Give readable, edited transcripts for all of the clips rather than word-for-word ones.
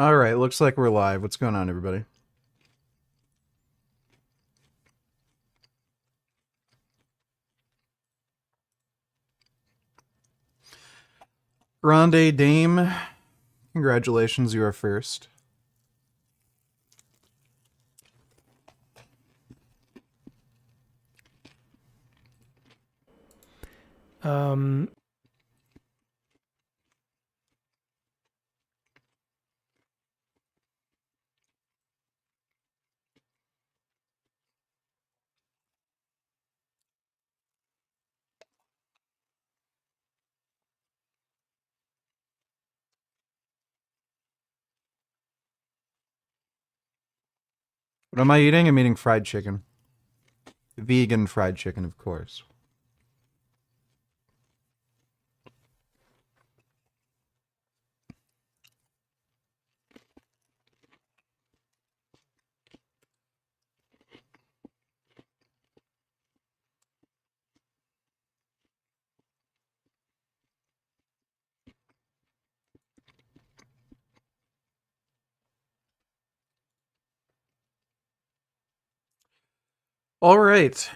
All right, looks like we're live. What's going on, everybody? Grande Dame, congratulations, you are first. What am I eating? I'm eating fried chicken. Vegan fried chicken, of course. All right.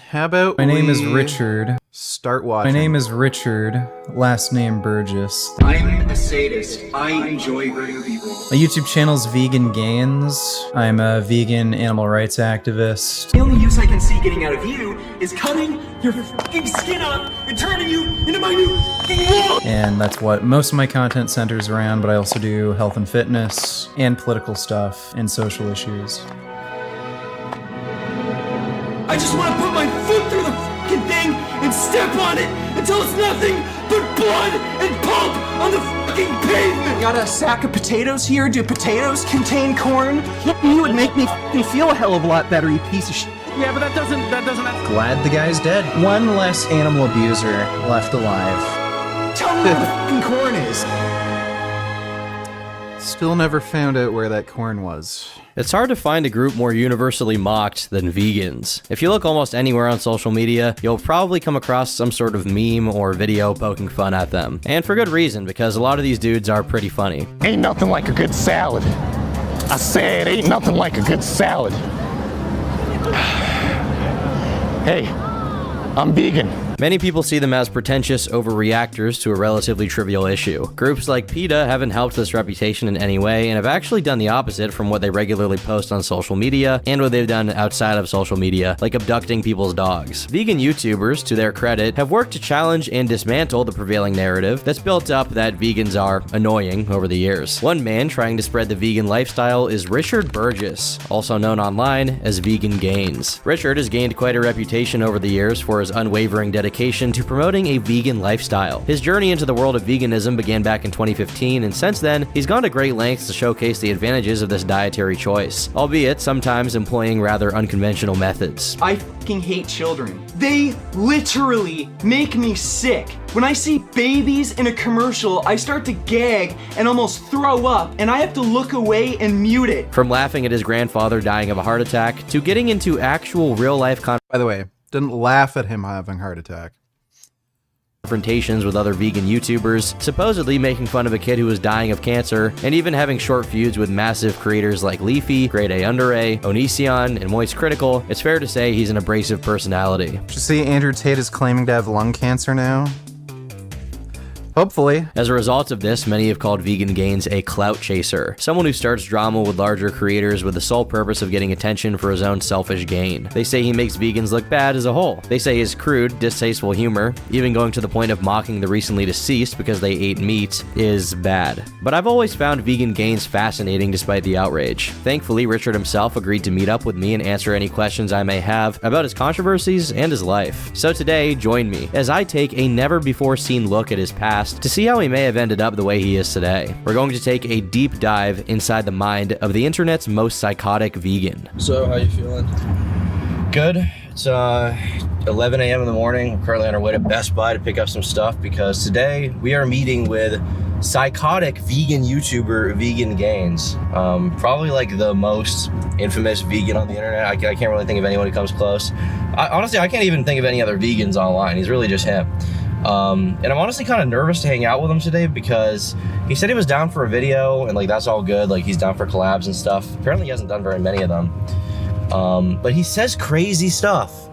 How about My name is Richard. Start watching. My name is Richard, last name Burgess. I'm a sadist. I enjoy hurting people. My YouTube channel's Vegan Gains. I'm a vegan animal rights activist. The only use I can see getting out of you is cutting your fucking skin off and turning you into my new fucking wall. And that's what most of my content centers around, but I also do health and fitness and political stuff and social issues. I just want to put my foot through the fucking thing and step on it until it's nothing but blood and pulp on the fucking pavement. Got a sack of potatoes here. Do potatoes contain corn? You would make me fucking feel a hell of a lot better, you piece of shit. Yeah, but that doesn't. Glad the guy's dead. One less animal abuser left alive. Tell me where the fucking corn is. Still never found out where that corn was. It's hard to find a group more universally mocked than vegans. If you look almost anywhere on social media, you'll probably come across some sort of meme or video poking fun at them. And for good reason, because a lot of these dudes are pretty funny. Ain't nothing like a good salad. I said, ain't nothing like a good salad. Hey, I'm vegan. Many people see them as pretentious overreactors to a relatively trivial issue. Groups like PETA haven't helped this reputation in any way and have actually done the opposite from what they regularly post on social media and what they've done outside of social media, like abducting people's dogs. Vegan YouTubers, to their credit, have worked to challenge and dismantle the prevailing narrative that's built up that vegans are annoying over the years. One man trying to spread the vegan lifestyle is Richard Burgess, also known online as Vegan Gains. Richard has gained quite a reputation over the years for his unwavering dedication to promoting a vegan lifestyle. His journey into the world of veganism began back in 2015, and since then, he's gone to great lengths to showcase the advantages of this dietary choice, albeit sometimes employing rather unconventional methods. I fucking hate children. They literally make me sick. When I see babies in a commercial, I start to gag and almost throw up, and I have to look away and mute it. From laughing at his grandfather dying of a heart attack, to getting into actual real-life By the way, didn't laugh at him having a heart attack. confrontations with other vegan YouTubers, supposedly making fun of a kid who was dying of cancer, and even having short feuds with massive creators like Leafy, Grade A Under A, Onision, and Moist Critical, it's fair to say he's an abrasive personality. Did you see Andrew Tate is claiming to have lung cancer now? Hopefully. As a result of this, many have called Vegan Gains a clout chaser, someone who starts drama with larger creators with the sole purpose of getting attention for his own selfish gain. They say he makes vegans look bad as a whole. They say his crude, distasteful humor, even going to the point of mocking the recently deceased because they ate meat, is bad. But I've always found Vegan Gains fascinating despite the outrage. Thankfully, Richard himself agreed to meet up with me and answer any questions I may have about his controversies and his life. So today, join me as I take a never-before-seen look at his past to see how he may have ended up the way he is today. We're going to take a deep dive inside the mind of the internet's most psychotic vegan. So, how you feeling? Good. It's 11 a.m. in the morning. We're currently on our way to Best Buy to pick up some stuff because today we are meeting with Psychotic vegan YouTuber Vegan Gains. Probably like the most infamous vegan on the internet. I can't really think of anyone who comes close. Honestly, I can't even think of any other vegans online. He's really just him. And I'm honestly kind of nervous to hang out with him today because he said he was down for a video and like that's all good. Like he's down for collabs and stuff. Apparently he hasn't done very many of them. But he says crazy stuff.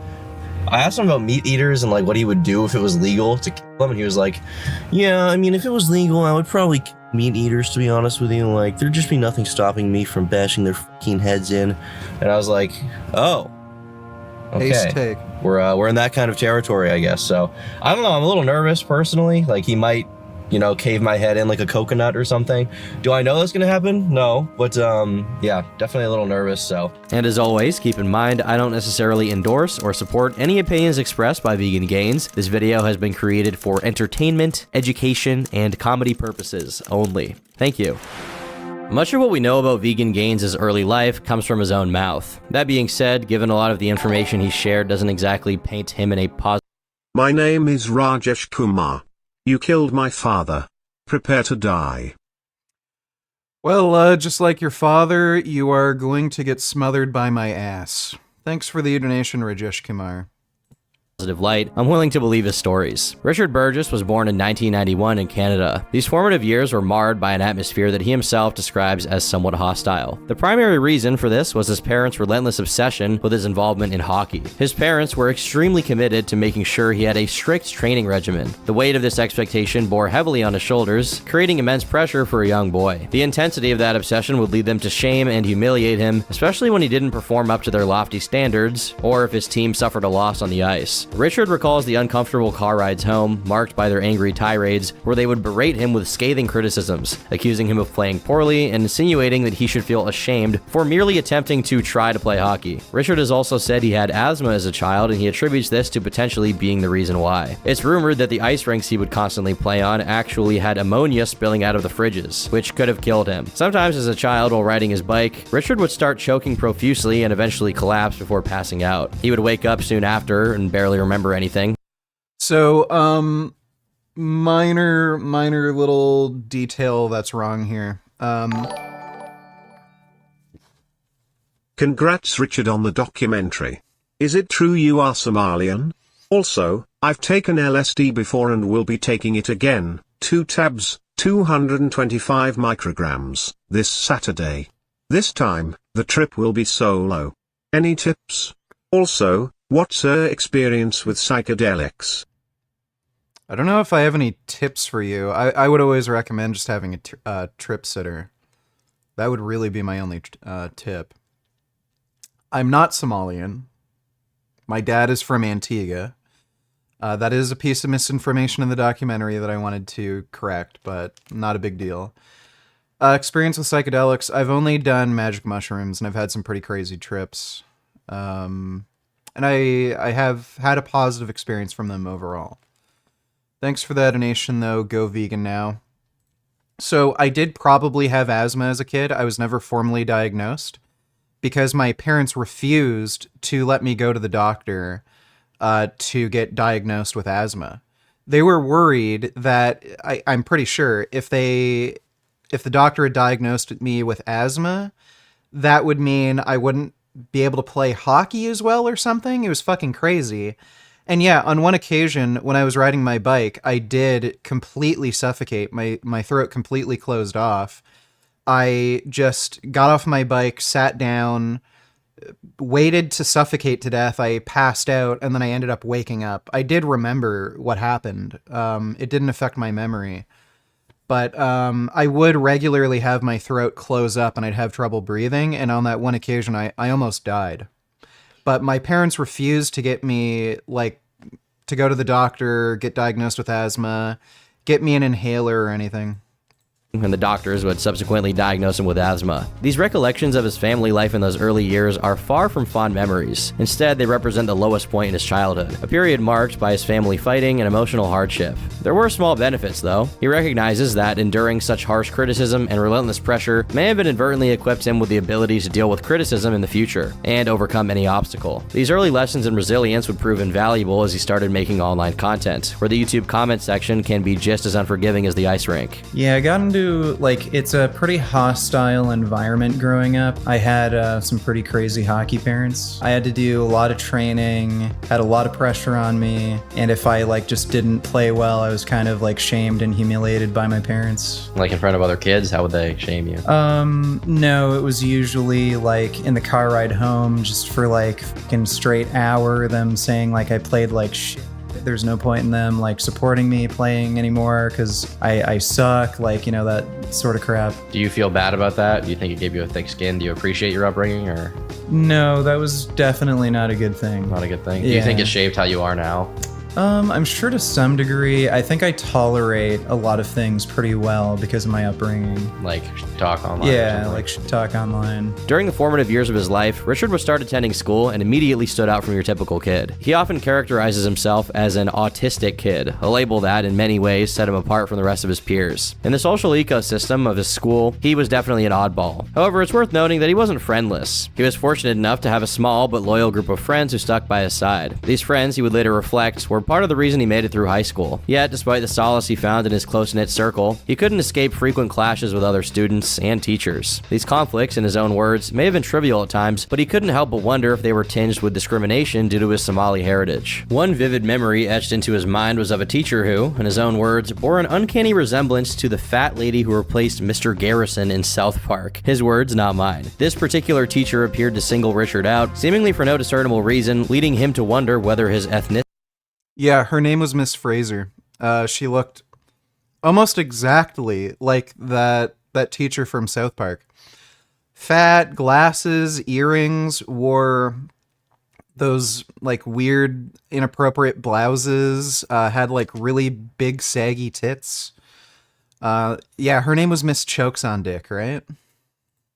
I asked him about meat eaters and like what he would do if it was legal to kill them, and he was like, yeah, I mean, if it was legal, I would probably kill meat eaters, to be honest with you. Like, there'd just be nothing stopping me from bashing their fucking heads in. And I was like, oh, okay. Ace take. We're in that kind of territory, I guess. So I don't know. I'm a little nervous personally. Like he might, you know, cave my head in like a coconut or something. Do I know that's gonna happen? No, but yeah, definitely a little nervous. So. And as always, keep in mind, I don't necessarily endorse or support any opinions expressed by Vegan Gains. This video has been created for entertainment, education, and comedy purposes only. Thank you. Much of what we know about Vegan Gains' early life comes from his own mouth. That being said, given a lot of the information he shared doesn't exactly paint him in a positive. My name is Rajesh Kumar. You killed my father. Prepare to die. Well, just like your father, you are going to get smothered by my ass. Thanks for the donation, Rajesh Kumar. light, I'm willing to believe his stories. Richard Burgess was born in 1991 in Canada. These formative years were marred by an atmosphere that he himself describes as somewhat hostile. The primary reason for this was his parents' relentless obsession with his involvement in hockey. His parents were extremely committed to making sure he had a strict training regimen. The weight of this expectation bore heavily on his shoulders, creating immense pressure for a young boy. The intensity of that obsession would lead them to shame and humiliate him, especially when he didn't perform up to their lofty standards, or if his team suffered a loss on the ice. Richard recalls the uncomfortable car rides home, marked by their angry tirades, where they would berate him with scathing criticisms, accusing him of playing poorly and insinuating that he should feel ashamed for merely attempting to try to play hockey. Richard has also said he had asthma as a child, and he attributes this to potentially being the reason why. It's rumored that the ice rinks he would constantly play on actually had ammonia spilling out of the fridges, which could have killed him. Sometimes as a child while riding his bike, Richard would start choking profusely and eventually collapse before passing out. He would wake up soon after and barely remember anything. So, minor little detail that's wrong here. Congrats, Richard, on the documentary. Is it true you are Somalian? Also, I've taken LSD before and will be taking it again, 2 tabs, 225 micrograms, this Saturday. This time, the trip will be solo. Any tips? Also, what's your experience with psychedelics? I don't know if I have any tips for you. I would always recommend just having a trip sitter. That would really be my only tip. I'm not Somalian. My dad is from Antigua. That is a piece of misinformation in the documentary that I wanted to correct, but not a big deal. Experience with psychedelics, I've only done magic mushrooms, and I've had some pretty crazy trips. And I have had a positive experience from them overall. Thanks for that donation, though. Go vegan now. So I did probably have asthma as a kid. I was never formally diagnosed because my parents refused to let me go to the doctor to get diagnosed with asthma. They were worried that, I'm pretty sure, if the doctor had diagnosed me with asthma, that would mean I wouldn't be able to play hockey as well or something. It was fucking crazy. And yeah, on one occasion when I was riding my bike, I did completely suffocate. My throat completely closed off. I just got off my bike, sat down, waited to suffocate to death. I passed out, and then I ended up waking up. I did remember what happened. It didn't affect my memory. But I would regularly have my throat close up and I'd have trouble breathing. And on that one occasion, I almost died. But my parents refused to get me, to go to the doctor, get diagnosed with asthma, get me an inhaler or anything. And the doctors would subsequently diagnose him with asthma. These recollections of his family life in those early years are far from fond memories. Instead, they represent the lowest point in his childhood, a period marked by his family fighting and emotional hardship. There were small benefits, though. He recognizes that enduring such harsh criticism and relentless pressure may have inadvertently equipped him with the ability to deal with criticism in the future and overcome any obstacle. These early lessons in resilience would prove invaluable as he started making online content, where the YouTube comment section can be just as unforgiving as the ice rink. Yeah, I got into to, like, it's a pretty hostile environment growing up. I had some pretty crazy hockey parents. I had to do a lot of training, had a lot of pressure on me, and if I, like, just didn't play well, I was kind of, like, shamed and humiliated by my parents. Like in front of other kids, how would they shame you? No, it was usually, like, in the car ride home, just for, like, fucking straight hour, them saying, like, I played like shit. There's no point in them, like, supporting me playing anymore because I suck, like, you know, that sort of crap. Do you feel bad about that? Do you think it gave you a thick skin? Do you appreciate your upbringing, or No, that was definitely not a good thing. not a good thing? Do you think it shaped how you are now? I'm sure to some degree. I think I tolerate a lot of things pretty well because of my upbringing. Like talk online? or Yeah, something? like talk online. During the formative years of his life, Richard would start attending school and immediately stood out from your typical kid. He often characterizes himself as an autistic kid, a label that, in many ways, set him apart from the rest of his peers. In the social ecosystem of his school, he was definitely an oddball. However, it's worth noting that he wasn't friendless. He was fortunate enough to have a small but loyal group of friends who stuck by his side. These friends, he would later reflect, were part of the reason he made it through high school. Yet, despite the solace he found in his close-knit circle, he couldn't escape frequent clashes with other students and teachers. These conflicts, in his own words, may have been trivial at times, but he couldn't help but wonder if they were tinged with discrimination due to his Somali heritage. One vivid memory etched into his mind was of a teacher who, in his own words, bore an uncanny resemblance to the fat lady who replaced Mr. Garrison in South Park. His words, not mine. This particular teacher appeared to single Richard out, seemingly for no discernible reason, leading him to wonder whether his ethnicity. Yeah, her name was Miss Fraser. She looked almost exactly like that teacher from South Park. Fat, glasses, earrings, wore those like weird, inappropriate blouses, had like really big, saggy tits. Yeah, her name was Miss Chokes on Dick, right?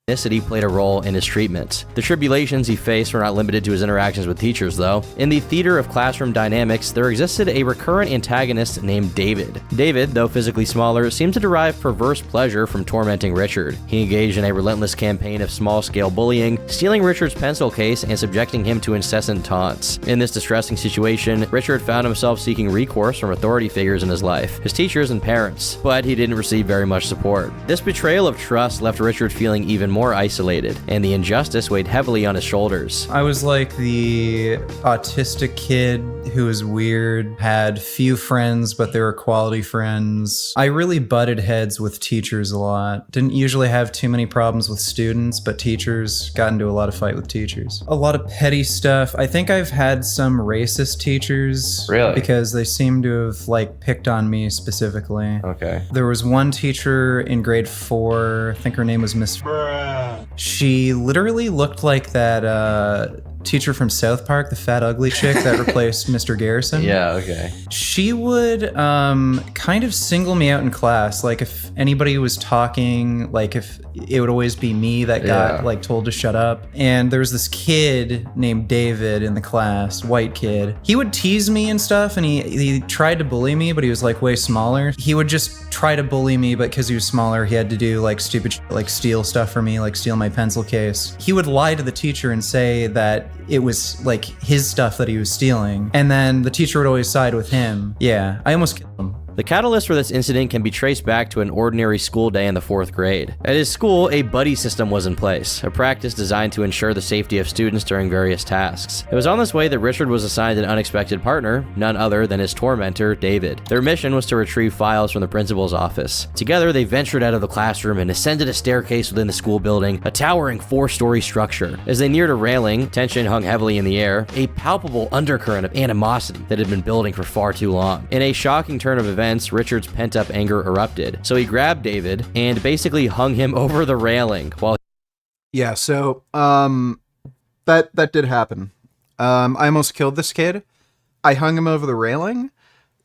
Ethnicity played a role in his treatment. The tribulations he faced were not limited to his interactions with teachers, though. In the theater of classroom dynamics, there existed a recurrent antagonist named David. David, though physically smaller, seemed to derive perverse pleasure from tormenting Richard. He engaged in a relentless campaign of small-scale bullying, stealing Richard's pencil case and subjecting him to incessant taunts. In this distressing situation, Richard found himself seeking recourse from authority figures in his life, his teachers and parents, but he didn't receive very much support. This betrayal of trust left Richard feeling even more isolated, and the injustice weighed heavily on his shoulders. I was like the autistic kid who was weird, had few friends, but they were quality friends. I really butted heads with teachers a lot. Didn't usually have too many problems with students, but teachers, got into a lot of fight with teachers. A lot of petty stuff. I think I've had some racist teachers. Really? Because they seem to have like picked on me specifically. Okay. There was one teacher in grade 4, I think her name was Miss. She literally looked like that teacher from South Park, the fat ugly chick that replaced Mr. Garrison. Yeah, okay. She would kind of single me out in class. Like if anybody was talking, like if it would always be me that got like told to shut up. And there was this kid named David in the class, white kid. He would tease me and stuff, and he tried to bully me, but he was like way smaller. He would just try to bully me, but because he was smaller, he had to do like stupid like steal stuff from me, like steal my pencil case. He would lie to the teacher and say that it was like his stuff that he was stealing, and then the teacher would always side with him. Yeah, I almost killed him. The catalyst for this incident can be traced back to an ordinary school day in the 4th grade. At his school, a buddy system was in place, a practice designed to ensure the safety of students during various tasks. It was on this way that Richard was assigned an unexpected partner, none other than his tormentor, David. Their mission was to retrieve files from the principal's office. Together, they ventured out of the classroom and ascended a staircase within the school building, a towering 4-story structure. As they neared a railing, tension hung heavily in the air, a palpable undercurrent of animosity that had been building for far too long. In a shocking turn of events, Richard's pent-up anger erupted. So he grabbed David and basically hung him over the railing while Yeah, so that did happen. I almost killed this kid. I hung him over the railing.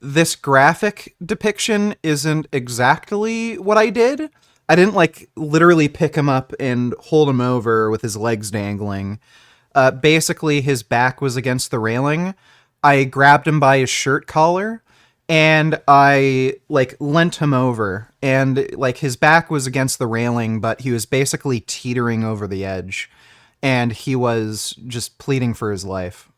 This graphic depiction isn't exactly what I did. I didn't like literally pick him up and hold him over with his legs dangling. Basically his back was against the railing. I grabbed him by his shirt collar and I like leant him over, and like his back was against the railing, but he was basically teetering over the edge, and he was just pleading for his life.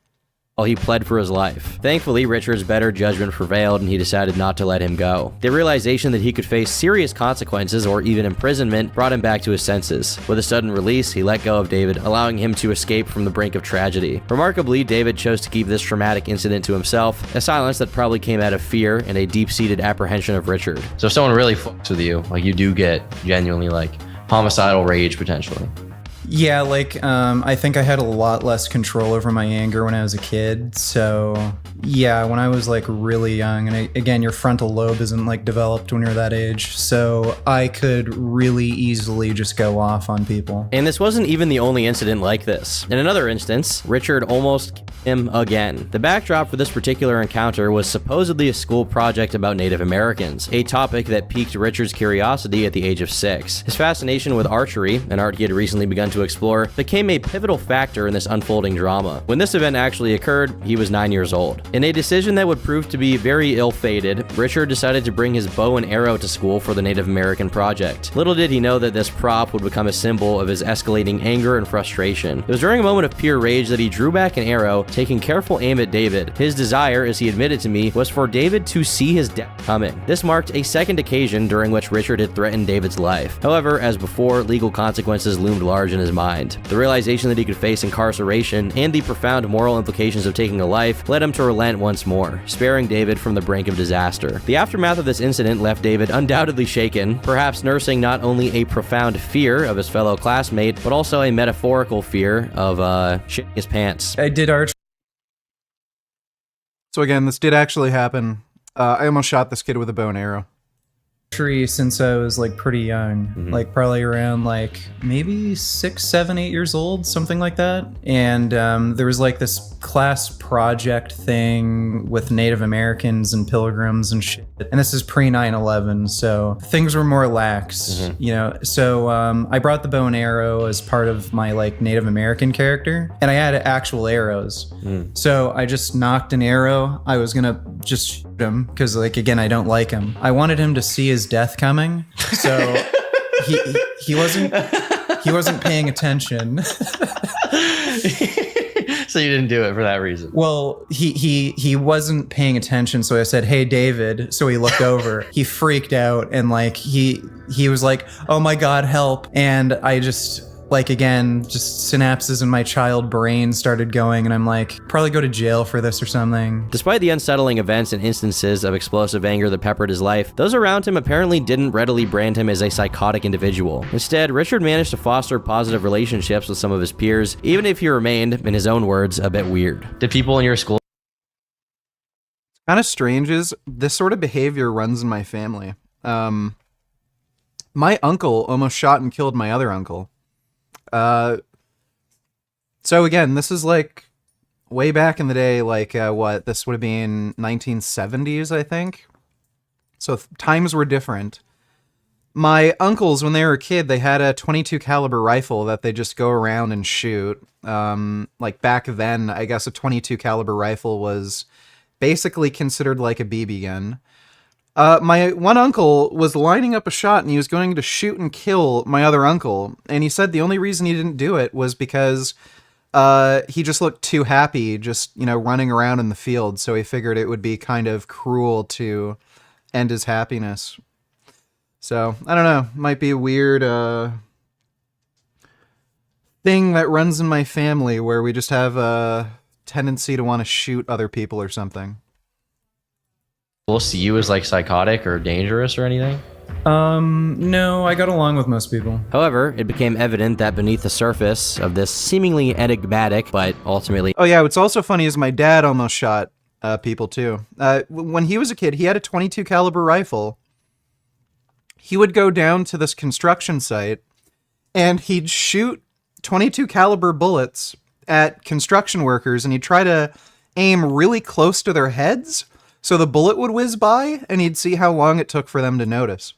while he pled for his life. Thankfully, Richard's better judgment prevailed and he decided not to let him go. The realization that he could face serious consequences or even imprisonment brought him back to his senses. With a sudden release, he let go of David, allowing him to escape from the brink of tragedy. Remarkably, David chose to keep this traumatic incident to himself, a silence that probably came out of fear and a deep-seated apprehension of Richard. So if someone really fucks with you, like you do get genuinely like homicidal rage potentially. Yeah, like, I think I had a lot less control over my anger when I was a kid. So, yeah, when I was, like, really young, and again, your frontal lobe isn't, like, developed when you're that age. So I could really easily just go off on people. And this wasn't even the only incident like this. In another instance, Richard almost killed him again. The backdrop for this particular encounter was supposedly a school project about Native Americans, a topic that piqued Richard's curiosity at the age of 6. His fascination with archery, an art he had recently begun to explore, became a pivotal factor in this unfolding drama. When this event actually occurred, he was 9 years old. In a decision that would prove to be very ill-fated, Richard decided to bring his bow and arrow to school for the Native American project. Little did he know that this prop would become a symbol of his escalating anger and frustration. It was during a moment of pure rage that he drew back an arrow, taking careful aim at David. His desire, as he admitted to me, was for David to see his death coming. This marked a second occasion during which Richard had threatened David's life. However, as before, legal consequences loomed large in his mind. The realization that he could face incarceration and the profound moral implications of taking a life led him to relent once more, sparing David from the brink of disaster. The aftermath of this incident left David undoubtedly shaken, perhaps nursing not only a profound fear of his fellow classmate, but also a metaphorical fear of shitting his pants. I did archery. So again, this did actually happen. I almost shot this kid with a bow and arrow. Since I was like pretty young, like probably around like maybe 6, 7, 8 years old, something like that. And there was like this class project thing with Native Americans and pilgrims and shit. And this is pre 9/11, so things were more lax, you know. So I brought the bow and arrow as part of my like Native American character, and I had actual arrows. So I just knocked an arrow. I was gonna just shoot him because, like, again, I don't like him. I wanted him to see his death coming, so he wasn't paying attention. So you didn't do it for that reason. Well, he wasn't paying attention, so I said, "Hey, David." So he looked over. He freaked out, and like he was like, "Oh my God, help!" And I just, like, again, just synapses in my child brain started going, and I'm like, probably go to jail for this or something. Despite the unsettling events and instances of explosive anger that peppered his life, those around him apparently didn't readily brand him as a psychotic individual. Instead, Richard managed to foster positive relationships with some of his peers, even if he remained, in his own words, a bit weird. Did people in your school Kind of strange is this sort of behavior runs in my family. My uncle almost shot and killed my other uncle. So again, this is like way back in the day, like what, this would have been 1970s, I think. So times were different. My uncles, when they were a kid, they had a .22 caliber rifle that they just go around and shoot. Like back then, I guess a .22 caliber rifle was basically considered like a BB gun. My one uncle was lining up a shot and he was going to shoot and kill my other uncle. And he said the only reason he didn't do it was because he just looked too happy just, you know, running around in the field. So he figured it would be kind of cruel to end his happiness. So, I don't know. Might be a weird thing that runs in my family where we just have a tendency to want to shoot other people or something. see you as like psychotic or dangerous or anything? No, I got along with most people. However, it became evident that beneath the surface of this seemingly enigmatic, but ultimately... Oh yeah, what's also funny is my dad almost shot people too. When he was a kid, he had a .22 caliber rifle. He would go down to this construction site and he'd shoot .22 caliber bullets at construction workers, and he'd try to aim really close to their heads so the bullet would whiz by, and he'd see how long it took for them to notice.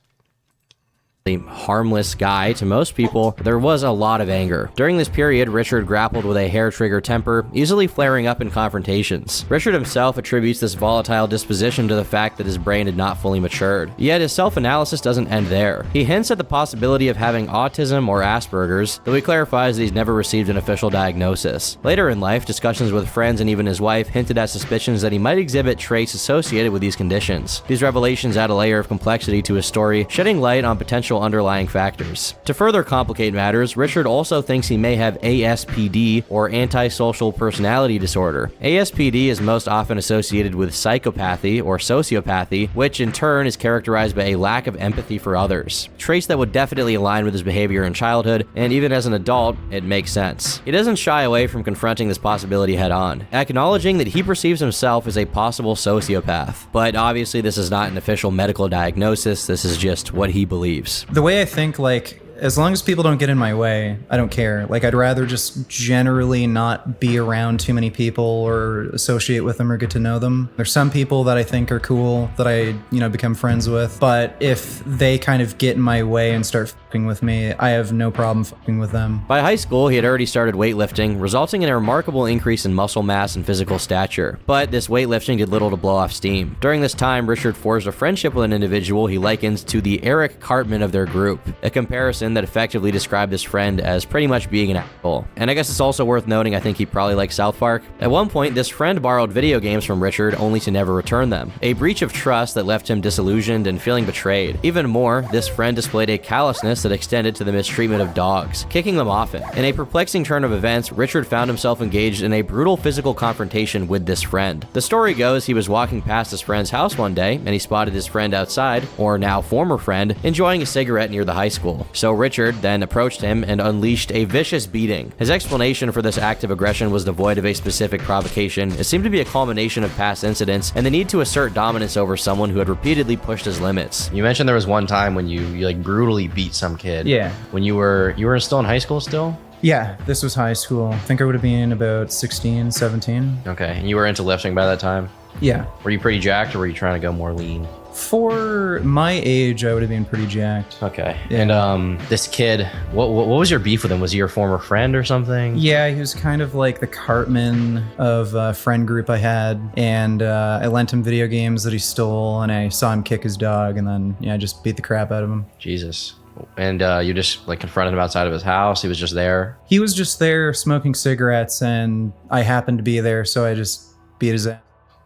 apparently harmless guy to most people, there was a lot of anger. During this period, Richard grappled with a hair-trigger temper, easily flaring up in confrontations. Richard himself attributes this volatile disposition to the fact that his brain had not fully matured. Yet his self-analysis doesn't end there. He hints at the possibility of having autism or Asperger's, though he clarifies that he's never received an official diagnosis. Later in life, discussions with friends and even his wife hinted at suspicions that he might exhibit traits associated with these conditions. These revelations add a layer of complexity to his story, shedding light on potential underlying factors. To further complicate matters, Richard also thinks he may have ASPD, or antisocial personality disorder. ASPD is most often associated with psychopathy or sociopathy, which in turn is characterized by a lack of empathy for others. Traits that would definitely align with his behavior in childhood, and even as an adult, it makes sense. He doesn't shy away from confronting this possibility head on, acknowledging that he perceives himself as a possible sociopath. But obviously this is not an official medical diagnosis, this is just what he believes. The way I think, like, as long as people don't get in my way, I don't care. Like, I'd rather just generally not be around too many people or associate with them or get to know them. There's some people that I think are cool that I, become friends with. But if they kind of get in my way and start fucking with me, I have no problem fucking with them. By high school, he had already started weightlifting, resulting in a remarkable increase in muscle mass and physical stature. But this weightlifting did little to blow off steam. During this time, Richard forged a friendship with an individual he likens to the Eric Cartman of their group, a comparison that effectively described his friend as pretty much being an asshole. And I guess it's also worth noting I think he probably likes South Park. At one point, this friend borrowed video games from Richard only to never return them, a breach of trust that left him disillusioned and feeling betrayed. Even more, this friend displayed a callousness that extended to the mistreatment of dogs, kicking them often. In a perplexing turn of events, Richard found himself engaged in a brutal physical confrontation with this friend. The story goes he was walking past his friend's house one day, and he spotted his friend outside, or now former friend, enjoying a cigarette near the high school. So Richard then approached him and unleashed a vicious beating. His explanation for this act of aggression was devoid of a specific provocation. It seemed to be a culmination of past incidents and the need to assert dominance over someone who had repeatedly pushed his limits. You mentioned there was one time when you like brutally beat some kid. Yeah. When you were still in high school still? Yeah, this was high school. I think I would have been about 16, 17. Okay, and you were into lifting by that time? Yeah. Were you pretty jacked or were you trying to go more lean? For my age, I would have been pretty jacked. Okay. Yeah. And this kid, what was your beef with him? Was he your former friend or something? Yeah, he was kind of like the Cartman of a friend group I had, and I lent him video games that he stole, and I saw him kick his dog, and then I just beat the crap out of him. Jesus. And you just like confronted him outside of his house? He was just there? He was just there smoking cigarettes, and I happened to be there, so I just beat his ass.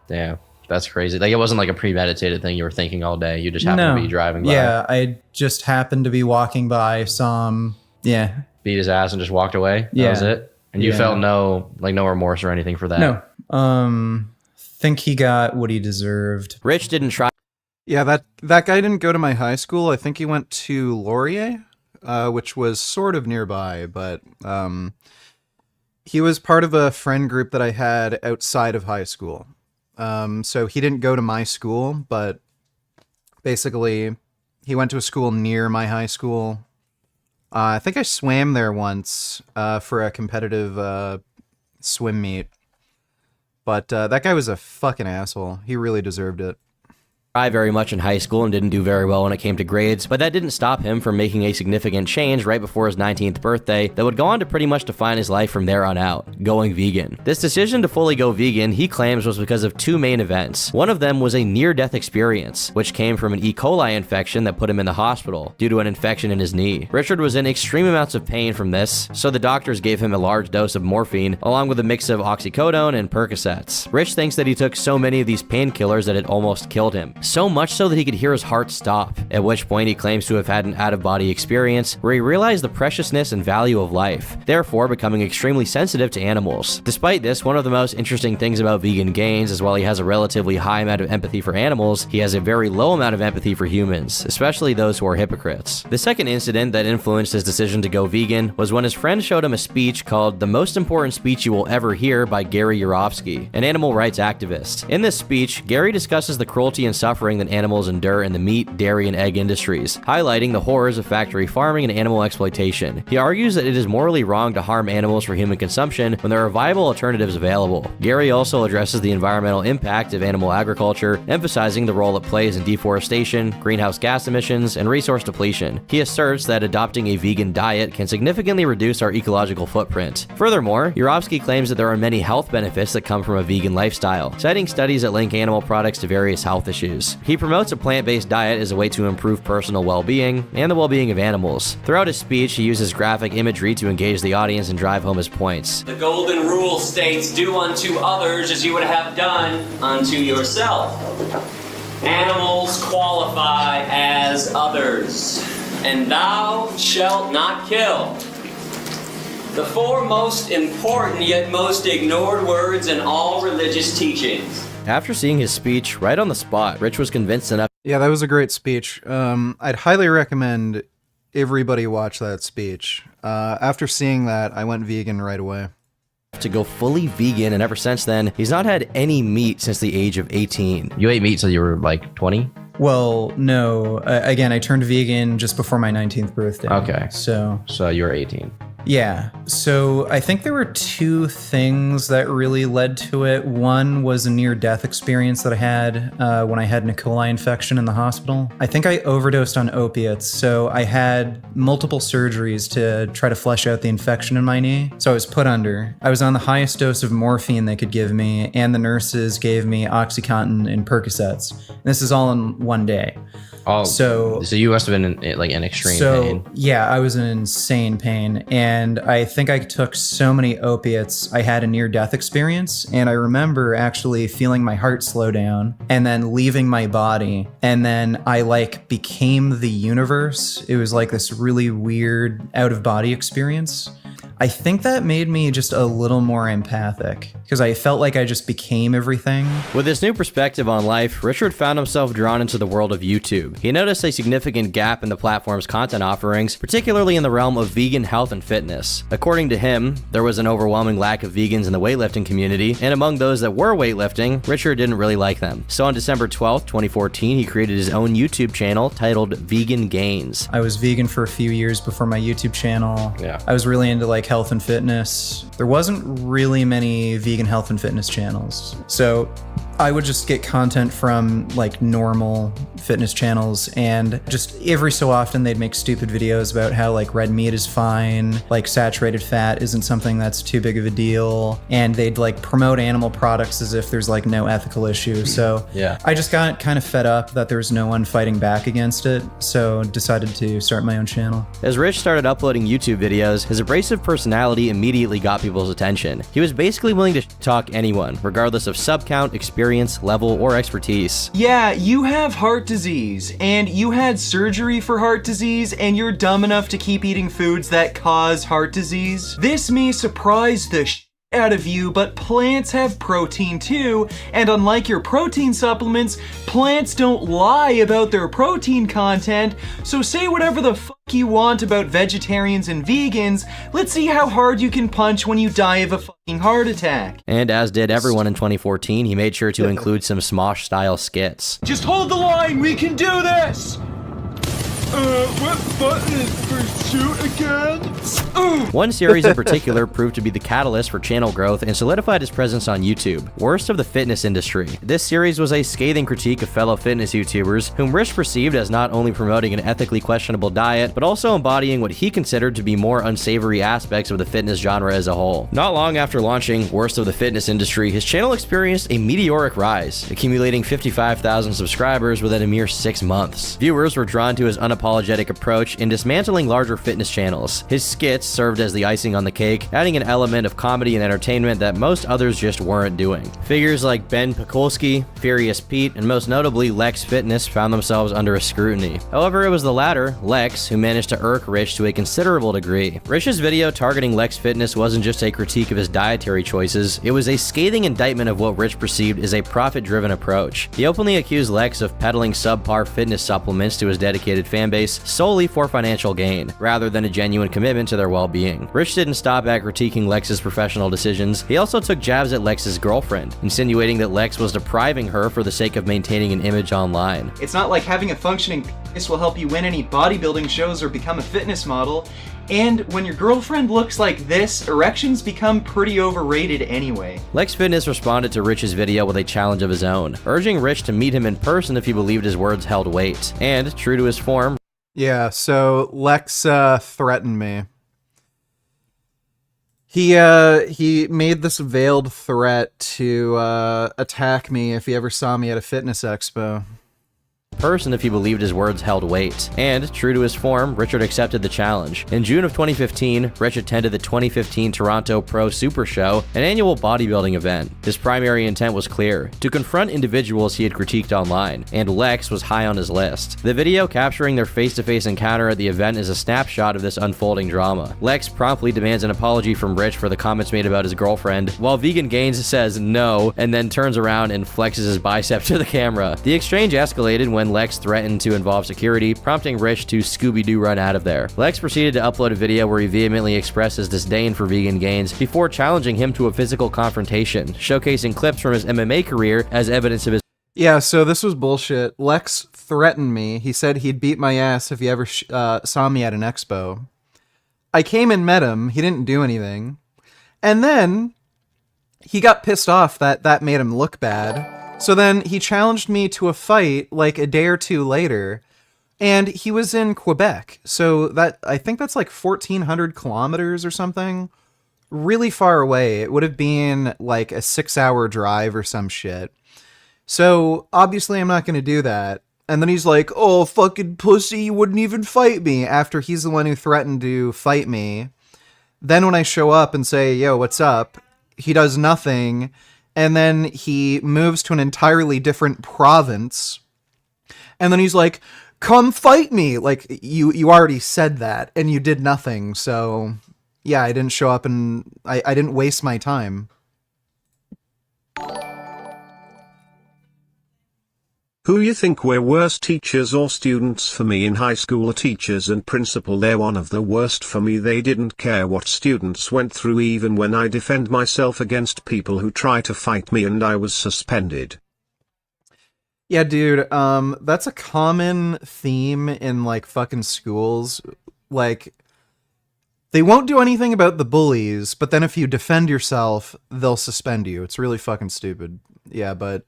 Damn. That's crazy. Like, it wasn't like a premeditated thing you were thinking all day. You just happened to be driving by. Yeah, I just happened to be walking by, saw him, beat his ass and just walked away? That was it? And you felt no remorse or anything for that? No. Think he got what he deserved. Rich didn't try. Yeah, that guy didn't go to my high school. I think he went to Laurier, which was sort of nearby, but he was part of a friend group that I had outside of high school. So he didn't go to my school, but basically he went to a school near my high school. I think I swam there once for a competitive swim meet. But that guy was a fucking asshole. He really deserved it. Very much in high school and didn't do very well when it came to grades, but that didn't stop him from making a significant change right before his 19th birthday that would go on to pretty much define his life from there on out, going vegan. This decision to fully go vegan, he claims, was because of two main events. One of them was a near-death experience, which came from an E. coli infection that put him in the hospital due to an infection in his knee. Richard was in extreme amounts of pain from this, so the doctors gave him a large dose of morphine, along with a mix of oxycodone and Percocets. Rich thinks that he took so many of these painkillers that it almost killed him. So much so that he could hear his heart stop, at which point he claims to have had an out-of-body experience where he realized the preciousness and value of life, therefore becoming extremely sensitive to animals. Despite this, one of the most interesting things about vegan Gaines is while he has a relatively high amount of empathy for animals, he has a very low amount of empathy for humans, especially those who are hypocrites. The second incident that influenced his decision to go vegan was when his friend showed him a speech called "The Most Important Speech You Will Ever Hear" by Gary Yourofsky, an animal rights activist. In this speech, Gary discusses the cruelty and suffering suffering that animals endure in the meat, dairy, and egg industries, highlighting the horrors of factory farming and animal exploitation. He argues that it is morally wrong to harm animals for human consumption when there are viable alternatives available. Gary also addresses the environmental impact of animal agriculture, emphasizing the role it plays in deforestation, greenhouse gas emissions, and resource depletion. He asserts that adopting a vegan diet can significantly reduce our ecological footprint. Furthermore, Yurovsky claims that there are many health benefits that come from a vegan lifestyle, citing studies that link animal products to various health issues. He promotes a plant-based diet as a way to improve personal well-being and the well-being of animals. Throughout his speech, he uses graphic imagery to engage the audience and drive home his points. The golden rule states, do unto others as you would have done unto yourself. Animals qualify as others, and thou shalt not kill. The four most important yet most ignored words in all religious teachings. After seeing his speech right on the spot, Rich was convinced enough. Yeah, that was a great speech. I'd highly recommend everybody watch that speech. After seeing that, I went vegan right away. To go fully vegan, and ever since then, he's not had any meat since the age of 18. You ate meat till you were like 20? Well, no. Again, I turned vegan just before my 19th birthday. Okay. So you were 18. yeah. So I think there were two things that really led to it. One was a near-death experience that I had when I had an E. coli infection in the hospital. I think I overdosed on opiates, so I had multiple surgeries to try to flush out the infection in my knee. So I was put under. I was on the highest dose of morphine they could give me, and the nurses gave me OxyContin and Percocets. And this is all in one day. Oh, so you must have been in extreme pain. Yeah, I was in insane pain, and I think I took so many opiates, I had a near-death experience, and I remember actually feeling my heart slow down, and then leaving my body, and then I became the universe. It was like this really weird out-of-body experience. I think that made me just a little more empathic, because I felt like I just became everything. With this new perspective on life, Richard found himself drawn into the world of YouTube. He noticed a significant gap in the platform's content offerings, particularly in the realm of vegan health and fitness. According to him, there was an overwhelming lack of vegans in the weightlifting community, and among those that were weightlifting, Richard didn't really like them. So on December 12th, 2014, he created his own YouTube channel titled Vegan Gains. I was vegan for a few years before my YouTube channel. Yeah. I was really into health and fitness. There wasn't really many vegan health and fitness channels. So I would just get content from normal fitness channels, and just every so often they'd make stupid videos about how red meat is fine, saturated fat isn't something that's too big of a deal, and they'd promote animal products as if there's no ethical issue. So yeah. I just got kind of fed up that there was no one fighting back against it, so decided to start my own channel. As Rich started uploading YouTube videos, his abrasive personality immediately got people's attention. He was basically willing to talk anyone, regardless of sub count, experience, level, or expertise. Yeah, you have heart disease, and you had surgery for heart disease, and you're dumb enough to keep eating foods that cause heart disease. This may surprise the out of you, but plants have protein too, and unlike your protein supplements, plants don't lie about their protein content, so say whatever the fuck you want about vegetarians and vegans. Let's see how hard you can punch when you die of a fucking heart attack. And as did everyone in 2014, he made sure to include some Smosh-style skits. Just hold the line, we can do this! What button is for shoot again? One series in particular proved to be the catalyst for channel growth and solidified his presence on YouTube, Worst of the Fitness Industry. This series was a scathing critique of fellow fitness YouTubers, whom Rich perceived as not only promoting an ethically questionable diet, but also embodying what he considered to be more unsavory aspects of the fitness genre as a whole. Not long after launching Worst of the Fitness Industry, his channel experienced a meteoric rise, accumulating 55,000 subscribers within a mere 6 months. Viewers were drawn to his unapologetic approach in dismantling larger fitness channels. His skits served as the icing on the cake, adding an element of comedy and entertainment that most others just weren't doing. Figures like Ben Pekulski, Furious Pete, and most notably Lex Fitness found themselves under a scrutiny. However, it was the latter, Lex, who managed to irk Rich to a considerable degree. Rich's video targeting Lex Fitness wasn't just a critique of his dietary choices, it was a scathing indictment of what Rich perceived as a profit-driven approach. He openly accused Lex of peddling subpar fitness supplements to his dedicated fanbase solely for financial gain. rather than a genuine commitment to their well-being. Rich didn't stop at critiquing Lex's professional decisions. He also took jabs at Lex's girlfriend, insinuating that Lex was depriving her for the sake of maintaining an image online. It's not like having a functioning penis will help you win any bodybuilding shows or become a fitness model. And when your girlfriend looks like this, erections become pretty overrated anyway. Lex Fitness responded to Rich's video with a challenge of his own, urging Rich to meet him in person if he believed his words held weight. And, true to his form, Yeah, so Lex threatened me. He made this veiled threat to attack me if he ever saw me at a fitness expo. If he believed his words held weight. And, true to his form, Richard accepted the challenge. In June of 2015, Rich attended the 2015 Toronto Pro Super Show, an annual bodybuilding event. His primary intent was clear: to confront individuals he had critiqued online, and Lex was high on his list. The video capturing their face-to-face encounter at the event is a snapshot of this unfolding drama. Lex promptly demands an apology from Rich for the comments made about his girlfriend, while Vegan Gains says no, and then turns around and flexes his bicep to the camera. The exchange escalated when Lex threatened to involve security, prompting Rich to Scooby-Doo run out of there. Lex proceeded to upload a video where he vehemently expressed his disdain for Vegan Gains before challenging him to a physical confrontation, showcasing clips from his MMA career as evidence of his. Yeah, so this was bullshit. Lex threatened me. He said he'd beat my ass if he ever saw me at an expo. I came and met him. He didn't do anything. And then he got pissed off that made him look bad. So then he challenged me to a fight like a day or two later, and he was in Quebec. So I think that's like 1,400 kilometers or something. Really far away. It would have been like a 6-hour drive or some shit. So obviously I'm not going to do that. And then he's like, "Oh, fucking pussy, you wouldn't even fight me," after he's the one who threatened to fight me. Then when I show up and say, "Yo, what's up?" he does nothing. And then he moves to an entirely different province. And then he's like, "Come fight me." Like, you already said that, and you did nothing. So, yeah, I didn't show up, and I didn't waste my time. Who you think were worse teachers or students? For me in high school, teachers and principal. They're one of the worst for me. They didn't care what students went through, even when I defend myself against people who try to fight me, and I was suspended. Yeah, dude, that's a common theme in, like, fucking schools. Like, they won't do anything about the bullies, but then if you defend yourself, they'll suspend you. It's really fucking stupid. Yeah, but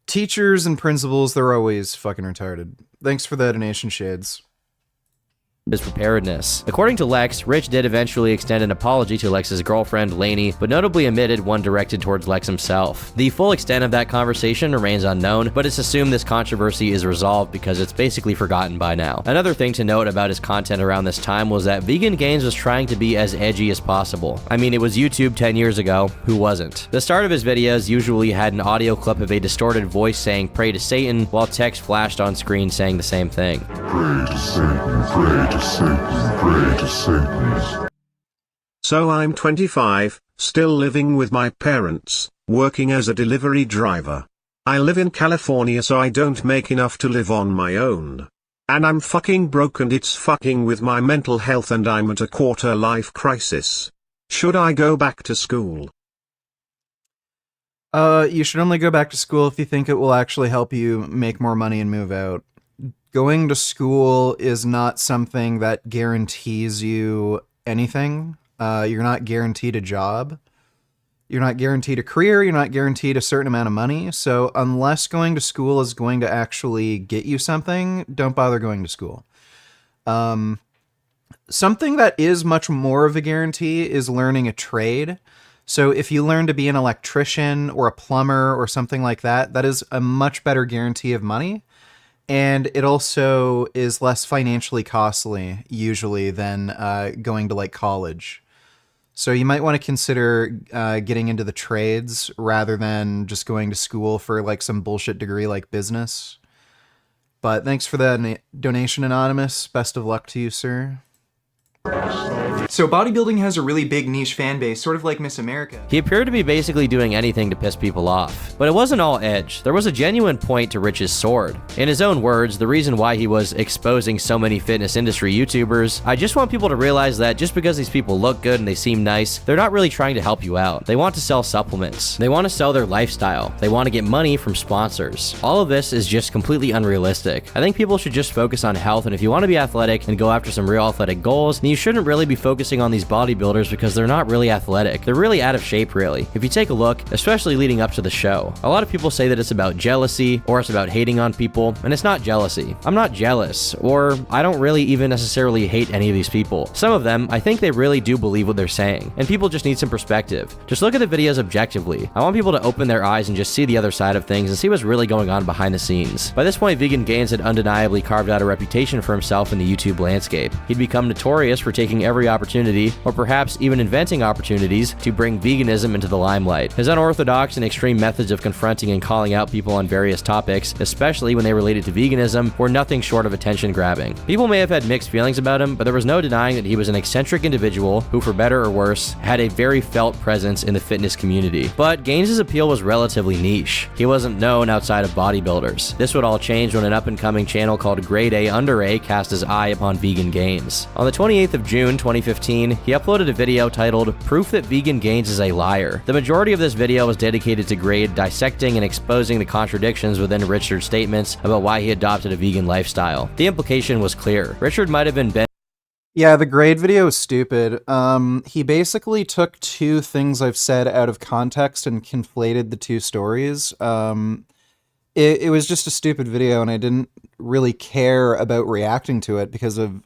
teachers and principals, they're always fucking retarded. Thanks for the donation, Shades. His preparedness. According to Lex, Rich did eventually extend an apology to Lex's girlfriend, Lainey, but notably omitted one directed towards Lex himself. The full extent of that conversation remains unknown, but it's assumed this controversy is resolved because it's basically forgotten by now. Another thing to note about his content around this time was that Vegan Gains was trying to be as edgy as possible. I mean, it was YouTube 10 years ago, who wasn't? The start of his videos usually had an audio clip of a distorted voice saying "pray to Satan," while text flashed on screen saying the same thing. Pray to Satan, pray to Satan, pray to Satan. So I'm 25, still living with my parents, working as a delivery driver. I live in California, so I don't make enough to live on my own. And I'm fucking broke, and it's fucking with my mental health, and I'm at a quarter-life crisis. Should I go back to school? You should only go back to school if you think it will actually help you make more money and move out. Going to school is not something that guarantees you anything. You're not guaranteed a job. You're not guaranteed a career. You're not guaranteed a certain amount of money. So unless going to school is going to actually get you something, don't bother going to school. Something that is much more of a guarantee is learning a trade. So if you learn to be an electrician or a plumber or something like that, that is a much better guarantee of money. And it also is less financially costly, usually, than going to, like, college. So you might want to consider getting into the trades rather than just going to school for, like, some bullshit degree like business. But thanks for the donation, Anonymous. Best of luck to you, sir. So bodybuilding has a really big niche fan base, sort of like Miss America. He appeared to be basically doing anything to piss people off. But it wasn't all edge. There was a genuine point to Rich's sword. In his own words, the reason why he was exposing so many fitness industry YouTubers, I just want people to realize that just because these people look good and they seem nice, they're not really trying to help you out. They want to sell supplements. They want to sell their lifestyle. They want to get money from sponsors. All of this is just completely unrealistic. I think people should just focus on health, and if you want to be athletic and go after some real athletic goals, then you shouldn't really be focusing on these bodybuilders because they're not really athletic. They're really out of shape, really. If you take a look, especially leading up to the show, a lot of people say that it's about jealousy or it's about hating on people, and it's not jealousy. I'm not jealous, or I don't really even necessarily hate any of these people. Some of them, I think they really do believe what they're saying, and people just need some perspective. Just look at the videos objectively. I want people to open their eyes and just see the other side of things and see what's really going on behind the scenes. By this point, Vegan Gains had undeniably carved out a reputation for himself in the YouTube landscape. He'd become notorious for taking every opportunity, or perhaps even inventing opportunities, to bring veganism into the limelight. His unorthodox and extreme methods of confronting and calling out people on various topics, especially when they related to veganism, were nothing short of attention-grabbing. People may have had mixed feelings about him, but there was no denying that he was an eccentric individual who, for better or worse, had a very felt presence in the fitness community. But Gaines' appeal was relatively niche. He wasn't known outside of bodybuilders. This would all change when an up-and-coming channel called Grade A Under A cast his eye upon Vegan Gains. On the 28th of June 2015, he uploaded a video titled "Proof that Vegan Gains is a Liar." The majority of this video was dedicated to Grade dissecting and exposing the contradictions within Richard's statements about why he adopted a vegan lifestyle. The implication was clear. Richard might have been Yeah, the grade video is stupid. He basically took two things I've said out of context and conflated the two stories. It was just a stupid video, and I didn't really care about reacting to it because of,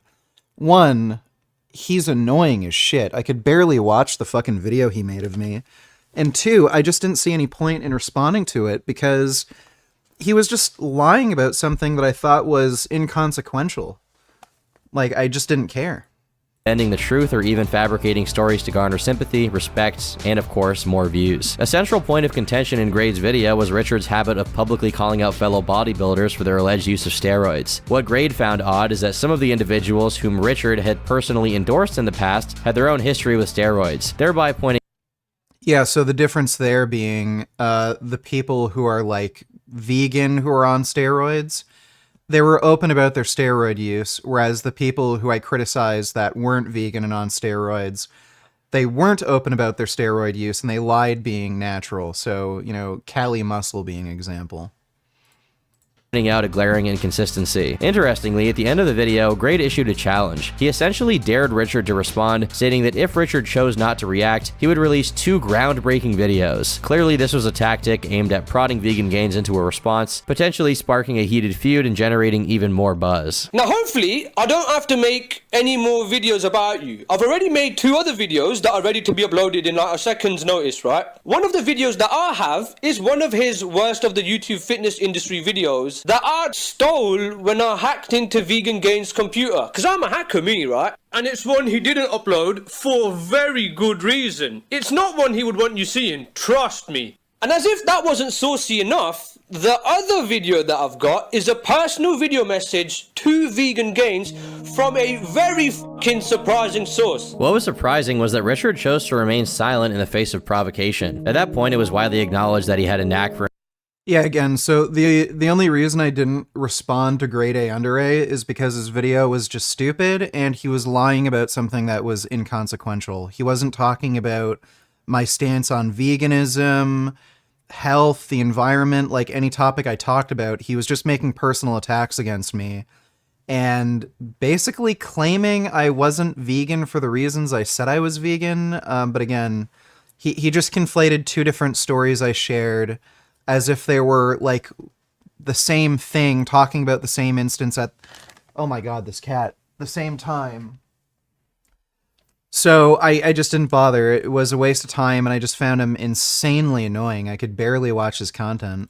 one, he's annoying as shit. I could barely watch the fucking video he made of me. And two, I just didn't see any point in responding to it because he was just lying about something that I thought was inconsequential. Like, I just didn't care. bending the truth or even fabricating stories to garner sympathy, respect, and of course, more views. A central point of contention in Grade's video was Richard's habit of publicly calling out fellow bodybuilders for their alleged use of steroids. What Grade found odd is that some of the individuals whom Richard had personally endorsed in the past had their own history with steroids, thereby pointing. Yeah, so the difference there being the people who are like vegan who are on steroids, they were open about their steroid use, whereas the people who I criticized that weren't vegan and on steroids, they weren't open about their steroid use and they lied being natural. So, you know, Cali Muscle being an example. Out a glaring inconsistency. Interestingly, at the end of the video, Grade issued a challenge. He essentially dared Richard to respond, stating that if Richard chose not to react, he would release 2 groundbreaking videos. Clearly, this was a tactic aimed at prodding Vegan Gains into a response, potentially sparking a heated feud and generating even more buzz. Now, hopefully, I don't have to make any more videos about you. I've already made 2 other videos that are ready to be uploaded in like a second's notice, right? One of the videos that I have is one of his worst of the YouTube fitness industry videos that I stole when I hacked into Vegan Gains' computer. Because I'm a hacker, me, right? And it's one he didn't upload for very good reason. It's not one he would want you seeing, trust me. And as if that wasn't saucy enough, the other video that I've got is a personal video message to Vegan Gains from a very f***ing surprising source. What was surprising was that Richard chose to remain silent in the face of provocation. At that point, it was widely acknowledged that he had a knack for. Yeah, again, so the only reason I didn't respond to Grade A Under A is because his video was just stupid and he was lying about something that was inconsequential. He wasn't talking about my stance on veganism, health, the environment, like any topic I talked about. He was just making personal attacks against me and basically claiming I wasn't vegan for the reasons I said I was vegan. But again, he just conflated 2 different stories I shared as if they were like the same thing, talking about the same instance at, oh my god, this cat, the same time. So I just didn't bother. It was a waste of time and I just found him insanely annoying. I could barely watch his content.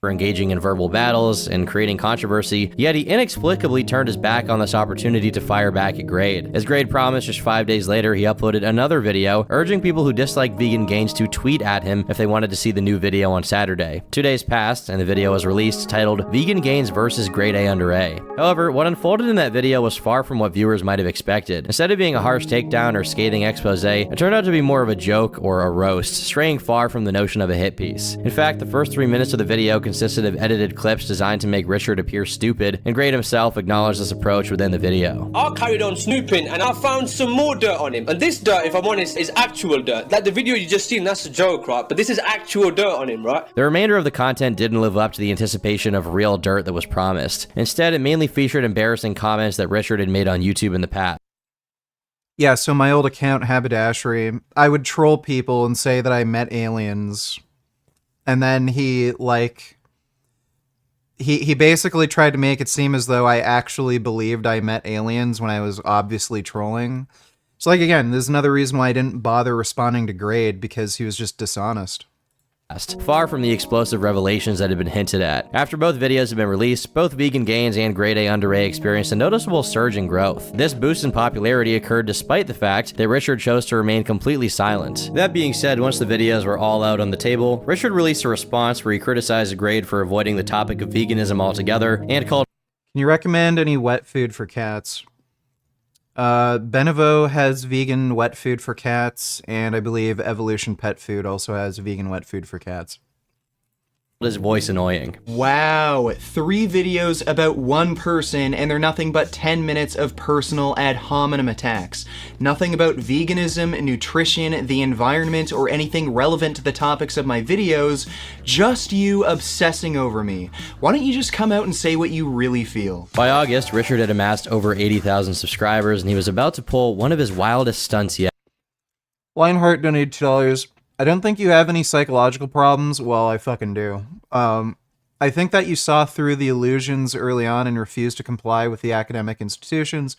for engaging in verbal battles and creating controversy, yet he inexplicably turned his back on this opportunity to fire back at Grade. As Grade promised, just 5 days later, he uploaded another video urging people who dislike Vegan Gains to tweet at him if they wanted to see the new video on Saturday. 2 days passed, and the video was released titled Vegan Gains versus Grade A under A. However, what unfolded in that video was far from what viewers might have expected. Instead of being a harsh takedown or scathing expose, it turned out to be more of a joke or a roast, straying far from the notion of a hit piece. In fact, the first 3 minutes of the video consisted of edited clips designed to make Richard appear stupid, and Grade himself acknowledged this approach within the video. I carried on snooping and I found some more dirt on him. And this dirt, if I'm honest, is actual dirt. Like the video you just seen, that's a joke, right? But this is actual dirt on him, right? The remainder of the content didn't live up to the anticipation of real dirt that was promised. Instead, it mainly featured embarrassing comments that Richard had made on YouTube in the past. Yeah, so my old account, Haberdashery, I would troll people and say that I met aliens. And then he basically tried to make it seem as though I actually believed I met aliens when I was obviously trolling. So, like, again, this is another reason why I didn't bother responding to Grade, because he was just dishonest. Far from the explosive revelations that had been hinted at. After both videos had been released, both Vegan Gains and Grade A under A experienced a noticeable surge in growth. This boost in popularity occurred despite the fact that Richard chose to remain completely silent. That being said, once the videos were all out on the table, Richard released a response where he criticized Grade for avoiding the topic of veganism altogether and called. Can you recommend any wet food for cats? Benevo has vegan wet food for cats, and I believe Evolution Pet Food also has vegan wet food for cats. His voice annoying. Wow, 3 videos about one person, and they're nothing but 10 minutes of personal ad hominem attacks. Nothing about veganism, nutrition, the environment, or anything relevant to the topics of my videos, just you obsessing over me. Why don't you just come out and say what you really feel? By August, Richard had amassed over 80,000 subscribers, and he was about to pull one of his wildest stunts yet. Lionheart donated $2. I don't think you have any psychological problems. Well, I fucking do. I think that you saw through the illusions early on and refused to comply with the academic institutions,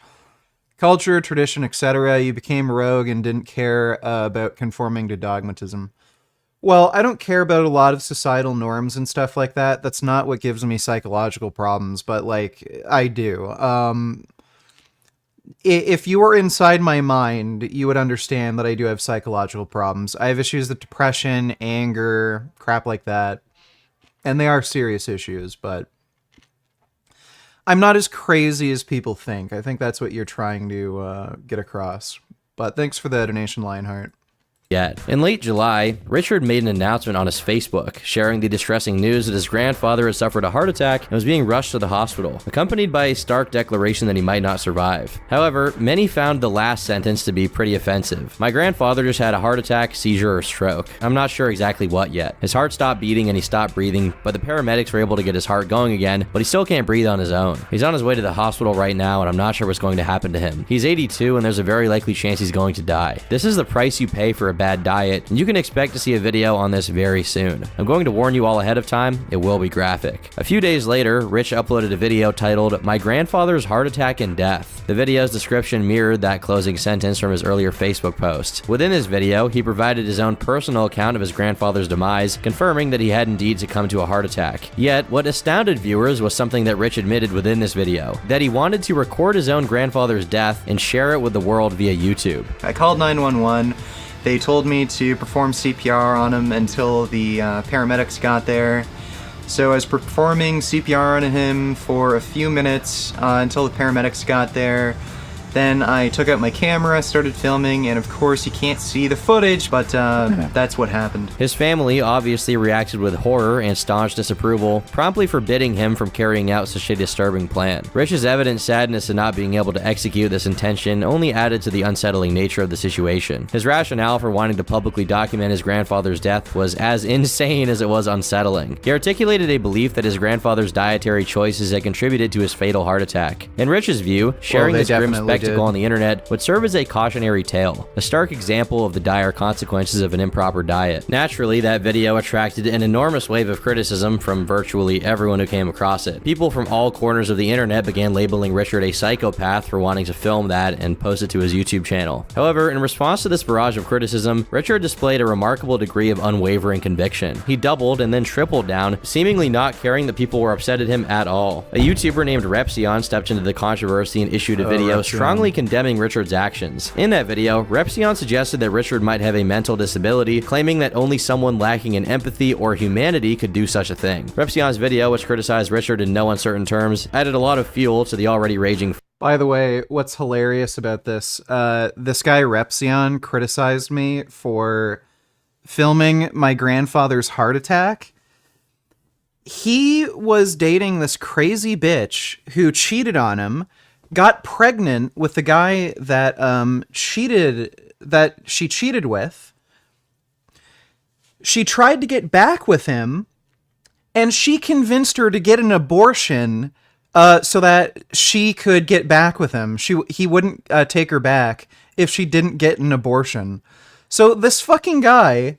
culture, tradition, etc. You became rogue and didn't care about conforming to dogmatism. Well, I don't care about a lot of societal norms and stuff like that. That's not what gives me psychological problems, but, like, I do. If you were inside my mind, you would understand that I do have psychological problems. I have issues with depression, anger, crap like that. And they are serious issues, but I'm not as crazy as people think. I think that's what you're trying to get across. But thanks for the donation, Lionheart. Yet. In late July, Richard made an announcement on his Facebook, sharing the distressing news that his grandfather had suffered a heart attack and was being rushed to the hospital, accompanied by a stark declaration that he might not survive. However, many found the last sentence to be pretty offensive. My grandfather just had a heart attack, seizure, or stroke. I'm not sure exactly what yet. His heart stopped beating and he stopped breathing, but the paramedics were able to get his heart going again, but he still can't breathe on his own. He's on his way to the hospital right now, and I'm not sure what's going to happen to him. He's 82, and there's a very likely chance he's going to die. This is the price you pay for a bad diet, and you can expect to see a video on this very soon. I'm going to warn you all ahead of time, it will be graphic. A few days later, Rich uploaded a video titled, My Grandfather's Heart Attack and Death. The video's description mirrored that closing sentence from his earlier Facebook post. Within this video, he provided his own personal account of his grandfather's demise, confirming that he had indeed succumbed to a heart attack. Yet, what astounded viewers was something that Rich admitted within this video, that he wanted to record his own grandfather's death and share it with the world via YouTube. I called 911. They told me to perform CPR on him until the paramedics got there. So I was performing CPR on him for a few minutes until the paramedics got there. Then I took out my camera, started filming, and of course you can't see the footage, but that's what happened. His family obviously reacted with horror and staunch disapproval, promptly forbidding him from carrying out such a disturbing plan. Rich's evident sadness in not being able to execute this intention only added to the unsettling nature of the situation. His rationale for wanting to publicly document his grandfather's death was as insane as it was unsettling. He articulated a belief that his grandfather's dietary choices had contributed to his fatal heart attack. In Rich's view, sharing this grim spectacle spectacle on the internet would serve as a cautionary tale, a stark example of the dire consequences of an improper diet. Naturally, that video attracted an enormous wave of criticism from virtually everyone who came across it. People from all corners of the internet began labeling Richard a psychopath for wanting to film that and post it to his YouTube channel. However, in response to this barrage of criticism, Richard displayed a remarkable degree of unwavering conviction. He doubled and then tripled down, seemingly not caring that people were upset at him at all. A YouTuber named Repsion stepped into the controversy and issued a video strongly condemning Richard's actions. In that video, Repsion suggested that Richard might have a mental disability, claiming that only someone lacking in empathy or humanity could do such a thing. Repsion's video, which criticized Richard in no uncertain terms, added a lot of fuel to the already raging. By the way, what's hilarious about this, this guy Repsion criticized me for filming my grandfather's heart attack. He was dating this crazy bitch who cheated on him, got pregnant with the guy that she cheated with. She tried to get back with him, and she convinced her to get an abortion so that she could get back with him. He wouldn't take her back if she didn't get an abortion. So this fucking guy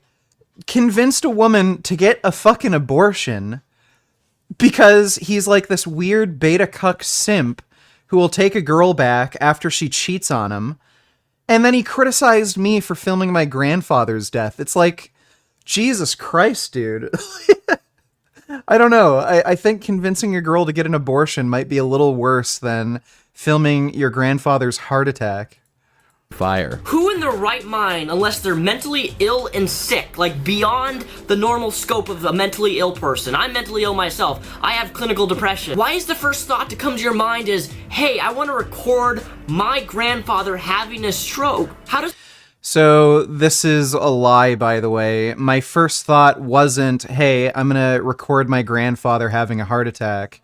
convinced a woman to get a fucking abortion because he's like this weird beta cuck simp who will take a girl back after she cheats on him. And then he criticized me for filming my grandfather's death. It's like, Jesus Christ, dude. I don't know. I think convincing a girl to get an abortion might be a little worse than filming your grandfather's heart attack. Fire. Who in their right mind, unless they're mentally ill and sick, like beyond the normal scope of a mentally ill person? I'm mentally ill myself. I have clinical depression. Why is the first thought to come to your mind is, hey, I want to record my grandfather having a stroke? How does... So this is a lie, by the way. My first thought wasn't, hey, I'm going to record my grandfather having a heart attack.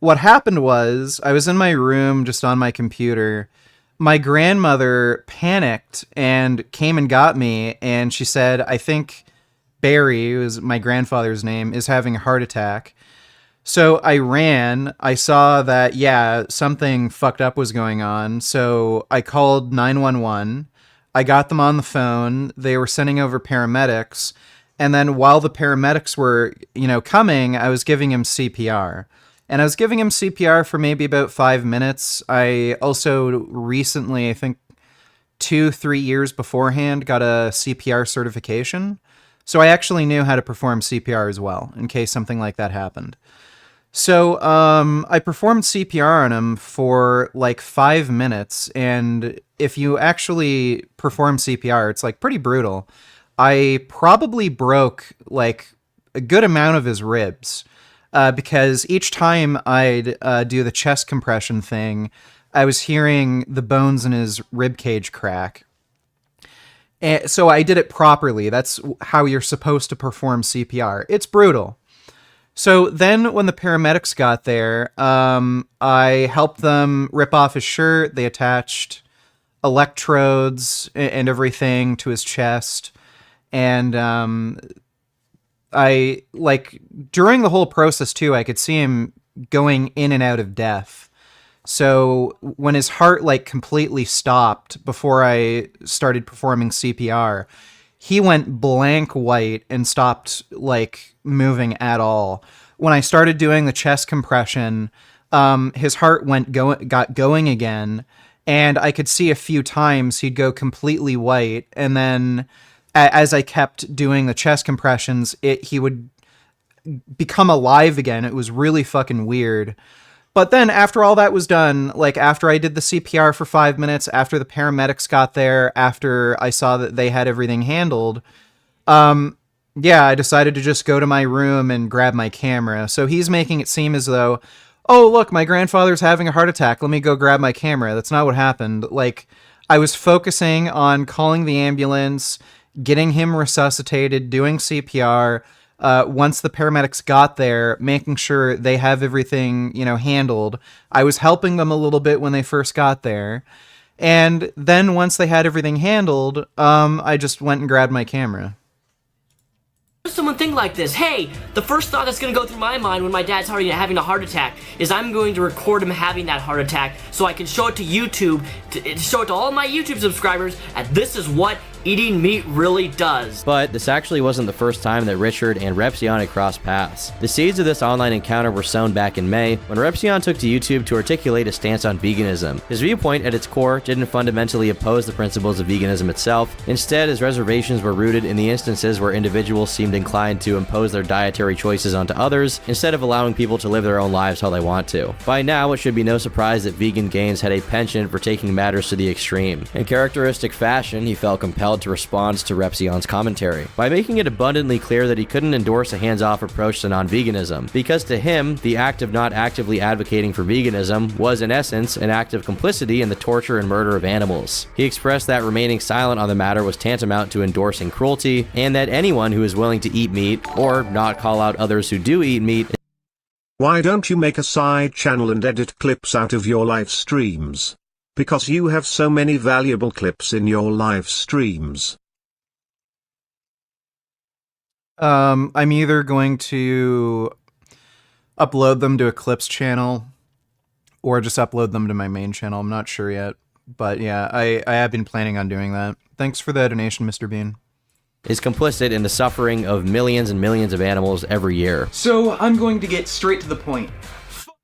What happened was, I was in my room just on my computer. My grandmother panicked and came and got me, and she said, I think Barry, who is my grandfather's name, is having a heart attack. So I ran. I saw that, yeah, something fucked up was going on. So I called 911. I got them on the phone. They were sending over paramedics. And then while the paramedics were, coming, I was giving him CPR. And I was giving him CPR for maybe about 5 minutes. I also recently, I think 2-3 years beforehand, got a CPR certification. So I actually knew how to perform CPR as well, in case something like that happened. So I performed CPR on him for like 5 minutes. And if you actually perform CPR, it's like pretty brutal. I probably broke like a good amount of his ribs. Because each time I'd do the chest compression thing, I was hearing the bones in his rib cage crack. And so I did it properly. That's how you're supposed to perform CPR. It's brutal. So then when the paramedics got there, I helped them rip off his shirt. They attached electrodes and everything to his chest. And I, like, during the whole process, too, I could see him going in and out of death. So when his heart, like, completely stopped before I started performing CPR, he went blank white and stopped, like, moving at all. When I started doing the chest compression, his heart got going again, and I could see a few times he'd go completely white, and then as I kept doing the chest compressions, he would become alive again. It was really fucking weird. But then after all that was done, like after I did the CPR for 5 minutes, after the paramedics got there, after I saw that they had everything handled, I decided to just go to my room and grab my camera. So he's making it seem as though, oh, look, my grandfather's having a heart attack. Let me go grab my camera. That's not what happened. Like, I was focusing on calling the ambulance, getting him resuscitated, doing CPR. Once the paramedics got there, making sure they have everything, handled. I was helping them a little bit when they first got there. And then once they had everything handled, I just went and grabbed my camera. does someone think like this? Hey, the first thought that's gonna go through my mind when my dad's having a heart attack is I'm going to record him having that heart attack so I can show it to YouTube, to show it to all my YouTube subscribers, and this is what eating meat really does. But this actually wasn't the first time that Richard and Repzion had crossed paths. The seeds of this online encounter were sown back in May when Repzion took to YouTube to articulate a stance on veganism. His viewpoint at its core didn't fundamentally oppose the principles of veganism itself. Instead, his reservations were rooted in the instances where individuals seemed inclined to impose their dietary choices onto others instead of allowing people to live their own lives how they want to. By now, it should be no surprise that Vegan Gains had a penchant for taking matters to the extreme. In characteristic fashion, he felt compelled to respond to Repzion's commentary by making it abundantly clear that he couldn't endorse a hands-off approach to non-veganism, because to him, the act of not actively advocating for veganism was in essence an act of complicity in the torture and murder of animals. He expressed that remaining silent on the matter was tantamount to endorsing cruelty, and that anyone who is willing to eat meat, or not call out others who do eat meat. Why don't you make a side channel and edit clips out of your live streams? Because you have so many valuable clips in your live streams. I'm either going to upload them to a clips channel or just upload them to my main channel. I'm not sure yet. But yeah, I have been planning on doing that. Thanks for the donation, Mr. Bean. Is complicit in the suffering of millions and millions of animals every year. So I'm going to get straight to the point.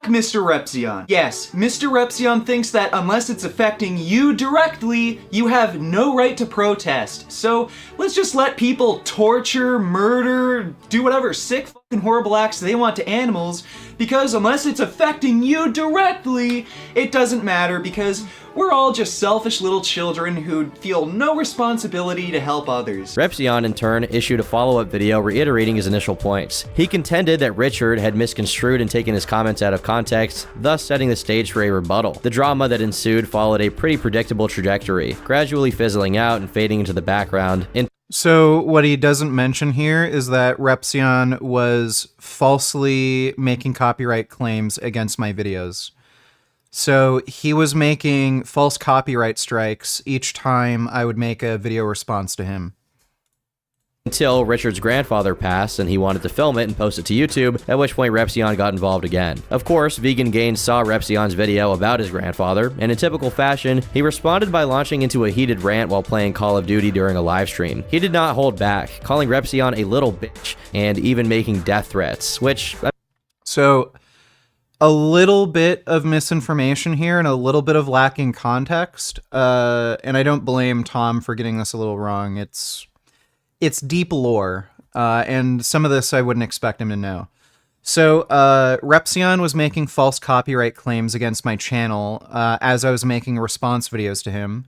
Mr. Repzion. Yes, Mr. Repzion thinks that unless it's affecting you directly, you have no right to protest. So let's just let people torture, murder, do whatever sick fucking horrible acts they want to animals, because unless it's affecting you directly, it doesn't matter, because we're all just selfish little children who feel no responsibility to help others. Repzion, in turn, issued a follow-up video reiterating his initial points. He contended that Richard had misconstrued and taken his comments out of context, thus setting the stage for a rebuttal. The drama that ensued followed a pretty predictable trajectory, gradually fizzling out and fading into the background. So what he doesn't mention here is that Repzion was falsely making copyright claims against my videos. So he was making false copyright strikes each time I would make a video response to him. Until Richard's grandfather passed and he wanted to film it and post it to YouTube, at which point Repzion got involved again. Of course, Vegan Gains saw Repzion's video about his grandfather, and in typical fashion, he responded by launching into a heated rant while playing Call of Duty during a live stream. He did not hold back, calling Repzion a little bitch, and even making death threats, which... So, a little bit of misinformation here and a little bit of lacking context, and I don't blame Tom for getting this a little wrong. It's deep lore, and some of this I wouldn't expect him to know. So, Repzion was making false copyright claims against my channel as I was making response videos to him.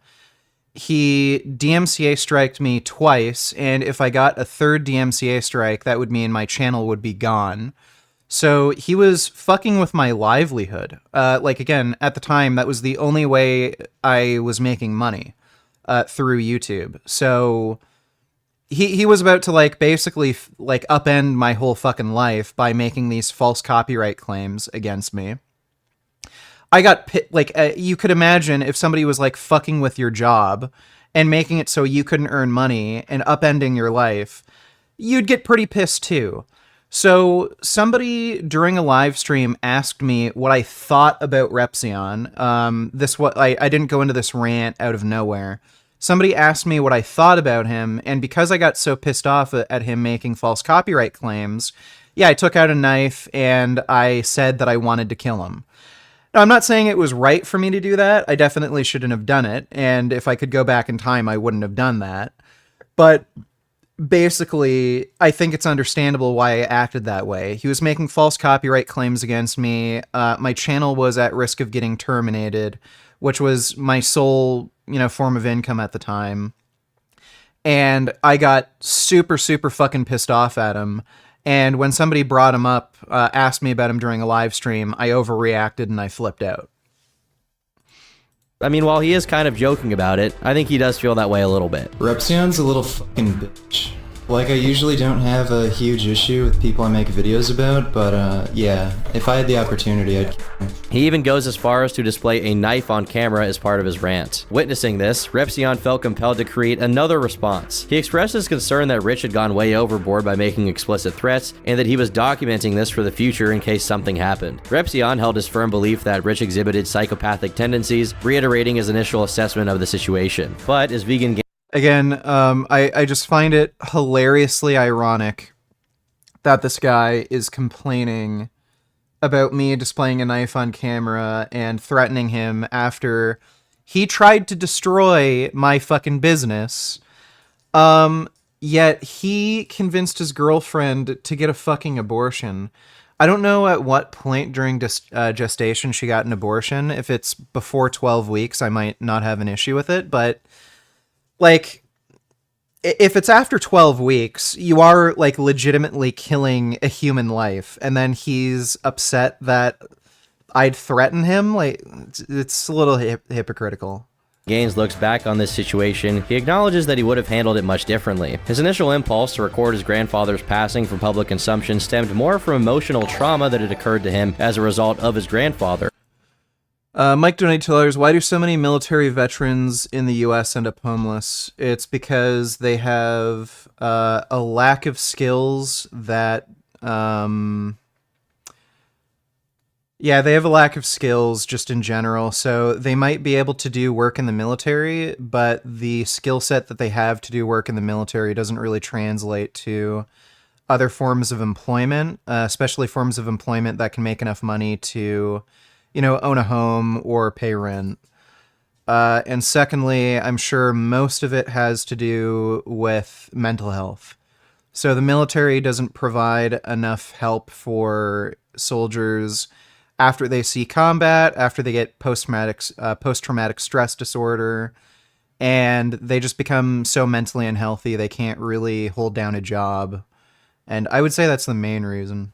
He DMCA striked me twice, and if I got a third DMCA strike, that would mean my channel would be gone. So he was fucking with my livelihood. Like, again, at the time, that was the only way I was making money through YouTube. So... He was about to, like, basically, like, upend my whole fucking life by making these false copyright claims against me. I got, you could imagine if somebody was, like, fucking with your job and making it so you couldn't earn money and upending your life, you'd get pretty pissed, too. So somebody during a live stream asked me what I thought about Repzion. I didn't go into this rant out of nowhere. Somebody asked me what I thought about him, and because I got so pissed off at him making false copyright claims, yeah, I took out a knife and I said that I wanted to kill him. Now, I'm not saying it was right for me to do that. I definitely shouldn't have done it, and if I could go back in time, I wouldn't have done that. But basically, I think it's understandable why I acted that way. He was making false copyright claims against me. My channel was at risk of getting terminated, which was my sole, form of income at the time. And I got super, super fucking pissed off at him. And when somebody brought him up, asked me about him during a live stream, I overreacted and I flipped out. I mean, while he is kind of joking about it, I think he does feel that way a little bit. Repzion's a little fucking bitch. Like, I usually don't have a huge issue with people I make videos about, but yeah, if I had the opportunity, I'd kill them. He even goes as far as to display a knife on camera as part of his rant. Witnessing this, Repzion felt compelled to create another response. He expressed his concern that Rich had gone way overboard by making explicit threats, and that he was documenting this for the future in case something happened. Repzion held his firm belief that Rich exhibited psychopathic tendencies, reiterating his initial assessment of the situation. But as vegan Again, I just find it hilariously ironic that this guy is complaining about me displaying a knife on camera and threatening him after he tried to destroy my fucking business. Yet he convinced his girlfriend to get a fucking abortion. I don't know at what point during gestation she got an abortion. If it's before 12 weeks, I might not have an issue with it, but like, if it's after 12 weeks, you are, like, legitimately killing a human life, and then he's upset that I'd threaten him? Like, it's a little hypocritical. Gaines looks back on this situation, he acknowledges that he would have handled it much differently. His initial impulse to record his grandfather's passing for public consumption stemmed more from emotional trauma that had occurred to him as a result of his grandfather. Mike donated $2. Why do so many military veterans in the U.S. end up homeless? It's because they have a lack of skills that... Yeah, they have a lack of skills just in general. So they might be able to do work in the military, but the skill set that they have to do work in the military doesn't really translate to other forms of employment, especially forms of employment that can make enough money to... own a home or pay rent. And secondly, I'm sure most of it has to do with mental health. So the military doesn't provide enough help for soldiers after they see combat, after they get post-traumatic stress disorder, and they just become so mentally unhealthy they can't really hold down a job. And I would say that's the main reason.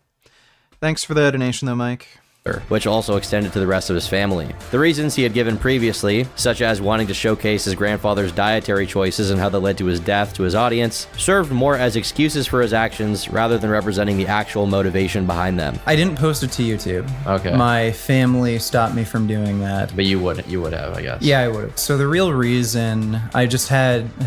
Thanks for the donation though, Mike. Which also extended to the rest of his family. The reasons he had given previously, such as wanting to showcase his grandfather's dietary choices and how that led to his death to his audience, served more as excuses for his actions rather than representing the actual motivation behind them. I didn't post it to YouTube. Okay. My family stopped me from doing that. But you would have, I guess. Yeah, I would have. So the real reason, I've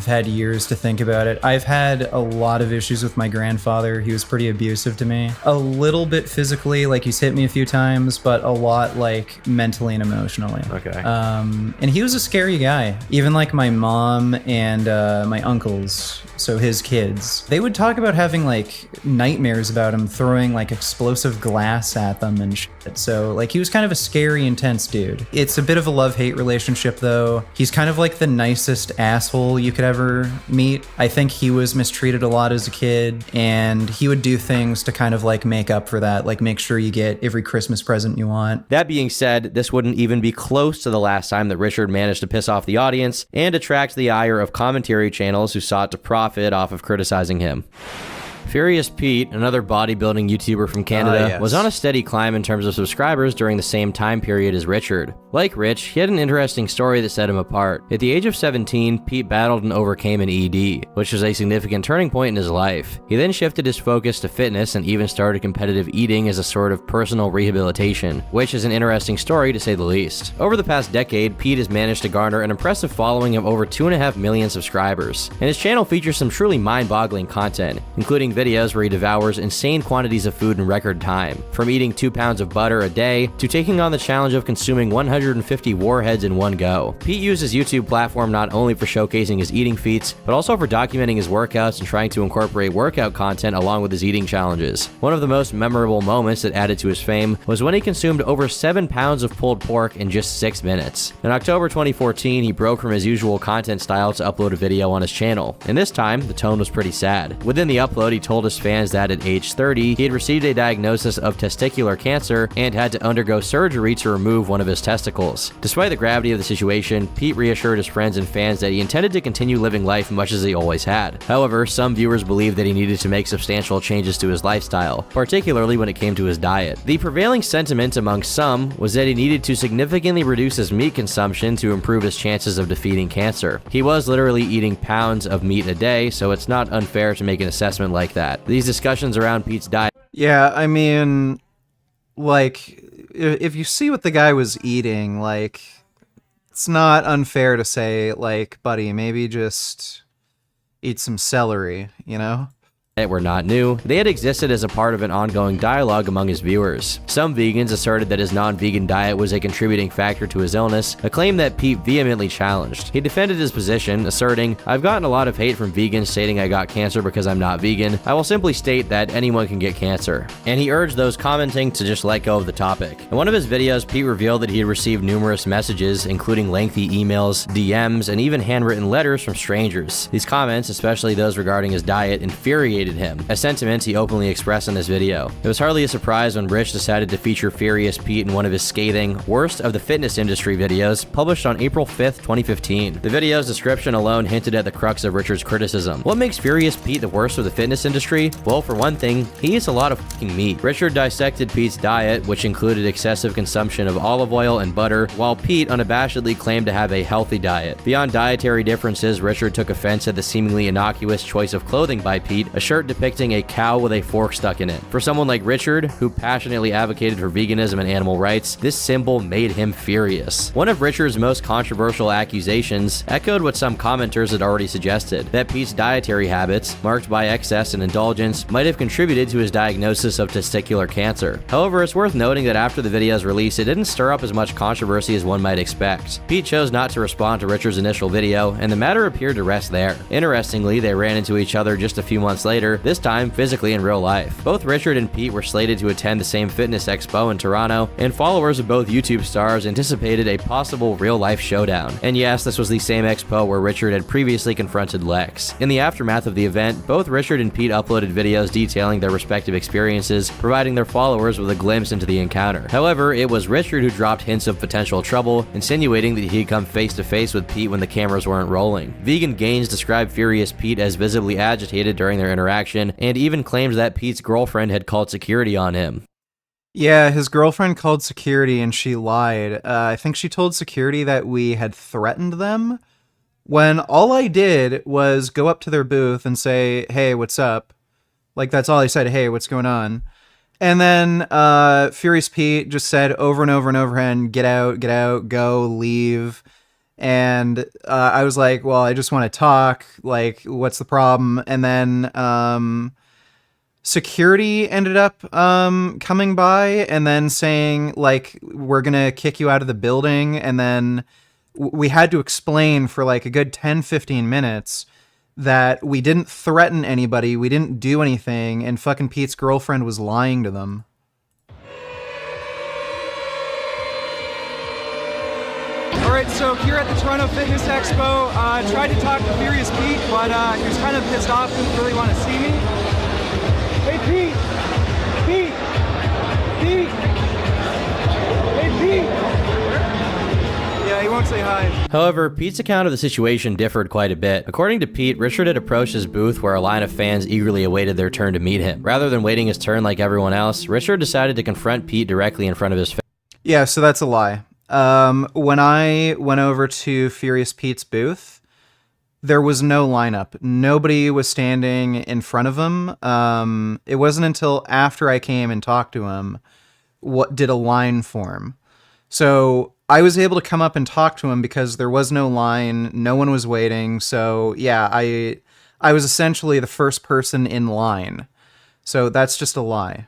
had years to think about it. I've had a lot of issues with my grandfather. He was pretty abusive to me. A little bit physically, like he's hit me a few times, but a lot like mentally and emotionally. Okay. And he was a scary guy. Even like my mom and my uncles, so his kids, they would talk about having like nightmares about him throwing like explosive glass at them and shit. So like he was kind of a scary, intense dude. It's a bit of a love-hate relationship though. He's kind of like the nicest asshole you could ever meet. I think he was mistreated a lot as a kid, and he would do things to kind of like make up for that, like make sure you get every Christmas present you want. That being said, this wouldn't even be close to the last time that Richard managed to piss off the audience and attract the ire of commentary channels who sought to profit off of criticizing him. Furious Pete, another bodybuilding YouTuber from Canada, was on a steady climb in terms of subscribers during the same time period as Richard. Like Rich, he had an interesting story that set him apart. At the age of 17, Pete battled and overcame an ED, which was a significant turning point in his life. He then shifted his focus to fitness and even started competitive eating as a sort of personal rehabilitation, which is an interesting story to say the least. Over the past decade, Pete has managed to garner an impressive following of over 2.5 million subscribers, and his channel features some truly mind-boggling content, including videos where he devours insane quantities of food in record time, from eating 2 pounds of butter a day to taking on the challenge of consuming 150 warheads in one go. Pete used his YouTube platform not only for showcasing his eating feats, but also for documenting his workouts and trying to incorporate workout content along with his eating challenges. One of the most memorable moments that added to his fame was when he consumed over 7 pounds of pulled pork in just 6 minutes. In October 2014, he broke from his usual content style to upload a video on his channel, and this time, the tone was pretty sad. Within the upload, he told his fans that at age 30, he had received a diagnosis of testicular cancer and had to undergo surgery to remove one of his testicles. Despite the gravity of the situation, Pete reassured his friends and fans that he intended to continue living life much as he always had. However, some viewers believed that he needed to make substantial changes to his lifestyle, particularly when it came to his diet. The prevailing sentiment among some was that he needed to significantly reduce his meat consumption to improve his chances of defeating cancer. He was literally eating pounds of meat a day, so it's not unfair to make an assessment like that. These discussions around Pete's diet. Yeah, I mean, like, if you see what the guy was eating, like, it's not unfair to say, like, buddy, maybe just eat some celery, you know? Were not new. They had existed as a part of an ongoing dialogue among his viewers. Some vegans asserted that his non-vegan diet was a contributing factor to his illness, a claim that Pete vehemently challenged. He defended his position, asserting, "I've gotten a lot of hate from vegans stating I got cancer because I'm not vegan. I will simply state that anyone can get cancer." And he urged those commenting to just let go of the topic. In one of his videos, Pete revealed that he had received numerous messages, including lengthy emails, DMs, and even handwritten letters from strangers. These comments, especially those regarding his diet, infuriated him, a sentiment he openly expressed in this video. It was hardly a surprise when Rich decided to feature Furious Pete in one of his scathing, worst of the fitness industry videos, published on April 5th, 2015. The video's description alone hinted at the crux of Richard's criticism. What makes Furious Pete the worst of the fitness industry? Well, for one thing, he eats a lot of fucking meat. Richard dissected Pete's diet, which included excessive consumption of olive oil and butter, while Pete unabashedly claimed to have a healthy diet. Beyond dietary differences, Richard took offense at the seemingly innocuous choice of clothing by Pete, a shirt depicting a cow with a fork stuck in it. For someone like Richard, who passionately advocated for veganism and animal rights, this symbol made him furious. One of Richard's most controversial accusations echoed what some commenters had already suggested, that Pete's dietary habits, marked by excess and indulgence, might have contributed to his diagnosis of testicular cancer. However, it's worth noting that after the video's release, it didn't stir up as much controversy as one might expect. Pete chose not to respond to Richard's initial video, and the matter appeared to rest there. Interestingly, they ran into each other just a few months later, this time physically in real life. Both Richard and Pete were slated to attend the same fitness expo in Toronto, and followers of both YouTube stars anticipated a possible real-life showdown. And yes, this was the same expo where Richard had previously confronted Lex. In the aftermath of the event, both Richard and Pete uploaded videos detailing their respective experiences, providing their followers with a glimpse into the encounter. However, it was Richard who dropped hints of potential trouble, insinuating that he'd come face-to-face with Pete when the cameras weren't rolling. Vegan Gains described Furious Pete as visibly agitated during their interaction, and even claims that Pete's girlfriend had called security on him. Yeah, his girlfriend called security and she lied. I think she told security that we had threatened them, when all I did was go up to their booth and say, "Hey, what's up?" Like, that's all I said, "Hey, what's going on?" And then Furious Pete just said over and over and over again, get out, go, leave." And I was like, well, I just want to talk. Like, what's the problem? And then security ended up coming by and then saying, like, we're going to kick you out of the building. And then we had to explain for like a good 10-15 minutes that we didn't threaten anybody. We didn't do anything. And fucking Pete's girlfriend was lying to them. Alright, so here at the Toronto Fitness Expo, tried to talk to Furious Pete, but he was kind of pissed off, didn't really want to see me. Hey Pete! Pete! Pete! Hey Pete! Yeah, he won't say hi. However, Pete's account of the situation differed quite a bit. According to Pete, Richard had approached his booth where a line of fans eagerly awaited their turn to meet him. Rather than waiting his turn like everyone else, Richard decided to confront Pete directly in front of his fans. Yeah, so that's a lie. When I went over to Furious Pete's booth, there was no lineup. Nobody was standing in front of him. It wasn't until after I came and talked to him what did a line form. So I was able to come up and talk to him because there was no line. No one was waiting. So yeah, I was essentially the first person in line. So that's just a lie.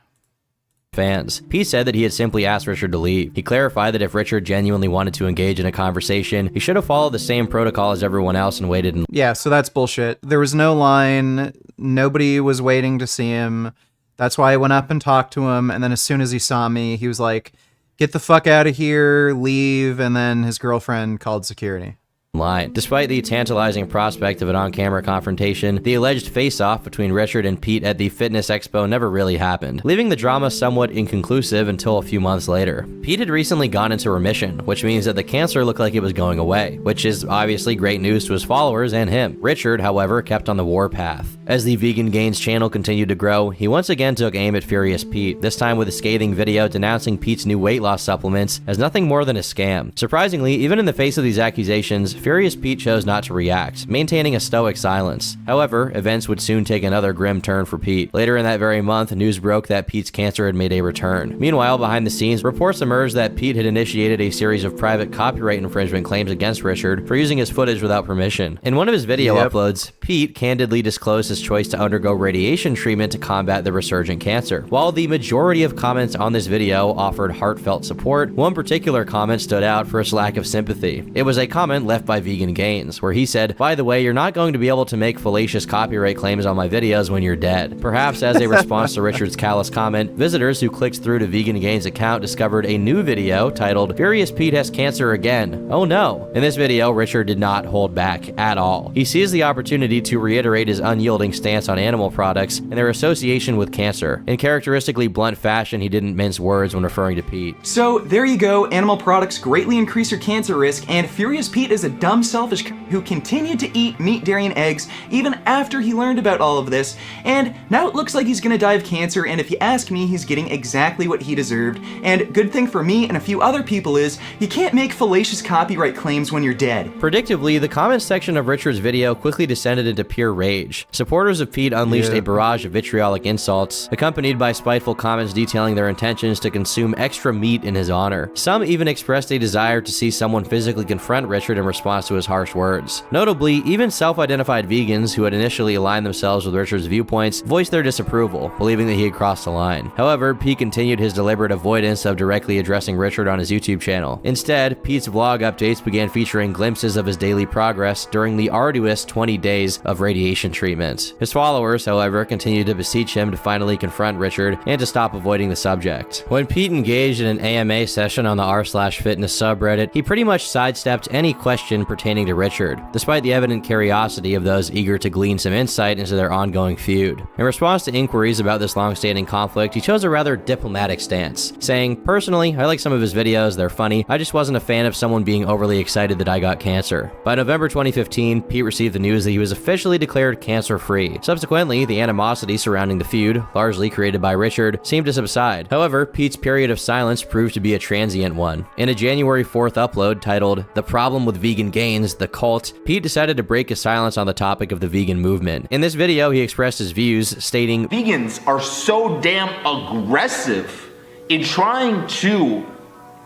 Fans. Pete said that he had simply asked Richard to leave. He clarified that if Richard genuinely wanted to engage in a conversation, he should have followed the same protocol as everyone else and waited in. Yeah, so that's bullshit. There was no line. Nobody was waiting to see him. That's why I went up and talked to him. And then as soon as he saw me, he was like, "Get the fuck out of here, leave." And then his girlfriend called security. line. Despite the tantalizing prospect of an on-camera confrontation, the alleged face-off between Richard and Pete at the fitness expo never really happened, leaving the drama somewhat inconclusive until a few months later. Pete had recently gone into remission, which means that the cancer looked like it was going away, which is obviously great news to his followers and him. Richard, however, kept on the warpath. As the Vegan Gains channel continued to grow, he once again took aim at Furious Pete, this time with a scathing video denouncing Pete's new weight loss supplements as nothing more than a scam. Surprisingly, even in the face of these accusations, Furious Pete chose not to react, maintaining a stoic silence. However, events would soon take another grim turn for Pete. Later in that very month, news broke that Pete's cancer had made a return. Meanwhile, behind the scenes, reports emerged that Pete had initiated a series of private copyright infringement claims against Richard for using his footage without permission. In one of his video uploads, Pete candidly disclosed his choice to undergo radiation treatment to combat the resurgent cancer. While the majority of comments on this video offered heartfelt support, one particular comment stood out for its lack of sympathy. It was a comment left by Vegan Gains, where he said, "By the way, you're not going to be able to make fallacious copyright claims on my videos when you're dead." Perhaps as a response to Richard's callous comment, visitors who clicked through to Vegan Gains' account discovered a new video titled, "Furious Pete has cancer again. Oh no." In this video, Richard did not hold back at all. He seized the opportunity to reiterate his unyielding stance on animal products and their association with cancer. In characteristically blunt fashion, he didn't mince words when referring to Pete. So there you go, animal products greatly increase your cancer risk, and Furious Pete is a dumb, selfish who continued to eat meat, dairy, and eggs even after he learned about all of this, and now it looks like he's gonna die of cancer, and if you ask me, he's getting exactly what he deserved. And good thing for me and a few other people is, you can't make fallacious copyright claims when you're dead. Predictably, the comments section of Richard's video quickly descended into pure rage. Supporters of Pete unleashed a barrage of vitriolic insults, accompanied by spiteful comments detailing their intentions to consume extra meat in his honor. Some even expressed a desire to see someone physically confront Richard in response to his harsh words. Notably, even self-identified vegans who had initially aligned themselves with Richard's viewpoints voiced their disapproval, believing that he had crossed the line. However, Pete continued his deliberate avoidance of directly addressing Richard on his YouTube channel. Instead, Pete's vlog updates began featuring glimpses of his daily progress during the arduous 20 days of radiation treatment. His followers, however, continued to beseech him to finally confront Richard and to stop avoiding the subject. When Pete engaged in an AMA session on the r/fitness subreddit, he pretty much sidestepped any question pertaining to Richard, despite the evident curiosity of those eager to glean some insight into their ongoing feud. In response to inquiries about this long-standing conflict, he chose a rather diplomatic stance, saying, "Personally, I like some of his videos, they're funny, I just wasn't a fan of someone being overly excited that I got cancer." By November 2015, Pete received the news that he was officially declared cancer-free. Subsequently, the animosity surrounding the feud, largely created by Richard, seemed to subside. However, Pete's period of silence proved to be a transient one. In a January 4th upload titled, "The Problem with Vegan Gains, The Cult," Pete decided to break his silence on the topic of the vegan movement. In this video, he expressed his views, stating, "Vegans are so damn aggressive in trying to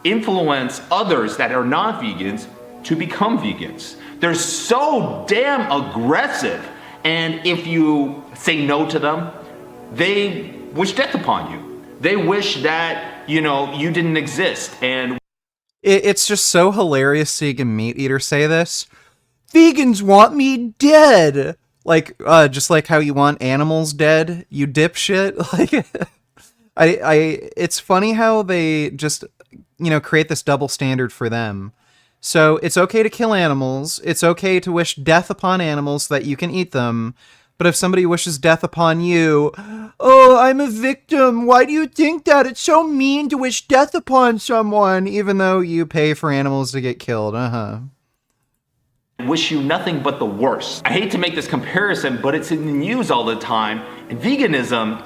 influence others that are not vegans to become vegans. They're so damn aggressive, and if you say no to them, they wish death upon you. They wish that, you didn't exist." And it's just so hilarious seeing a meat eater say this. Vegans want me dead. Like, just like how you want animals dead, you dipshit. Like, it's funny how they just, create this double standard for them. So it's okay to kill animals. It's okay to wish death upon animals so that you can eat them. But if somebody wishes death upon you, "Oh, I'm a victim. Why do you think that? It's so mean to wish death upon someone," even though you pay for animals to get killed. wish you nothing but the worst. I hate to make this comparison, but it's in the news all the time, and veganism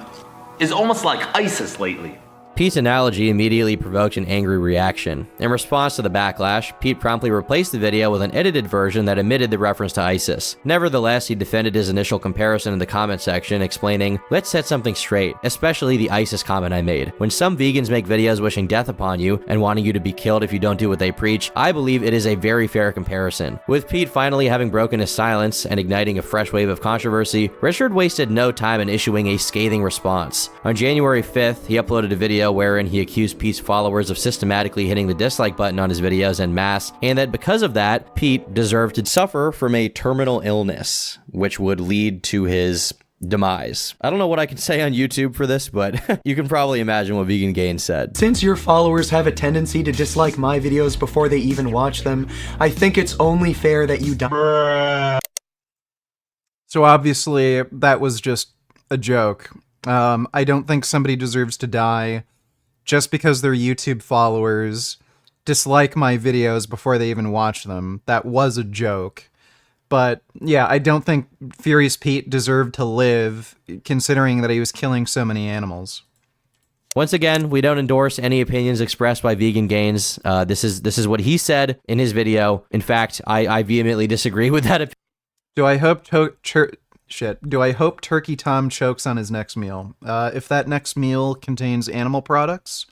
is almost like ISIS lately. Pete's analogy immediately provoked an angry reaction. In response to the backlash, Pete promptly replaced the video with an edited version that omitted the reference to ISIS. Nevertheless, he defended his initial comparison in the comment section, explaining, "Let's set something straight, especially the ISIS comment I made. When some vegans make videos wishing death upon you and wanting you to be killed if you don't do what they preach, I believe it is a very fair comparison." With Pete finally having broken his silence and igniting a fresh wave of controversy, Richard wasted no time in issuing a scathing response. On January 5th, he uploaded a video wherein he accused Pete's followers of systematically hitting the dislike button on his videos en masse, and that because of that, Pete deserved to suffer from a terminal illness, which would lead to his demise. I don't know what I can say on YouTube for this, but you can probably imagine what Vegan Gains said. Since your followers have a tendency to dislike my videos before they even watch them, I think it's only fair that you die. So obviously that was just a joke. I don't think somebody deserves to die just because their YouTube followers dislike my videos before they even watch them. That was a joke. But yeah, I don't think Furious Pete deserved to live, considering that he was killing so many animals. Once again, we don't endorse any opinions expressed by Vegan Gains. This is what he said in his video. In fact, I vehemently disagree with that opinion. Do I hope Turkey Tom chokes on his next meal? If that next meal contains animal products,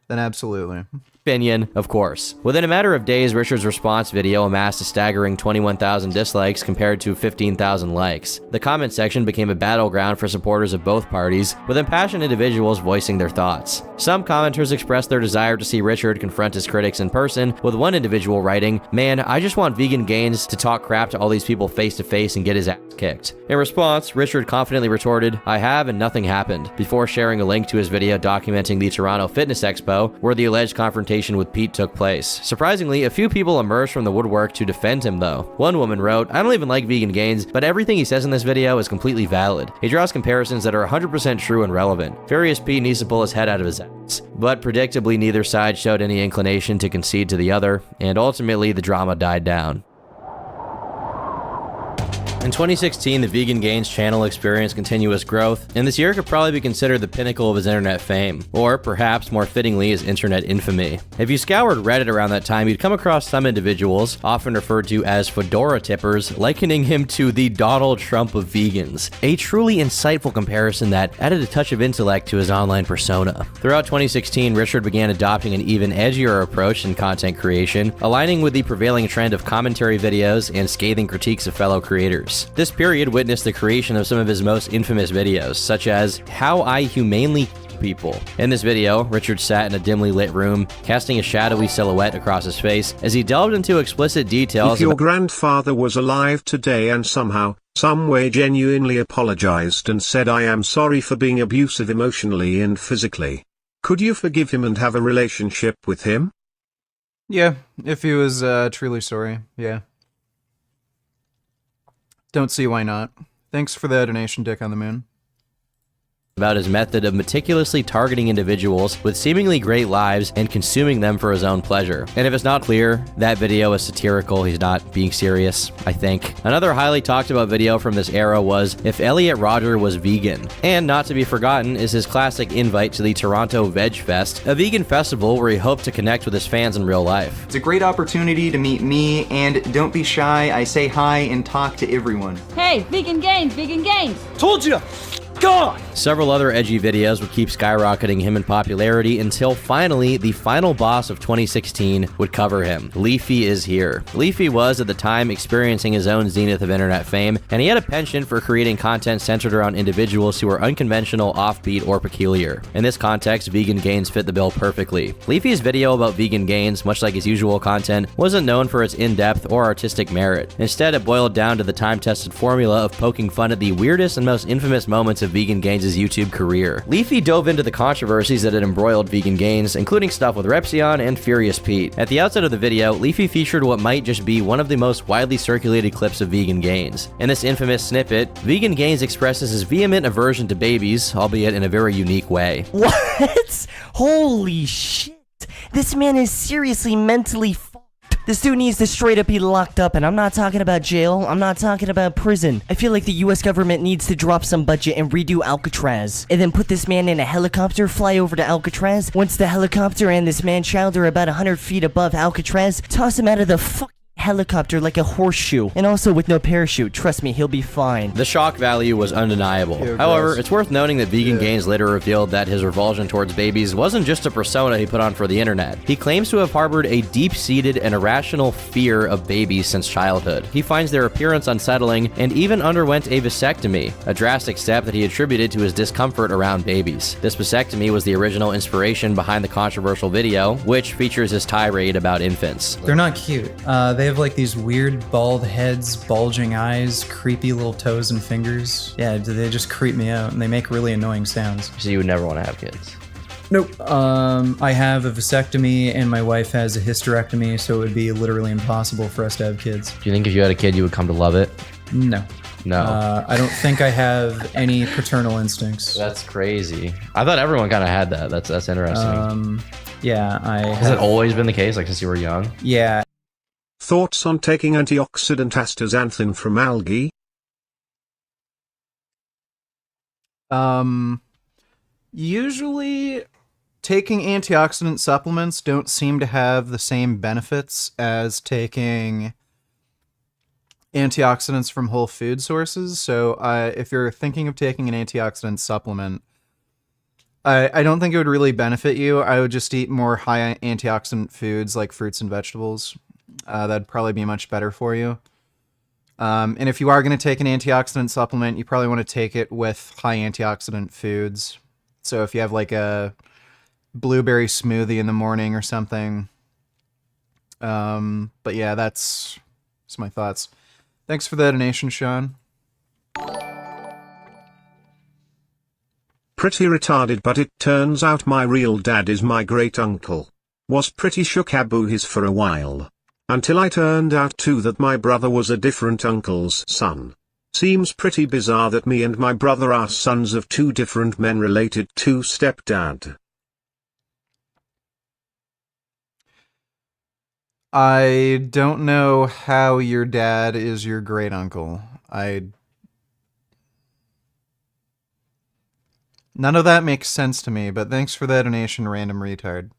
then absolutely. Opinion, of course. Within a matter of days, Richard's response video amassed a staggering 21,000 dislikes compared to 15,000 likes. The comment section became a battleground for supporters of both parties, with impassioned individuals voicing their thoughts. Some commenters expressed their desire to see Richard confront his critics in person, with one individual writing, "Man, I just want Vegan Gains to talk crap to all these people face to face and get his ass kicked." In response, Richard confidently retorted, "I have and nothing happened," before sharing a link to his video documenting the Toronto Fitness Expo, where the alleged confrontation with Pete took place. Surprisingly, a few people emerged from the woodwork to defend him though. One woman wrote, "I don't even like Vegan Gains, but everything he says in this video is completely valid. He draws comparisons that are 100% true and relevant. Furious Pete needs to pull his head out of his ass." But predictably, neither side showed any inclination to concede to the other, and ultimately the drama died down. In 2016, the Vegan Gains channel experienced continuous growth, and this year could probably be considered the pinnacle of his internet fame, or perhaps more fittingly, his internet infamy. If you scoured Reddit around that time, you'd come across some individuals, often referred to as fedora tippers, likening him to the Donald Trump of vegans, a truly insightful comparison that added a touch of intellect to his online persona. Throughout 2016, Richard began adopting an even edgier approach in content creation, aligning with the prevailing trend of commentary videos and scathing critiques of fellow creators. This period witnessed the creation of some of his most infamous videos, such as How I Humanely Kill People. In this video, Richard sat in a dimly lit room, casting a shadowy silhouette across his face as he delved into explicit details. If your grandfather was alive today and somehow, some way genuinely apologized and said I am sorry for being abusive emotionally and physically, could you forgive him and have a relationship with him? Yeah, if he was truly sorry, yeah. Don't see why not. Thanks for the donation, Dick on the Moon. About his method of meticulously targeting individuals with seemingly great lives and consuming them for his own pleasure. And if it's not clear, that video is satirical. He's not being serious, I think. Another highly talked about video from this era was If Elliot Rodger Was Vegan. And not to be forgotten is his classic invite to the Toronto Veg Fest, a vegan festival where he hoped to connect with his fans in real life. It's a great opportunity to meet me, and don't be shy, I say hi and talk to everyone. Hey, Vegan Gains, Vegan Gains! Told you! God! Several other edgy videos would keep skyrocketing him in popularity until finally, the final boss of 2016 would cover him. Leafy is here. Leafy was, at the time, experiencing his own zenith of internet fame, and he had a penchant for creating content centered around individuals who were unconventional, offbeat, or peculiar. In this context, Vegan Gains fit the bill perfectly. Leafy's video about Vegan Gains, much like his usual content, wasn't known for its in-depth or artistic merit. Instead, it boiled down to the time-tested formula of poking fun at the weirdest and most infamous moments of Vegan Gains' YouTube career. Leafy dove into the controversies that had embroiled Vegan Gains, including stuff with Repsion and Furious Pete. At the outset of the video, Leafy featured what might just be one of the most widely circulated clips of Vegan Gains. In this infamous snippet, Vegan Gains expresses his vehement aversion to babies, albeit in a very unique way. What? Holy shit. This man is seriously mentally fucked. This dude needs to straight up be locked up, and I'm not talking about jail, I'm not talking about prison. I feel like the US government needs to drop some budget and redo Alcatraz, and then put this man in a helicopter, fly over to Alcatraz. Once the helicopter and this man-child are about 100 feet above Alcatraz, toss him out of the fucking helicopter like a horseshoe, and also with no parachute. Trust me, he'll be fine. The shock value was undeniable. However, it's worth noting that Vegan Gains later revealed that his revulsion towards babies wasn't just a persona he put on for the internet. He claims to have harbored a deep-seated and irrational fear of babies since childhood. He finds their appearance unsettling and even underwent a vasectomy, a drastic step that he attributed to his discomfort around babies. This vasectomy was the original inspiration behind the controversial video, which features his tirade about infants. They're not cute. they have like these weird bald heads, bulging eyes, creepy little toes and fingers. Yeah, they just creep me out, and they make really annoying sounds. So you would never want to have kids? Nope. I have a vasectomy, and my wife has a hysterectomy, so it would be literally impossible for us to have kids. Do you think if you had a kid, you would come to love it? No. No. I don't think I have any paternal instincts. That's crazy. I thought everyone kind of had that. That's interesting. Yeah, Has it always been the case, like since you were young? Yeah. Thoughts on taking antioxidant astaxanthin from algae? Usually taking antioxidant supplements don't seem to have the same benefits as taking antioxidants from whole food sources. So if you're thinking of taking an antioxidant supplement, I don't think it would really benefit you. I would just eat more high antioxidant foods like fruits and vegetables. That'd probably be much better for you. And if you are going to take an antioxidant supplement, you probably want to take it with high antioxidant foods. So if you have like a blueberry smoothie in the morning or something. But yeah, that's my thoughts. Thanks for the donation, Sean. Pretty retarded, but it turns out my real dad is my great uncle. Was pretty shook aboohies for a while. Until I turned out too that my brother was a different uncle's son. Seems pretty bizarre that me and my brother are sons of two different men related to stepdad. I don't know how your dad is your great uncle. None of that makes sense to me, but thanks for that donation, random retard.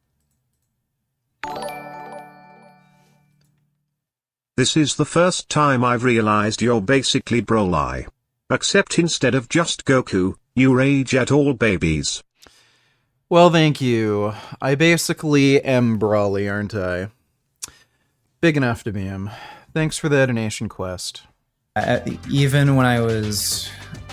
This is the first time I've realized you're basically Broly. Except instead of just Goku, you rage at all babies. Well, thank you. I basically am Broly, aren't I? Big enough to be him. Thanks for the donation, Quest. Even when I was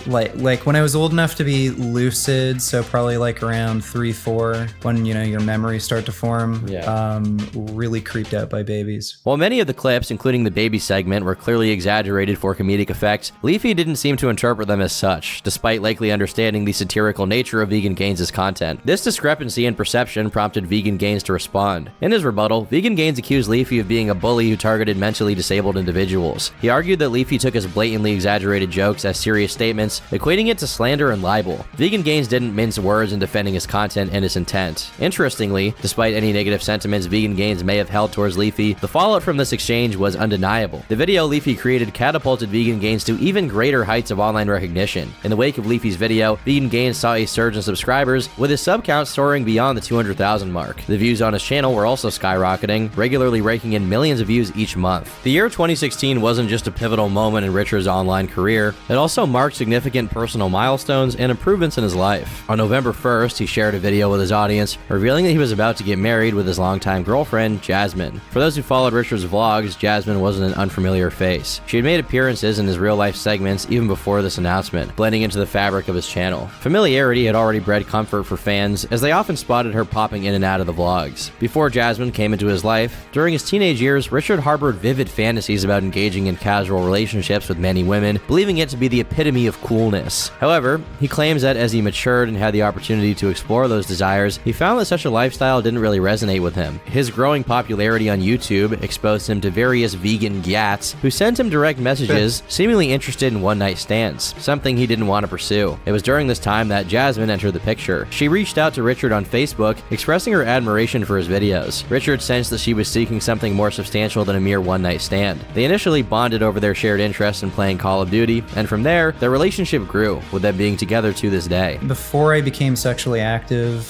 like when I was old enough to be lucid, so probably like around 3-4, when your memories start to form. Yeah. Really creeped out by babies. While many of the clips, including the baby segment, were clearly exaggerated for comedic effect, Leafy didn't seem to interpret them as such, despite likely understanding the satirical nature of Vegan Gains' content. This discrepancy in perception prompted Vegan Gains to respond. In his rebuttal, Vegan Gains accused Leafy of being a bully who targeted mentally disabled individuals. He argued that Leafy took his blatantly exaggerated jokes as serious statements, equating it to slander and libel. Vegan Gains didn't mince words in defending his content and his intent. Interestingly, despite any negative sentiments Vegan Gains may have held towards Leafy, the fallout from this exchange was undeniable. The video Leafy created catapulted Vegan Gains to even greater heights of online recognition. In the wake of Leafy's video, Vegan Gains saw a surge in subscribers, with his sub count soaring beyond the 200,000 mark. The views on his channel were also skyrocketing, regularly raking in millions of views each month. The year 2016 wasn't just a pivotal moment in Richard's online career, it also marked significant personal milestones and improvements in his life. On November 1st, he shared a video with his audience, revealing that he was about to get married with his longtime girlfriend, Jasmine. For those who followed Richard's vlogs, Jasmine wasn't an unfamiliar face. She had made appearances in his real-life segments even before this announcement, blending into the fabric of his channel. Familiarity had already bred comfort for fans, as they often spotted her popping in and out of the vlogs. Before Jasmine came into his life, during his teenage years, Richard harbored vivid fantasies about engaging in casual relationships with many women, believing it to be the epitome of coolness. However, he claims that as he matured and had the opportunity to explore those desires, he found that such a lifestyle didn't really resonate with him. His growing popularity on YouTube exposed him to various vegan gyats who sent him direct messages seemingly interested in one-night stands, something he didn't want to pursue. It was during this time that Jasmine entered the picture. She reached out to Richard on Facebook, expressing her admiration for his videos. Richard sensed that she was seeking something more substantial than a mere one-night stand. They initially bonded over their shared interest in playing Call of Duty, and from there, their relationship grew, with them being together to this day. Before I became sexually active,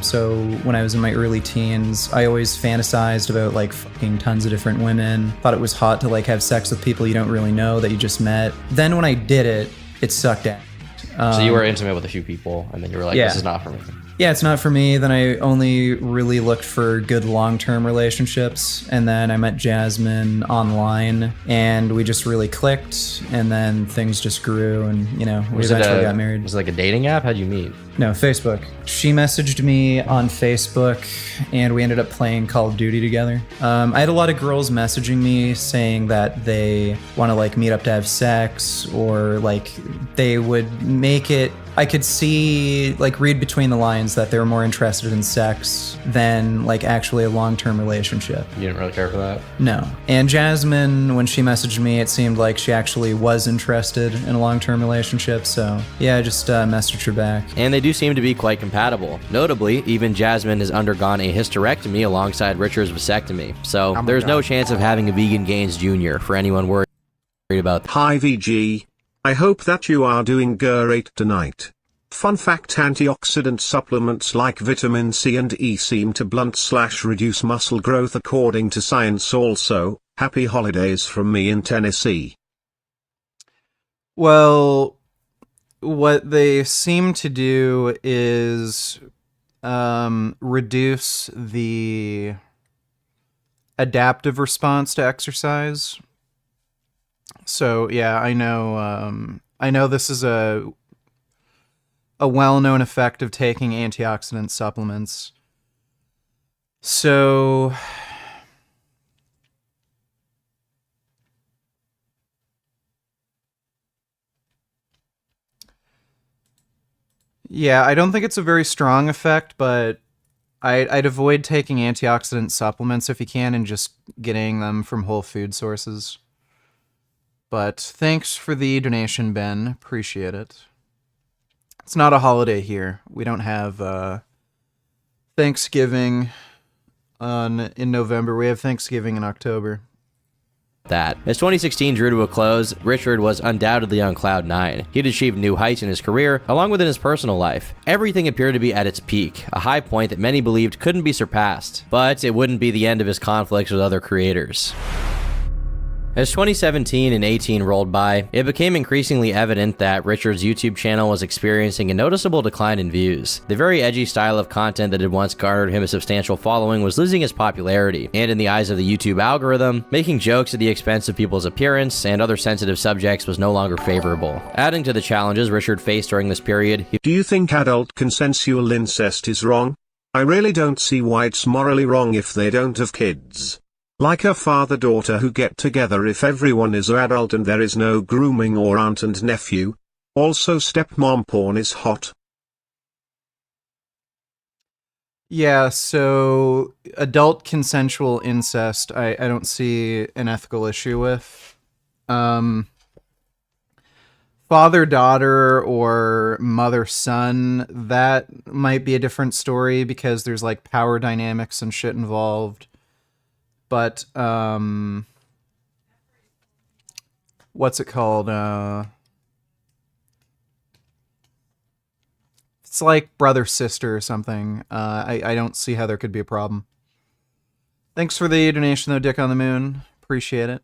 so when I was in my early teens, I always fantasized about like fucking tons of different women. Thought it was hot to like have sex with people you don't really know that you just met. Then when I did it, it sucked at. So you were intimate with a few people, and then you were like, this is not for me. Yeah, it's not for me. Then I only really looked for good long-term relationships. And then I met Jasmine online, and we just really clicked. And then things just grew, and we eventually got married. Was it like a dating app? How'd you meet? No, Facebook. She messaged me on Facebook, and we ended up playing Call of Duty together. I had a lot of girls messaging me saying that they want to like meet up to have sex, or like they would make it. I could see, like, read between the lines that they were more interested in sex than like actually a long-term relationship. You didn't really care for that? No. And Jasmine, when she messaged me, it seemed like she actually was interested in a long-term relationship. So yeah, I just messaged her back. And they do seem to be quite compatible. Notably, even Jasmine has undergone a hysterectomy alongside Richard's vasectomy. So there's no chance of having a vegan Gaines Jr. for anyone worried about that. Hi VG. I hope that you are doing great tonight. Fun fact: antioxidant supplements like vitamin C and E seem to blunt/reduce muscle growth according to science also. Happy holidays from me in Tennessee. Well, what they seem to do is reduce the adaptive response to exercise. So yeah, I know this is a well-known effect of taking antioxidant supplements. So yeah, I don't think it's a very strong effect, but I'd avoid taking antioxidant supplements if you can, and just getting them from whole food sources. But thanks for the donation, Ben. Appreciate it. It's not a holiday here. We don't have Thanksgiving in November. We have Thanksgiving in October. That. As 2016 drew to a close, Richard was undoubtedly on cloud 9. He'd achieved new heights in his career, along with in his personal life. Everything appeared to be at its peak, a high point that many believed couldn't be surpassed. But it wouldn't be the end of his conflicts with other creators. As 2017 and 18 rolled by, it became increasingly evident that Richard's YouTube channel was experiencing a noticeable decline in views. The very edgy style of content that had once garnered him a substantial following was losing its popularity, and in the eyes of the YouTube algorithm, making jokes at the expense of people's appearance and other sensitive subjects was no longer favorable. Adding to the challenges Richard faced during this period, Do you think adult consensual incest is wrong? I really don't see why it's morally wrong if they don't have kids. Like a father-daughter who get together if everyone is adult and there is no grooming or aunt and nephew. Also stepmom porn is hot. Yeah, so adult consensual incest, I don't see an ethical issue with. Father-daughter or mother-son, that might be a different story because there's like power dynamics and shit involved. But, what's it called? It's like brother-sister or something. I don't see how there could be a problem. Thanks for the donation, though, Dick on the Moon. Appreciate it.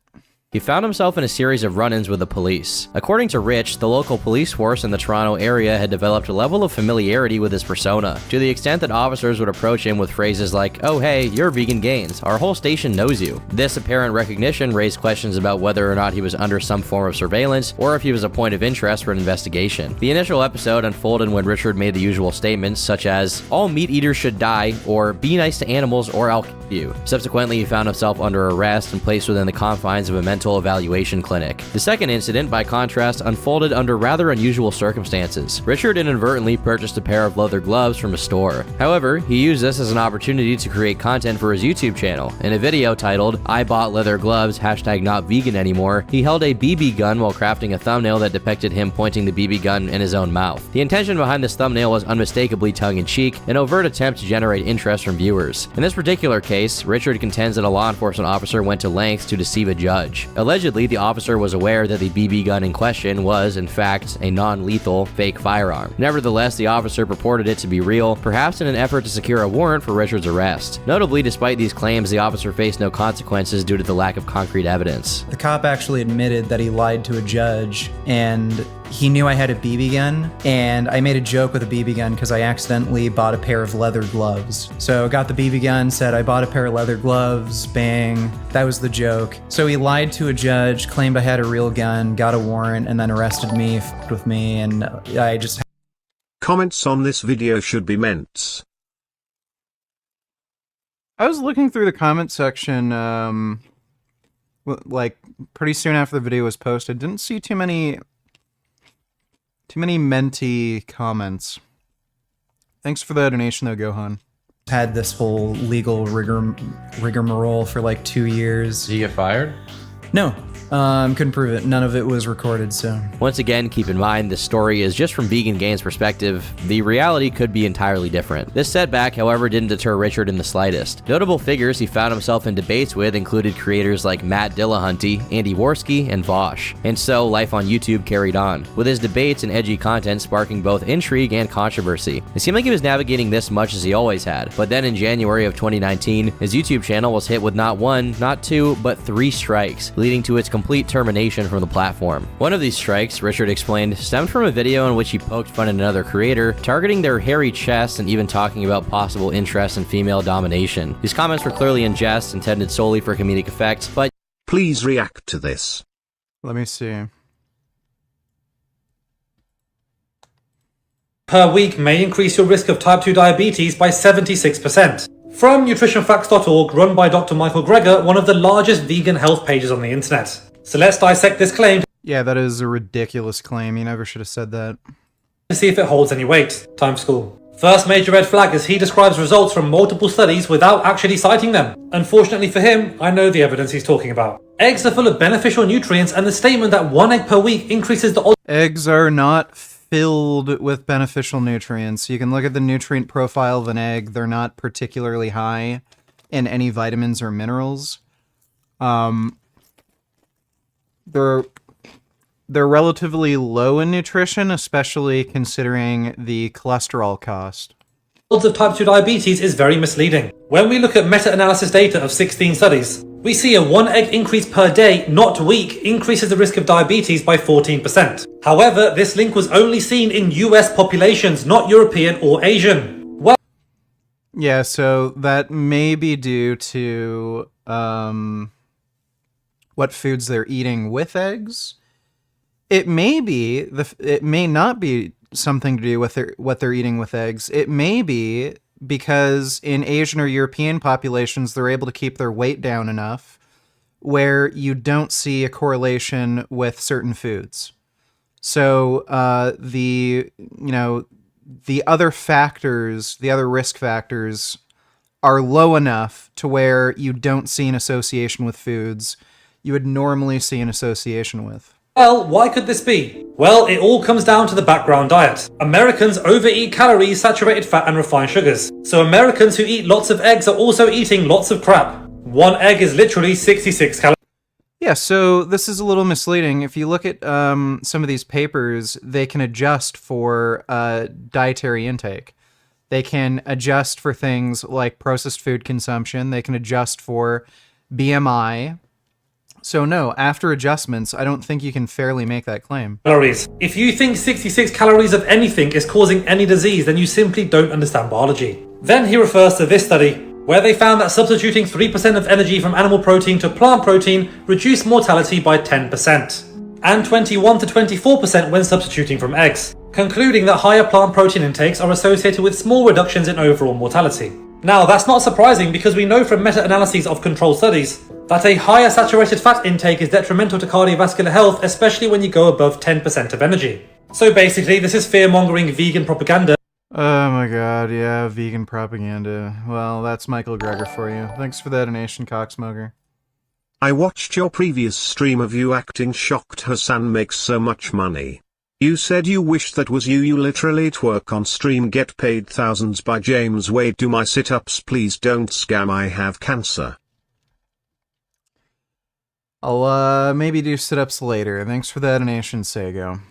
he found himself in a series of run-ins with the police. According to Rich, the local police force in the Toronto area had developed a level of familiarity with his persona, to the extent that officers would approach him with phrases like, "Oh hey, you're Vegan Gaines, our whole station knows you." This apparent recognition raised questions about whether or not he was under some form of surveillance, or if he was a point of interest for an investigation. The initial episode unfolded when Richard made the usual statements, such as, "All meat eaters should die," or "Be nice to animals or I'll kill you." Subsequently, he found himself under arrest and placed within the confines of a mental evaluation clinic. The second incident, by contrast, unfolded under rather unusual circumstances. Richard inadvertently purchased a pair of leather gloves from a store. However, he used this as an opportunity to create content for his YouTube channel. In a video titled, "I bought leather gloves, #NotVeganAnymore, he held a BB gun while crafting a thumbnail that depicted him pointing the BB gun in his own mouth. The intention behind this thumbnail was unmistakably tongue-in-cheek, an overt attempt to generate interest from viewers. In this particular case, Richard contends that a law enforcement officer went to lengths to deceive a judge. Allegedly, the officer was aware that the BB gun in question was, in fact, a non-lethal fake firearm. Nevertheless, the officer purported it to be real, perhaps in an effort to secure a warrant for Richard's arrest. Notably, despite these claims, the officer faced no consequences due to the lack of concrete evidence. The cop actually admitted that he lied to a judge, and he knew I had a BB gun, and I made a joke with a BB gun because I accidentally bought a pair of leather gloves. So got the BB gun, said I bought a pair of leather gloves, bang, that was the joke. So he lied to a judge, claimed I had a real gun, got a warrant, and then arrested me, f***ed with me, and I just... comments on this video should be ments. I was looking through the comment section, like pretty soon after the video was posted. Didn't see too many menti comments. Thanks for the donation, though, Gohan. Had this whole legal rigmarole for like 2 years. Did you get fired? No. Couldn't prove it. None of it was recorded, so... Once again, keep in mind, this story is just from Vegan Gain's perspective. The reality could be entirely different. This setback, however, didn't deter Richard in the slightest. Notable figures he found himself in debates with included creators like Matt Dillahunty, Andy Worski, and Vosh. And so, life on YouTube carried on, with his debates and edgy content sparking both intrigue and controversy. It seemed like he was navigating this much as he always had, but then in January of 2019, his YouTube channel was hit with not 1, not 2, but 3 strikes, leading to its complete termination from the platform. One of these strikes, Richard explained, stemmed from a video in which he poked fun at another creator, targeting their hairy chests and even talking about possible interest in female domination. These comments were clearly in jest, intended solely for comedic effect, but... Please react to this. Let me see. Per week may increase your risk of type 2 diabetes by 76%. From nutritionfacts.org, run by Dr. Michael Greger, one of the largest vegan health pages on the internet. So let's dissect this claim Yeah, that is a ridiculous claim. You never should have said that. to see if it holds any weight. Time school. First major red flag is he describes results from multiple studies without actually citing them. Unfortunately for him, I know the evidence he's talking about. Eggs are full of beneficial nutrients, and the statement that 1 egg per week increases the odds. Eggs are not filled with beneficial nutrients. You can look at the nutrient profile of an egg. They're not particularly high in any vitamins or minerals. They're relatively low in nutrition, especially considering the cholesterol cost. Odds of type 2 diabetes is very misleading. When we look at meta-analysis data of 16 studies, we see a 1 egg increase per day, not week, increases the risk of diabetes by 14%. However, this link was only seen in US populations, not European or Asian. Well, yeah, so that may be due to what foods they're eating with eggs. It may be it may not be something to do with what they're eating with eggs. It may be because in Asian or European populations, they're able to keep their weight down enough where you don't see a correlation with certain foods. So the other factors, the other risk factors, are low enough to where you don't see an association with foods you would normally see an association with. Well, why could this be? Well, it all comes down to the background diet. Americans overeat calories, saturated fat, and refined sugars. So Americans who eat lots of eggs are also eating lots of crap. 1 egg is literally 66 calories. Yeah, so this is a little misleading. If you look at some of these papers, they can adjust for dietary intake. They can adjust for things like processed food consumption. They can adjust for BMI. So no, after adjustments, I don't think you can fairly make that claim. Calories. If you think 66 calories of anything is causing any disease, then you simply don't understand biology. Then he refers to this study, where they found that substituting 3% of energy from animal protein to plant protein reduced mortality by 10%, and 21 to 24% when substituting from eggs, concluding that higher plant protein intakes are associated with small reductions in overall mortality. Now, that's not surprising because we know from meta-analyses of controlled studies that a higher saturated fat intake is detrimental to cardiovascular health, especially when you go above 10% of energy. So basically, this is fear-mongering vegan propaganda. Oh my god, yeah, vegan propaganda. Well, that's Michael Greger for you. Thanks for that donation, Cocksmoker. I watched your previous stream of you acting shocked Hassan makes so much money. You said you wish that was you. You literally twerk on stream, get paid thousands by James Wade. Do my sit-ups, please don't scam, I have cancer. I'll maybe do sit-ups later. Thanks for that donation, Sago.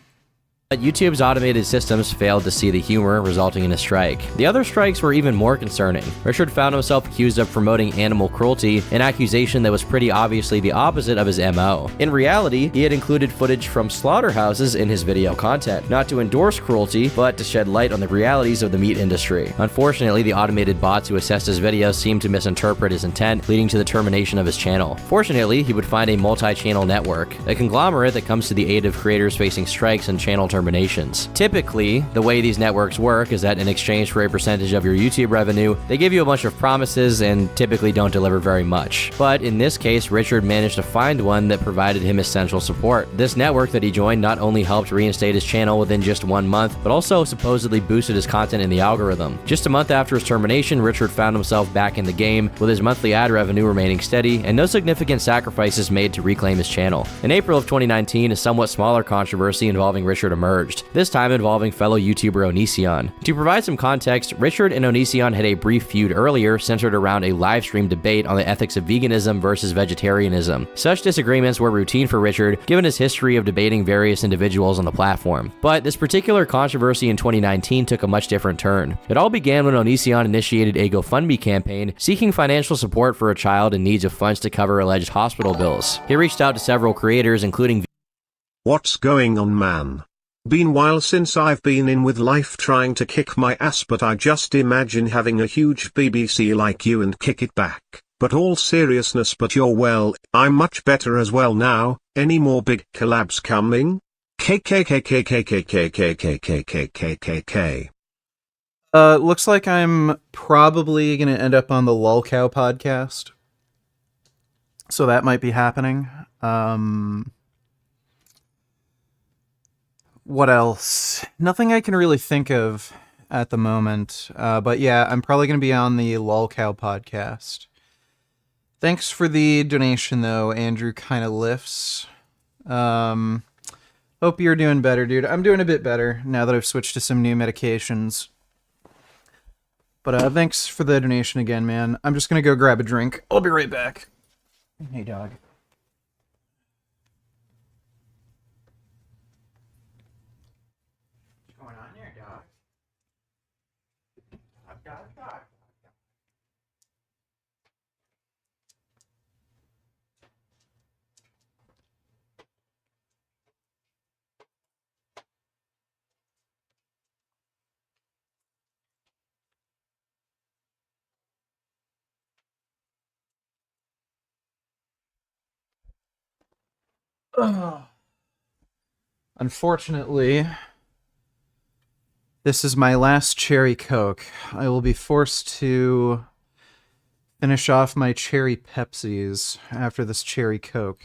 But YouTube's automated systems failed to see the humor, resulting in a strike. The other strikes were even more concerning. Richard found himself accused of promoting animal cruelty, an accusation that was pretty obviously the opposite of his MO. In reality, he had included footage from slaughterhouses in his video content, not to endorse cruelty, but to shed light on the realities of the meat industry. Unfortunately, the automated bots who assessed his videos seemed to misinterpret his intent, leading to the termination of his channel. Fortunately, he would find a multi-channel network, a conglomerate that comes to the aid of creators facing strikes and channel terminations. Typically, the way these networks work is that in exchange for a percentage of your YouTube revenue, they give you a bunch of promises and typically don't deliver very much. But in this case, Richard managed to find one that provided him essential support. This network that he joined not only helped reinstate his channel within just 1 month, but also supposedly boosted his content in the algorithm. Just a month after his termination, Richard found himself back in the game, with his monthly ad revenue remaining steady and no significant sacrifices made to reclaim his channel. In April of 2019, a somewhat smaller controversy involving Richard emerged, this time involving fellow YouTuber Onision. To provide some context, Richard and Onision had a brief feud earlier centered around a live stream debate on the ethics of veganism versus vegetarianism. Such disagreements were routine for Richard, given his history of debating various individuals on the platform. But this particular controversy in 2019 took a much different turn. It all began when Onision initiated a GoFundMe campaign seeking financial support for a child in need of funds to cover alleged hospital bills. He reached out to several creators, including What's going on, man? Been while since I've been in with life trying to kick my ass, but I just imagine having a huge BBC like you and kick it back. But all seriousness, but you're well, I'm much better as well now. Any more big collabs coming? KKKKKKKKKKKKKK. Looks like I'm probably gonna end up on the Lolcow podcast. So that might be happening. What else? Nothing I can really think of at the moment. But yeah, I'm probably going to be on the Lolcow podcast. Thanks for the donation, though, Andrew Kinda Lifts. Hope you're doing better, dude. I'm doing a bit better now that I've switched to some new medications. But thanks for the donation again, man. I'm just going to go grab a drink. I'll be right back. Hey, dog. Unfortunately, this is my last cherry Coke. I will be forced to finish off my cherry Pepsis after this cherry Coke.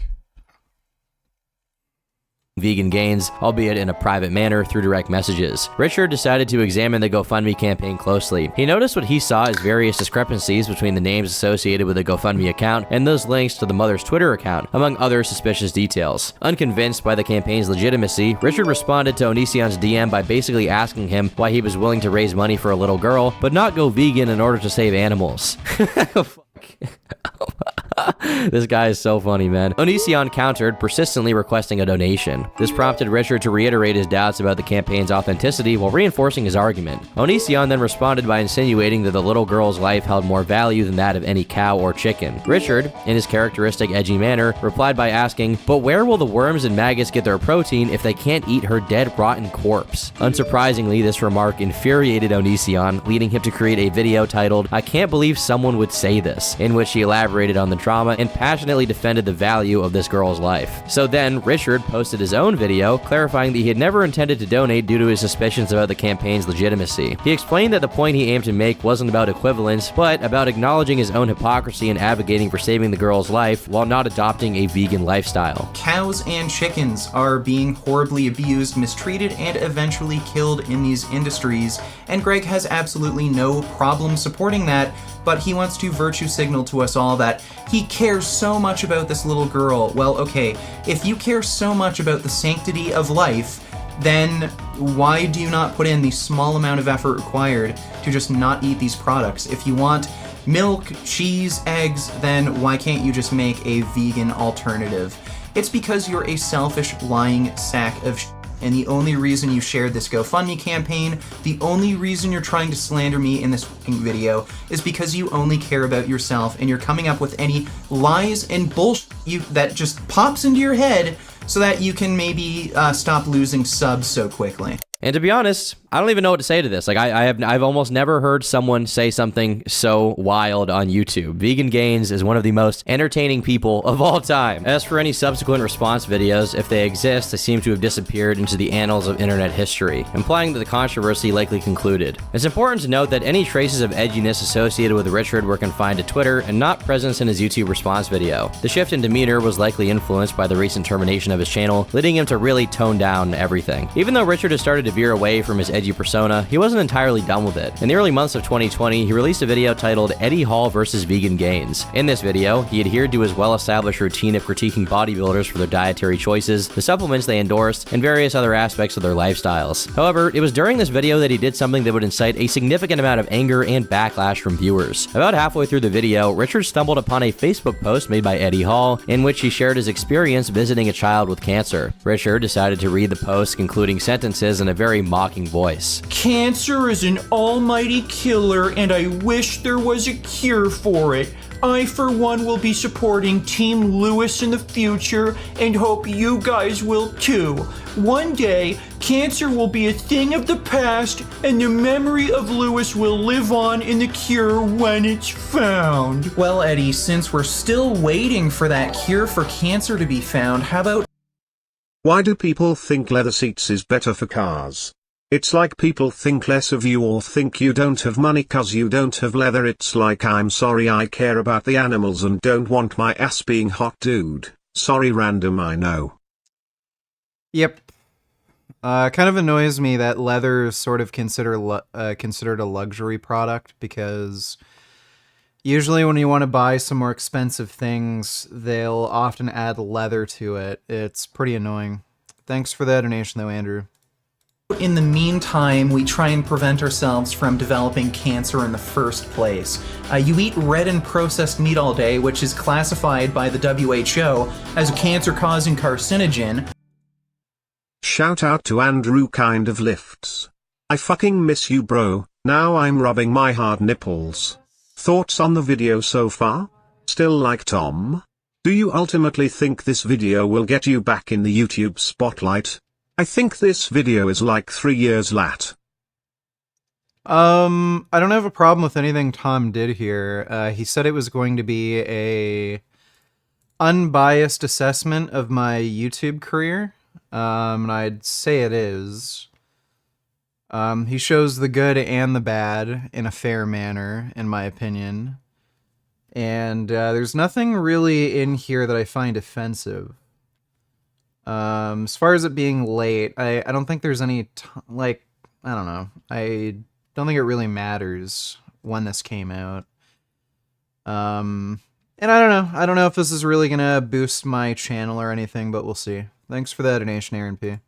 vegan gains, albeit in a private manner through direct messages. Richard decided to examine the GoFundMe campaign closely. He noticed what he saw as various discrepancies between the names associated with the GoFundMe account and those links to the mother's Twitter account, among other suspicious details. Unconvinced by the campaign's legitimacy, Richard responded to Onision's DM by basically asking him why he was willing to raise money for a little girl, but not go vegan in order to save animals. This guy is so funny, man. Onision countered, persistently requesting a donation. This prompted Richard to reiterate his doubts about the campaign's authenticity while reinforcing his argument. Onision then responded by insinuating that the little girl's life held more value than that of any cow or chicken. Richard, in his characteristic edgy manner, replied by asking, "But where will the worms and maggots get their protein if they can't eat her dead, rotten corpse?" Unsurprisingly, this remark infuriated Onision, leading him to create a video titled, "I Can't Believe Someone Would Say This," in which he elaborated on the trauma and passionately defended the value of this girl's life. So then, Richard posted his own video, clarifying that he had never intended to donate due to his suspicions about the campaign's legitimacy. He explained that the point he aimed to make wasn't about equivalence, but about acknowledging his own hypocrisy and advocating for saving the girl's life while not adopting a vegan lifestyle. Cows and chickens are being horribly abused, mistreated, and eventually killed in these industries, and Greg has absolutely no problem supporting that, but he wants to virtue signal to us all that he cares so much about this little girl. Well, okay, if you care so much about the sanctity of life, then why do you not put in the small amount of effort required to just not eat these products? If you want milk, cheese, eggs, then why can't you just make a vegan alternative? It's because you're a selfish, lying sack of shit. And the only reason you shared this GoFundMe campaign, the only reason you're trying to slander me in this video is because you only care about yourself and you're coming up with any lies and bullshit that just pops into your head so that you can maybe stop losing subs so quickly. And to be honest, I don't even know what to say to this. Like, I've almost never heard someone say something so wild on YouTube. Vegan Gains is one of the most entertaining people of all time. As for any subsequent response videos, if they exist, they seem to have disappeared into the annals of internet history, implying that the controversy likely concluded. It's important to note that any traces of edginess associated with Richard were confined to Twitter and not present in his YouTube response video. The shift in demeanor was likely influenced by the recent termination of his channel, leading him to really tone down everything. Even though Richard has started to veer away from his edgy persona, he wasn't entirely done with it. In the early months of 2020, he released a video titled Eddie Hall vs. Vegan Gains. In this video, he adhered to his well-established routine of critiquing bodybuilders for their dietary choices, the supplements they endorsed, and various other aspects of their lifestyles. However, it was during this video that he did something that would incite a significant amount of anger and backlash from viewers. About halfway through the video, Richard stumbled upon a Facebook post made by Eddie Hall, in which he shared his experience visiting a child with cancer. Richard decided to read the post, concluding sentences in a very mocking voice. Cancer is an almighty killer, and I wish there was a cure for it. I, for one, will be supporting Team Lewis in the future and hope you guys will too. One day, cancer will be a thing of the past, and the memory of Lewis will live on in the cure when it's found. Well, Eddie, since we're still waiting for that cure for cancer to be found, how about... Why do people think leather seats is better for cars? It's like people think less of you or think you don't have money cause you don't have leather. It's like, I'm sorry, I care about the animals and don't want my ass being hot, dude. Sorry, random, I know. Yep. Kind of annoys me that leather is sort of considered a luxury product, because usually when you want to buy some more expensive things, they'll often add leather to it. It's pretty annoying. Thanks for the donation though, Andrew. In the meantime, we try and prevent ourselves from developing cancer in the first place. You eat red and processed meat all day, which is classified by the WHO as a cancer-causing carcinogen. Shout out to Andrew, kind of lifts. I fucking miss you, bro. Now I'm rubbing my hard nipples. Thoughts on the video so far? Still like Tom? Do you ultimately think this video will get you back in the YouTube spotlight? I think this video is like 3 years late. I don't have a problem with anything Tom did here. He said it was going to be a unbiased assessment of my YouTube career. And I'd say it is. He shows the good and the bad in a fair manner, in my opinion. And there's nothing really in here that I find offensive. As far as it being late, I don't think there's any, I don't know. I don't think it really matters when this came out. And I don't know if this is really gonna boost my channel or anything, but we'll see. Thanks for that donation, Aaron P.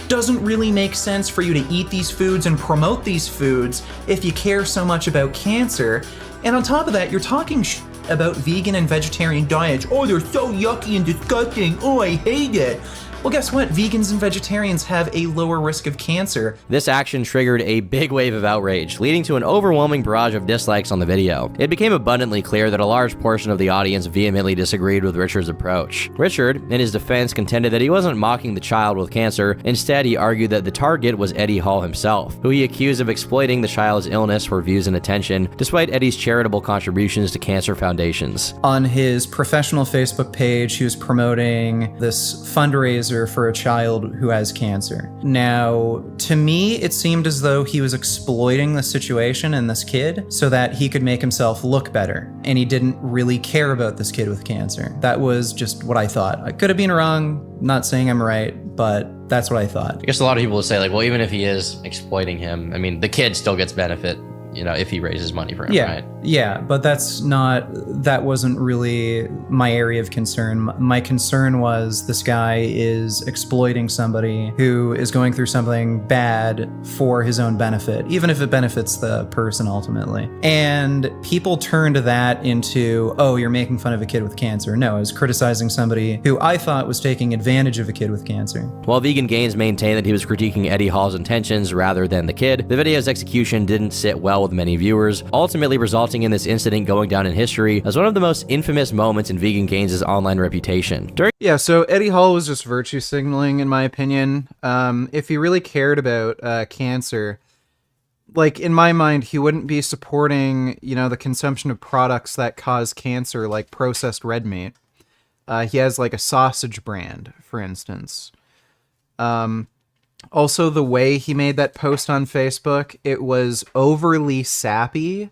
Doesn't really make sense for you to eat these foods and promote these foods if you care so much about cancer. And on top of that, you're talking about vegan and vegetarian diets. Oh, they're so yucky and disgusting. Oh, I hate it. Well, guess what? Vegans and vegetarians have a lower risk of cancer. This action triggered a big wave of outrage, leading to an overwhelming barrage of dislikes on the video. It became abundantly clear that a large portion of the audience vehemently disagreed with Richard's approach. Richard, in his defense, contended that he wasn't mocking the child with cancer. Instead, he argued that the target was Eddie Hall himself, who he accused of exploiting the child's illness for views and attention, despite Eddie's charitable contributions to cancer foundations. On his professional Facebook page, he was promoting this fundraiser for a child who has cancer. Now, to me, it seemed as though he was exploiting the situation and this kid so that he could make himself look better. And he didn't really care about this kid with cancer. That was just what I thought. I could have been wrong, not saying I'm right, but that's what I thought. I guess a lot of people would say, like, well, even if he is exploiting him, I mean, the kid still gets benefit, you know, if he raises money for him, right? Yeah, but that wasn't really my area of concern. My concern was this guy is exploiting somebody who is going through something bad for his own benefit, even if it benefits the person ultimately. And people turned that into, oh, you're making fun of a kid with cancer. No, I was criticizing somebody who I thought was taking advantage of a kid with cancer. While Vegan Gains maintained that he was critiquing Eddie Hall's intentions rather than the kid, the video's execution didn't sit well with many viewers, ultimately resulting in this incident going down in history as one of the most infamous moments in Vegan Gains' online reputation. Yeah, so Eddie Hall was just virtue signaling, in my opinion. If he really cared about cancer, like, in my mind, he wouldn't be supporting, the consumption of products that cause cancer, like processed red meat. He has, like, a sausage brand, for instance. Also, the way he made that post on Facebook, it was overly sappy,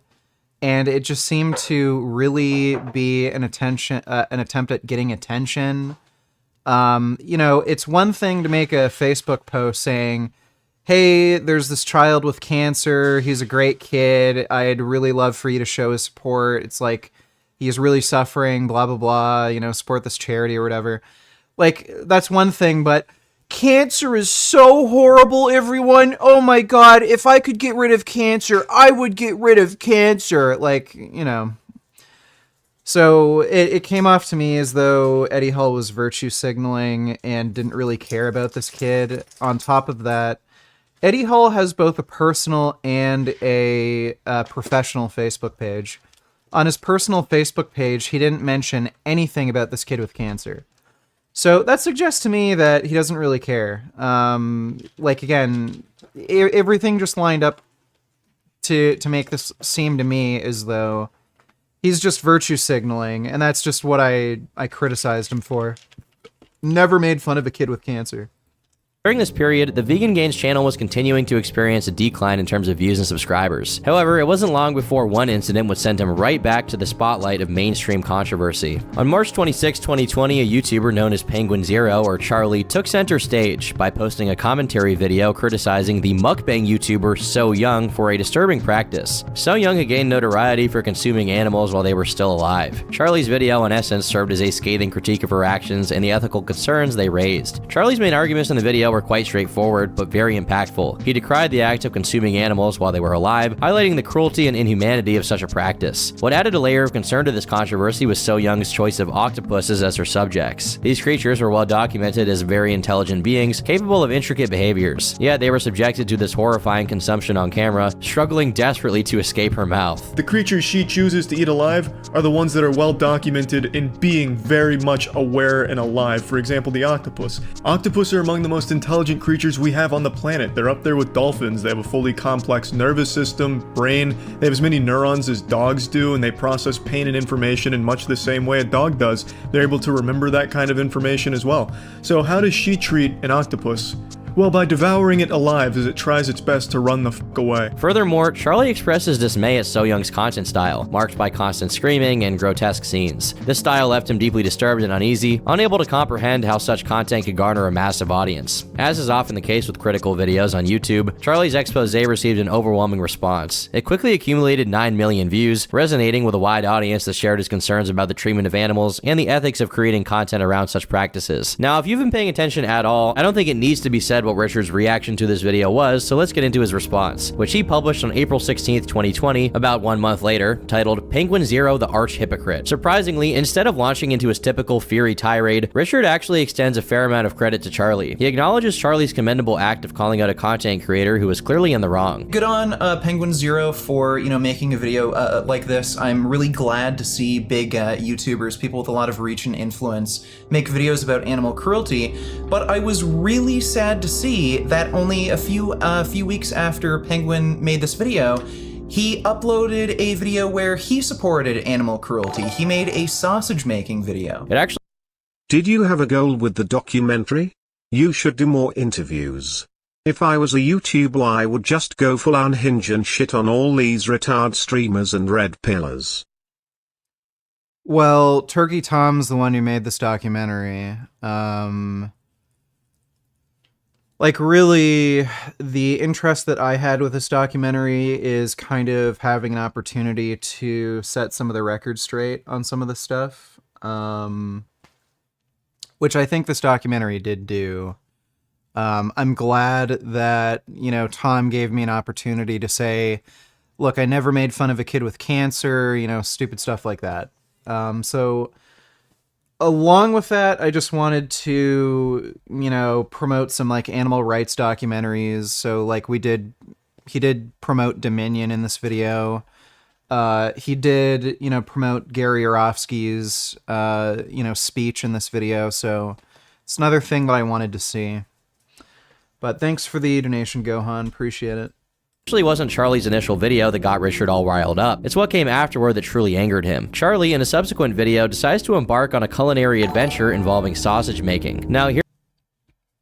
and it just seemed to really be an attempt at getting attention. It's one thing to make a Facebook post saying, hey, there's this child with cancer. He's a great kid. I'd really love for you to show his support. It's like, he's really suffering, blah, blah, blah, support this charity or whatever. Like, that's one thing, but cancer is so horrible, everyone. Oh my God, if I could get rid of cancer, I would get rid of cancer. Like, So it came off to me as though Eddie Hall was virtue signaling and didn't really care about this kid. On top of that, Eddie Hall has both a personal and a professional Facebook page. On his personal Facebook page, he didn't mention anything about this kid with cancer. So that suggests to me that he doesn't really care. Again, everything just lined up to make this seem to me as though he's just virtue signaling, and that's just what I criticized him for. Never made fun of a kid with cancer. During this period, the Vegan Gains channel was continuing to experience a decline in terms of views and subscribers. However, it wasn't long before one incident would send him right back to the spotlight of mainstream controversy. On March 26, 2020, a YouTuber known as Penguin Zero, or Charlie, took center stage by posting a commentary video criticizing the mukbang YouTuber So Young for a disturbing practice. So Young had gained notoriety for consuming animals while they were still alive. Charlie's video, in essence, served as a scathing critique of her actions and the ethical concerns they raised. Charlie's main arguments in the video were quite straightforward, but very impactful. He decried the act of consuming animals while they were alive, highlighting the cruelty and inhumanity of such a practice. What added a layer of concern to this controversy was So Young's choice of octopuses as her subjects. These creatures were well documented as very intelligent beings, capable of intricate behaviors, yet they were subjected to this horrifying consumption on camera, struggling desperately to escape her mouth. The creatures she chooses to eat alive are the ones that are well documented in being very much aware and alive. For example, the octopus. Octopus are among the most intelligent creatures we have on the planet. They're up there with dolphins. They have a fully complex nervous system, brain. They have as many neurons as dogs do, and they process pain and information in much the same way a dog does. They're able to remember that kind of information as well. So how does she treat an octopus? Well, by devouring it alive as it tries its best to run the f*** away. Furthermore, Charlie expresses dismay at So Young's content style, marked by constant screaming and grotesque scenes. This style left him deeply disturbed and uneasy, unable to comprehend how such content could garner a massive audience. As is often the case with critical videos on YouTube, Charlie's expose received an overwhelming response. It quickly accumulated 9 million views, resonating with a wide audience that shared his concerns about the treatment of animals and the ethics of creating content around such practices. Now, if you've been paying attention at all, I don't think it needs to be said what Richard's reaction to this video was, so let's get into his response, which he published on April 16th, 2020, about 1 month later, titled Penguin Zero the Arch Hypocrite. Surprisingly, instead of launching into his typical fiery tirade, Richard actually extends a fair amount of credit to Charlie. He acknowledges Charlie's commendable act of calling out a content creator who was clearly in the wrong. Good on Penguin Zero for, making a video like this. I'm really glad to see big YouTubers, people with a lot of reach and influence, make videos about animal cruelty, but I was really sad to see that only a few weeks after Penguin made this video, he uploaded a video where he supported animal cruelty. He made a sausage making video. Did you have a goal with the documentary? You should do more interviews. If I was a YouTuber, I would just go full on hinge and shit on all these retard streamers and red pillars. Well, Turkey Tom's the one who made this documentary. Really, the interest that I had with this documentary is kind of having an opportunity to set some of the records straight on some of the stuff, which I think this documentary did do. I'm glad that, Tom gave me an opportunity to say, look, I never made fun of a kid with cancer, stupid stuff like that. So along with that, I just wanted to, promote some animal rights documentaries. So we did he did promote Dominion in this video. He did, promote Gary Yourofsky's, speech in this video. So it's another thing that I wanted to see. But thanks for the donation, Gohan. Appreciate it. Actually wasn't Charlie's initial video that got Richard all riled up. It's what came afterward that truly angered him. Charlie, in a subsequent video, decides to embark on a culinary adventure involving sausage making. Now here.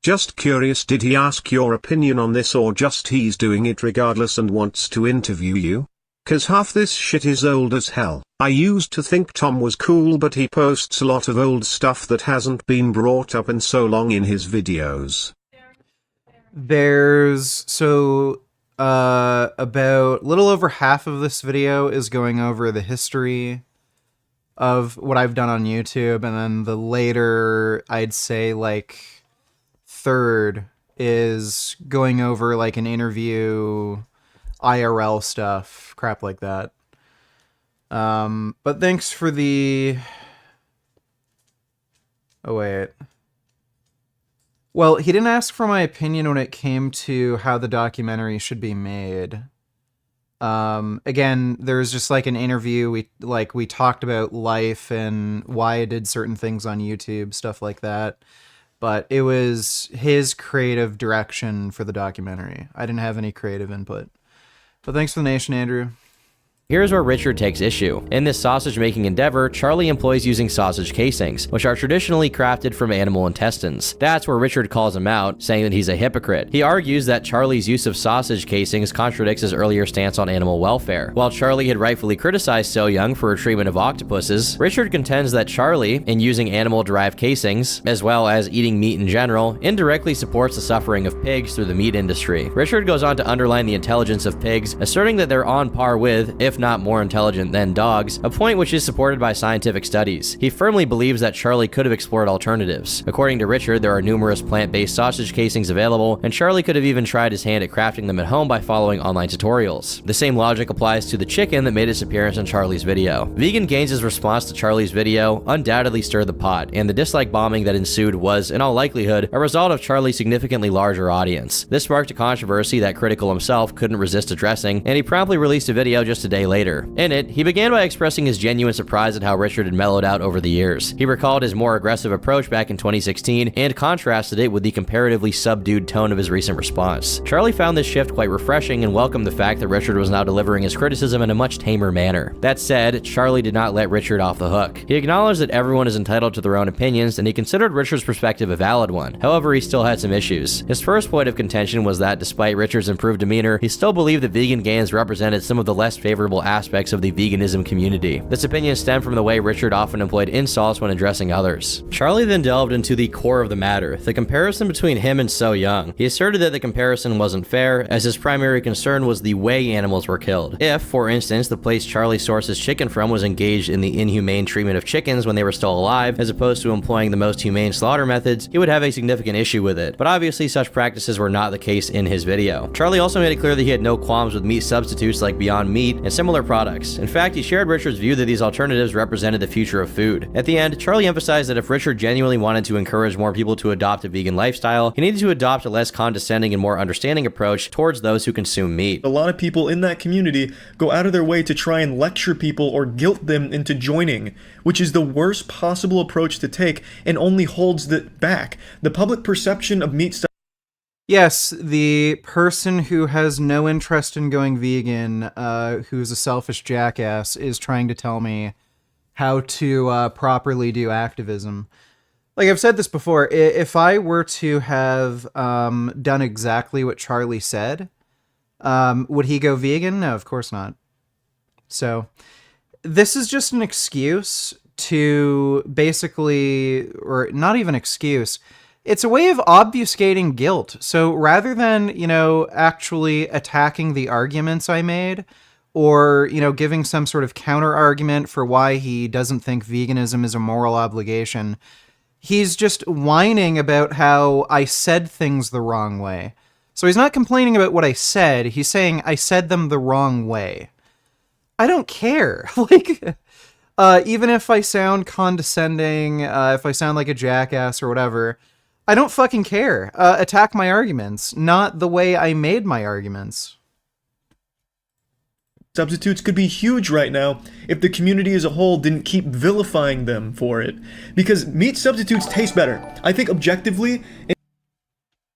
Just curious, did he ask your opinion on this, or just he's doing it regardless and wants to interview you? 'Cause half this shit is old as hell. I used to think Tom was cool, but he posts a lot of old stuff that hasn't been brought up in so long in his videos. About a little over half of this video is going over the history of what I've done on YouTube, and then the later, I'd say like third, is going over like an interview, IRL stuff, crap like that. But thanks for the... Oh, wait. Well, he didn't ask for my opinion when it came to how the documentary should be made. Again, there's just like an interview. We talked about life and why I did certain things on YouTube, stuff like that. But it was his creative direction for the documentary. I didn't have any creative input. But thanks for the donation, Andrew. Here's where Richard takes issue. In this sausage-making endeavor, Charlie employs using sausage casings, which are traditionally crafted from animal intestines. That's where Richard calls him out, saying that he's a hypocrite. He argues that Charlie's use of sausage casings contradicts his earlier stance on animal welfare. While Charlie had rightfully criticized So Young for her treatment of octopuses, Richard contends that Charlie, in using animal-derived casings, as well as eating meat in general, indirectly supports the suffering of pigs through the meat industry. Richard goes on to underline the intelligence of pigs, asserting that they're on par with, if not more intelligent than dogs, a point which is supported by scientific studies. He firmly believes that Charlie could have explored alternatives. According to Richard, there are numerous plant-based sausage casings available, and Charlie could have even tried his hand at crafting them at home by following online tutorials. The same logic applies to the chicken that made its appearance in Charlie's video. Vegan Gains' response to Charlie's video undoubtedly stirred the pot, and the dislike bombing that ensued was, in all likelihood, a result of Charlie's significantly larger audience. This sparked a controversy that Critical himself couldn't resist addressing, and he promptly released a video just a day later. In it, he began by expressing his genuine surprise at how Richard had mellowed out over the years. He recalled his more aggressive approach back in 2016 and contrasted it with the comparatively subdued tone of his recent response. Charlie found this shift quite refreshing and welcomed the fact that Richard was now delivering his criticism in a much tamer manner. That said, Charlie did not let Richard off the hook. He acknowledged that everyone is entitled to their own opinions, and he considered Richard's perspective a valid one. However, he still had some issues. His first point of contention was that despite Richard's improved demeanor, he still believed that Vegan Gains represented some of the less favorable aspects of the veganism community. This opinion stemmed from the way Richard often employed insults when addressing others. Charlie then delved into the core of the matter, the comparison between him and So Young. He asserted that the comparison wasn't fair, as his primary concern was the way animals were killed. If, for instance, the place Charlie sources chicken from was engaged in the inhumane treatment of chickens when they were still alive, as opposed to employing the most humane slaughter methods, he would have a significant issue with it. But obviously such practices were not the case in his video. Charlie also made it clear that he had no qualms with meat substitutes like Beyond Meat and similar products. In fact, he shared Richard's view that these alternatives represented the future of food. At the end, Charlie emphasized that if Richard genuinely wanted to encourage more people to adopt a vegan lifestyle, he needed to adopt a less condescending and more understanding approach towards those who consume meat. A lot of people in that community go out of their way to try and lecture people or guilt them into joining, which is the worst possible approach to take and only holds it back. The public perception of meat stuff. Yes, the person who has no interest in going vegan, who's a selfish jackass, is trying to tell me how to properly do activism. Like I've said this before, if I were to have done exactly what Charlie said, would he go vegan? No, of course not. So this is just an excuse to basically, or not even excuse, it's a way of obfuscating guilt. So rather than, actually attacking the arguments I made, or, giving some sort of counter argument for why he doesn't think veganism is a moral obligation, he's just whining about how I said things the wrong way. So he's not complaining about what I said, he's saying I said them the wrong way. I don't care. Even if I sound condescending, if I sound like a jackass or whatever, I don't fucking care. Attack my arguments, not the way I made my arguments. substitutes could be huge right now if the community as a whole didn't keep vilifying them for it. Because meat substitutes taste better. I think objectively...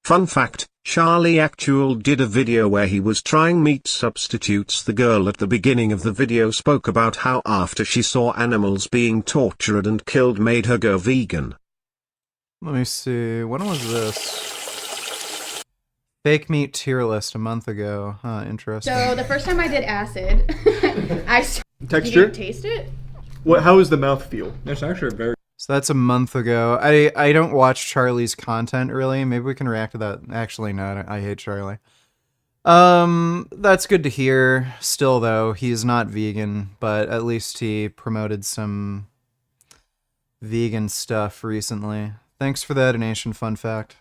Fun fact, Charlie Actual did a video where he was trying meat substitutes. The girl at the beginning of the video spoke about how after she saw animals being tortured and killed made her go vegan. Let me see, when was this? Fake meat tier list a month ago. Huh, interesting. So the first time I did acid, Texture? You didn't taste it? How does the mouth feel? It's actually very... So that's a month ago. I don't watch Charlie's content really. Maybe we can react to that. Actually, no, I hate Charlie. That's good to hear. Still though, he's not vegan, but at least he promoted some vegan stuff recently. Thanks for that donation, fun fact.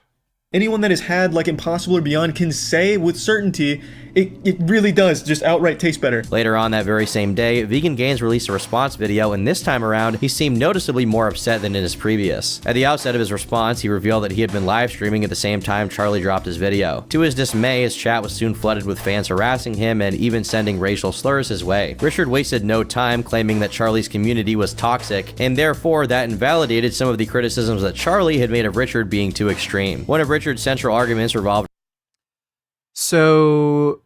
Anyone that has had like Impossible or Beyond can say with certainty, it really does just outright taste better. Later on that very same day, Vegan Gains released a response video, and this time around, he seemed noticeably more upset than in his previous. At the outset of his response, he revealed that he had been live streaming at the same time Charlie dropped his video. To his dismay, his chat was soon flooded with fans harassing him and even sending racial slurs his way. Richard wasted no time claiming that Charlie's community was toxic, and therefore that invalidated some of the criticisms that Charlie had made of Richard being too extreme. One of Richard's central arguments revolved. So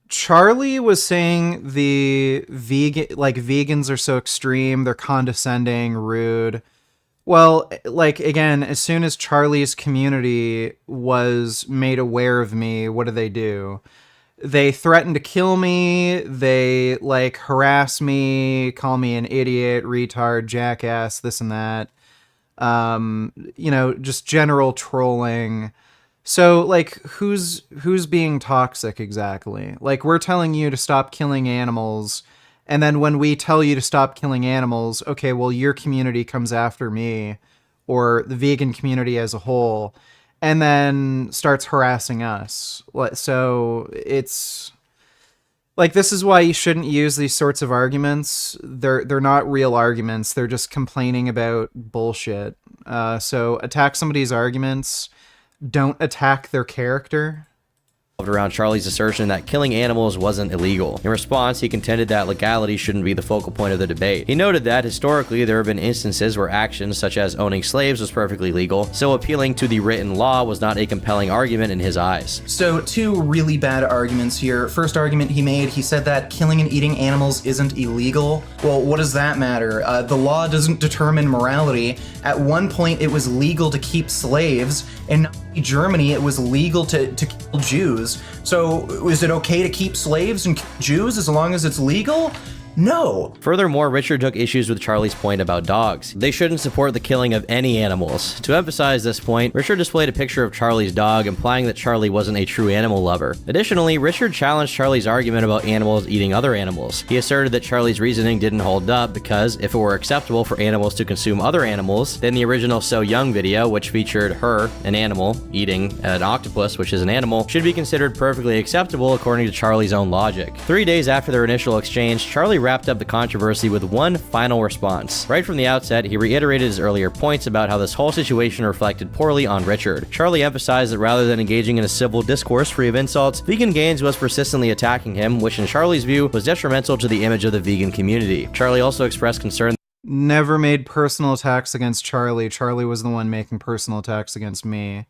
Charlie was saying the vegans are so extreme, they're condescending, rude. Well, like again, as soon as Charlie's community was made aware of me, what do? They threaten to kill me, they like harass me, call me an idiot, retard, jackass, this and that. You know, just general trolling. So, like, who's being toxic exactly? Like, we're telling you to stop killing animals, and then when we tell you to stop killing animals, okay, well, your community comes after me, or the vegan community as a whole, and then starts harassing us. So, it's... Like, this is why you shouldn't use these sorts of arguments. They're not real arguments. They're just complaining about bullshit. So, attack somebody's arguments... Don't attack their character. Around Charlie's assertion that killing animals wasn't illegal. In response, he contended that legality shouldn't be the focal point of the debate. He noted that historically there have been instances where actions such as owning slaves was perfectly legal, so appealing to the written law was not a compelling argument in his eyes. So two really bad arguments here. First argument he made, he said that killing and eating animals isn't illegal. Well, what does that matter? The law doesn't determine morality. At one point it was legal to keep slaves, and in Germany it was legal to kill Jews. So is it okay to keep slaves and kill Jews as long as it's legal? No. Furthermore, Richard took issues with Charlie's point about dogs. They shouldn't support the killing of any animals. To emphasize this point, Richard displayed a picture of Charlie's dog, implying that Charlie wasn't a true animal lover. Additionally, Richard challenged Charlie's argument about animals eating other animals. He asserted that Charlie's reasoning didn't hold up because if it were acceptable for animals to consume other animals, then the original So Young video, which featured her, an animal, eating an octopus, which is an animal, should be considered perfectly acceptable according to Charlie's own logic. 3 days after their initial exchange, Charlie wrapped up the controversy with one final response. Right from the outset, he reiterated his earlier points about how this whole situation reflected poorly on Richard. Charlie emphasized that rather than engaging in a civil discourse free of insults, Vegan Gains was persistently attacking him, which in Charlie's view was detrimental to the image of the vegan community. Charlie also expressed concern. Never made personal attacks against Charlie. Charlie was the one making personal attacks against me.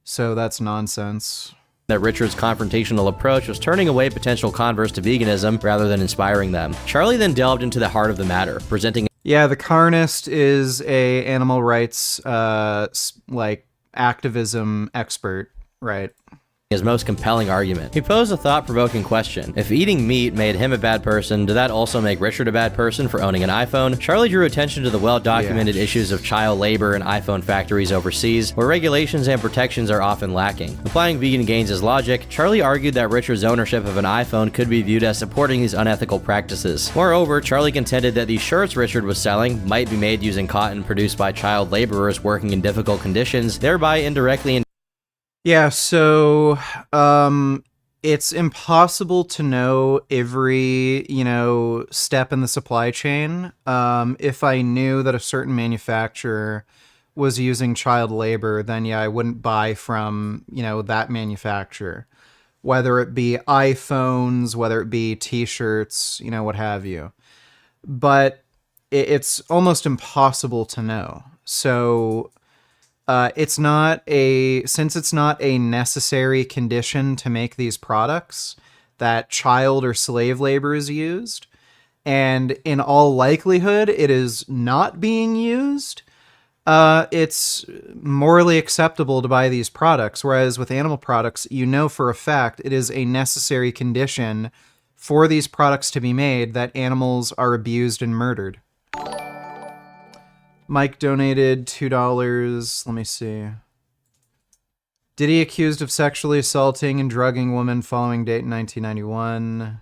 So that's nonsense. That Richard's confrontational approach was turning away potential converts to veganism rather than inspiring them. Charlie then delved into the heart of the matter, presenting... Yeah, the Carnist is a animal rights, like, activism expert, right? His most compelling argument. He posed a thought-provoking question. If eating meat made him a bad person, did that also make Richard a bad person for owning an iPhone? Charlie drew attention to the well-documented issues of child labor in iPhone factories overseas, where regulations and protections are often lacking. Applying Vegan Gains' logic, Charlie argued that Richard's ownership of an iPhone could be viewed as supporting these unethical practices. Moreover, Charlie contended that the shirts Richard was selling might be made using cotton produced by child laborers working in difficult conditions, thereby indirectly Yeah, so it's impossible to know every, step in the supply chain. If I knew that a certain manufacturer was using child labor, then yeah, I wouldn't buy from, that manufacturer. whether it be iPhones, whether it be t-shirts, you know, what have you. But it's almost impossible to know. So since it's not a necessary condition to make these products that child or slave labor is used, and in all likelihood it is not being used, it's morally acceptable to buy these products. Whereas with animal products, you know for a fact it is a necessary condition for these products to be made that animals are abused and murdered. Mike donated $2. Let me see. Diddy accused of sexually assaulting and drugging woman following date in 1991.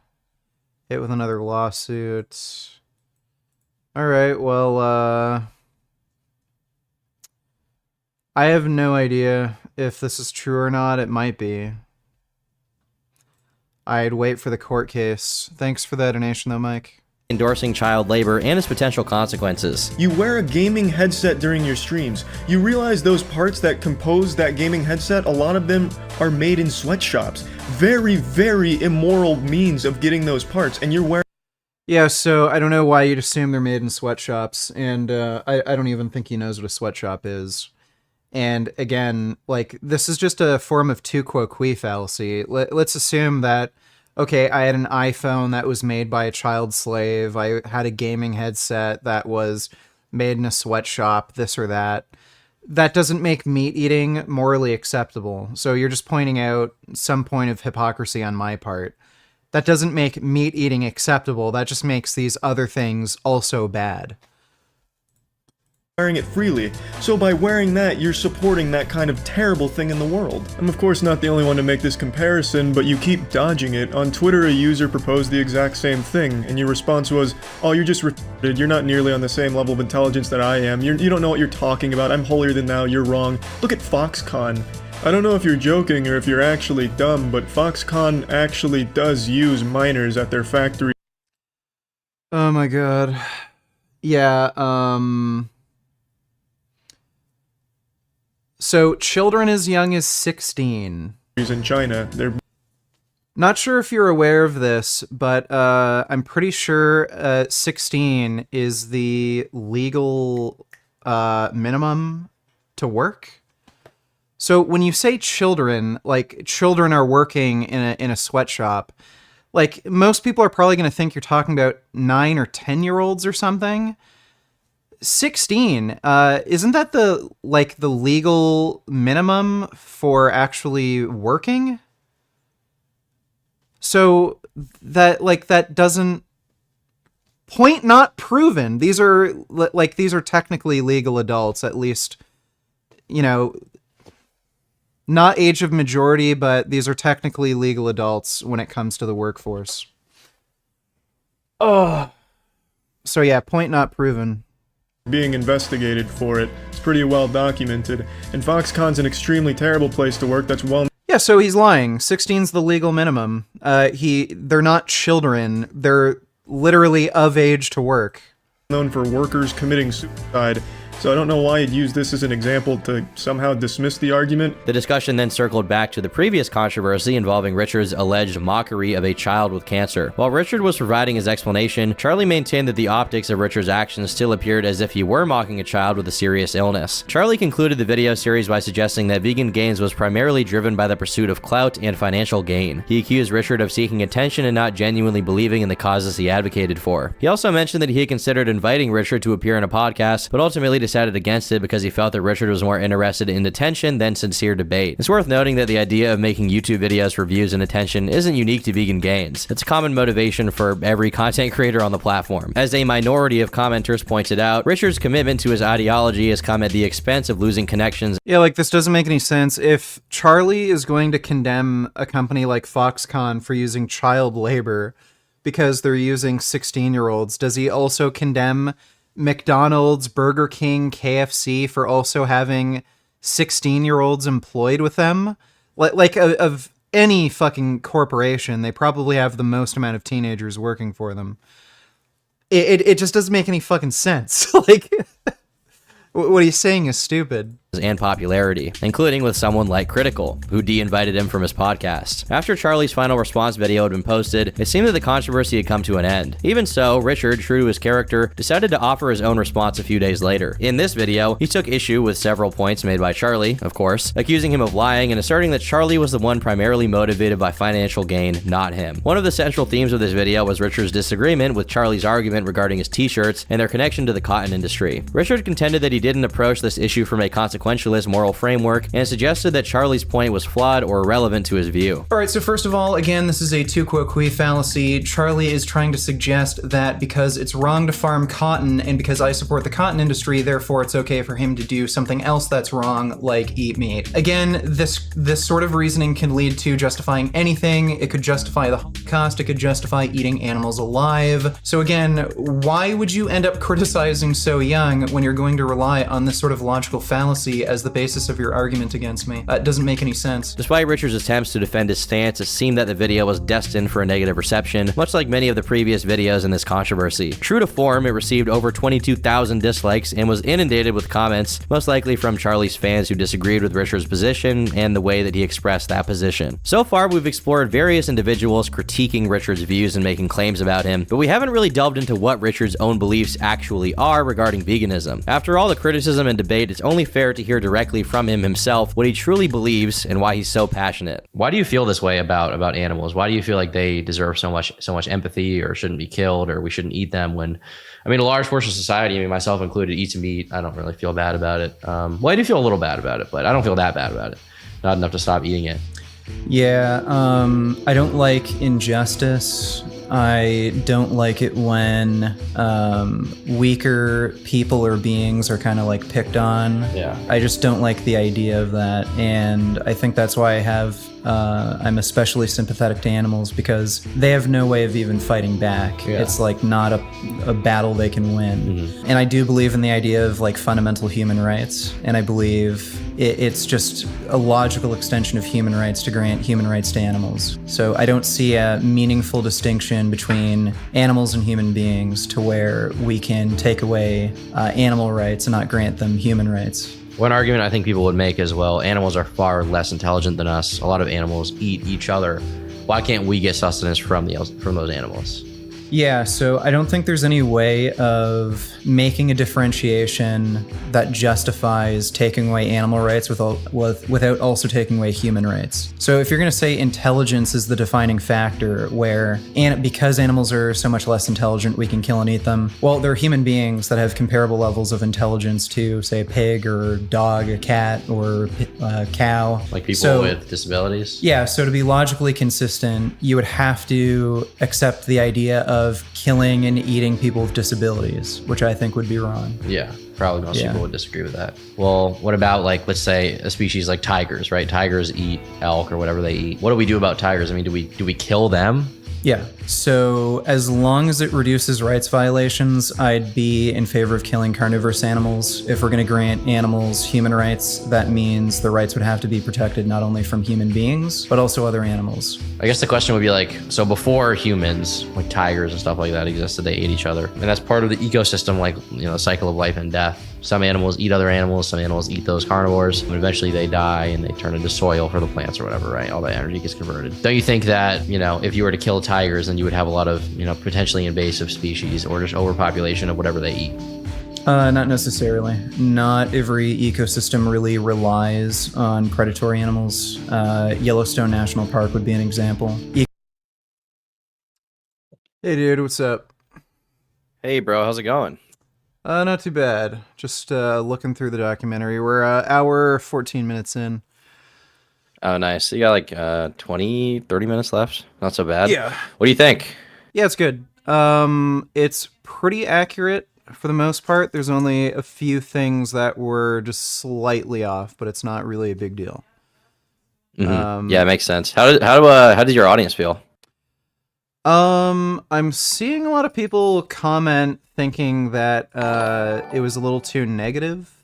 Hit with another lawsuit. All right, well, I have no idea if this is true or not. It might be. I'd wait for the court case. Thanks for that donation, though, Mike. Endorsing child labor and its potential consequences. You wear a gaming headset during your streams. You realize those parts that compose that gaming headset, a lot of them are made in sweatshops. Very, very immoral means of getting those parts, and you're wearing... Yeah, so I don't know why you'd assume they're made in sweatshops, and I don't even think he knows what a sweatshop is. And again, like, this is just a form of tu quo qui fallacy. Let's assume that, okay, I had an iPhone that was made by a child slave. I had a gaming headset that was made in a sweatshop, this or that. That doesn't make meat eating morally acceptable. So you're just pointing out some point of hypocrisy on my part. That doesn't make meat eating acceptable. That just makes these other things also bad. Wearing it freely, so by wearing that, you're supporting that kind of terrible thing in the world. I'm of course not the only one to make this comparison, but you keep dodging it. On Twitter, a user proposed the exact same thing, and your response was, oh, you're just retarded, you're not nearly on the same level of intelligence that I am, you don't know what you're talking about, I'm holier than thou, you're wrong. Look at Foxconn. I don't know if you're joking or if you're actually dumb, but Foxconn actually does use minors at their factory. Oh my god. Yeah, So, children as young as 16. In China, they're... Not sure if you're aware of this, but I'm pretty sure 16 is the legal minimum to work. So, when you say children, like, children are working in a sweatshop, like, most people are probably going to think you're talking about 9 or 10-year-olds or something. 16, isn't that the legal minimum for actually working? So that doesn't... Point not proven. These are technically legal adults, at least, you know, not age of majority, but these are technically legal adults when it comes to the workforce. Oh. So yeah, point not proven. Being investigated for it. It's pretty well documented. And Foxconn's an extremely terrible place to work. That's well... Yeah, so he's lying. 16's the legal minimum. They're not children. They're literally of age to work. Known for workers committing suicide. So I don't know why you'd use this as an example to somehow dismiss the argument. The discussion then circled back to the previous controversy involving Richard's alleged mockery of a child with cancer. While Richard was providing his explanation, Charlie maintained that the optics of Richard's actions still appeared as if he were mocking a child with a serious illness. Charlie concluded the video series by suggesting that Vegan Gains was primarily driven by the pursuit of clout and financial gain. He accused Richard of seeking attention and not genuinely believing in the causes he advocated for. He also mentioned that he had considered inviting Richard to appear in a podcast, but ultimately decided against it because he felt that Richard was more interested in attention than sincere debate. It's worth noting that the idea of making YouTube videos for views and attention isn't unique to Vegan Gains. It's a common motivation for every content creator on the platform. As a minority of commenters pointed out, Richard's commitment to his ideology has come at the expense of losing connections. Yeah, like, this doesn't make any sense. If Charlie is going to condemn a company like Foxconn for using child labor because they're using 16-year-olds, does he also condemn McDonald's, Burger King, KFC for also having 16-year-olds employed with them? Like, of any fucking corporation, they probably have the most amount of teenagers working for them. It just doesn't make any fucking sense. Like, what he's saying is stupid. and popularity, including with someone like Critical, who de-invited him from his podcast. After Charlie's final response video had been posted, it seemed that the controversy had come to an end. Even so, Richard, true to his character, decided to offer his own response a few days later. In this video, he took issue with several points made by Charlie, of course, accusing him of lying and asserting that Charlie was the one primarily motivated by financial gain, not him. One of the central themes of this video was Richard's disagreement with Charlie's argument regarding his t-shirts and their connection to the cotton industry. Richard contended that he didn't approach this issue from a consequentialist moral framework and suggested that Charlie's point was flawed or irrelevant to his view. Alright, so first of all, again, this is a tu quo qui fallacy. Charlie is trying to suggest that because it's wrong to farm cotton and because I support the cotton industry, therefore it's okay for him to do something else that's wrong, like eat meat. Again, this sort of reasoning can lead to justifying anything. It could justify the Holocaust, it could justify eating animals alive. So again, why would you end up criticizing so young when you're going to rely on this sort of logical fallacy as the basis of your argument against me? It doesn't make any sense. Despite Richard's attempts to defend his stance, it seemed that the video was destined for a negative reception, much like many of the previous videos in this controversy. True to form, it received over 22,000 dislikes and was inundated with comments, most likely from Charlie's fans who disagreed with Richard's position and the way that he expressed that position. So far, we've explored various individuals critiquing Richard's views and making claims about him, but we haven't really delved into what Richard's own beliefs actually are regarding veganism. After all the criticism and debate, it's only fair to hear directly from him himself what he truly believes and why he's so passionate. Why do you feel this way about animals? Why do you feel like they deserve so much empathy or shouldn't be killed or we shouldn't eat them when, I mean, a large portion of society, I mean, myself included, eats meat. I don't really feel bad about it. Well, I do feel a little bad about it, but I don't feel that bad about it. Not enough to stop eating it. Yeah, I don't like injustice. I don't like it when weaker people or beings are kind of like picked on. Yeah. I just don't like the idea of that, and I think that's why I'm especially sympathetic to animals, because they have no way of even fighting back. Yeah. It's like not a battle they can win. Mm-hmm. And I do believe in the idea of like fundamental human rights, and I believe it's just a logical extension of human rights to grant human rights to animals. So I don't see a meaningful distinction between animals and human beings to where we can take away animal rights and not grant them human rights. One argument I think people would make is, well, animals are far less intelligent than us. A lot of animals eat each other. Why can't we get sustenance from those animals? Yeah, so I don't think there's any way of making a differentiation that justifies taking away animal rights without also taking away human rights. So if you're going to say intelligence is the defining factor, where because animals are so much less intelligent, we can kill and eat them, well, there are human beings that have comparable levels of intelligence to, say, a pig or dog, a cat, or a cow. Like people with disabilities? Yeah, so to be logically consistent, you would have to accept the idea of killing and eating people with disabilities, which I think would be wrong. Yeah, probably most people would disagree with that. Well, what about, like, let's say a species like tigers, right? Tigers eat elk or whatever they eat. What do we do about tigers? I mean, do we kill them? Yeah, so as long as it reduces rights violations, I'd be in favor of killing carnivorous animals. If we're going to grant animals human rights, that means the rights would have to be protected not only from human beings, but also other animals. I guess the question would be like, so before humans, like tigers and stuff like that existed, they ate each other. And that's part of the ecosystem, like, you know, the cycle of life and death. Some animals eat other animals, some animals eat those carnivores, and eventually they die and they turn into soil for the plants or whatever, right? All that energy gets converted. Don't you think that, you know, if you were to kill tigers, then you would have a lot of, you know, potentially invasive species or just overpopulation of whatever they eat? Not necessarily. Not every ecosystem really relies on predatory animals. Yellowstone National Park would be an example. Hey dude, what's up? Hey bro, how's it going? Not too bad. Just looking through the documentary. We're hour 14 minutes in. Oh, nice. So you got like 20, 30 minutes left? Not so bad. Yeah. What do you think? Yeah, it's good. It's pretty accurate for the most part. There's only a few things that were just slightly off, but it's not really a big deal. Mm-hmm. Yeah, it makes sense. How did your audience feel? I'm seeing a lot of people comment thinking that it was a little too negative.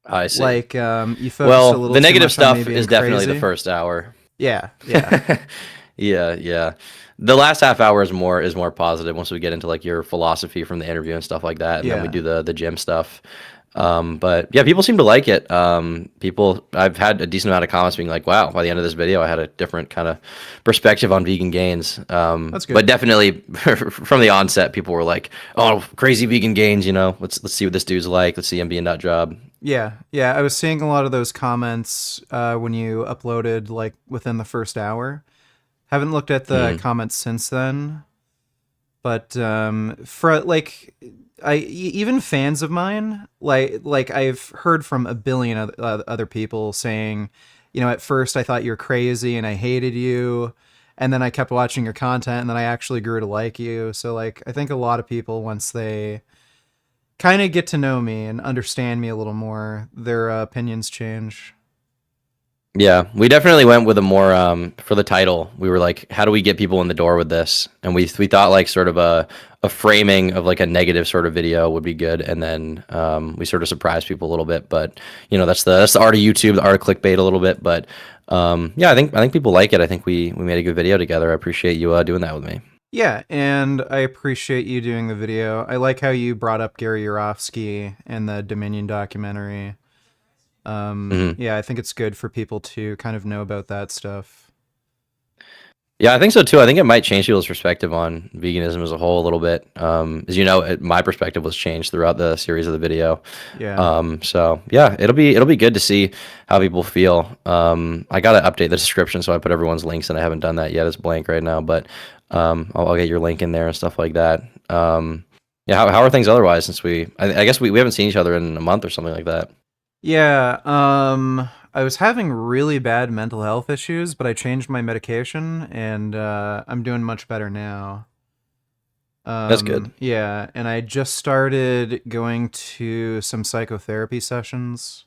I see. Like, you focused a little the too negative much on stuff me being is definitely crazy. the first hour. Yeah. Yeah. The last half hour is more positive once we get into like your philosophy from the interview and stuff like that. And then we do the gym stuff. But yeah, people seem to like it. I've had a decent amount of comments being like, wow, by the end of this video, I had a different kind of perspective on vegan gains. That's good. But definitely from the onset, people were like, oh, crazy vegan gains, let's see what this dude's like. Let's see him be a nut job. Yeah. I was seeing a lot of those comments when you uploaded like within the first hour. Haven't looked at the comments since then. But for like, even fans of mine, like I've heard from a billion other people saying, at first I thought you're crazy and I hated you, and then I kept watching your content and then I actually grew to like you. So like, I think a lot of people, once they kind of get to know me and understand me a little more, their opinions change. Yeah, we definitely went with a more for the title. We were like, how do we get people in the door with this? And we thought like sort of a framing of like a negative sort of video would be good, and then we sort of surprised people a little bit. But that's the art of YouTube, the art of clickbait a little bit. But yeah, I think people like it. I think we made a good video together. I appreciate you doing that with me. Yeah, and I appreciate you doing the video. I like how you brought up Gary Yourofsky and the Dominion documentary. Yeah, I think it's good for people to kind of know about that stuff. Yeah, I think so too. I think it might change people's perspective on veganism as a whole a little bit. As you know, my perspective was changed throughout the series of the video. Yeah. So yeah, it'll be good to see how people feel. I gotta update the description, so I put everyone's links, and I haven't done that yet. It's blank right now, but I'll get your link in there and stuff like that. Yeah, how are things otherwise? Since I guess we haven't seen each other in a month or something like that. Yeah, I was having really bad mental health issues, but I changed my medication, and I'm doing much better now. That's good. Yeah, and I just started going to some psychotherapy sessions.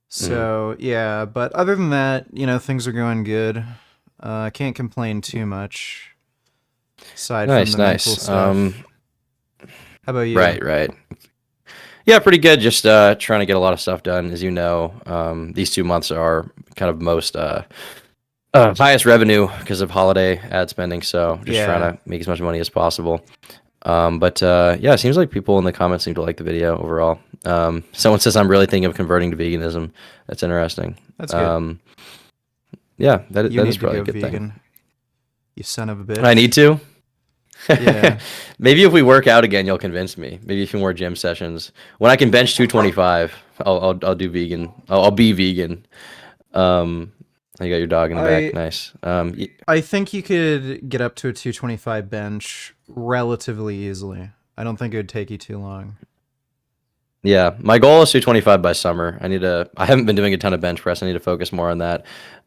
So, yeah, but other than that, things are going good. I can't complain too much, aside from the mental stuff. How about you? Right. Yeah, pretty good. Just trying to get a lot of stuff done. As you know, these 2 months are kind of most highest revenue because of holiday ad spending. So just trying to make as much money as possible. But yeah, it seems like people in the comments seem to like the video overall. Someone says I'm really thinking of converting to veganism. That's interesting. That's good. Yeah, that is probably a good vegan, thing. You son of a bitch. I need to. Yeah. Maybe if we work out again, you'll convince me. Maybe a few more gym sessions. When I can bench 225, I'll do vegan. I'll be vegan. You got your dog in the back. Nice. I think you could get up to a 225 bench relatively easily. I don't think it would take you too long. Yeah, my goal is 225 by summer. I haven't been doing a ton of bench press. I need to focus more on that.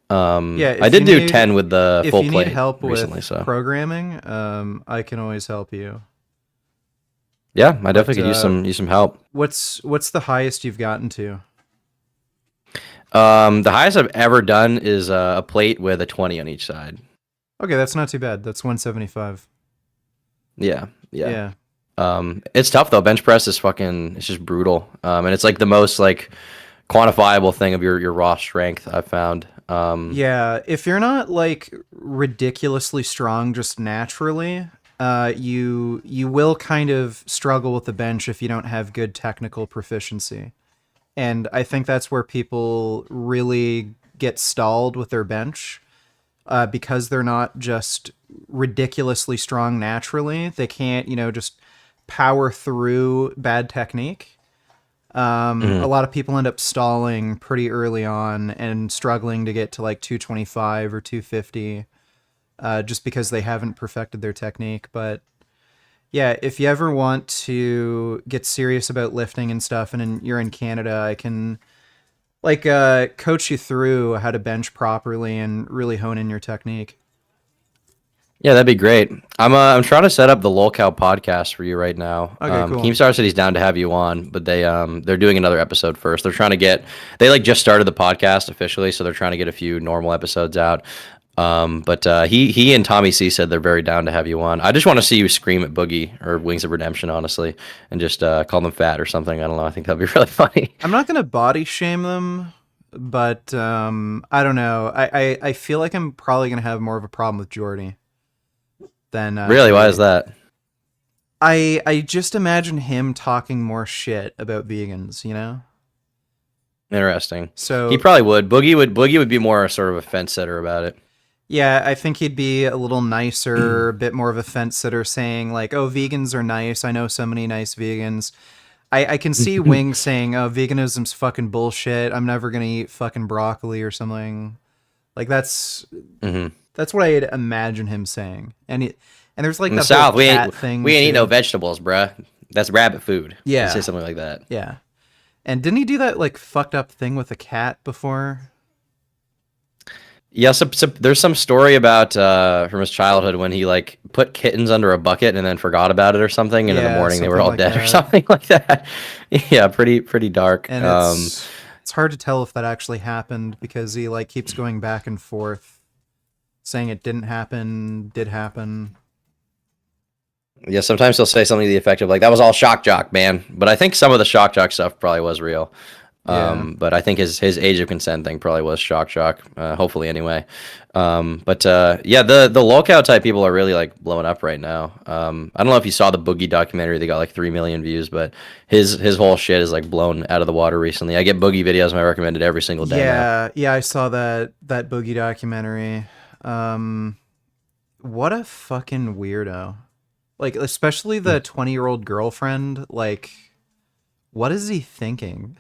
Yeah, I did do 10 with the full plate recently. If you need help with so programming, I can always help you. Yeah, I definitely could use some help. What's the highest you've gotten to? The highest I've ever done is a plate with a 20 on each side. Okay, that's not too bad. That's 175. Yeah. It's tough though. Bench press is it's just brutal. And it's like the most like quantifiable thing of your raw strength I've found. Yeah, if you're not like ridiculously strong just naturally, you will kind of struggle with the bench if you don't have good technical proficiency. And I think that's where people really get stalled with their bench, because they're not just ridiculously strong naturally. They can't, just power through bad technique. A lot of people end up stalling pretty early on and struggling to get to like 225 or 250, just because they haven't perfected their technique. But yeah, if you ever want to get serious about lifting and stuff, and you're in Canada, I can coach you through how to bench properly and really hone in your technique. Yeah, that'd be great. I'm trying to set up the LolCow podcast for you right now. Okay, cool. Keemstar said he's down to have you on, but they're doing another episode first. They're trying to they just started the podcast officially, so they're trying to get a few normal episodes out. But he and Tommy C said they're very down to have you on. I just want to see you scream at Boogie or Wings of Redemption, honestly, and just call them fat or something. I don't know. I think that'd be really funny. I'm not gonna body shame them, but I don't know. I feel like I'm probably gonna have more of a problem with Jordy than really. Why is that? I just imagine him talking more shit about vegans, you know? Interesting. So he probably would. Boogie would be more sort of a fence sitter about it. Yeah, I think he'd be a little nicer, a bit more of a fence sitter, saying like, "Oh, vegans are nice. I know so many nice vegans." I can see Wing saying, "Oh, veganism's fucking bullshit. I'm never gonna eat fucking broccoli or something." Like that's what I'd imagine him saying. And there's like in the that South, whole cat thing. We ain't eat too. no vegetables, bruh. That's rabbit food. Yeah, say something like that. Yeah, and didn't he do that like fucked up thing with a cat before? Yeah, so there's some story about from his childhood when he like put kittens under a bucket and then forgot about it or something, and in the morning they were all dead or something like that. Yeah, pretty dark. And it's hard to tell if that actually happened because he like keeps going back and forth, saying it didn't happen, did happen. Yeah, sometimes he'll say something to the effect of like, "That was all shock jock, man." But I think some of the shock jock stuff probably was real. But I think his age of consent thing probably was shock jock, hopefully anyway. Yeah, the lolcow type people are really like blowing up right now. I don't know if you saw the Boogie documentary; they got like 3 million views, but his whole shit is like blown out of the water recently. I get Boogie videos, and I recommend it every single day. Yeah, I saw that Boogie documentary. What a fucking weirdo! Like, especially the 20-year-old girlfriend. Like, what is he thinking?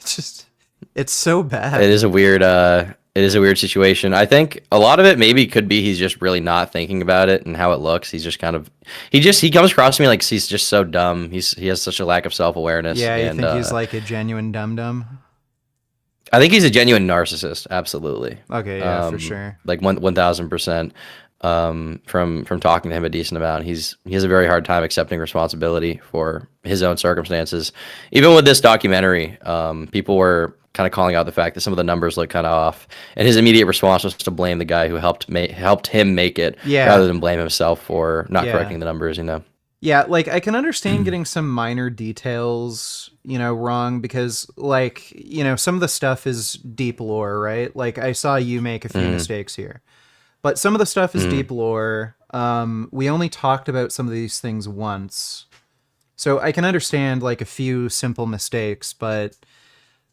It's so bad. It is a weird situation. I think a lot of it maybe could be he's just really not thinking about it and how it looks. He's just kind of he comes across to me like he's just so dumb. He has such a lack of self-awareness. Yeah, you think he's like a genuine dum-dum? I think he's a genuine narcissist, absolutely. Okay, yeah, for sure. Like 1000%. From talking to him a decent amount, he has a very hard time accepting responsibility for his own circumstances. Even with this documentary, people were kind of calling out the fact that some of the numbers look kind of off, and his immediate response was to blame the guy who helped him make it, rather than blame himself for not correcting the numbers. You know. Yeah, like I can understand getting some minor details, wrong because like, some of the stuff is deep lore, right? Like I saw you make a few mistakes here. But some of the stuff is deep lore. We only talked about some of these things once. So I can understand like a few simple mistakes, but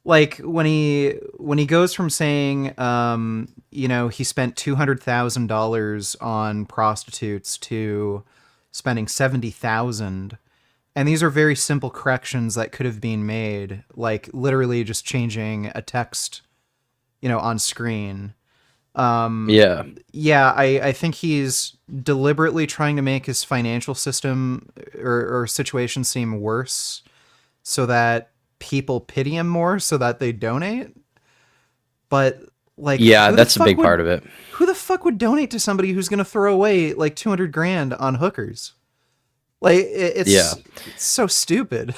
like when he goes from saying he spent $200,000 on prostitutes to spending $70,000, and these are very simple corrections that could have been made, like literally just changing a text on screen. I think he's deliberately trying to make his financial system or situation seem worse so that people pity him more so that they donate. But like, that's a big part of it. Who the fuck would donate to somebody who's going to throw away like 200 grand on hookers? Like it's so stupid.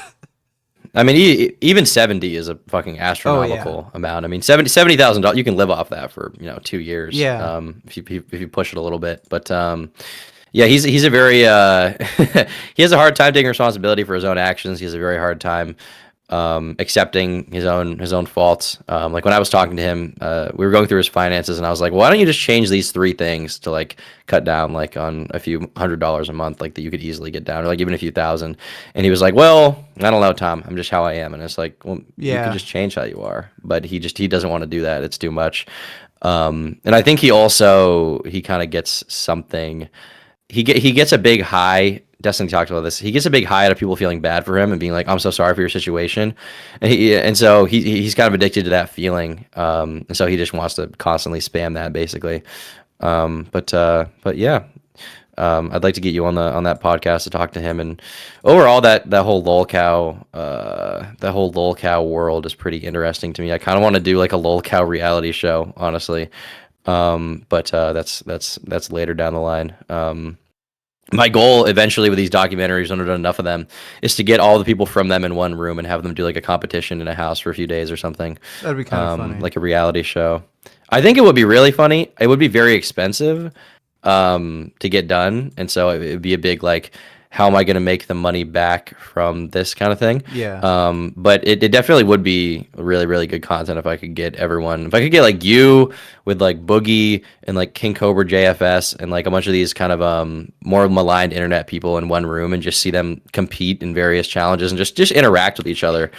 I mean, even 70 is a fucking astronomical amount. I mean, $70,000, you can live off that for 2 years. Yeah. If you push it a little bit, but he's a very he has a hard time taking responsibility for his own actions. He has a very hard time accepting his own faults. Like when I was talking to him, we were going through his finances, and I was like, "Why don't you just change these 3 things to like cut down like on a few $100s a month, like that you could easily get down, or like even a few thousand?" And he was like, "Well, I don't know, Tom. I'm just how I am." And it's like, well, you can just change how you are, but he doesn't want to do that. It's too much. And I think he kind of gets something. He gets a big high. Destiny talked about this. He gets a big high out of people feeling bad for him and being like, "I'm so sorry for your situation," and so he's kind of addicted to that feeling. And so he just wants to constantly spam that, basically. But yeah, I'd like to get you on that podcast to talk to him. And overall, that whole lolcow world is pretty interesting to me. I kind of want to do like a lolcow reality show, honestly. But that's later down the line. My goal eventually with these documentaries, when I've done enough of them, is to get all the people from them in one room and have them do like a competition in a house for a few days or something. That'd be kind of funny. Like a reality show. I think it would be really funny. It would be very expensive to get done. And so it would be a big like how am I going to make the money back from this kind of thing? Yeah. But it definitely would be really, really good content if I could get everyone, if I could get like you with like Boogie and like King Cobra JFS and like a bunch of these kind of more maligned internet people in one room and just see them compete in various challenges and just interact with each other.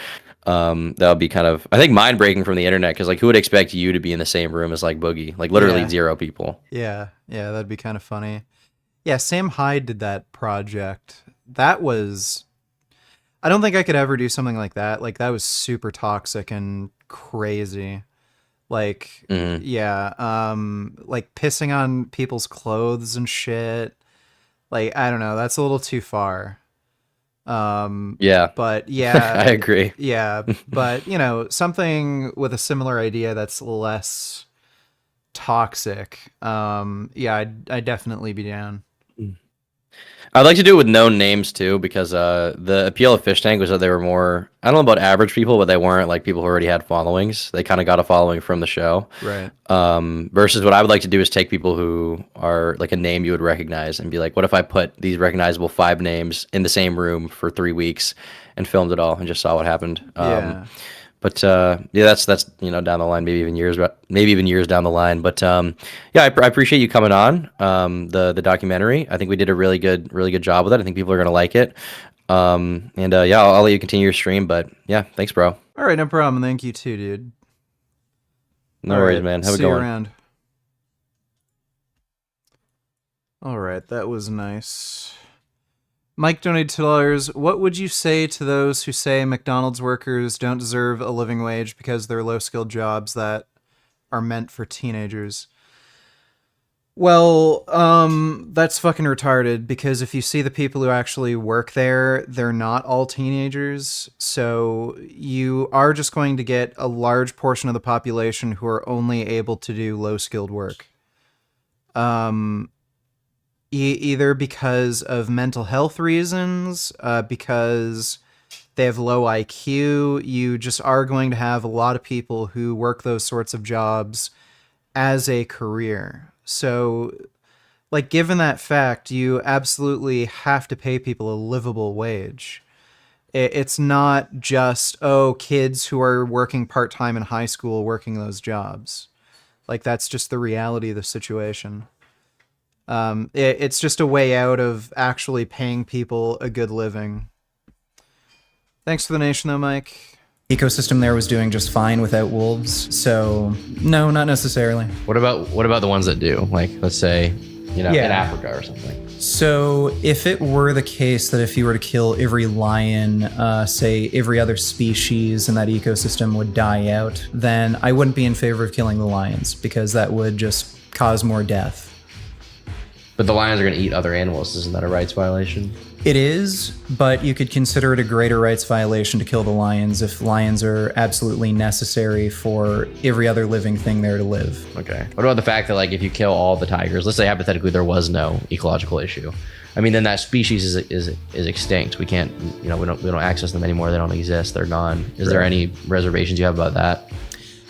That would be kind of, I think, mind breaking from the internet, because like who would expect you to be in the same room as like Boogie? Like literally 0 people. Yeah, that'd be kind of funny. Yeah, Sam Hyde did that project. That was, I don't think I could ever do something like that. Like that was super toxic and crazy. Like, yeah, like pissing on people's clothes and shit. Like, I don't know, that's a little too far. Yeah, but yeah, I agree. Yeah, but you know, something with a similar idea that's less toxic. Yeah, I'd definitely be down. I'd like to do it with known names too, because the appeal of Fish Tank was that they were more, I don't know about average people, but they weren't like people who already had followings. They kind of got a following from the show. Right. Versus what I would like to do is take people who are like a name you would recognize and be like, what if I put these recognizable 5 names in the same room for 3 weeks and filmed it all and just saw what happened. Yeah. But yeah, that's you know, down the line, maybe even years down the line. But yeah, I appreciate you coming on the documentary. I think we did a really good job with it. I think people are gonna like it. And yeah, I'll let you continue your stream. But yeah, thanks, bro. All right, no problem. Thank you too, dude. No worries, man. Have a good one. Around. All right, that was nice. Mike donated $2. What would you say to those who say McDonald's workers don't deserve a living wage because they're low-skilled jobs that are meant for teenagers? Well, that's fucking retarded, because if you see the people who actually work there, they're not all teenagers. So you are just going to get a large portion of the population who are only able to do low-skilled work. Either because of mental health reasons, because they have low IQ, you just are going to have a lot of people who work those sorts of jobs as a career. So, like, given that fact, you absolutely have to pay people a livable wage. It's not just, kids who are working part-time in high school working those jobs. Like, that's just the reality of the situation. It's just a way out of actually paying people a good living. Thanks for the donation, though, Mike. Ecosystem there was doing just fine without wolves, so no, not necessarily. What about the ones that do? Like, let's say, you know, in Africa or something. So if it were the case that if you were to kill every lion, say every other species in that ecosystem would die out, then I wouldn't be in favor of killing the lions, because that would just cause more death. But the lions are going to eat other animals. Isn't that a rights violation? It is, but you could consider it a greater rights violation to kill the lions if lions are absolutely necessary for every other living thing there to live. Okay. What about the fact that, like, if you kill all the tigers, let's say hypothetically there was no ecological issue, I mean, then that species is extinct. We can't, you know, we don't access them anymore. They don't exist. They're gone. Is there any reservations you have about that?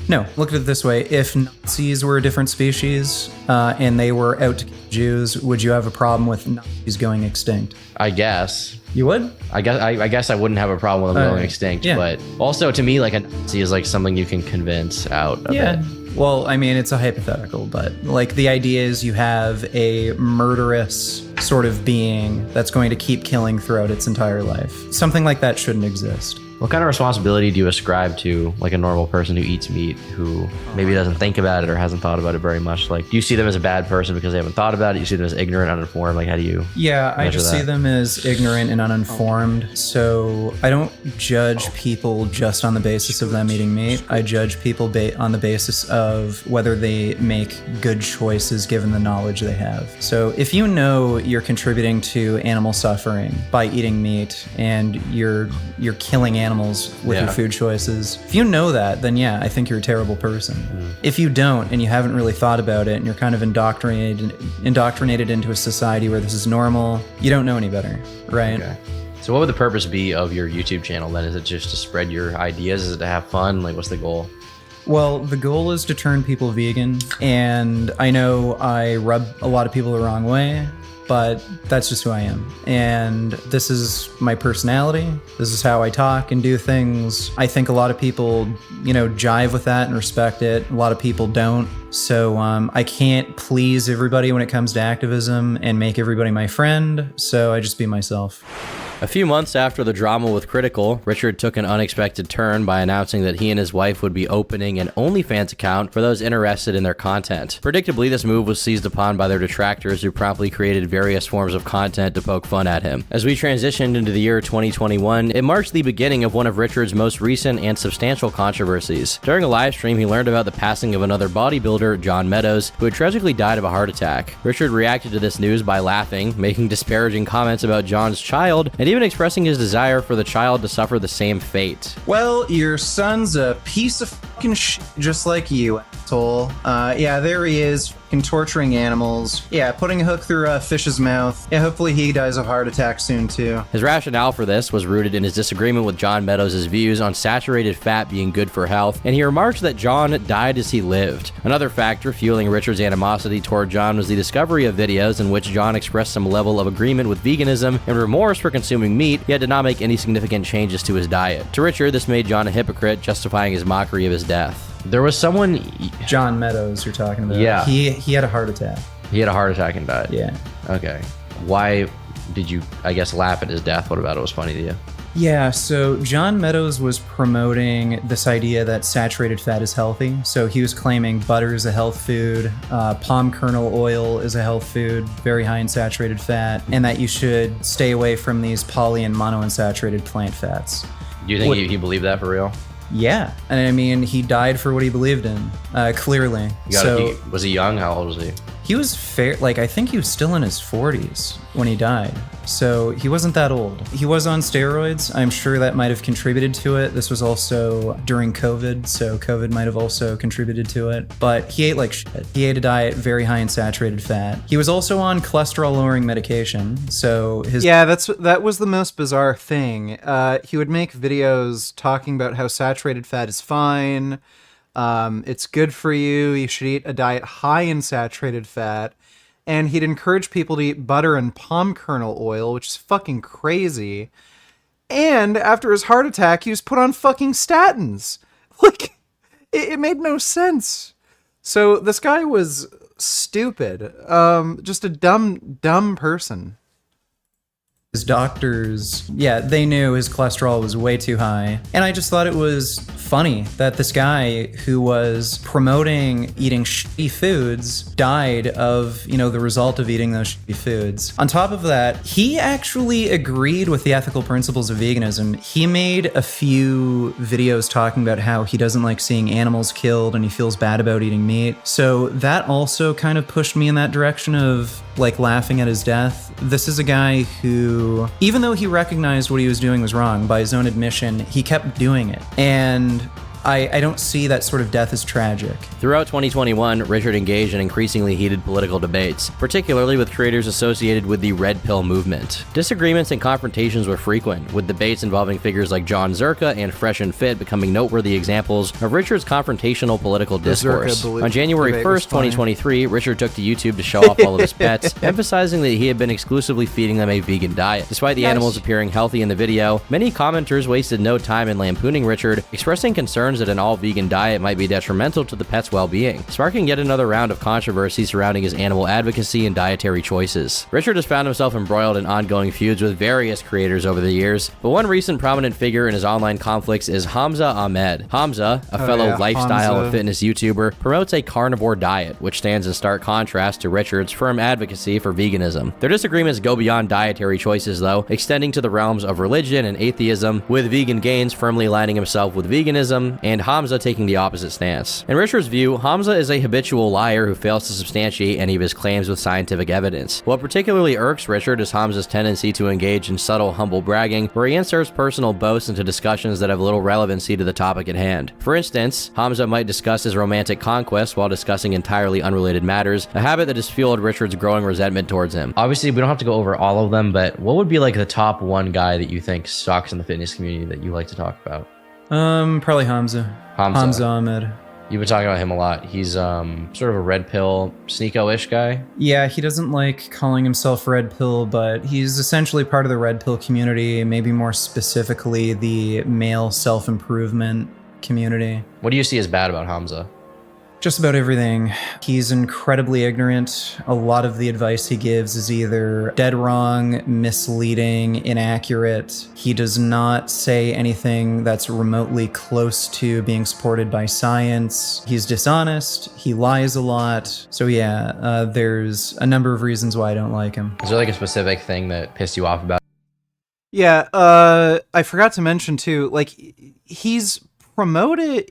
No, look at it this way. If Nazis were a different species and they were out to kill Jews, would you have a problem with Nazis going extinct? I guess. You would? I guess I wouldn't have a problem with them going extinct. Yeah. But also, to me, like, a Nazi is like something you can convince out of it. Well, I mean, it's a hypothetical, but like the idea is you have a murderous sort of being that's going to keep killing throughout its entire life. Something like that shouldn't exist. What kind of responsibility do you ascribe to, like, a normal person who eats meat, who maybe doesn't think about it or hasn't thought about it very much? Like, do you see them as a bad person because they haven't thought about it? You see them as ignorant, uninformed? Like, how do you I just see them as ignorant and uninformed. So I don't judge people just on the basis of them eating meat. I judge people on the basis of whether they make good choices given the knowledge they have. So if you know you're contributing to animal suffering by eating meat and you're killing animals with your food choices. If you know that, then yeah, I think you're a terrible person. If you don't and you haven't really thought about it and you're kind of indoctrinated into a society where this is normal, you don't know any better, right? Okay. So what would the purpose be of your YouTube channel then? Is it just to spread your ideas? Is it to have fun? Like, what's the goal? Well, the goal is to turn people vegan, and I know I rub a lot of people the wrong way, but that's just who I am. And this is my personality. This is how I talk and do things. I think a lot of people, jive with that and respect it. A lot of people don't. So I can't please everybody when it comes to activism and make everybody my friend. So I just be myself. A few months after the drama with Critical, Richard took an unexpected turn by announcing that he and his wife would be opening an OnlyFans account for those interested in their content. Predictably, this move was seized upon by their detractors, who promptly created various forms of content to poke fun at him. As we transitioned into the year 2021, it marked the beginning of one of Richard's most recent and substantial controversies. During a live stream, he learned about the passing of another bodybuilder, John Meadows, who had tragically died of a heart attack. Richard reacted to this news by laughing, making disparaging comments about John's child, and even expressing his desire for the child to suffer the same fate. Well, your son's a piece of fucking shit, just like you, asshole. Yeah, there he is, fucking torturing animals. Yeah, putting a hook through a fish's mouth. Yeah, hopefully he dies of a heart attack soon, too. His rationale for this was rooted in his disagreement with John Meadows' views on saturated fat being good for health, and he remarked that John died as he lived. Another factor fueling Richard's animosity toward John was the discovery of videos in which John expressed some level of agreement with veganism and remorse for consuming meat, yet did not make any significant changes to his diet. To Richard, this made John a hypocrite, justifying his mockery of his death. There was someone... John Meadows you're talking about. Yeah. He had a heart attack. He had a heart attack and died. Yeah. Okay. Why did you, I guess, laugh at his death? What about it was funny to you? Yeah, so John Meadows was promoting this idea that saturated fat is healthy. So he was claiming butter is a health food, palm kernel oil is a health food, very high in saturated fat, and that you should stay away from these poly and monounsaturated plant fats. Do you think he believed that for real? Yeah, and I mean, he died for what he believed in, clearly. Was he young? How old was he? He was I think he was still in his 40s when he died. So he wasn't that old. He was on steroids. I'm sure that might have contributed to it. This was also during COVID, so COVID might have also contributed to it. But he ate like shit. He ate a diet very high in saturated fat. He was also on cholesterol-lowering medication, so his... Yeah, that was the most bizarre thing. He would make videos talking about how saturated fat is fine, it's good for you, you should eat a diet high in saturated fat, and he'd encourage people to eat butter and palm kernel oil, which is fucking crazy. And after his heart attack, he was put on fucking statins. Like, it made no sense. So this guy was stupid. Just a dumb person. His doctors, they knew his cholesterol was way too high. And I just thought it was funny that this guy who was promoting eating shitty foods died of, the result of eating those shitty foods. On top of that, he actually agreed with the ethical principles of veganism. He made a few videos talking about how he doesn't like seeing animals killed and he feels bad about eating meat. So that also kind of pushed me in that direction of laughing at his death. This is a guy who, even though he recognized what he was doing was wrong, by his own admission, he kept doing it. And I don't see that sort of death as tragic. Throughout 2021, Richard engaged in increasingly heated political debates, particularly with creators associated with the Red Pill movement. Disagreements and confrontations were frequent, with debates involving figures like John Zerka and Fresh and Fit becoming noteworthy examples of Richard's confrontational political discourse. On January 1st, 2023, Richard took to YouTube to show off all of his pets, emphasizing that he had been exclusively feeding them a vegan diet. Despite the animals appearing healthy in the video, many commenters wasted no time in lampooning Richard, expressing concerns that an all-vegan diet might be detrimental to the pet's well-being, sparking yet another round of controversy surrounding his animal advocacy and dietary choices. Richard has found himself embroiled in ongoing feuds with various creators over the years, but one recent prominent figure in his online conflicts is Hamza Ahmed. Hamza, a fellow lifestyle and fitness YouTuber, promotes a carnivore diet, which stands in stark contrast to Richard's firm advocacy for veganism. Their disagreements go beyond dietary choices, though, extending to the realms of religion and atheism, with Vegan Gains firmly aligning himself with veganism, and Hamza taking the opposite stance. In Richard's view, Hamza is a habitual liar who fails to substantiate any of his claims with scientific evidence. What particularly irks Richard is Hamza's tendency to engage in subtle, humble bragging, where he inserts personal boasts into discussions that have little relevancy to the topic at hand. For instance, Hamza might discuss his romantic conquest while discussing entirely unrelated matters, a habit that has fueled Richard's growing resentment towards him. Obviously, we don't have to go over all of them, but what would be the top one guy that you think sucks in the fitness community that you like to talk about? Probably Hamza. Hamza Ahmed. You've been talking about him a lot. He's sort of a red pill, sneako-ish guy. Yeah, he doesn't like calling himself red pill, but he's essentially part of the red pill community, maybe more specifically the male self-improvement community. What do you see as bad about Hamza? Just about everything. He's incredibly ignorant. A lot of the advice he gives is either dead wrong, misleading, inaccurate. He does not say anything that's remotely close to being supported by science. He's dishonest. He lies a lot. So yeah, there's a number of reasons why I don't like him. Is there like a specific thing that pissed you off about? Yeah, I forgot to mention too, like, he's promoted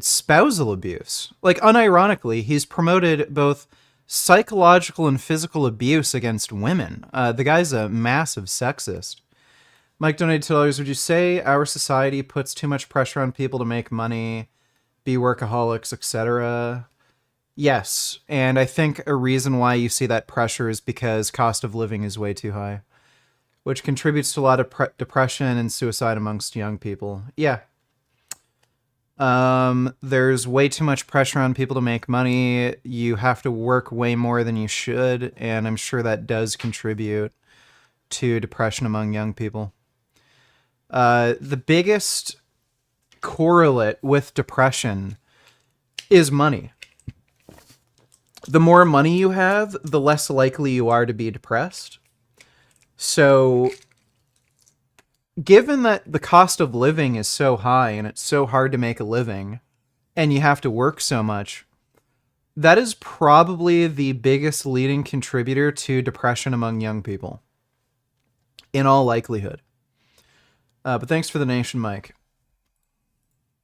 spousal abuse. Like, unironically, he's promoted both psychological and physical abuse against women. The guy's a massive sexist. Mike donated $2. Would you say our society puts too much pressure on people to make money, be workaholics, etc.? Yes, and I think a reason why you see that pressure is because cost of living is way too high, which contributes to a lot of depression and suicide amongst young people. Yeah. There's way too much pressure on people to make money. You have to work way more than you should, and I'm sure that does contribute to depression among young people. The biggest correlate with depression is money. The more money you have, the less likely you are to be depressed. So, given that the cost of living is so high and it's so hard to make a living and you have to work so much, that is probably the biggest leading contributor to depression among young people, in all likelihood. But thanks for the donation, Mike.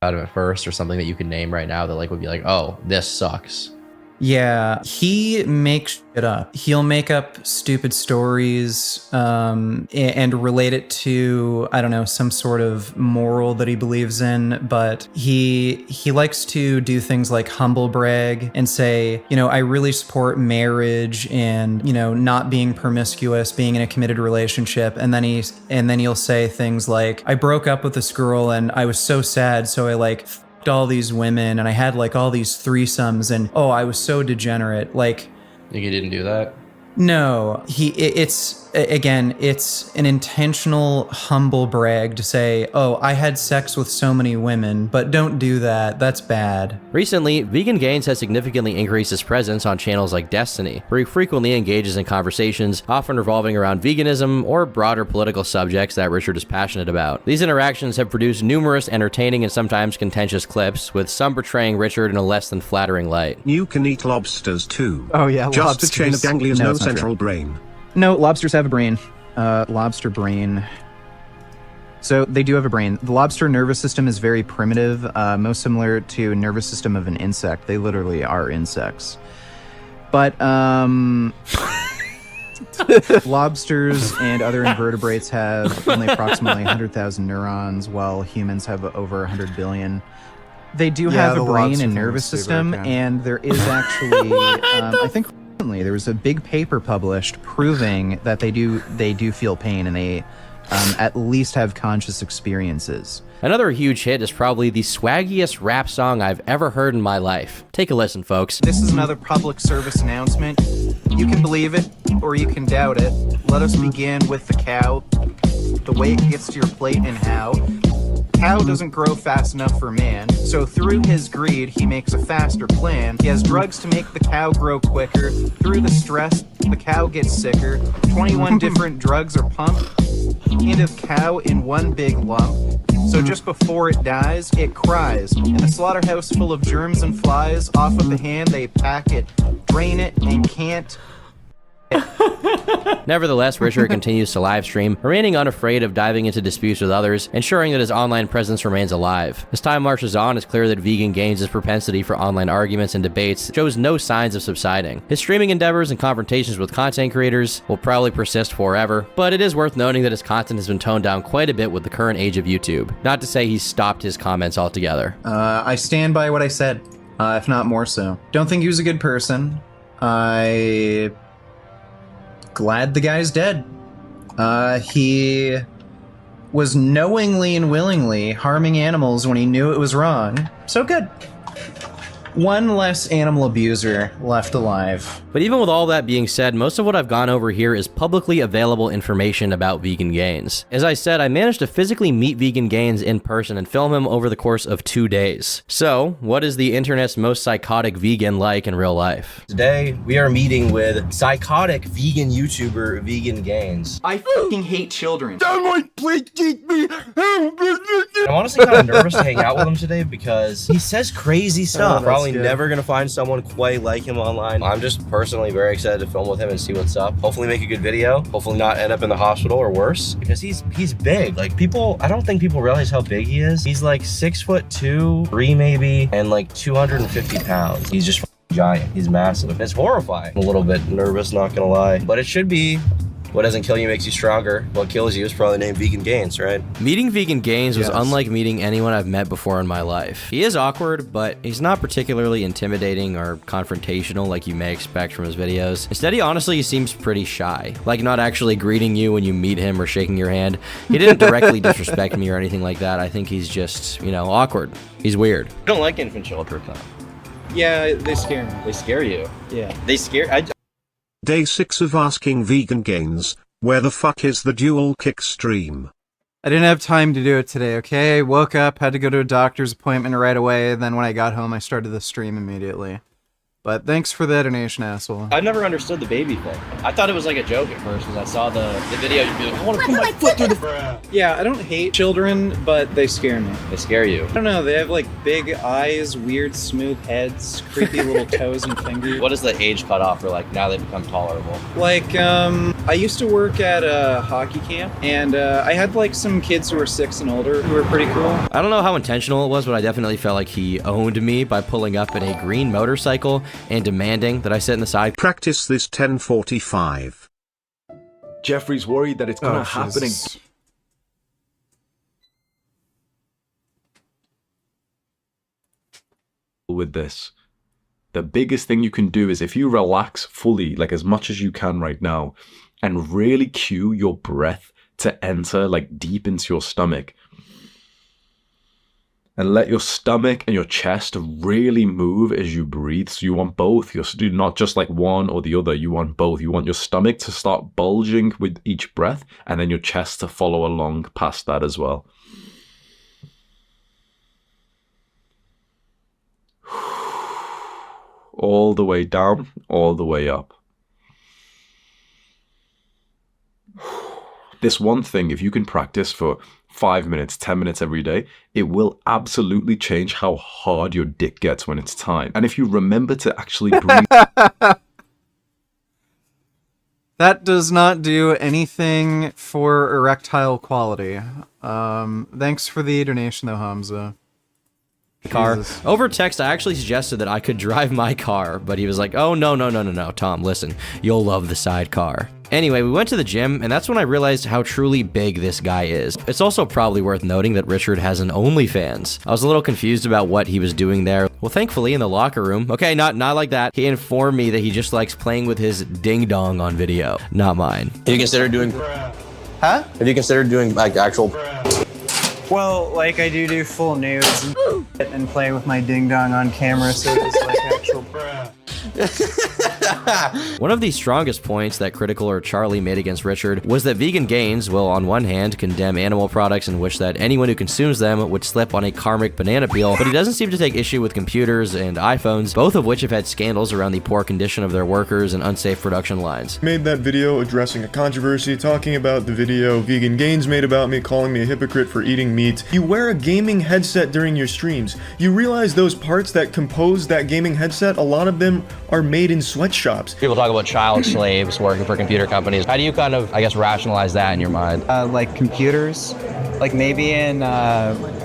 Out of it first, or something that you could name right now that like would be like, oh, this sucks. Yeah, he makes shit up. He'll make up stupid stories and relate it to, I don't know, some sort of moral that he believes in. But he likes to do things like humble brag and say, you know, I really support marriage and, you know, not being promiscuous, being in a committed relationship. And then he'll say things like, I broke up with this girl and I was so sad, so I like all these women and I had like all these threesomes and oh, I was so degenerate. Like, you didn't do that? No, it's an intentional humble brag to say, oh, I had sex with so many women, but don't do that. That's bad. Recently, Vegan Gains has significantly increased his presence on channels like Destiny, where he frequently engages in conversations, often revolving around veganism or broader political subjects that Richard is passionate about. These interactions have produced numerous entertaining and sometimes contentious clips, with some portraying Richard in a less than flattering light. You can eat lobsters too. Oh yeah, just lobsters. a chain of ganglions, No, no it's not central true. brain. No, lobsters have a brain. Lobster brain. So they do have a brain. The lobster nervous system is very primitive, most similar to a nervous system of an insect. They literally are insects. But lobsters and other invertebrates have only approximately 100,000 neurons, while humans have over 100 billion. They do have a brain and nervous system, and there is actually, I think recently there was a big paper published proving that they do feel pain and they at least have conscious experiences. Another huge hit is probably the swaggiest rap song I've ever heard in my life. Take a listen, folks. This is another public service announcement. You can believe it or you can doubt it. Let us begin with the cow, the way it gets to your plate and how. Cow doesn't grow fast enough for man, so through his greed, he makes a faster plan. He has drugs to make the cow grow quicker. Through the stress, the cow gets sicker. 21 different drugs are pumped into the cow in one big lump. So just before it dies, it cries. In a slaughterhouse full of germs and flies, off with the hand they pack it, drain it, and can't. Nevertheless, Richard continues to livestream, remaining unafraid of diving into disputes with others, ensuring that his online presence remains alive. As time marches on, it's clear that Vegan Gains' propensity for online arguments and debates shows no signs of subsiding. His streaming endeavors and confrontations with content creators will probably persist forever, but it is worth noting that his content has been toned down quite a bit with the current age of YouTube. Not to say he's stopped his comments altogether. I stand by what I said, if not more so. Don't think he was a good person. Glad the guy's dead. He was knowingly and willingly harming animals when he knew it was wrong. So good. One less animal abuser left alive. But even with all that being said, most of what I've gone over here is publicly available information about Vegan Gains. As I said, I managed to physically meet Vegan Gains in person and film him over the course of 2 days. So, what is the internet's most psychotic vegan like in real life? Today, we are meeting with psychotic vegan YouTuber Vegan Gains. I fucking hate children. Someone please teach me. I'm honestly kind of nervous to hang out with him today because he says crazy stuff. Probably never gonna find someone quite like him online. I'm just personally very excited to film with him and see what's up. Hopefully make a good video. Hopefully not end up in the hospital or worse. Because he's big. Like people, I don't think people realize how big he is. He's like 6'2", 3 maybe, and like 250 pounds. He's just giant. He's massive. It's horrifying. I'm a little bit nervous, not gonna lie. But it should be. What doesn't kill you makes you stronger. What kills you is probably named Vegan Gains, right? Meeting Vegan Gains was unlike meeting anyone I've met before in my life. He is awkward, but he's not particularly intimidating or confrontational like you may expect from his videos. Instead, he honestly seems pretty shy, like not actually greeting you when you meet him or shaking your hand. He didn't directly disrespect me or anything like that. I think he's just, you know, awkward. He's weird. I don't like infant children, though. Yeah, they scare me. They scare you? Yeah. They scare... Day 6 of asking Vegan Gains, where the fuck is the dual kick stream? I didn't have time to do it today, okay? Woke up, had to go to a doctor's appointment right away, then when I got home I started the stream immediately. But thanks for the donation, asshole. I never understood the baby thing. I thought it was like a joke at first because I saw the video. You'd be like, I want to put my foot through the... Yeah, I don't hate children, but they scare me. They scare you. I don't know, they have like big eyes, weird smooth heads, creepy little toes and fingers. What is the age cutoff for like now they become tolerable? Like, I used to work at a hockey camp, and I had like some kids who were 6 and older who were pretty cool. I don't know how intentional it was, but I definitely felt like he owned me by pulling up in a green motorcycle and demanding that I sit in the side. Practice this 10:45. Jeffrey's worried that it's gonna happen. With this, the biggest thing you can do is if you relax fully, like as much as you can right now, and really cue your breath to enter like deep into your stomach. And let your stomach and your chest really move as you breathe. So you want both. You're not just like one or the other. You want both. You want your stomach to start bulging with each breath, and then your chest to follow along past that as well. All the way down, all the way up. This one thing, if you can practice for 5 minutes, 10 minutes every day, it will absolutely change how hard your dick gets when it's time. And if you remember to actually breathe... That does not do anything for erectile quality. Thanks for the donation though, Hamza. Car. Over text, I actually suggested that I could drive my car, but he was like, oh, no, Tom, listen, you'll love the sidecar. Anyway, we went to the gym, and that's when I realized how truly big this guy is. It's also probably worth noting that Richard has an OnlyFans. I was a little confused about what he was doing there. Well, thankfully, in the locker room, okay, not like that, he informed me that he just likes playing with his ding-dong on video. Not mine. Have you considered doing... Huh? Have you considered doing like actual... Well, like I do full nudes and play with my ding-dong on camera, so it's like actual... One of the strongest points that Critical or Charlie made against Richard was that Vegan Gains will, on one hand, condemn animal products and wish that anyone who consumes them would slip on a karmic banana peel, but he doesn't seem to take issue with computers and iPhones, both of which have had scandals around the poor condition of their workers and unsafe production lines. Made that video addressing a controversy, talking about the video Vegan Gains made about me, calling me a hypocrite for eating meat. You wear a gaming headset during your streams. You realize those parts that compose that gaming headset, a lot of them are made in sweatshops. People talk about child slaves working for computer companies. How do you kind of, I guess, rationalize that in your mind? Like computers, like maybe in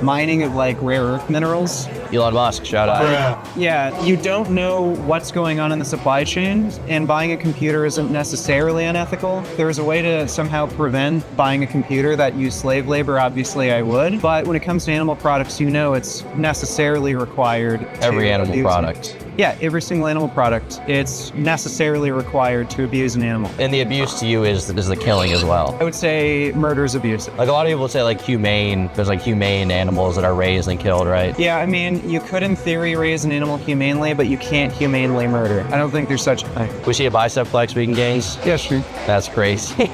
mining of like rare earth minerals. Elon Musk, shout out. Yeah, you don't know what's going on in the supply chain, and buying a computer isn't necessarily unethical. There's a way to somehow prevent buying a computer that used slave labor, obviously I would, but when it comes to animal products, you know it's necessarily required. Every animal product. Yeah, every single animal product. It's necessarily required to abuse an animal. And the abuse to you is the killing as well. I would say murder is abusive. Like a lot of people say like humane, there's like humane animals that are raised and killed, right? Yeah, I mean, you could in theory raise an animal humanely, but you can't humanely murder. I don't think there's such a thing. We see a bicep flex, Vegan Gains? Yeah, sure. That's crazy.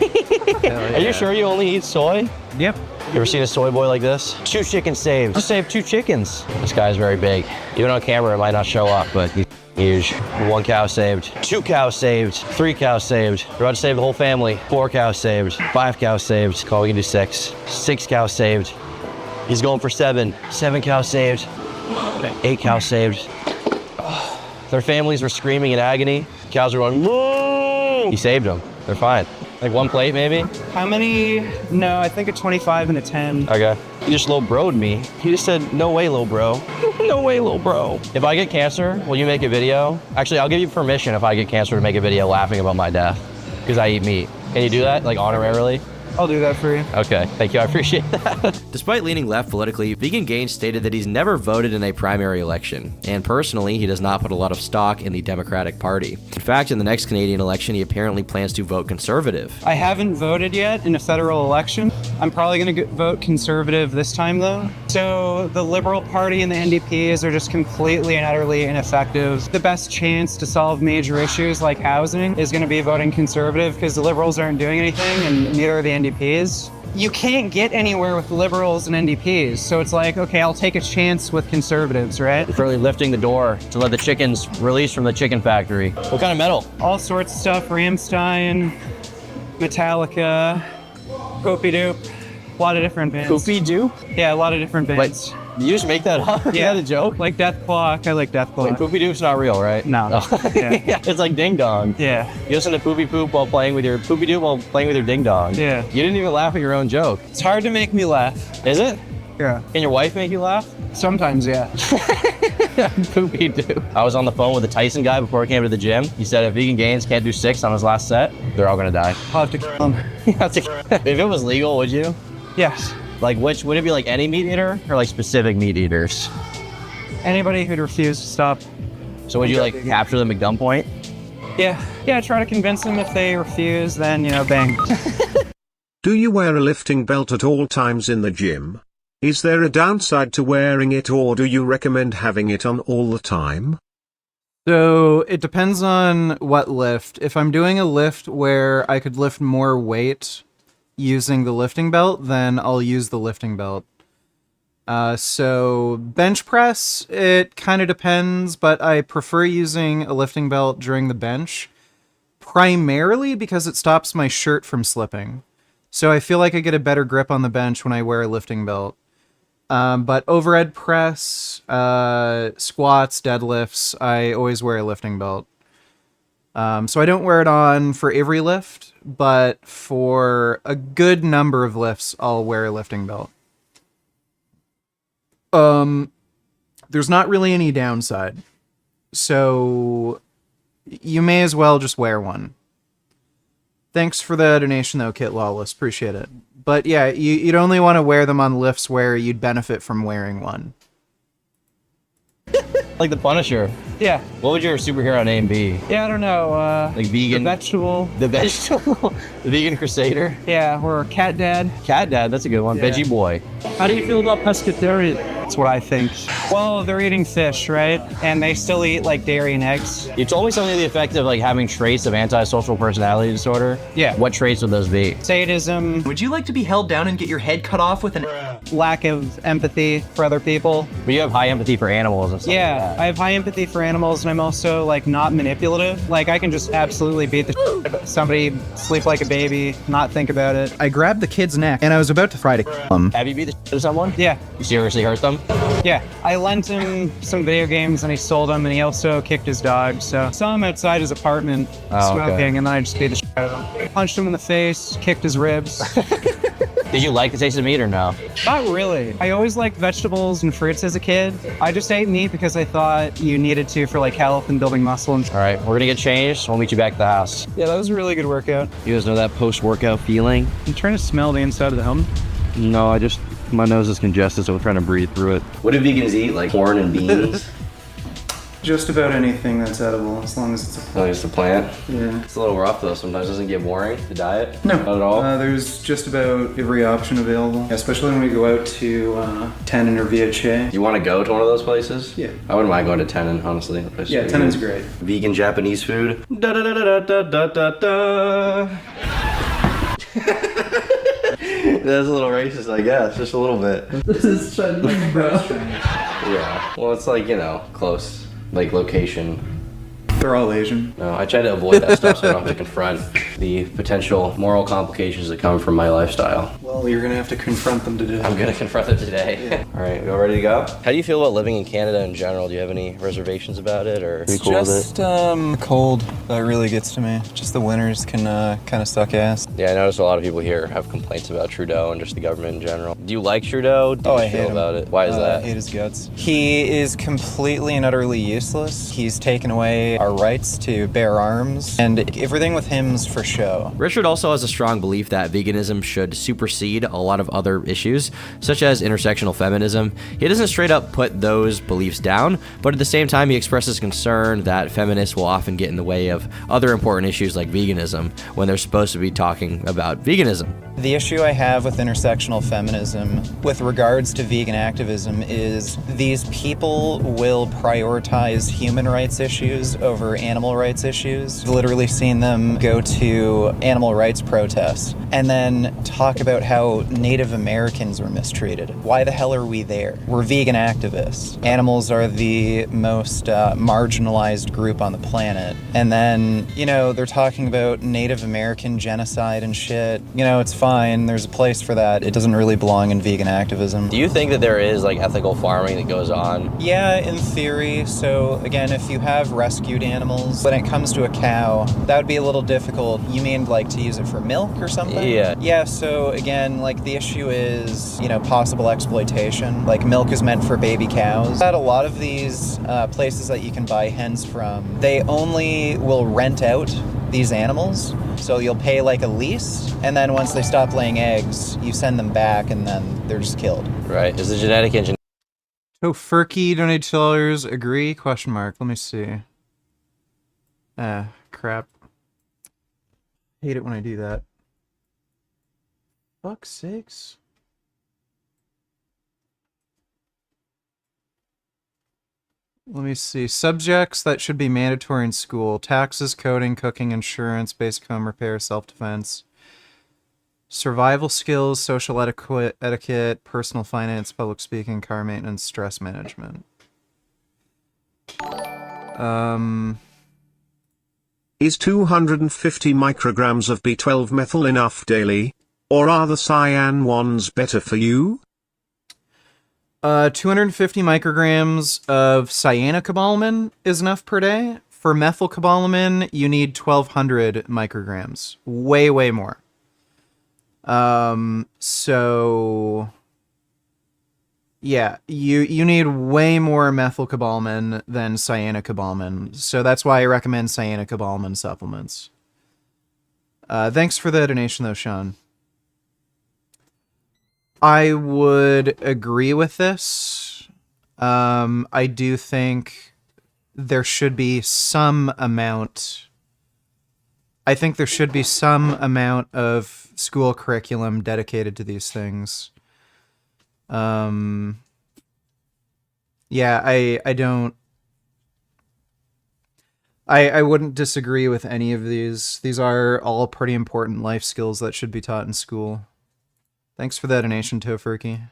Are you sure you only eat soy? Yep. You ever seen a soy boy like this? 2 chickens saved. You saved 2 chickens. This guy's very big. Even on camera, it might not show up, but he's huge. 1 cow saved. 2 cows saved. 3 cows saved. We're about to save the whole family. 4 cows saved. 5 cows saved. Call, we can do 6. 6 cows saved. He's going for 7. 7 cows saved. 8 cows saved. Their families were screaming in agony. Cows were going, moo! He saved them. They're fine. Like 1 plate, maybe? How many? No, I think a 25 and a 10. Okay. You just low bro'd me. You just said, no way, low bro. No way, low bro. If I get cancer, will you make a video? Actually, I'll give you permission if I get cancer to make a video laughing about my death. Because I eat meat. Can you do that, like honorarily? I'll do that for you. Okay, thank you, I appreciate that. Despite leaning left politically, Vegan Gains stated that he's never voted in a primary election, and personally, he does not put a lot of stock in the Democratic Party. In fact, in the next Canadian election, he apparently plans to vote Conservative. I haven't voted yet in a federal election. I'm probably going to vote Conservative this time, though. So the Liberal Party and the NDPs are just completely and utterly ineffective. The best chance to solve major issues like housing is going to be voting Conservative because the Liberals aren't doing anything, and neither are the NDPs. You can't get anywhere with Liberals and NDPs, so it's like, okay, I'll take a chance with Conservatives, right? It's really lifting the door to let the chickens release from the chicken factory. What kind of metal? All sorts of stuff, Rammstein, Metallica, Poopy Doop, a lot of different bands. Poopy Doop? Yeah, a lot of different bands. Wait, you just make that up? Yeah. Is that a joke? Like Death Clock, I like Death Clock. Wait, Poopy Doop's not real, right? No. Oh. Yeah. It's like Ding Dong. Yeah. You listen to Poopy Poop while playing with your Poopy Doop while playing with your Ding Dong. Yeah. You didn't even laugh at your own joke. It's hard to make me laugh. Is it? Yeah. Can your wife make you laugh? Sometimes, yeah. Poopy Doop. I was on the phone with the Tyson guy before I came to the gym. He said if Vegan Gains can't do 6 on his last set, they're all gonna die. I'll have to kill him. If it was legal, would you? Yes. Like which, would it be like any meat eater or like specific meat eaters? Anybody who'd refuse to stop. So would you like capture them at gunpoint? Yeah. Yeah, try to convince them. If they refuse, then, you know, bang. Do you wear a lifting belt at all times in the gym? Is there a downside to wearing it, or do you recommend having it on all the time? So it depends on what lift. If I'm doing a lift where I could lift more weight using the lifting belt, then I'll use the lifting belt. So bench press, it kind of depends, but I prefer using a lifting belt during the bench, primarily because it stops my shirt from slipping. So I feel like I get a better grip on the bench when I wear a lifting belt. But overhead press, squats, deadlifts, I always wear a lifting belt. So I don't wear it on for every lift, but for a good number of lifts, I'll wear a lifting belt. There's not really any downside, so you may as well just wear one. Thanks for the donation though, Kit Lawless, appreciate it. But yeah, you'd only want to wear them on lifts where you'd benefit from wearing one. Like the Punisher. Yeah. What would your superhero name be? Yeah, I don't know. Like vegan. The vegetable. The vegetable. The vegan crusader. Yeah, or Cat Dad. Cat Dad, that's a good one. Yeah. Veggie boy. How do you feel about pescatarian? That's what I think. Well, they're eating fish, right? And they still eat like dairy and eggs. You told me something to the effect of like having traits of antisocial personality disorder. Yeah. What traits would those be? Sadism. Would you like to be held down and get your head cut off with an lack of empathy for other people? But you have high empathy for animals and stuff. Yeah, like that. I have high empathy for animals, and I'm also like not manipulative. Like I can just absolutely beat the shit out of somebody, sleep like a baby, not think about it. I grabbed the kid's neck and I was about to try to kill him. Have you beat the shit out of someone? Yeah. You seriously hurt them? Yeah. I lent him some video games and he sold them, and he also kicked his dog. So I saw him outside his apartment smoking, and then I just beat the shit out of him. Punched him in the face, kicked his ribs. Did you like the taste of meat or no? Not really. I always liked vegetables and fruits as a kid. I just ate meat because I thought you needed to for like health and building muscle. And all right, we're gonna get changed. We'll meet you back at the house. Yeah, that was a really good workout. You guys know that post-workout feeling? I'm trying to smell the inside of the helmet. No, my nose is congested, so we're trying to breathe through it. What do vegans eat? Like corn and beans? Just about anything that's edible, as long as it's a plant. As long as it's a plant? Yeah. It's a little rough though, sometimes doesn't it get boring, the diet? No. Not at all? There's just about every option available, especially when we go out to Tenon or Viache. You want to go to one of those places? Yeah. I wouldn't mind going to Tenon, honestly. Yeah, Tenon's great. Vegan Japanese food. Da da da da da da da da. That's a little racist, I guess, just a little bit. This is Chinese, bro. Yeah. Well, it's like, you know, close, like location. They're all Asian. No, I try to avoid that stuff so I don't have to confront the potential moral complications that come from my lifestyle. Well, you're gonna have to confront them today. I'm gonna confront them today. Yeah. All right, we all ready to go? How do you feel about living in Canada in general? Do you have any reservations about it, or are you cool with it? Just cold. That really gets to me. Just the winters can kind of suck ass. Yeah, I noticed a lot of people here have complaints about Trudeau and just the government in general. Do you like Trudeau? Do you I hate him. about it? Why is that? I hate his guts. He is completely and utterly useless. He's taken away our rights to bear arms, and everything with him's for show. Richard also has a strong belief that veganism should supersede a lot of other issues, such as intersectional feminism. He doesn't straight up put those beliefs down, but at the same time he expresses concern that feminists will often get in the way of other important issues like veganism when they're supposed to be talking about veganism. The issue I have with intersectional feminism with regards to vegan activism is these people will prioritize human rights issues over animal rights issues. I've literally seen them go to animal rights protests and then talk about how Native Americans were mistreated. Why the hell are we there? We're vegan activists. Animals are the most marginalized group on the planet. And then, you know, they're talking about Native American genocide and shit. You know, it's fine. There's a place for that. It doesn't really belong in vegan activism. Do you think that there is like ethical farming that goes on? Yeah, in theory. So again, if you have rescued animals, when it comes to a cow, that would be a little difficult. You mean like to use it for milk or something? Yeah. Yeah, so again, like the issue is, you know, possible exploitation. Like milk is meant for baby cows. At a lot of these places that you can buy hens from, they only will rent out these animals. So you'll pay like a lease, and then once they stop laying eggs, you send them back, and then they're just killed. Right. Is the genetic engineering? Tofurky donated $2. Agree? Question mark. Let me see. Crap. Hate it when I do that. Fuck's sakes. Let me see. Subjects that should be mandatory in school. Taxes, coding, cooking, insurance, basic home repair, self-defense. Survival skills, social etiquette, personal finance, public speaking, car maintenance, stress management. Is 250 micrograms of B12 methyl enough daily? Or are the cyan ones better for you? 250 micrograms of cyanocobalamin is enough per day. For methylcobalamin, you need 1,200 micrograms. Way, way more. So yeah, you need way more methylcobalamin than cyanocobalamin. So that's why I recommend cyanocobalamin supplements. Thanks for the donation though, Sean. I would agree with this. I do think there should be some amount. I think there should be some amount of school curriculum dedicated to these things. Yeah, I don't. I wouldn't disagree with any of these. These are all pretty important life skills that should be taught in school. Thanks for that donation, Tofurky.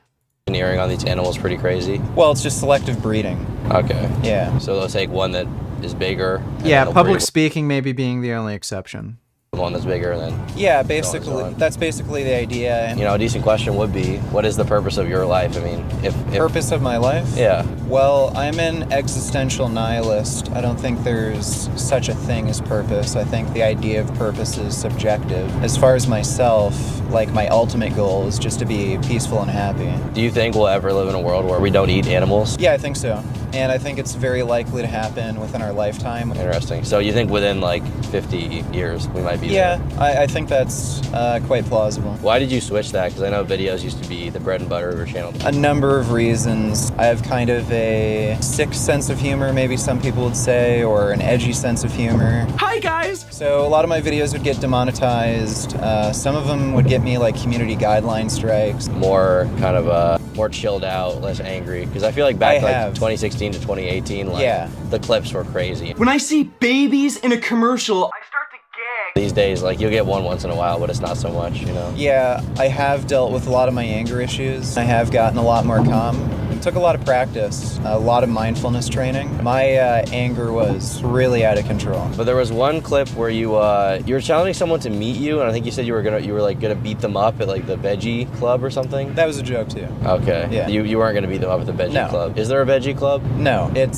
Engineering on these animals pretty crazy. Well, it's just selective breeding. Okay. Yeah. So they'll take one that is bigger. and Yeah, they'll public breed speaking maybe being the only exception. one that's bigger, and then Yeah, basically, that's basically the idea. you know, a decent question would be, what is the purpose of your life? I mean, if Purpose of my life? Yeah. Well, I'm an existential nihilist. I don't think there's such a thing as purpose. I think the idea of purpose is subjective. As far as myself, like my ultimate goal is just to be peaceful and happy. Do you think we'll ever live in a world where we don't eat animals? Yeah, I think so. and I think it's very likely to happen within our lifetime. Interesting. So you think within like 50 years we might be there? Yeah, I think that's quite plausible. Why did you switch that? Because I know videos used to be the bread and butter of your channel. A number of reasons. I have kind of a sick sense of humor, maybe some people would say, or an edgy sense of humor. Hi guys! So a lot of my videos would get demonetized. Some of them would get me like community guideline strikes. More kind of more chilled out, less angry. Because I feel like back like 2016 to 2018, like the clips were crazy. When I see babies in a commercial, I start to gag. These days, like you'll get one once in a while, but it's not so much, you know? Yeah, I have dealt with a lot of my anger issues. I have gotten a lot more calm. It took a lot of practice, a lot of mindfulness training. My anger was really out of control. But there was one clip where you were challenging someone to meet you, and I think you said you were gonna beat them up at like the veggie club or something. That was a joke too. Okay. Yeah. You weren't gonna beat them up at the veggie club. Is there a veggie club? No. It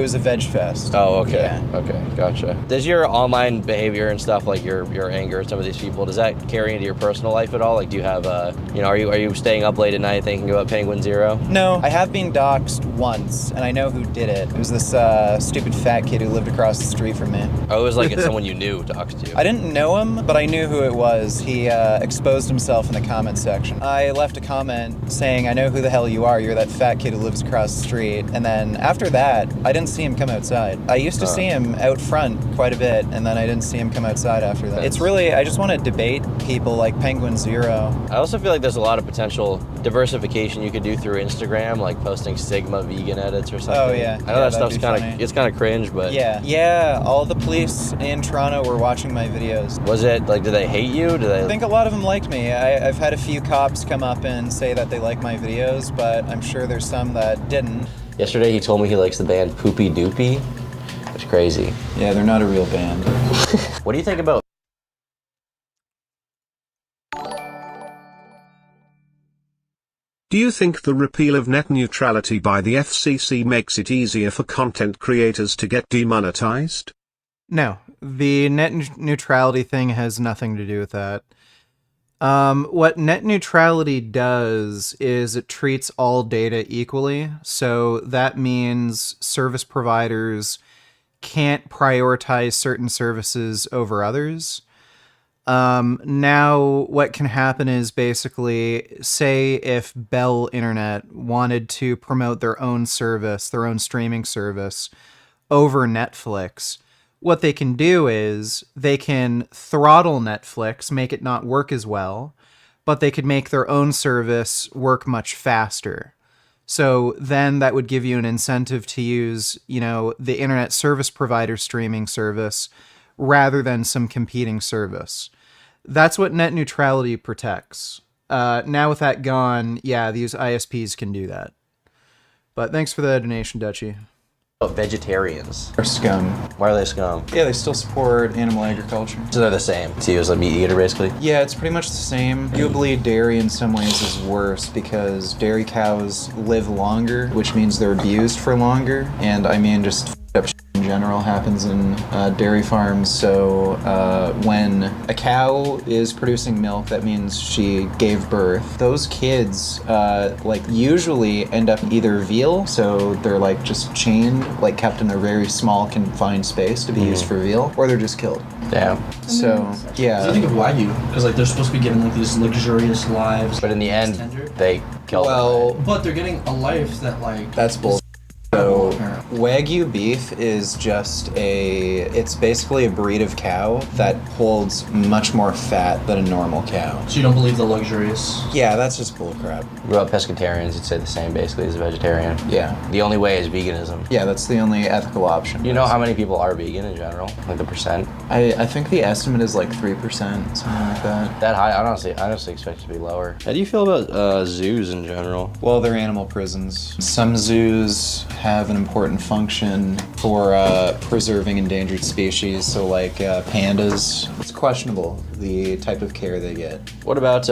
was a veg fest. Oh, okay. Yeah. Okay, gotcha. Does your online behavior and stuff, like your anger at some of these people, does that carry into your personal life at all? Like, do you have are you staying up late at night thinking about Penguin Zero? No, I have been doxxed once, and I know who did it. It was this stupid fat kid who lived across the street from me. Oh, it was like someone you knew doxed you. I didn't know him, but I knew who it was. He exposed himself in the comment section. I left a comment saying, "I know who the hell you are. You're that fat kid who lives across the street." And then after that, I didn't see him come outside. I used to see him out front quite a bit, and then I didn't see him come outside after that. It's really, I just want to debate people like Penguin Zero. I also feel like there's a lot of potential diversification you could do through Instagram, like posting Sigma vegan edits or something. Oh yeah. I know that stuff's it's kind of cringe, but yeah. All the police in Toronto were watching my videos. Was it like, do they hate you? I think a lot of them liked me. I've had a few cops come up and say that they like my videos, but I'm sure there's some that didn't. Yesterday he told me he likes the band Poopy Doopy. It's crazy. Yeah, they're not a real band. What do you think about? Do you think the repeal of net neutrality by the FCC makes it easier for content creators to get demonetized? No, the net neutrality thing has nothing to do with that. What net neutrality does is it treats all data equally. So that means service providers can't prioritize certain services over others. Now what can happen is basically, say if Bell Internet wanted to promote their own service, their own streaming service over Netflix, what they can do is they can throttle Netflix, make it not work as well, but they could make their own service work much faster. So then that would give you an incentive to use, the internet service provider streaming service rather than some competing service. That's what net neutrality protects. Now with that gone, these ISPs can do that. But thanks for the donation, Dutchie. Vegetarians are scum. Why are they scum? Yeah, they still support animal agriculture. So they're the same to you as a meat eater, basically? Yeah, it's pretty much the same. Arguably, dairy in some ways is worse because dairy cows live longer, which means they're abused for longer. And I mean, just up shit in general happens in dairy farms. So when a cow is producing milk, that means she gave birth. Those kids usually end up either veal, so they're like just chained, like kept in a very small confined space to be used for veal, or they're just killed. Damn. So yeah. What do you think of Wagyu? Because they're supposed to be getting these luxurious lives. But in the end, they kill them. But they're getting a life that That's bullshit. So Wagyu beef is it's basically a breed of cow that holds much more fat than a normal cow. So you don't believe the luxurious? Yeah, that's just bullcrap. What about pescatarians? You'd say the same basically as a vegetarian. Yeah. The only way is veganism. Yeah, that's the only ethical option. You know how many people are vegan in general? Like the percent? I think the estimate is like 3%, something like that. That high? I honestly expect it to be lower. How do you feel about zoos in general? Well, they're animal prisons. Some zoos have an important function for preserving endangered species, so like pandas. It's questionable the type of care they get. What about,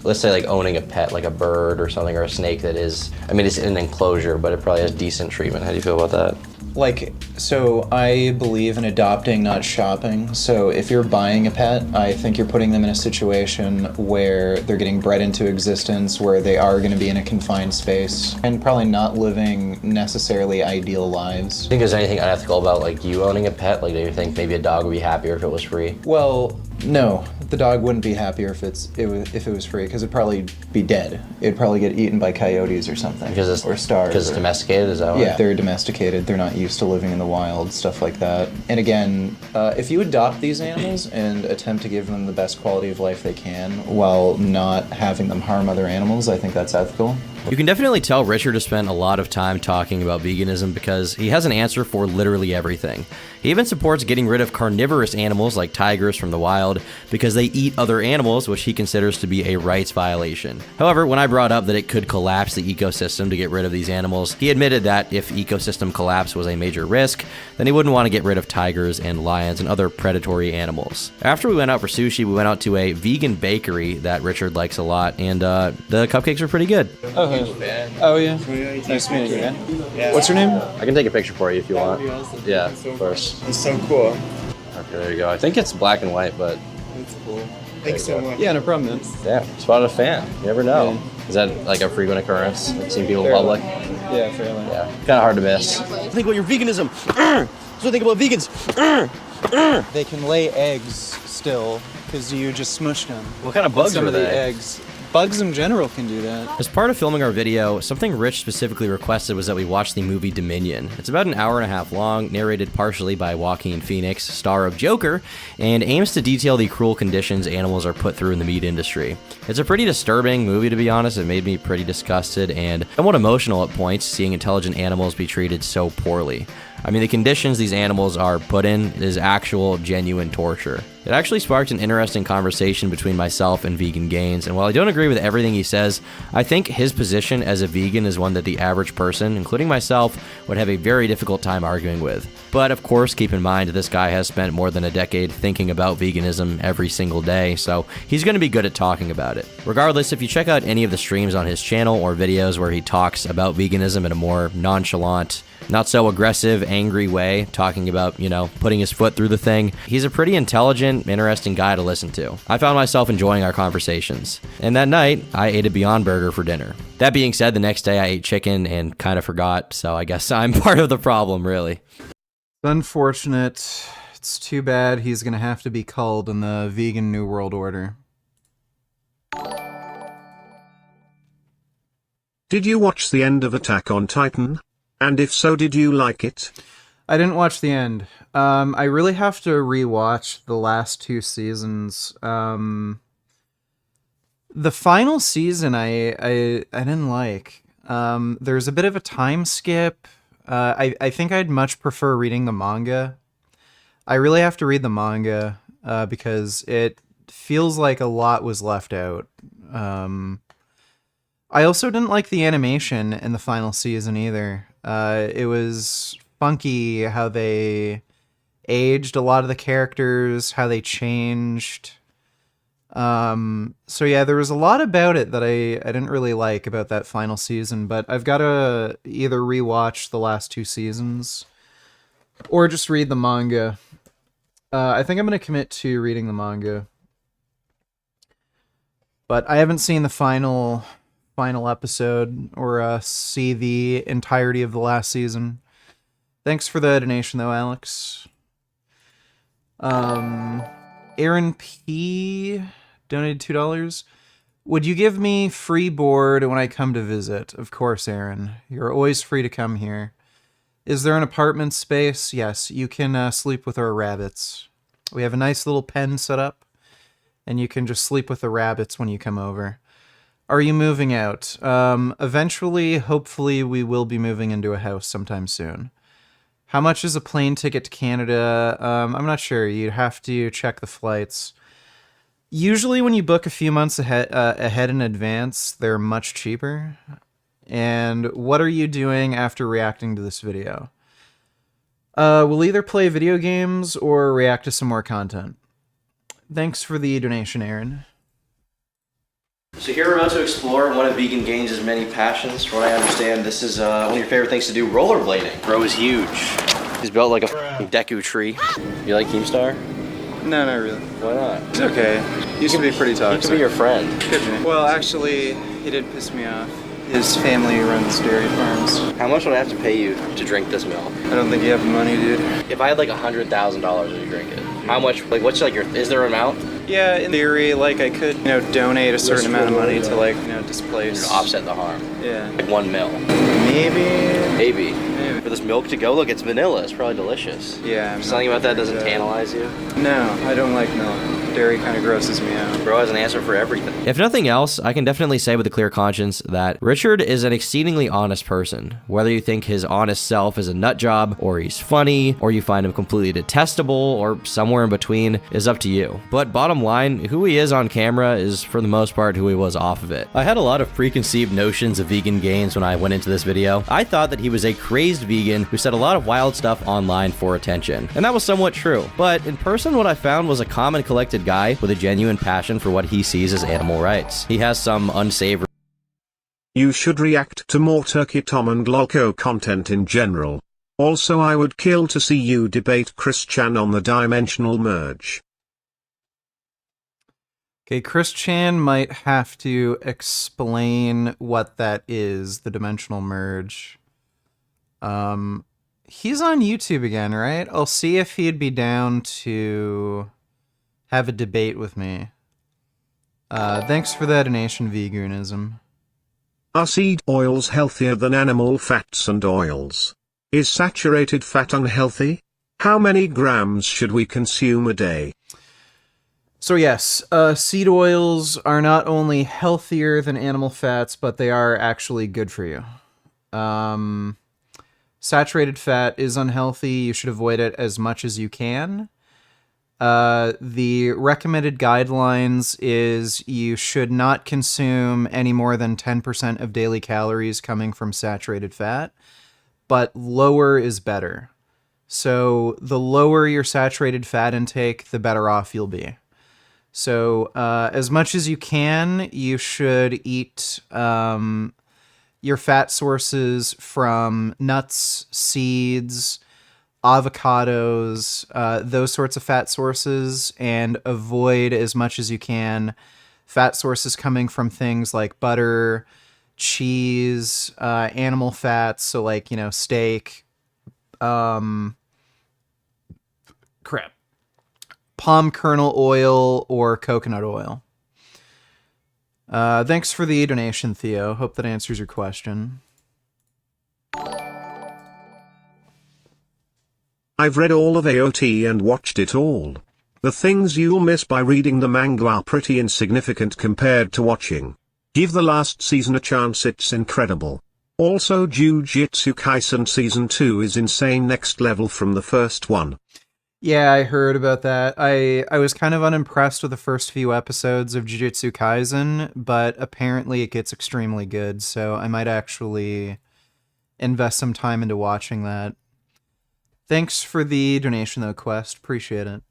let's say like owning a pet, like a bird or something, or a snake that is, it's in an enclosure, but it probably has decent treatment. How do you feel about that? Like, so I believe in adopting, not shopping. So if you're buying a pet, I think you're putting them in a situation where they're getting bred into existence, where they are going to be in a confined space, and probably not living necessarily ideal lives. Do you think there's anything unethical about like you owning a pet? Like, do you think maybe a dog would be happier if it was free? Well, no. The dog wouldn't be happier if it was free, because it'd probably be dead. It'd probably get eaten by coyotes or something. Or starve. Because it's domesticated, is that why? Yeah, they're domesticated. They're not used to living in the wild, stuff like that. And again, if you adopt these animals and attempt to give them the best quality of life they can while not having them harm other animals, I think that's ethical. You can definitely tell Richard has spent a lot of time talking about veganism because he has an answer for literally everything. He even supports getting rid of carnivorous animals like tigers from the wild because they eat other animals, which he considers to be a rights violation. However, when I brought up that it could collapse the ecosystem to get rid of these animals, he admitted that if ecosystem collapse was a major risk, then he wouldn't want to get rid of tigers and lions and other predatory animals. After we went out for sushi, we went out to a vegan bakery that Richard likes a lot, and the cupcakes are pretty good. Oh yeah. Nice meeting you, man. Yeah. What's your name? I can take a picture for you if you want. Yeah, of course. It's so cool. Okay, there you go. I think it's black and white, but... That's cool. Thanks so much. Yeah, no problem, man. Yeah, spotted a fan. You never know. Yeah. Is that like a frequent occurrence? Like seeing people in Fairly. public? Yeah, fairly. Yeah, kind of hard to miss. Think about your veganism. So think about vegans. They can lay eggs still, because you just smushed them. What kind of bugs Some are of the they? eggs. Bugs in general can do that. As part of filming our video, something Rich specifically requested was that we watch the movie Dominion. It's about an hour and a half long, narrated partially by Joaquin Phoenix, star of Joker, and aims to detail the cruel conditions animals are put through in the meat industry. It's a pretty disturbing movie, to be honest. It made me pretty disgusted and somewhat emotional at points, seeing intelligent animals be treated so poorly. I mean, the conditions these animals are put in is actual, genuine torture. It actually sparked an interesting conversation between myself and Vegan Gains, and while I don't agree with everything he says, I think his position as a vegan is one that the average person, including myself, would have a very difficult time arguing with. But of course, keep in mind this guy has spent more than a decade thinking about veganism every single day, so he's going to be good at talking about it. Regardless, if you check out any of the streams on his channel or videos where he talks about veganism in a more nonchalant, not so aggressive, angry way, talking about, you know, putting his foot through the thing, he's a pretty intelligent, interesting guy to listen to. I found myself enjoying our conversations. And that night, I ate a Beyond Burger for dinner. That being said, the next day I ate chicken and kind of forgot, so I guess I'm part of the problem, really. Unfortunate. It's too bad he's gonna have to be culled in the vegan New World Order. Did you watch the end of Attack on Titan? And if so, did you like it? I didn't watch the end. I really have to rewatch the last two seasons. The final season I didn't like. There's a bit of a time skip. I think I'd much prefer reading the manga. I really have to read the manga because it feels like a lot was left out. I also didn't like the animation in the final season either. It was funky how they aged a lot of the characters, how they changed. So yeah, there was a lot about it that I didn't really like about that final season, but I've got to either rewatch the last two seasons or just read the manga. I think I'm going to commit to reading the manga. But I haven't seen the final episode or see the entirety of the last season. Thanks for the donation though, Alex. Aaron P donated $2. Would you give me free board when I come to visit? Of course, Aaron. You're always free to come here. Is there an apartment space? Yes, you can sleep with our rabbits. We have a nice little pen set up, and you can just sleep with the rabbits when you come over. Are you moving out? Eventually, hopefully, we will be moving into a house sometime soon. How much is a plane ticket to Canada? I'm not sure. You'd have to check the flights. Usually when you book a few months ahead in advance, they're much cheaper. And what are you doing after reacting to this video? We'll either play video games or react to some more content. Thanks for the donation, Aaron. So here we're about to explore one of Vegan Gains' many passions. From what I understand, this is one of your favorite things to do, rollerblading. Bro is huge. He's built like a Deku tree. You like Keemstar? No, not really. Why not? It's okay. Used to be pretty toxic. He could be your friend. Could be. Well, actually, he did piss me off. His family runs dairy farms. How much would I have to pay you to drink this milk? I don't think you have the money, dude. If I had like $100,000, would you drink it? How much, like what's like your, is there an amount? Yeah, in theory, like I could, donate a certain amount of money to like, displace. To offset the harm. Yeah. Like 1 mil. Maybe. For this milk to go, look, it's vanilla. It's probably delicious. Yeah. Something about that doesn't tantalize you? No, I don't like milk. Dairy kind of grosses me out. Bro has an answer for everything. If nothing else, I can definitely say with a clear conscience that Richard is an exceedingly honest person. Whether you think his honest self is a nut job, or he's funny, or you find him completely detestable, or somewhere in between, is up to you. But bottom line, who he is on camera is for the most part who he was off of it. I had a lot of preconceived notions of Vegan Gains when I went into this video. I thought that he was a crazed vegan who said a lot of wild stuff online for attention. And that was somewhat true. But in person, what I found was a calm and collected guy with a genuine passion for what he sees as animal rights. He has some unsavory. You should react to more Turkey Tom and Lolco content in general. Also, I would kill to see you debate Chris Chan on the dimensional merge. Okay, Chris Chan might have to explain what that is, the dimensional merge. He's on YouTube again, right? I'll see if he'd be down to have a debate with me. Thanks for that donation, veganism. Are seed oils healthier than animal fats and oils? Is saturated fat unhealthy? How many grams should we consume a day? So yes, seed oils are not only healthier than animal fats, but they are actually good for you. Saturated fat is unhealthy. You should avoid it as much as you can. The recommended guidelines is you should not consume any more than 10% of daily calories coming from saturated fat, but lower is better. So the lower your saturated fat intake, the better off you'll be. So as much as you can, you should eat your fat sources from nuts, seeds, avocados, those sorts of fat sources, and avoid as much as you can fat sources coming from things like butter, cheese, animal fats, so like, steak, palm kernel oil or coconut oil. Thanks for the donation, Theo. Hope that answers your question. I've read all of AOT and watched it all. The things you'll miss by reading the manga are pretty insignificant compared to watching. Give the last season a chance, it's incredible. Also, Jujutsu Kaisen Season 2 is insane, next level from the first one. Yeah, I heard about that. I was kind of unimpressed with the first few episodes of Jujutsu Kaisen, but apparently it gets extremely good, so I might actually invest some time into watching that. Thanks for the donation, though, Quest. Appreciate it.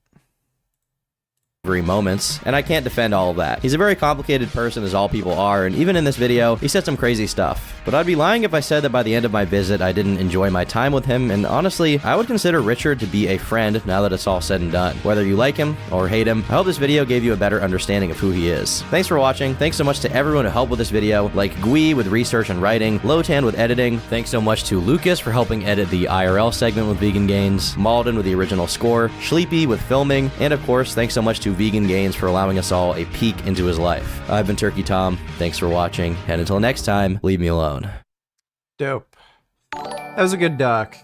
Moments, and I can't defend all of that. He's a very complicated person, as all people are, and even in this video, he said some crazy stuff. But I'd be lying if I said that by the end of my visit, I didn't enjoy my time with him, and honestly, I would consider Richard to be a friend now that it's all said and done. Whether you like him or hate him, I hope this video gave you a better understanding of who he is. Thanks for watching. Thanks so much to everyone who helped with this video, like Gui with research and writing, Lotan with editing. Thanks so much to Lucas for helping edit the IRL segment with Vegan Gains, Malden with the original score, Sleepy with filming, and of course, thanks so much to Vegan Gains for allowing us all a peek into his life. I've been Turkey Tom. Thanks for watching, and until next time, leave me alone. Dope. That was a good doc.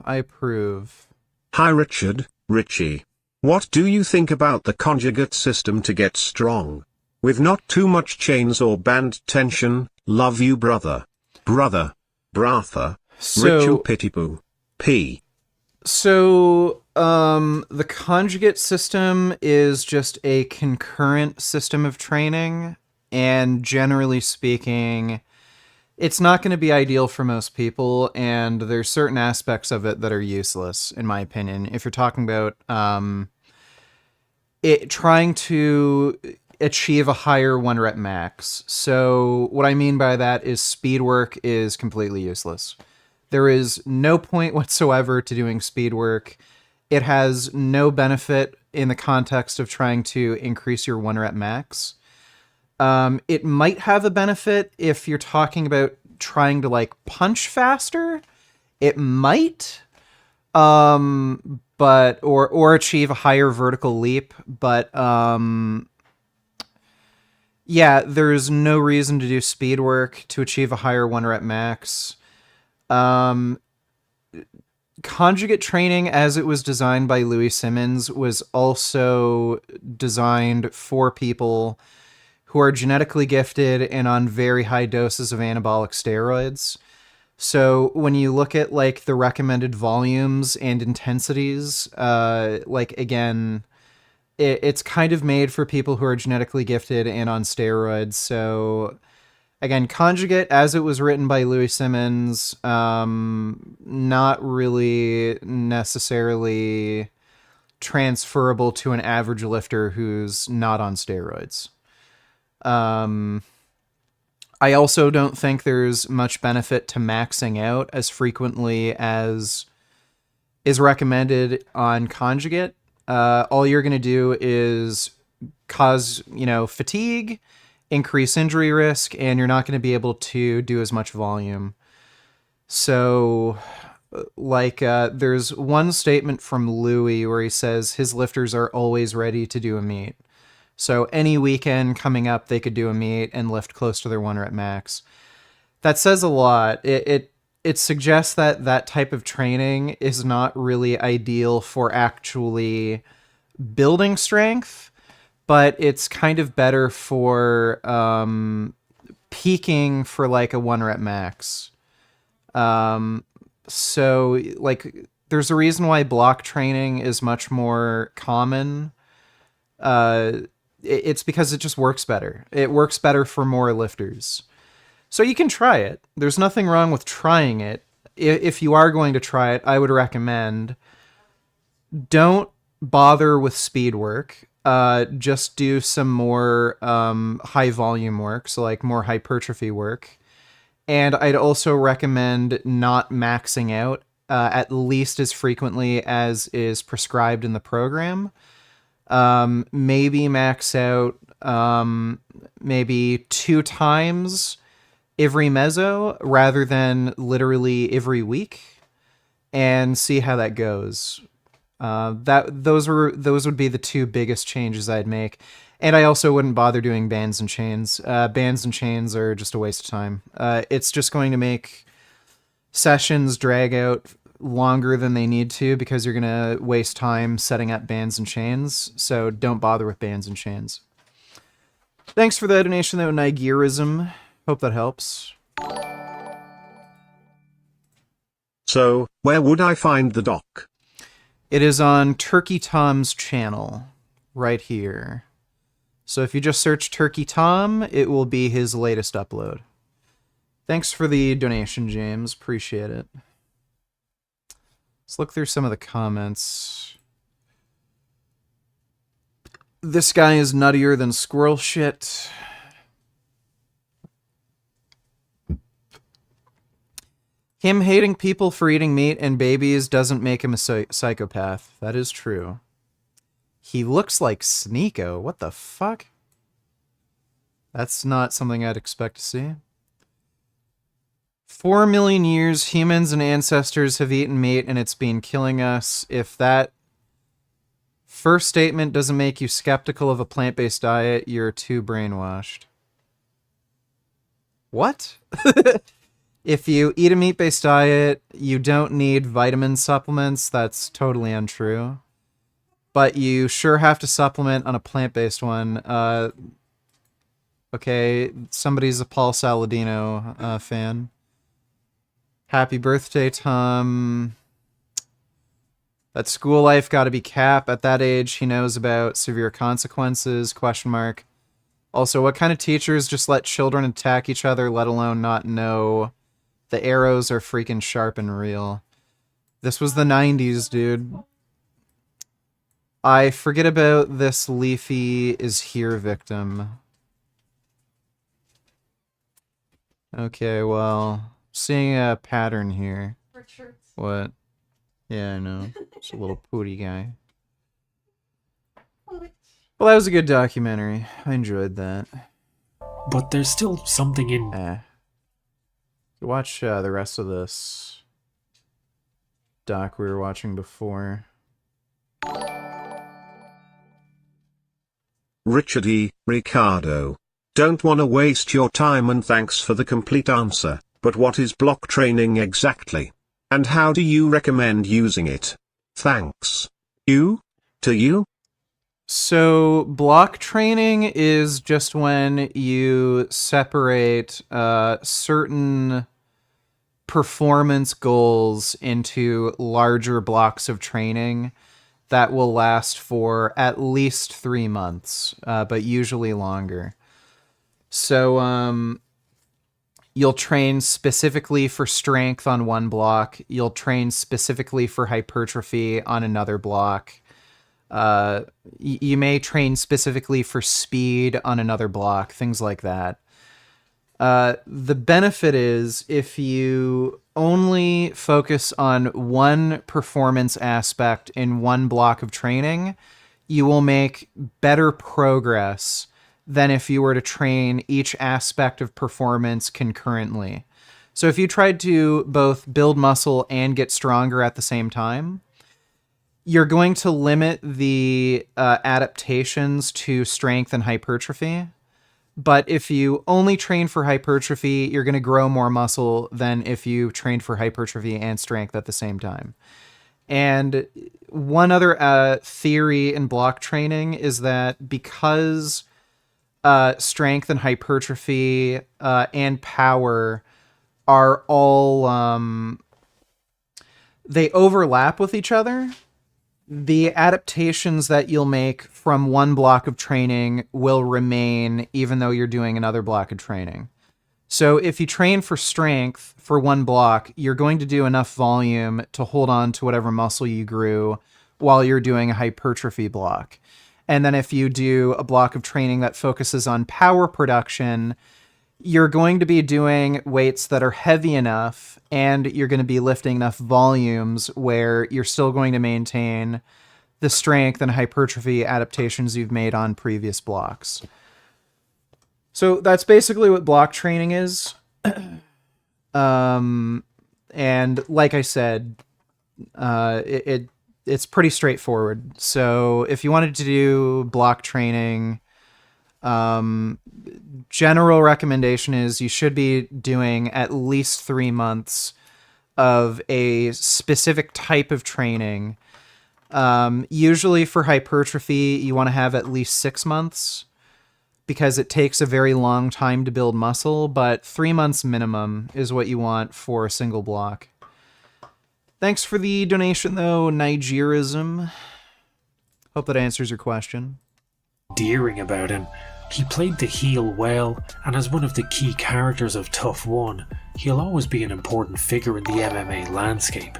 I approve. Hi Richard, Richie. What do you think about the conjugate system to get strong? With not too much chains or band tension, love you brother. Brother. Bratha. Ritual Pitipoo. P. So, the conjugate system is just a concurrent system of training, and generally speaking, it's not going to be ideal for most people, and there's certain aspects of it that are useless, in my opinion. If you're talking about, achieve a higher 1 rep max. So what I mean by that is speed work is completely useless. There is no point whatsoever to doing speed work. It has no benefit in the context of trying to increase your 1 rep max. It might have a benefit if you're talking about trying to like punch faster. It might, but or achieve a higher vertical leap. But yeah, there's no reason to do speed work to achieve a higher 1 rep max. Conjugate training, as it was designed by Louis Simmons, was also designed for people who are genetically gifted and on very high doses of anabolic steroids. So when you look at like the recommended volumes and intensities, like again, it's kind of made for people who are genetically gifted and on steroids. So again, Conjugate, as it was written by Louis Simmons, not really necessarily transferable to an average lifter who's not on steroids. I also don't think there's much benefit to maxing out as frequently as is recommended on Conjugate. All you're going to do is cause, fatigue, increase injury risk, and you're not going to be able to do as much volume. So, there's one statement from Louis where he says his lifters are always ready to do a meet. So any weekend coming up, they could do a meet and lift close to their 1 rep max. That says a lot. It suggests that that type of training is not really ideal for actually building strength, but it's kind of better for peaking for like a 1 rep max. So like there's a reason why block training is much more common. It's because it just works better. It works better for more lifters. So you can try it. There's nothing wrong with trying it. If you are going to try it, I would recommend don't bother with speed work. Just do some more high volume work, so like more hypertrophy work. And I'd also recommend not maxing out at least as frequently as is prescribed in the program. Maybe max out maybe 2 times every meso rather than literally every week, and see how that goes. Those would be the 2 biggest changes I'd make. And I also wouldn't bother doing bands and chains. Bands and chains are just a waste of time. It's just going to make sessions drag out longer than they need to because you're going to waste time setting up bands and chains. So don't bother with bands and chains. Thanks for the donation, though, Nigerism. Hope that helps. So, where would I find the doc? It is on Turkey Tom's channel, right here. So if you just search Turkey Tom, it will be his latest upload. Thanks for the donation, James. Appreciate it. Let's look through some of the comments. This guy is nuttier than squirrel shit. Him hating people for eating meat and babies doesn't make him a psychopath. That is true. He looks like Sneeko. What the fuck? That's not something I'd expect to see. 4 million years, humans and ancestors have eaten meat and it's been killing us. If that first statement doesn't make you skeptical of a plant-based diet, you're too brainwashed. What? If you eat a meat-based diet, you don't need vitamin supplements. That's totally untrue. But you sure have to supplement on a plant-based one. Okay, somebody's a Paul Saladino fan. Happy birthday, Tom. That school life got to be cap. At that age, he knows about severe consequences, question mark. Also, what kind of teachers just let children attack each other, let alone not know the arrows are freaking sharp and real? This was the 90s, dude. I forget about this Leafy is here victim. Okay, well, seeing a pattern here. What? Yeah, I know. It's a little pooty guy. Well, that was a good documentary. I enjoyed that. But there's still something in... Watch the rest of this doc we were watching before. Richard E. Ricardo. Don't wanna waste your time and thanks for the complete answer, but what is block training exactly? And how do you recommend using it? Thanks. You? To you? So, block training is just when you separate certain performance goals into larger blocks of training that will last for at least 3 months, but usually longer. So, you'll train specifically for strength on one block. You'll train specifically for hypertrophy on another block. You may train specifically for speed on another block, things like that. The benefit is if you only focus on one performance aspect in one block of training, you will make better progress than if you were to train each aspect of performance concurrently. So if you tried to both build muscle and get stronger at the same time, you're going to limit the adaptations to strength and hypertrophy. But if you only train for hypertrophy, you're going to grow more muscle than if you trained for hypertrophy and strength at the same time. And one other theory in block training is that because strength and hypertrophy and power are all... they overlap with each other, the adaptations that you'll make from one block of training will remain even though you're doing another block of training. So if you train for strength for one block, you're going to do enough volume to hold on to whatever muscle you grew while you're doing a hypertrophy block. And then if you do a block of training that focuses on power production, you're going to be doing weights that are heavy enough and you're going to be lifting enough volumes where you're still going to maintain the strength and hypertrophy adaptations you've made on previous blocks. So that's basically what block training is. And like I said, it's pretty straightforward. So if you wanted to do block training, general recommendation is you should be doing at least 3 months of a specific type of training. Usually for hypertrophy, you want to have at least 6 months because it takes a very long time to build muscle, but 3 months minimum is what you want for a single block. Thanks for the donation, though, Nigerism. Hope that answers your question. Endearing about him. He played the heel well, and as one of the key characters of Tough One, he'll always be an important figure in the MMA landscape.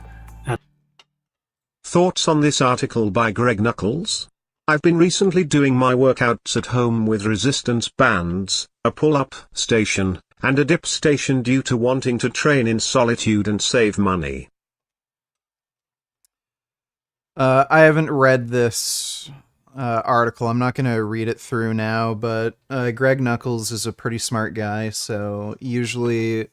Thoughts on this article by Greg Knuckles? I've been recently doing my workouts at home with resistance bands, a pull-up station, and a dip station due to wanting to train in solitude and save money. I haven't read this article. I'm not going to read it through now, but Greg Knuckles is a pretty smart guy, so usually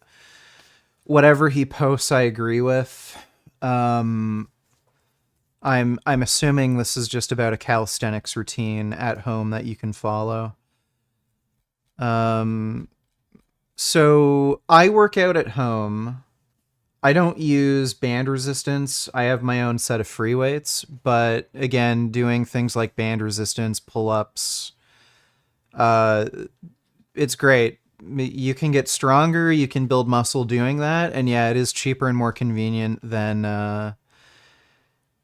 whatever he posts I agree with. I'm assuming this is just about a calisthenics routine at home that you can follow. So I work out at home. I don't use band resistance. I have my own set of free weights, but again, doing things like band resistance, pull-ups, it's great. You can get stronger, you can build muscle doing that, and yeah, it is cheaper and more convenient than,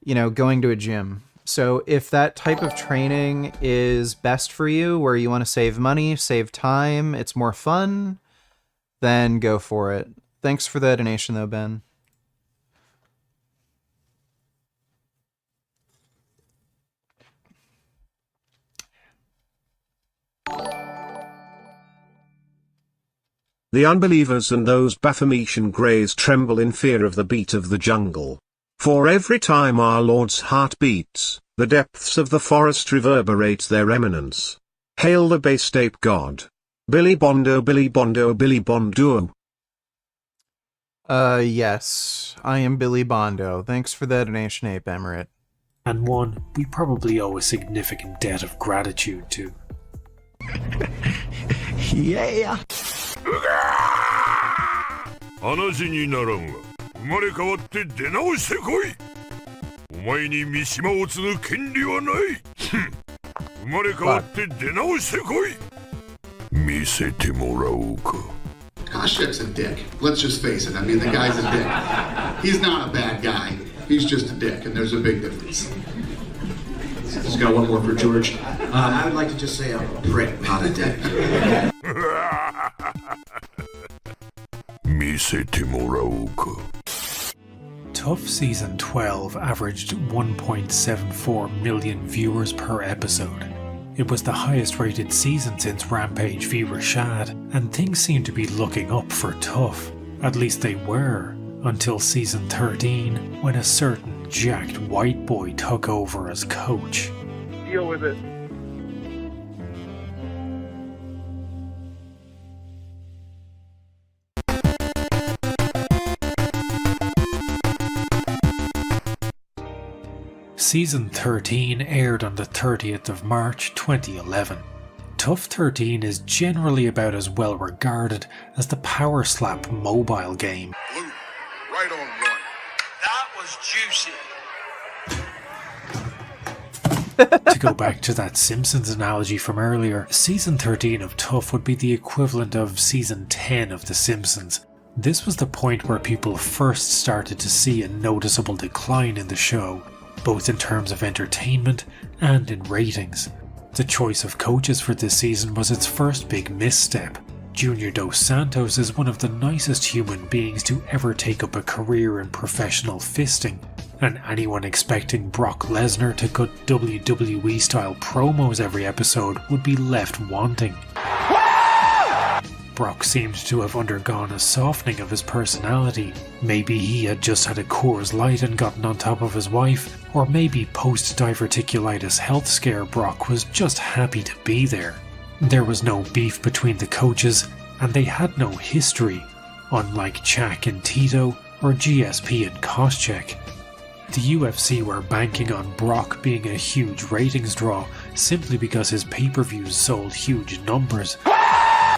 going to a gym. So if that type of training is best for you, where you want to save money, save time, it's more fun, then go for it. Thanks for the donation, though, Ben. The unbelievers and those Baphometian greys tremble in fear of the beat of the jungle. For every time our Lord's heart beats, the depths of the forest reverberate their eminence. Hail the based ape god. Billy Bondo, Billy Bondo, Billy Bondo. Yes, I am Billy Bondo. Thanks for the donation, Ape Emirate. And one we probably owe a significant debt of gratitude to. Yeah. 話にならんが、生まれ変わって出直してこい。お前に三島を継ぐ権利はない。生まれ変わって出直してこい。見せてもらおうか。Koshek's a dick. Let's just face it. I mean, the guy's a dick. He's not a bad guy. He's just a dick, and there's a big difference. Just got one more for George. I would like to just say I'm a prick, not a dick. 見せてもらおうか。 Tough Season 12 averaged 1.74 million viewers per episode. It was the highest rated season since Rampage v Rashad, and things seemed to be looking up for Tough. At least they were, until Season 13, when a certain jacked white boy took over as coach. Deal with it. Season 13 aired on the 30th of March 2011. Tough 13 is generally about as well regarded as the Power Slap mobile game. Blue, right on one. That was juicy. To go back to that Simpsons analogy from earlier, Season 13 of Tough would be the equivalent of Season 10 of The Simpsons. This was the point where people first started to see a noticeable decline in the show, both in terms of entertainment and in ratings. The choice of coaches for this season was its first big misstep. Junior Dos Santos is one of the nicest human beings to ever take up a career in professional fisting, and anyone expecting Brock Lesnar to cut WWE style promos every episode would be left wanting. Brock seemed to have undergone a softening of his personality. Maybe he had just had a Coors Light and gotten on top of his wife, or maybe post-diverticulitis health scare Brock was just happy to be there. There was no beef between the coaches, and they had no history, unlike Chak and Tito or GSP and Koscheck. The UFC were banking on Brock being a huge ratings draw simply because his pay-per-views sold huge numbers.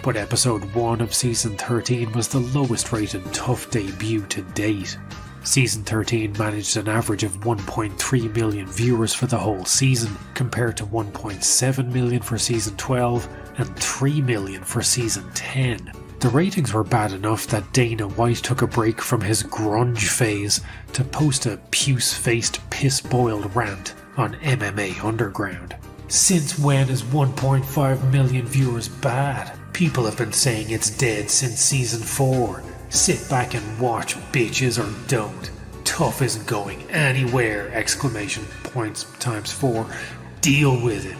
But episode 1 of Season 13 was the lowest rated Tough debut to date. Season 13 managed an average of 1.3 million viewers for the whole season, compared to 1.7 million for Season 12 and 3 million for Season 10. The ratings were bad enough that Dana White took a break from his grunge phase to post a puce-faced, piss-boiled rant on MMA Underground. Since when is 1.5 million viewers bad? People have been saying it's dead since Season 4. Sit back and watch, bitches, or don't. Tough isn't going anywhere! Exclamation points times 4. Deal with it.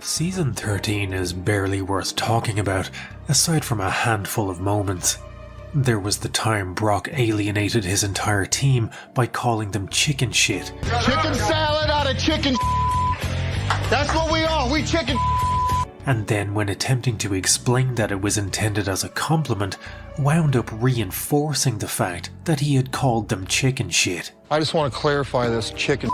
Season 13 is barely worth talking about, aside from a handful of moments. There was the time Brock alienated his entire team by calling them chicken shit. Chicken salad out of chicken. That's what we are. We chicken. And then, when attempting to explain that it was intended as a compliment, wound up reinforcing the fact that he had called them chicken shit. I just want to clarify this chicken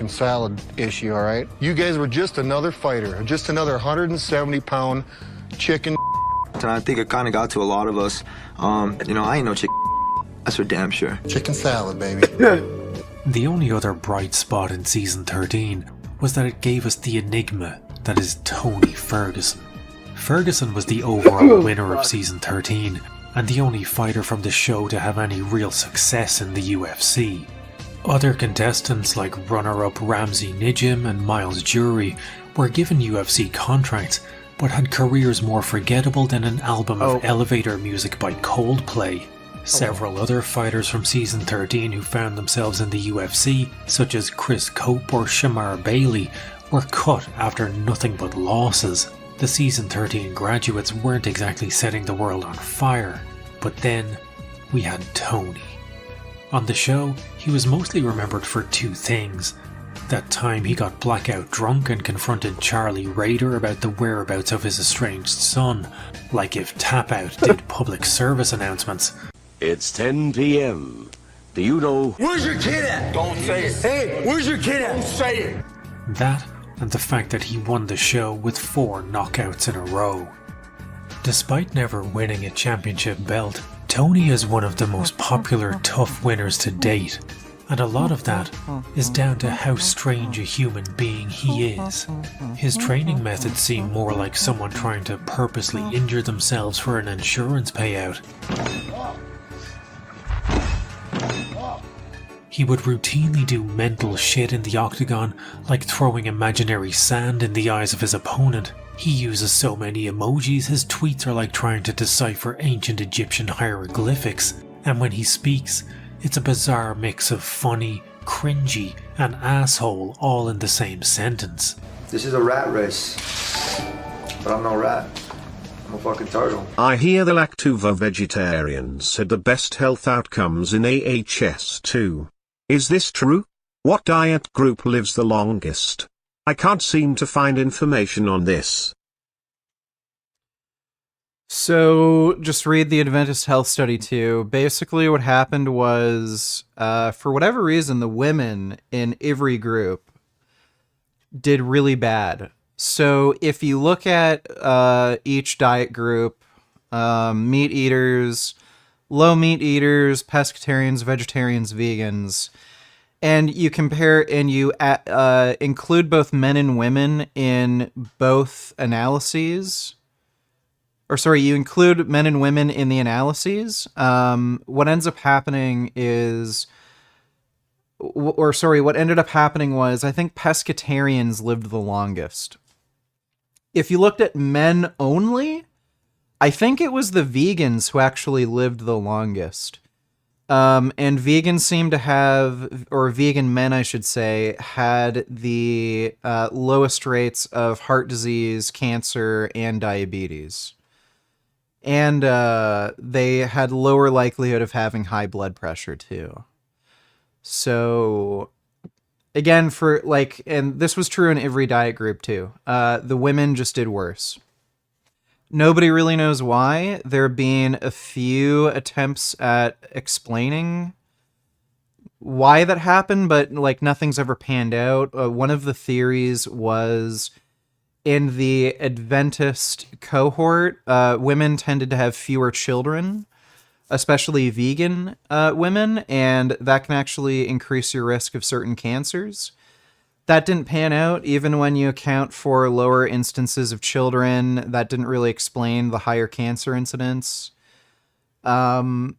salad issue, all right? You guys were just another fighter, just another 170-pound chicken. And I think it kind of got to a lot of us. I ain't no chicken. That's for damn sure. Chicken salad, baby. The only other bright spot in Season 13 was that it gave us the enigma that is Tony Ferguson. Ferguson was the overall winner of Season 13, and the only fighter from the show to have any real success in the UFC. Other contestants like runner-up Ramsey Nijim and Miles Jury were given UFC contracts, but had careers more forgettable than an album of elevator music by Coldplay. Several other fighters from Season 13 who found themselves in the UFC, such as Chris Cope or Shamar Bailey, were cut after nothing but losses. The season 13 graduates weren't exactly setting the world on fire, but then we had Tony. On the show, he was mostly remembered for two things. That time he got blackout drunk and confronted Charlie Raider about the whereabouts of his estranged son, like if Tap Out did public service announcements. It's 10 p.m. Do you know... Where's your kid at? Don't say it. Hey, where's your kid at? Don't say it. That, and the fact that he won the show with 4 knockouts in a row. Despite never winning a championship belt, Tony is one of the most popular tough winners to date, and a lot of that is down to how strange a human being he is. His training methods seem more like someone trying to purposely injure themselves for an insurance payout. He would routinely do mental shit in the octagon, like throwing imaginary sand in the eyes of his opponent. He uses so many emojis, his tweets are like trying to decipher ancient Egyptian hieroglyphics, and when he speaks, it's a bizarre mix of funny, cringy, and asshole all in the same sentence. This is a rat race, but I'm no rat. I'm a fucking turtle. I hear the Lactuva vegetarians had the best health outcomes in AHS too. Is this true? What diet group lives the longest? I can't seem to find information on this. So, just read the Adventist Health Study too. Basically, what happened was, for whatever reason, the women in every group did really bad. So, if you look at each diet group, meat eaters, low meat eaters, pescatarians, vegetarians, vegans, and you compare and you include both men and women in both analyses, or sorry, you include men and women in the analyses, what ends up happening is, what ended up happening was, I think pescatarians lived the longest. If you looked at men only, I think it was the vegans who actually lived the longest. And vegans seem to have, or vegan men, I should say, had the lowest rates of heart disease, cancer, and diabetes. And they had lower likelihood of having high blood pressure, too. So, again, and this was true in every diet group, too. The women just did worse. Nobody really knows why. There have been a few attempts at explaining why that happened, but nothing's ever panned out. One of the theories was in the Adventist cohort, women tended to have fewer children, especially vegan women, and that can actually increase your risk of certain cancers. That didn't pan out, even when you account for lower instances of children. That didn't really explain the higher cancer incidence. So,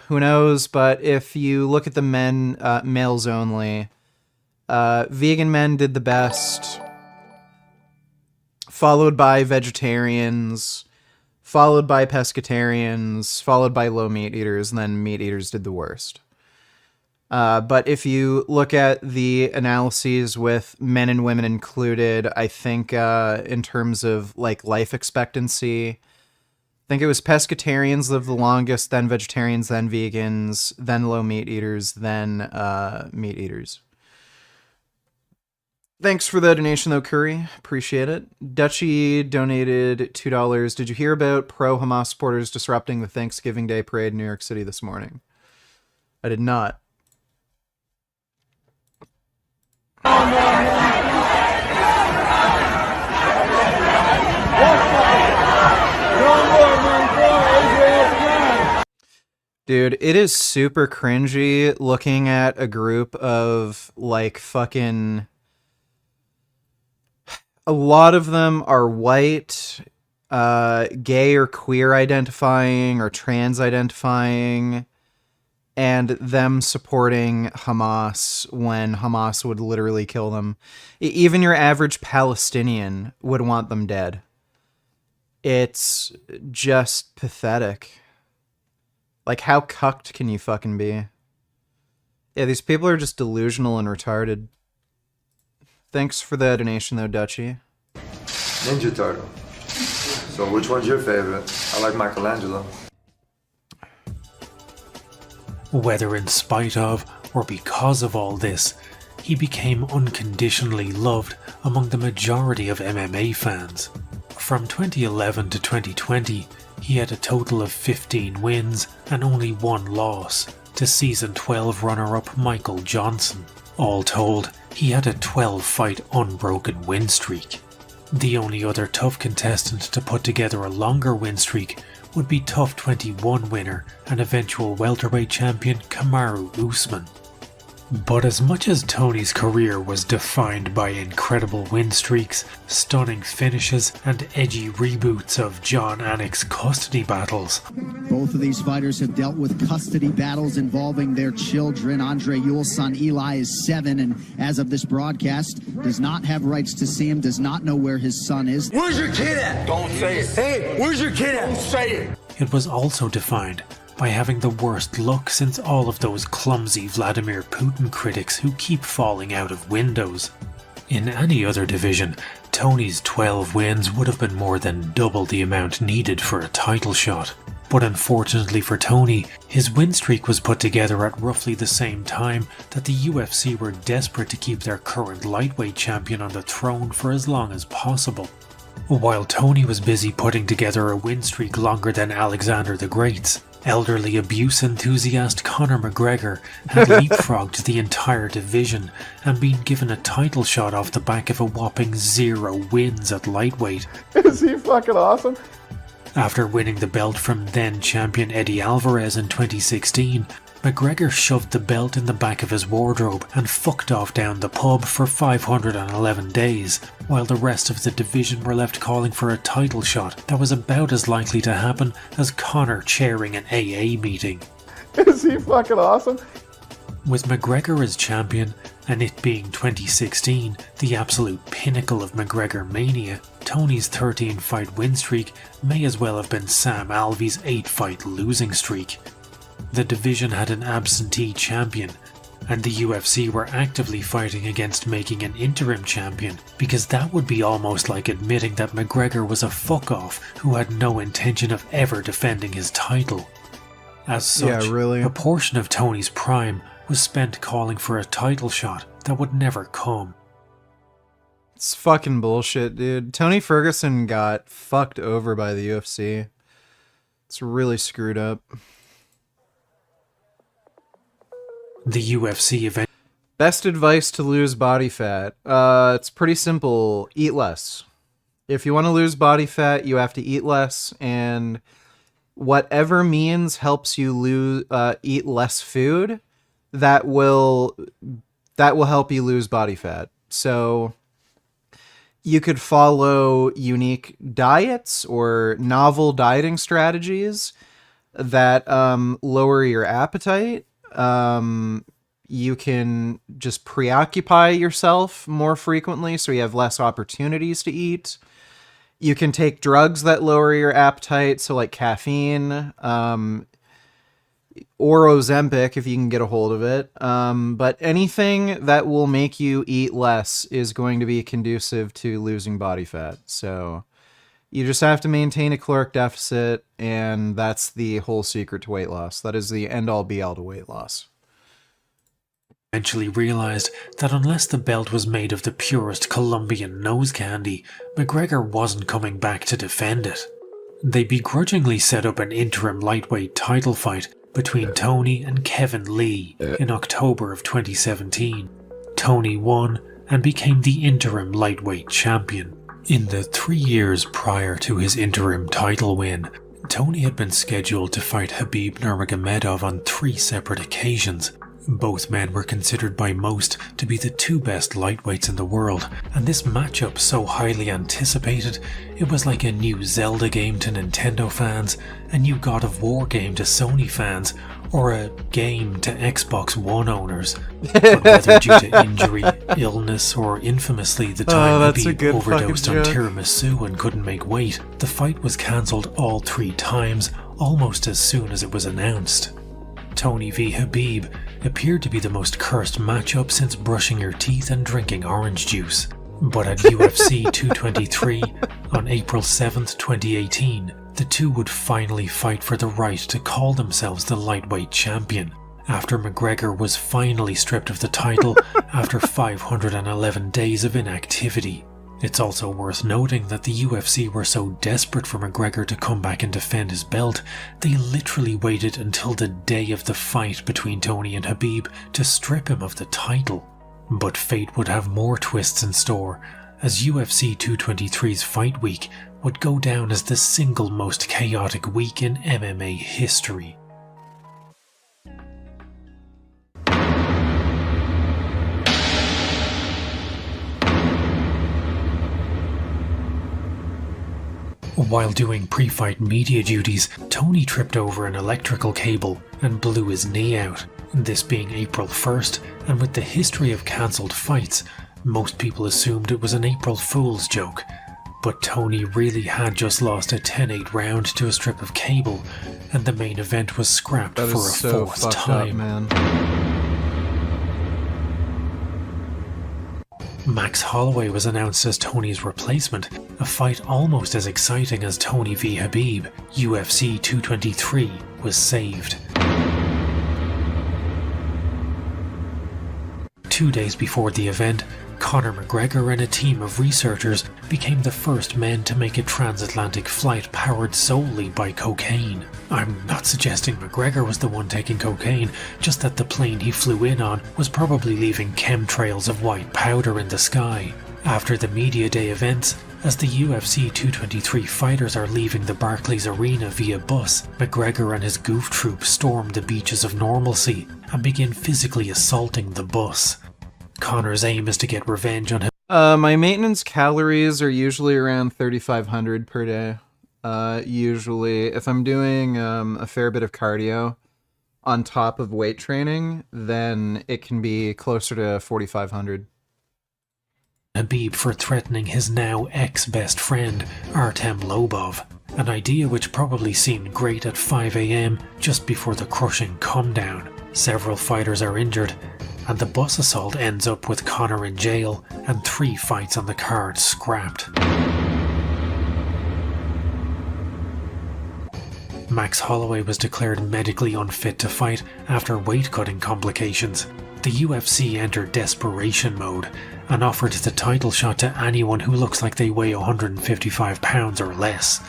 who knows? But if you look at the men, males only, vegan men did the best, followed by vegetarians, followed by pescatarians, followed by low meat eaters, and then meat eaters did the worst. But if you look at the analyses with men and women included, I think in terms of life expectancy, I think it was pescatarians lived the longest, then vegetarians, then vegans, then low meat eaters, then meat eaters. Thanks for the donation though, Curry. Appreciate it. Dutchy donated $2. Did you hear about pro-Hamas supporters disrupting the Thanksgiving Day parade in New York City this morning? I did not. Dude, it is super cringy looking at a group of fucking... A lot of them are white, gay or queer identifying or trans identifying, and them supporting Hamas when Hamas would literally kill them. Even your average Palestinian would want them dead. It's just pathetic. How cucked can you fucking be? Yeah, these people are just delusional and retarded. Thanks for the donation though, Dutchy. Ninja Turtle. So which one's your favorite? I like Michelangelo. Whether in spite of or because of all this, he became unconditionally loved among the majority of MMA fans. From 2011 to 2020, he had a total of 15 wins and only 1 loss to season 12 runner-up Michael Johnson. All told, he had a 12-fight unbroken win streak. The only other TUF contestant to put together a longer win streak would be TUF 21 winner and eventual welterweight champion Kamaru Usman. But as much as Tony's career was defined by incredible win streaks, stunning finishes, and edgy reboots of John Anik's custody battles, both of these fighters have dealt with custody battles involving their children. Andre Ewell's son Eli is 7 and as of this broadcast does not have rights to see him, does not know where his son is. Where's your kid at? Don't say it. Hey, where's your kid at? Don't say it. It was also defined by having the worst luck since all of those clumsy Vladimir Putin critics who keep falling out of windows. In any other division, Tony's 12 wins would have been more than double the amount needed for a title shot. But unfortunately for Tony, his win streak was put together at roughly the same time that the UFC were desperate to keep their current lightweight champion on the throne for as long as possible. While Tony was busy putting together a win streak longer than Alexander the Great's, elderly abuse enthusiast Conor McGregor had leapfrogged the entire division and been given a title shot off the back of a whopping 0 wins at lightweight. Is he fucking awesome? After winning the belt from then-champion Eddie Alvarez in 2016, McGregor shoved the belt in the back of his wardrobe and fucked off down the pub for 511 days, while the rest of the division were left calling for a title shot that was about as likely to happen as Conor chairing an AA meeting. Is he fucking awesome? With McGregor as champion, and it being 2016, the absolute pinnacle of McGregor mania, Tony's 13-fight win streak may as well have been Sam Alvey's 8-fight losing streak. The division had an absentee champion, and the UFC were actively fighting against making an interim champion, because that would be almost like admitting that McGregor was a fuck-off who had no intention of ever defending his title. As such, a portion of Tony's prime was spent calling for a title shot that would never come. It's fucking bullshit, dude. Tony Ferguson got fucked over by the UFC. It's really screwed up. The UFC event. Best advice to lose body fat. It's pretty simple. Eat less. If you want to lose body fat, you have to eat less, and whatever means helps you eat less food, that will help you lose body fat. So you could follow unique diets or novel dieting strategies that lower your appetite. You can just preoccupy yourself more frequently so you have less opportunities to eat. You can take drugs that lower your appetite, so like caffeine, or Ozempic if you can get a hold of it. But anything that will make you eat less is going to be conducive to losing body fat. So you just have to maintain a caloric deficit, and that's the whole secret to weight loss. That is the end-all be-all to weight loss. Eventually realized that unless the belt was made of the purest Colombian nose candy, McGregor wasn't coming back to defend it. They begrudgingly set up an interim lightweight title fight between Tony and Kevin Lee in October of 2017. Tony won and became the interim lightweight champion. In the 3 years prior to his interim title win, Tony had been scheduled to fight Khabib Nurmagomedov on 3 separate occasions. Both men were considered by most to be the 2 best lightweights in the world, and this matchup so highly anticipated, it was like a new Zelda game to Nintendo fans, a new God of War game to Sony fans, or a game to Xbox One owners. But whether due to injury, illness, or infamously the time Khabib overdosed on tiramisu and couldn't make weight, the fight was cancelled all 3 times, almost as soon as it was announced. Tony v Khabib appeared to be the most cursed matchup since brushing your teeth and drinking orange juice. But at UFC 223 on April 7th, 2018, the two would finally fight for the right to call themselves the lightweight champion, after McGregor was finally stripped of the title after 511 days of inactivity. It's also worth noting that the UFC were so desperate for McGregor to come back and defend his belt, they literally waited until the day of the fight between Tony and Khabib to strip him of the title. But fate would have more twists in store, as UFC 223's fight week would go down as the single most chaotic week in MMA history. While doing pre-fight media duties, Tony tripped over an electrical cable and blew his knee out. This being April 1st, and with the history of cancelled fights, most people assumed it was an April Fool's joke. But Tony really had just lost a 10-8 round to a strip of cable, and the main event was scrapped for a fourth time. Man. Max Holloway was announced as Tony's replacement, a fight almost as exciting as Tony v Khabib. UFC 223 was saved. 2 days before the event, Conor McGregor and a team of researchers became the first men to make a transatlantic flight powered solely by cocaine. I'm not suggesting McGregor was the one taking cocaine, just that the plane he flew in on was probably leaving chemtrails of white powder in the sky. After the Media Day events, as the UFC 223 fighters are leaving the Barclays Arena via bus, McGregor and his goof troop storm the beaches of normalcy and begin physically assaulting the bus. Conor's aim is to get revenge on him. My maintenance calories are usually around 3,500 per day. Usually, if I'm doing a fair bit of cardio on top of weight training, then it can be closer to 4,500. Khabib for threatening his now ex-best friend, Artem Lobov, an idea which probably seemed great at 5 AM just before the crushing come-down. Several fighters are injured, and the bus assault ends up with Conor in jail and 3 fights on the card scrapped. Max Holloway was declared medically unfit to fight after weight-cutting complications. The UFC entered desperation mode and offered the title shot to anyone who looks like they weigh 155 pounds or less.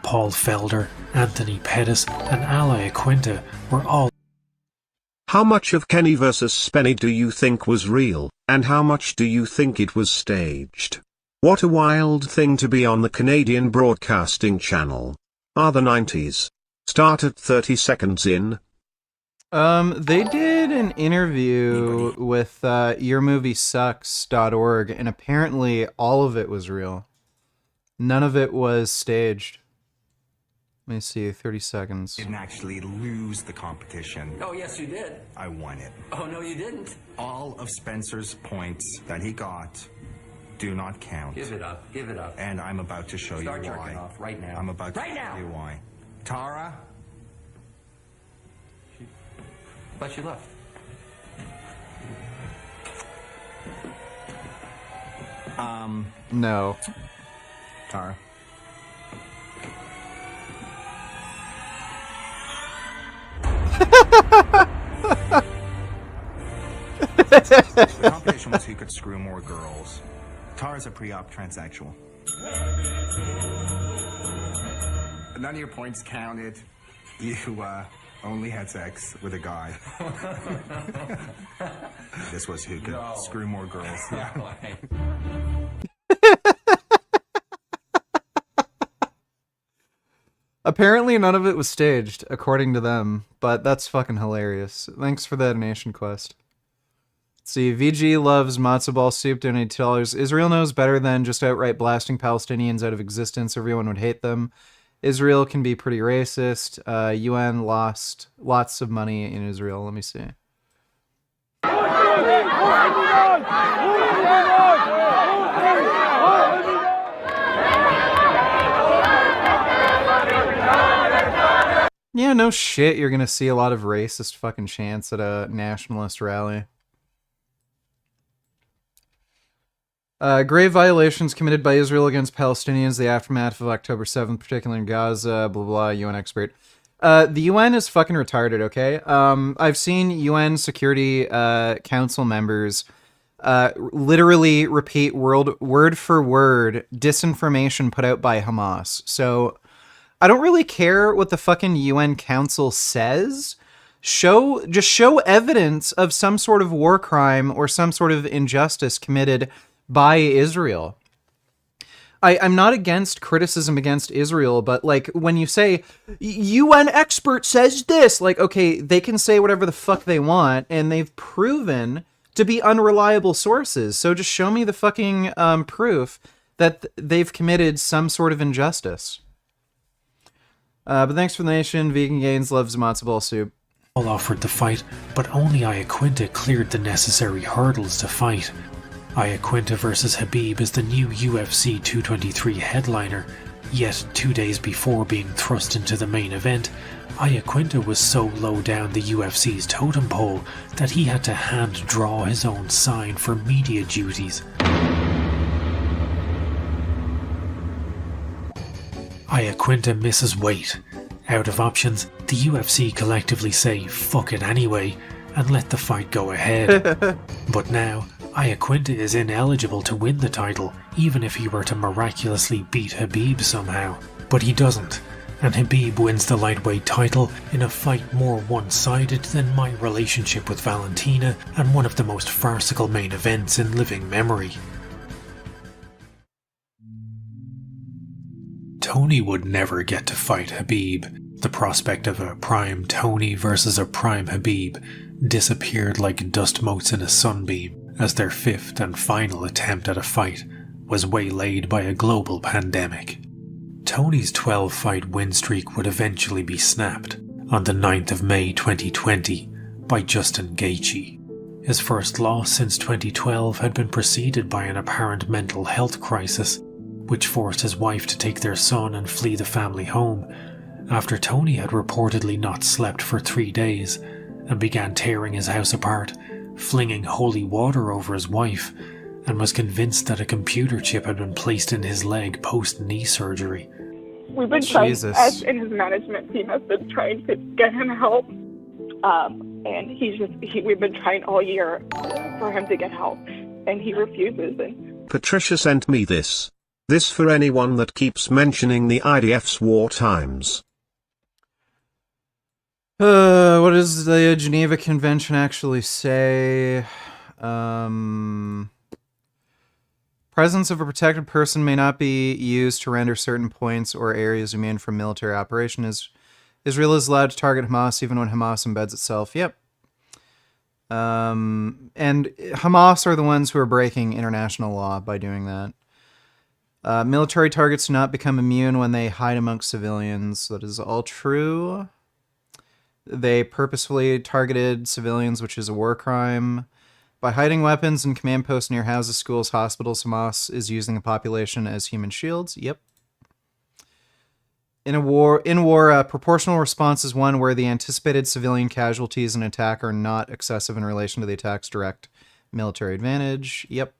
Paul Felder, Anthony Pettis, and Ala Aquinta were all. How much of Kenny vs. Spenny do you think was real, and how much do you think it was staged? What a wild thing to be on the Canadian Broadcasting Channel. Are the 90s? Start at 30 seconds in. They did an interview with yourmoviesucks.org, and apparently all of it was real. None of it was staged. Let me see, 30 seconds. Didn't actually lose the competition. Oh, yes, you did. I won it. Oh, no, you didn't. All of Spencer's points that he got do not count. Give it up. Give it up. And I'm about to show Start you why. jerking off right now. I'm about to right now. show you why. Tara? But she left. No. Tara? The competition was who could screw more girls. Tara's a pre-op transsexual. None of your points counted. You only had sex with a guy. This was who could screw more girls. Apparently none of it was staged, according to them, but that's fucking hilarious. Thanks for that Nation Quest. Let's see, VG loves matzo ball soup, donated $2. Israel knows better than just outright blasting Palestinians out of existence. Everyone would hate them. Israel can be pretty racist. UN lost lots of money in Israel. Let me see. Yeah, no shit, you're gonna see a lot of racist fucking chants at a nationalist rally. Grave violations committed by Israel against Palestinians, the aftermath of October 7th, particularly in Gaza, blah, blah, UN expert. The UN is fucking retarded, okay? I've seen UN Security Council members literally repeat word for word disinformation put out by Hamas. So I don't really care what the fucking UN Council says. Just show evidence of some sort of war crime or some sort of injustice committed by Israel. I'm not against criticism against Israel, but like when you say UN expert says this, like, okay, they can say whatever the fuck they want, and they've proven to be unreliable sources. So just show me the fucking proof that they've committed some sort of injustice. But thanks for the nation. Vegan Gains loves matzo ball soup. All offered to fight, but only Iaquinta cleared the necessary hurdles to fight. Iaquinta vs Habib is the new UFC 223 headliner, yet 2 days before being thrust into the main event, Iaquinta was so low down the UFC's totem pole that he had to hand draw his own sign for media duties. Iaquinta misses weight. Out of options, the UFC collectively say fuck it anyway and let the fight go ahead. But now, Iaquinta is ineligible to win the title, even if he were to miraculously beat Habib somehow. But he doesn't, and Habib wins the lightweight title in a fight more one-sided than my relationship with Valentina and one of the most farcical main events in living memory. Tony would never get to fight Habib. The prospect of a prime Tony versus a prime Habib disappeared like dust motes in a sunbeam, as their fifth and final attempt at a fight was waylaid by a global pandemic. Tony's 12-fight win streak would eventually be snapped on the 9th of May 2020 by Justin Gaethje. His first loss since 2012 had been preceded by an apparent mental health crisis, which forced his wife to take their son and flee the family home, after Tony had reportedly not slept for 3 days and began tearing his house apart, flinging holy water over his wife, and was convinced that a computer chip had been placed in his leg post-knee surgery. We've been trying, us and his management team has been trying to get him help, and we've been trying all year for him to get help, and he refuses. And Patricia sent me this. This for anyone that keeps mentioning the IDF's war times. What does the Geneva Convention actually say? Presence of a protected person may not be used to render certain points or areas immune from military operation. Israel is allowed to target Hamas even when Hamas embeds itself. Yep. And Hamas are the ones who are breaking international law by doing that. Military targets do not become immune when they hide amongst civilians. That is all true. They purposefully targeted civilians, which is a war crime. By hiding weapons in command posts near houses, schools, hospitals, Hamas is using the population as human shields. Yep. In war, proportional response is one where the anticipated civilian casualties in an attack are not excessive in relation to the attack's direct military advantage. Yep.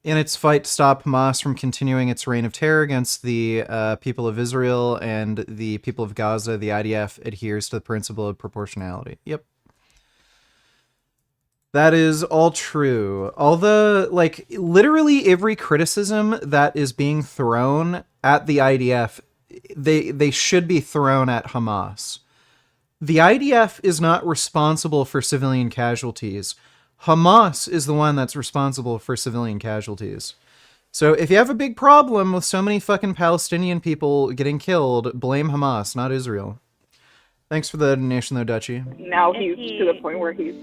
In its fight to stop Hamas from continuing its reign of terror against the people of Israel and the people of Gaza, the IDF adheres to the principle of proportionality. Yep. That is all true. All the, literally every criticism that is being thrown at the IDF, they should be thrown at Hamas. The IDF is not responsible for civilian casualties. Hamas is the one that's responsible for civilian casualties. So if you have a big problem with so many fucking Palestinian people getting killed, blame Hamas, not Israel. Thanks for the donation, though, Dutchie. now he's to the point where he's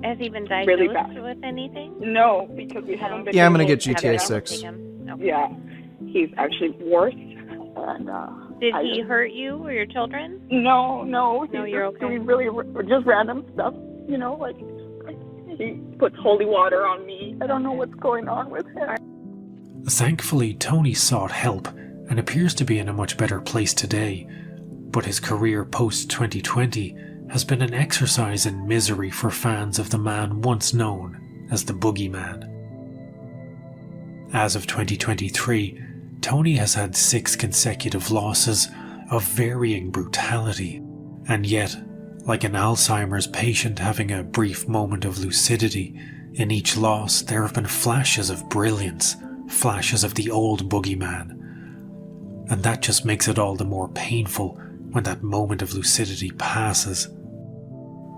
Has he been really diagnosed bad. with anything? No, because we haven't been. Yeah, I'm gonna able get to GTA have 6. Yeah, he's actually worse. And Did he hurt you or your children? No, he's you're just okay. doing really just random stuff. You know, like he puts holy water on me. I don't know what's going on with him. Thankfully, Tony sought help and appears to be in a much better place today, but his career post-2020 has been an exercise in misery for fans of the man once known as the Boogeyman. As of 2023, Tony has had 6 consecutive losses of varying brutality, and yet, like an Alzheimer's patient having a brief moment of lucidity, in each loss there have been flashes of brilliance, flashes of the old boogeyman. And that just makes it all the more painful when that moment of lucidity passes.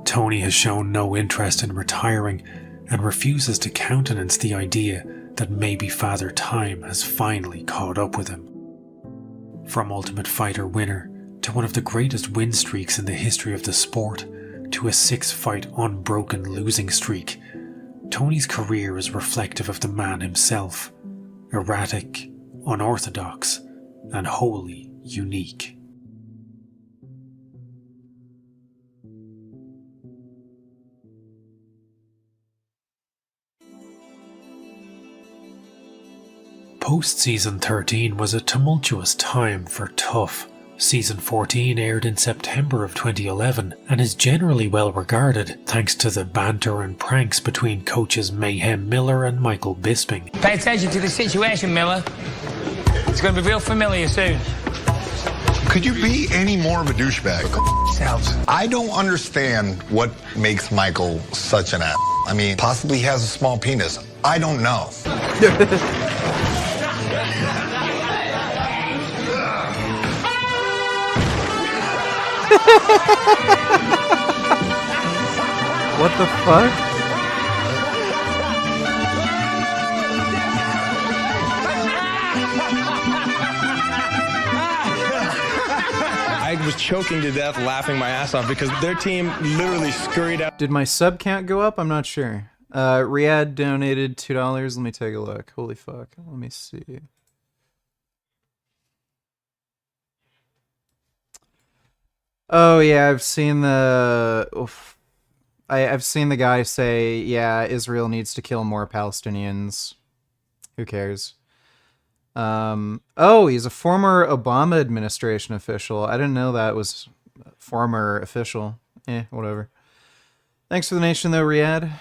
Tony has shown no interest in retiring and refuses to countenance the idea that maybe Father Time has finally caught up with him. From Ultimate Fighter winner to one of the greatest win streaks in the history of the sport to a 6-fight unbroken losing streak, Tony's career is reflective of the man himself, erratic, unorthodox, and wholly unique. Post-season 13 was a tumultuous time for Tough. Season 14 aired in September of 2011 and is generally well regarded thanks to the banter and pranks between coaches Mayhem Miller and Michael Bisping. Pay attention to the situation, Miller. It's going to be real familiar soon. Could you be any more of a douchebag? I don't understand what makes Michael such an ass. I mean, possibly he has a small penis. I don't know. What the fuck? I was choking to death laughing my ass off because their team literally scurried out. Did my sub count go up? I'm not sure. Riyadh donated $2. Let me take a look. Holy fuck. Let me see. Oh yeah, I've seen the... Oof. I've seen the guy say, yeah, Israel needs to kill more Palestinians. Who cares? Oh, he's a former Obama administration official. I didn't know that was former official. Whatever. Thanks for the nation, though, Riyadh.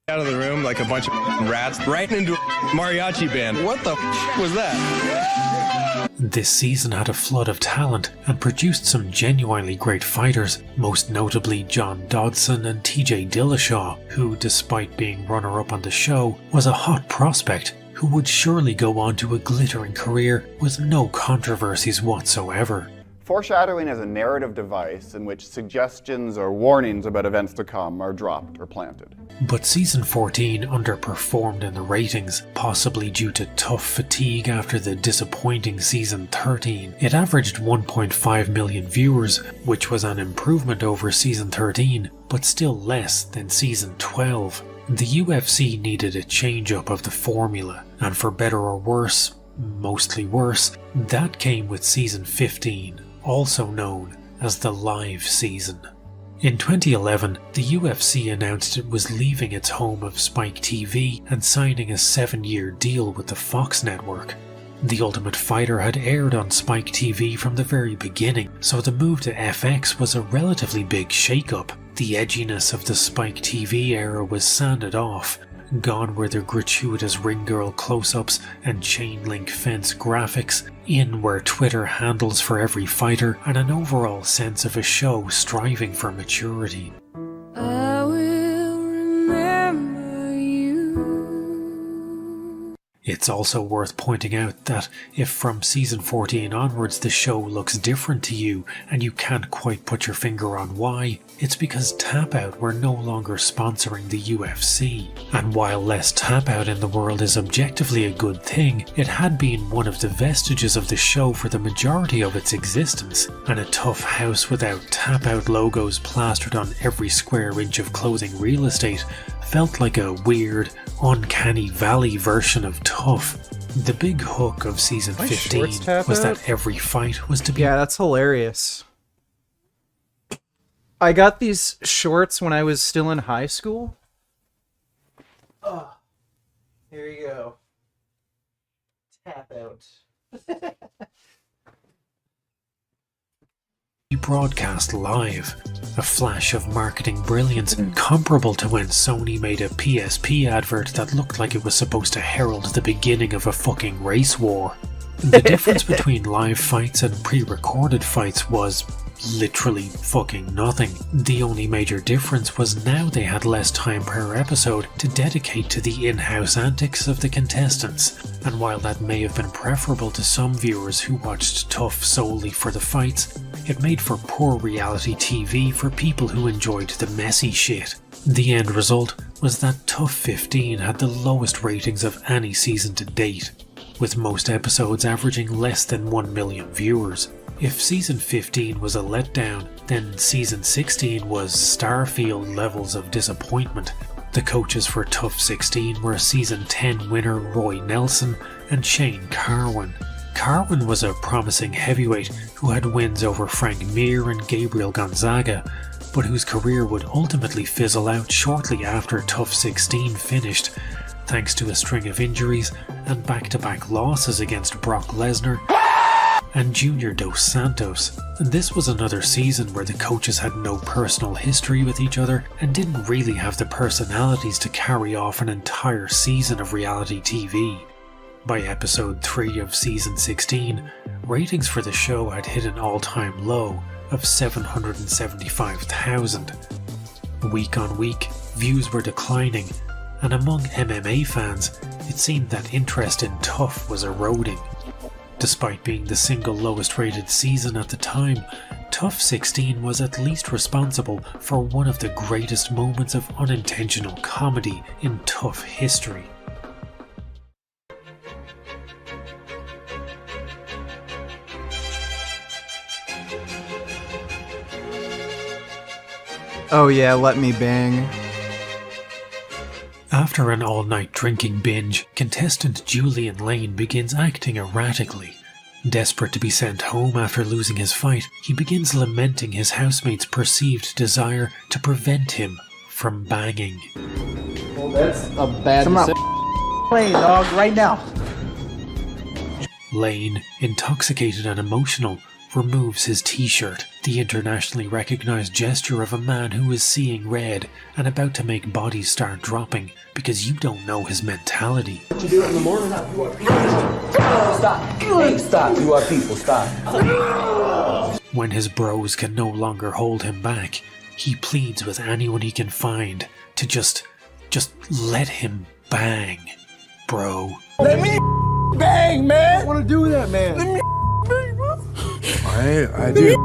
Out of the room like a bunch of rats right into a mariachi band. What the was that? This season had a flood of talent and produced some genuinely great fighters, most notably John Dodson and TJ Dillashaw, who, despite being runner-up on the show, was a hot prospect who would surely go on to a glittering career with no controversies whatsoever. Foreshadowing is a narrative device in which suggestions or warnings about events to come are dropped or planted. But season 14 underperformed in the ratings, possibly due to tough fatigue after the disappointing season 13. It averaged 1.5 million viewers, which was an improvement over season 13, but still less than season 12. The UFC needed a change-up of the formula, and for better or worse, mostly worse, that came with season 15, also known as the live season. In 2011, the UFC announced it was leaving its home of Spike TV and signing a 7-year deal with the Fox network. The Ultimate Fighter had aired on Spike TV from the very beginning, so the move to FX was a relatively big shake-up. The edginess of the Spike TV era was sanded off. Gone were the gratuitous ring girl close-ups and chain link fence graphics. In were Twitter handles for every fighter and an overall sense of a show striving for maturity. I will remember you. It's also worth pointing out that if from season 14 onwards the show looks different to you and you can't quite put your finger on why, it's because Tap Out were no longer sponsoring the UFC. And while less Tap Out in the world is objectively a good thing, it had been one of the vestiges of the show for the majority of its existence, and a tough house without Tap Out logos plastered on every square inch of clothing real estate felt like a weird, uncanny valley version of Tough. The big hook of season 15 was that every fight was to be... Yeah, that's hilarious. I got these shorts when I was still in high school. Oh, here you go. Tap Out. broadcast live, A flash of marketing brilliance comparable to when Sony made a PSP advert that looked like it was supposed to herald the beginning of a fucking race war. The difference between live fights and pre-recorded fights was literally fucking nothing. The only major difference was now they had less time per episode to dedicate to the in-house antics of the contestants, and while that may have been preferable to some viewers who watched Tough solely for the fights, it made for poor reality TV for people who enjoyed the messy shit. The end result was that Tough 15 had the lowest ratings of any season to date, with most episodes averaging less than 1 million viewers. If season 15 was a letdown, then season 16 was Starfield levels of disappointment. The coaches for Tough 16 were season 10 winner Roy Nelson and Shane Carwin. Carwin was a promising heavyweight who had wins over Frank Mir and Gabriel Gonzaga, but whose career would ultimately fizzle out shortly after Tough 16 finished, thanks to a string of injuries and back-to-back losses against Brock Lesnar and Junior Dos Santos. And this was another season where the coaches had no personal history with each other and didn't really have the personalities to carry off an entire season of reality TV. By episode 3 of season 16, ratings for the show had hit an all-time low of 775,000. Week on week, views were declining, and among MMA fans, it seemed that interest in Tough was eroding. Despite being the single lowest rated season at the time, Tough 16 was at least responsible for one of the greatest moments of unintentional comedy in Tough history. Oh yeah, let me bang. After an all-night drinking binge, contestant Julian Lane begins acting erratically. Desperate to be sent home after losing his fight, he begins lamenting his housemate's perceived desire to prevent him from banging. Well, that's a bad decision. Playing, dog, right now. Lane, intoxicated and emotional, removes his t-shirt, the internationally recognized gesture of a man who is seeing red and about to make bodies start dropping because you don't know his mentality. What you do in the morning? Stop. Hey, stop. You are people. Stop. When his bros can no longer hold him back, he pleads with anyone he can find to just let him bang, bro. Let me bang, man. I want to do that, man. Let me bang, bro. I do.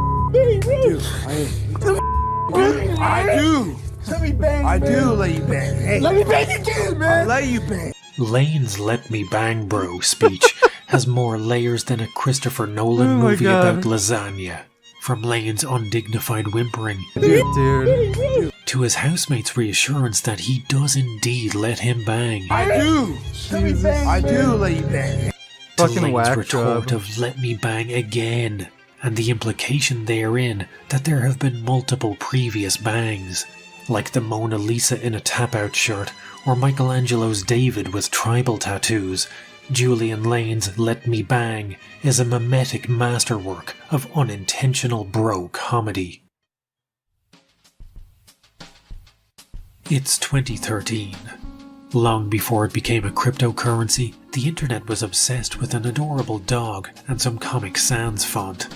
I do. Let me bang. I do let you bang. Hey. Let me bang again, man. I let you bang. Lane's "Let Me Bang, Bro" speech has more layers than a Christopher Nolan movie about lasagna. From Lane's undignified whimpering to his housemate's reassurance that he does indeed let him bang. I do. I do let you bang. To Fucking Lane's whack retort job. of "Let me bang again," and the implication therein that there have been multiple previous bangs, like the Mona Lisa in a tap-out shirt or Michelangelo's David with tribal tattoos. Julian Lane's "Let Me Bang" is a mimetic masterwork of unintentional bro comedy. It's 2013. Long before it became a cryptocurrency, the internet was obsessed with an adorable dog and some Comic Sans font.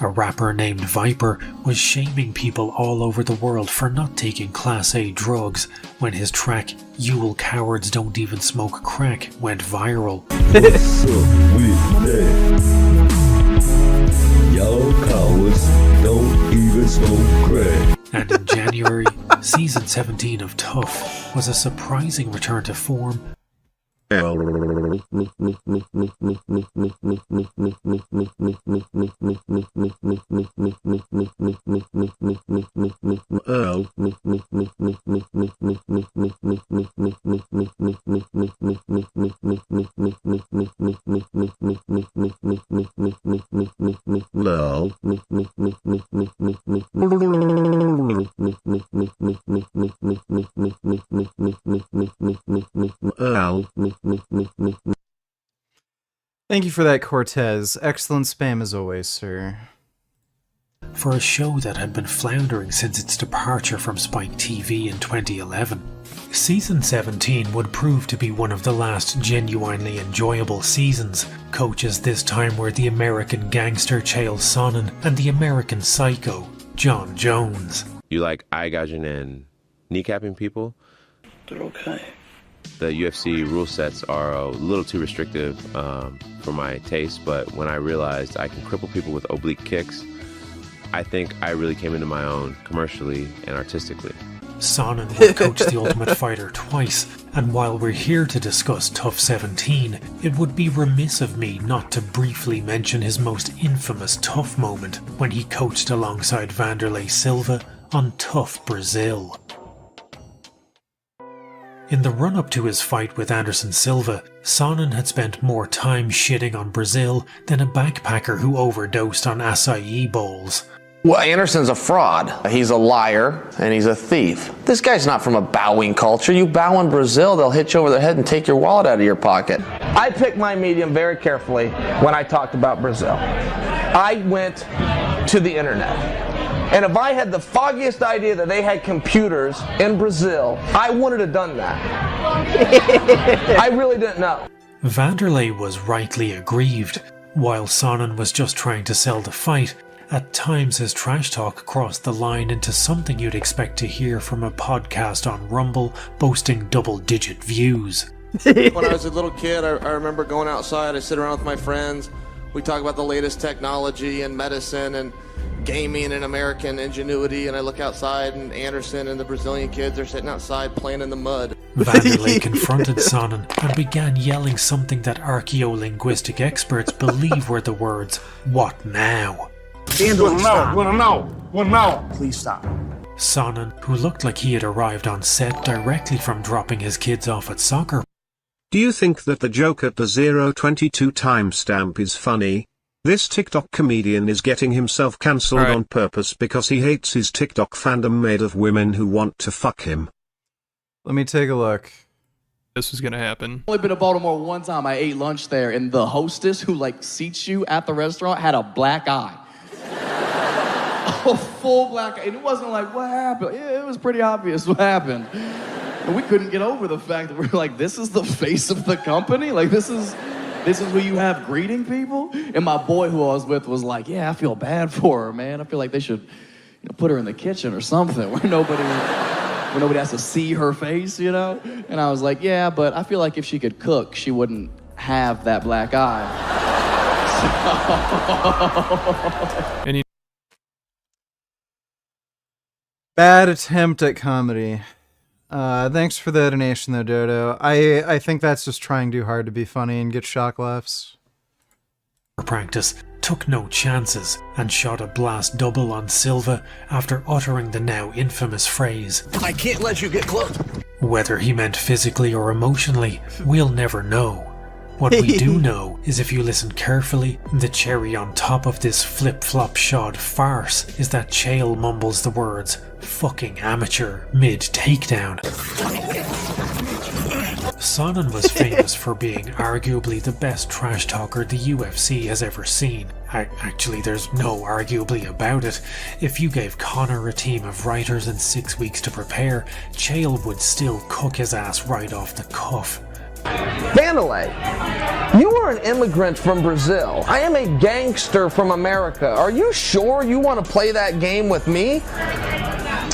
A rapper named Viper was shaming people all over the world for not taking Class A drugs when his track "Yule Cowards Don't Even Smoke Crack" went viral. What's up with that? Y'all cowards don't even smoke crack. And in January, season 17 of Tough was a surprising return to form. Thank you for that, Cortez. Excellent spam as always, sir. for a show that had been floundering since its departure from Spike TV in 2011. Season 17 would prove to be one of the last genuinely enjoyable seasons. Coaches this time were the American gangster Chael Sonnen and the American psycho John Jones. You like eye gouging and kneecapping people? They're okay. The UFC rule sets are a little too restrictive for my taste, but when I realized I can cripple people with oblique kicks, I think I really came into my own commercially and artistically. Sonnen would coach The Ultimate Fighter twice, and while we're here to discuss Tough 17, it would be remiss of me not to briefly mention his most infamous Tough moment when he coached alongside Vanderlei Silva on Tough Brazil. In the run-up to his fight with Anderson Silva, Sonnen had spent more time shitting on Brazil than a backpacker who overdosed on acai bowls. Well, Anderson's a fraud. He's a liar, and he's a thief. This guy's not from a bowing culture. You bow in Brazil, they'll hit you over the head and take your wallet out of your pocket. I picked my medium very carefully when I talked about Brazil. I went to the internet. And if I had the foggiest idea that they had computers in Brazil, I wouldn't have done that. I really didn't know. Vanderlei was rightly aggrieved. While Sonnen was just trying to sell the fight, at times his trash talk crossed the line into something you'd expect to hear from a podcast on Rumble boasting double-digit views. When I was a little kid, I remember going outside, I sit around with my friends, we talk about the latest technology and medicine and gaming and American ingenuity, and I look outside and Anderson and the Brazilian kids are sitting outside playing in the mud. Vanderlei confronted Sonnen and began yelling something that archaeolinguistic experts believe were the words, "What now?" Please stop. Sonnen, who looked like he had arrived on set directly from dropping his kids off at soccer. Do you think that the joke at the 022 timestamp is funny? This TikTok comedian is getting himself cancelled on purpose because he hates his TikTok fandom made of women who want to fuck him. Let me take a look. This was gonna happen. I've only been to Baltimore one time. I ate lunch there, and the hostess who seats you at the restaurant had a black eye. A full black eye. And it wasn't like, what happened? It was pretty obvious what happened. And we couldn't get over the fact that we're like, this is the face of the company? Like, this is who you have greeting people? And my boy who I was with was like, yeah, I feel bad for her, man. I feel like they should put her in the kitchen or something where nobody has to see her face, you know? And I was like, yeah, but I feel like if she could cook, she wouldn't have that black eye. And Bad attempt at comedy. Thanks for the donation though, Dodo. I think that's just trying too hard to be funny and get shock laughs. Practice took no chances and shot a blast double on Silva after uttering the now infamous phrase, I can't let you get close. Whether he meant physically or emotionally, we'll never know. What we do know is if you listen carefully, the cherry on top of this flip-flop shod farce is that Chael mumbles the words, fucking amateur, mid-takedown. Sonnen was famous for being arguably the best trash talker the UFC has ever seen. Actually, there's no arguably about it. If you gave Conor a team of writers and 6 weeks to prepare, Chael would still cook his ass right off the cuff. Vanderlei, you are an immigrant from Brazil. I am a gangster from America. Are you sure you want to play that game with me?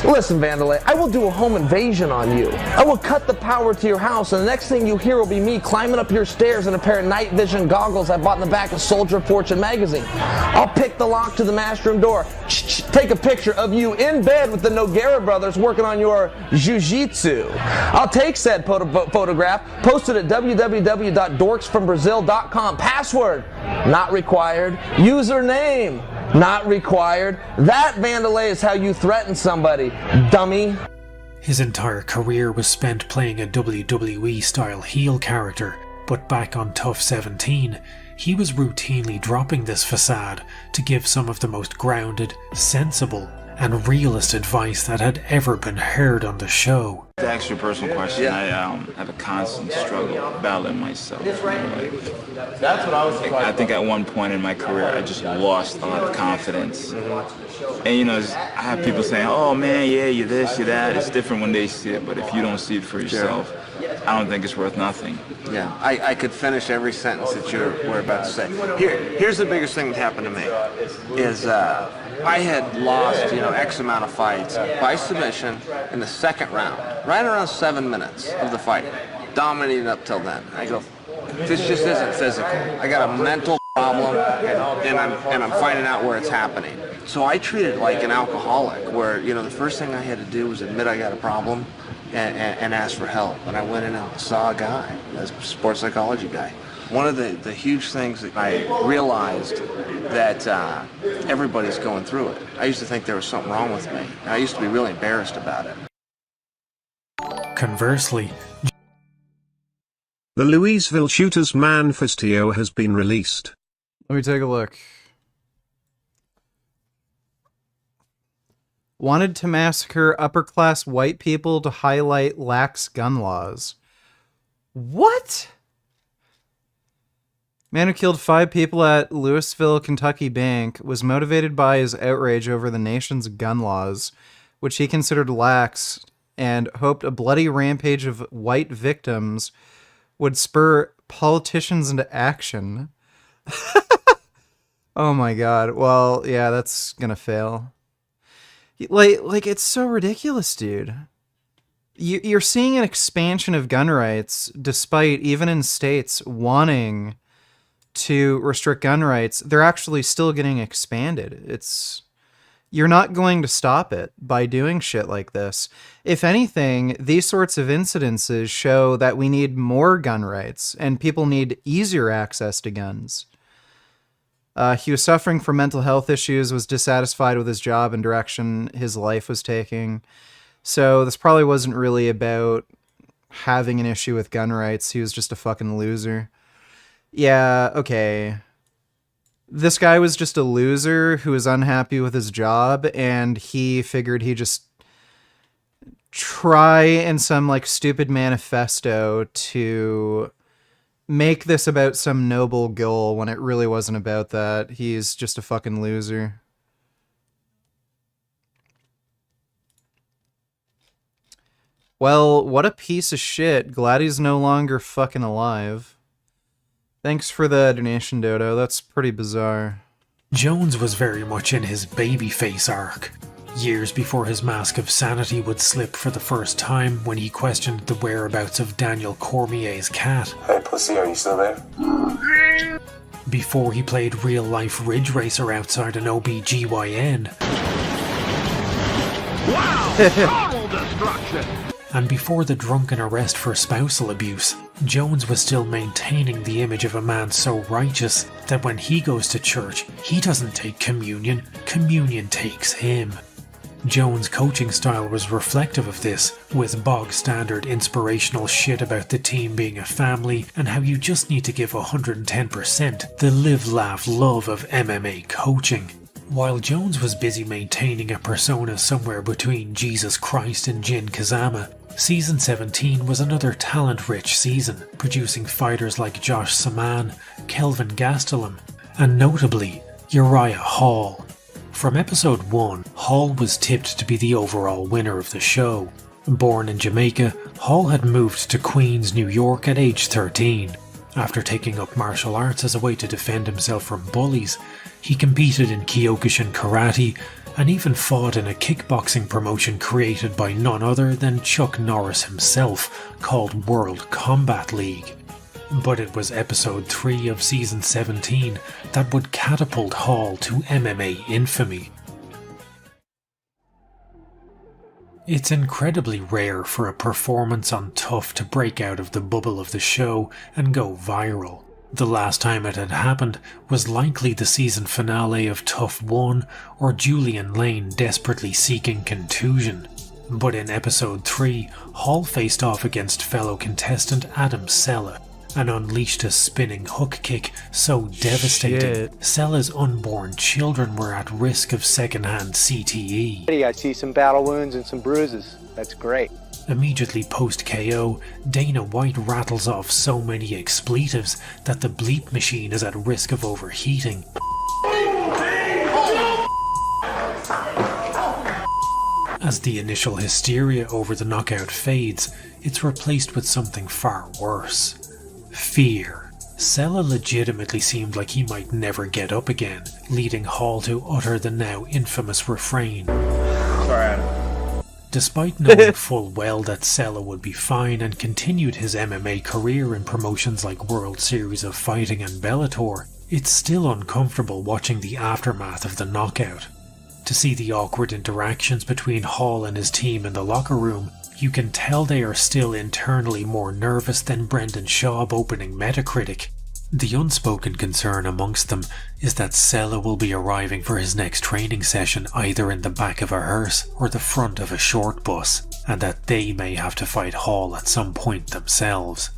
Listen, Vanderlei, I will do a home invasion on you. I will cut the power to your house, and the next thing you hear will be me climbing up your stairs in a pair of night vision goggles I bought in the back of Soldier of Fortune magazine. I'll pick the lock to the master room door, take a picture of you in bed with the Nogueira brothers working on your jiu-jitsu. I'll take said photograph, post it at www.dorksfrombrazil.com. Password, not required. Username, not required. That, Vanderlei, is how you threaten somebody, dummy. His entire career was spent playing a WWE-style heel character, but back on Tough 17, he was routinely dropping this facade to give some of the most grounded, sensible, and realest advice that had ever been heard on the show. To ask you a personal question, I have a constant struggle battling myself. That's what I was surprised I think at one point in my career, I just lost a lot of confidence. And you know, I have people saying, "Oh man, yeah, you're this, you're that." It's different when they see it, but if you don't see it for yourself, I don't think it's worth nothing. Yeah, I could finish every sentence that you were about to say. Here's the biggest thing that happened to me, is I had lost, X amount of fights by submission in the second round, right around 7 minutes of the fight, dominating up till then. I go, this just isn't physical. I got a mental problem, and I'm finding out where it's happening. So I treat it like an alcoholic, where the first thing I had to do was admit I got a problem and ask for help. And I went in and saw a guy, a sports psychology guy. One of the huge things that I realized that everybody's going through it. I used to think there was something wrong with me. I used to be really embarrassed about it. Conversely, The Louisville Shooters Manifesto has been released. Let me take a look. Wanted to massacre upper-class white people to highlight lax gun laws. What? Man who killed 5 people at Louisville, Kentucky bank was motivated by his outrage over the nation's gun laws, which he considered lax, and hoped a bloody rampage of white victims would spur politicians into action. Oh my god. Well, yeah, that's gonna fail. Like it's so ridiculous, dude. You're seeing an expansion of gun rights, despite even in states wanting to restrict gun rights, they're actually still getting expanded. You're not going to stop it by doing shit like this. If anything, these sorts of incidences show that we need more gun rights and people need easier access to guns. He was suffering from mental health issues, was dissatisfied with his job and direction his life was taking. So this probably wasn't really about having an issue with gun rights. He was just a fucking loser. Yeah, okay. This guy was just a loser who was unhappy with his job, and he figured he'd just try in some like stupid manifesto to make this about some noble goal when it really wasn't about that. He's just a fucking loser. Well, what a piece of shit. Glad he's no longer fucking alive. Thanks for the donation, Dodo. That's pretty bizarre. Jones was very much in his babyface arc. Years before his mask of sanity would slip for the first time when he questioned the whereabouts of Daniel Cormier's cat. Hey, pussy, are you still there? Before he played real-life Ridge Racer outside an OBGYN. Wow! Total destruction! And before the drunken arrest for spousal abuse, Jones was still maintaining the image of a man so righteous that when he goes to church, he doesn't take communion, communion takes him. Jones' coaching style was reflective of this, with bog-standard inspirational shit about the team being a family and how you just need to give 110%, the live, laugh, love of MMA coaching. While Jones was busy maintaining a persona somewhere between Jesus Christ and Jin Kazama, Season 17 was another talent-rich season, producing fighters like Josh Saman, Kelvin Gastelum, and notably, Uriah Hall. From episode 1, Hall was tipped to be the overall winner of the show. Born in Jamaica, Hall had moved to Queens, New York at age 13. After taking up martial arts as a way to defend himself from bullies, he competed in Kyokushin karate and even fought in a kickboxing promotion created by none other than Chuck Norris himself, called World Combat League. But it was episode 3 of season 17 that would catapult Hall to MMA infamy. It's incredibly rare for a performance on Tough to break out of the bubble of the show and go viral. The last time it had happened was likely the season finale of Tough 1 or Julian Lane desperately seeking contusion. But in episode 3, Hall faced off against fellow contestant Adam Sella, and unleashed a spinning hook kick so devastating, Sella's unborn children were at risk of secondhand CTE. I see some battle wounds and some bruises. That's great. Immediately post-KO, Dana White rattles off so many expletives that the bleep machine is at risk of overheating. As the initial hysteria over the knockout fades, it's replaced with something far worse. Fear. Sella legitimately seemed like he might never get up again, leading Hall to utter the now infamous refrain. Sorry, Adam. Despite knowing full well that Sella would be fine and continued his MMA career in promotions like World Series of Fighting and Bellator, it's still uncomfortable watching the aftermath of the knockout. To see the awkward interactions between Hall and his team in the locker room, you can tell they are still internally more nervous than Brendan Schaub opening Metacritic. The unspoken concern amongst them is that Sella will be arriving for his next training session either in the back of a hearse or the front of a short bus, and that they may have to fight Hall at some point themselves.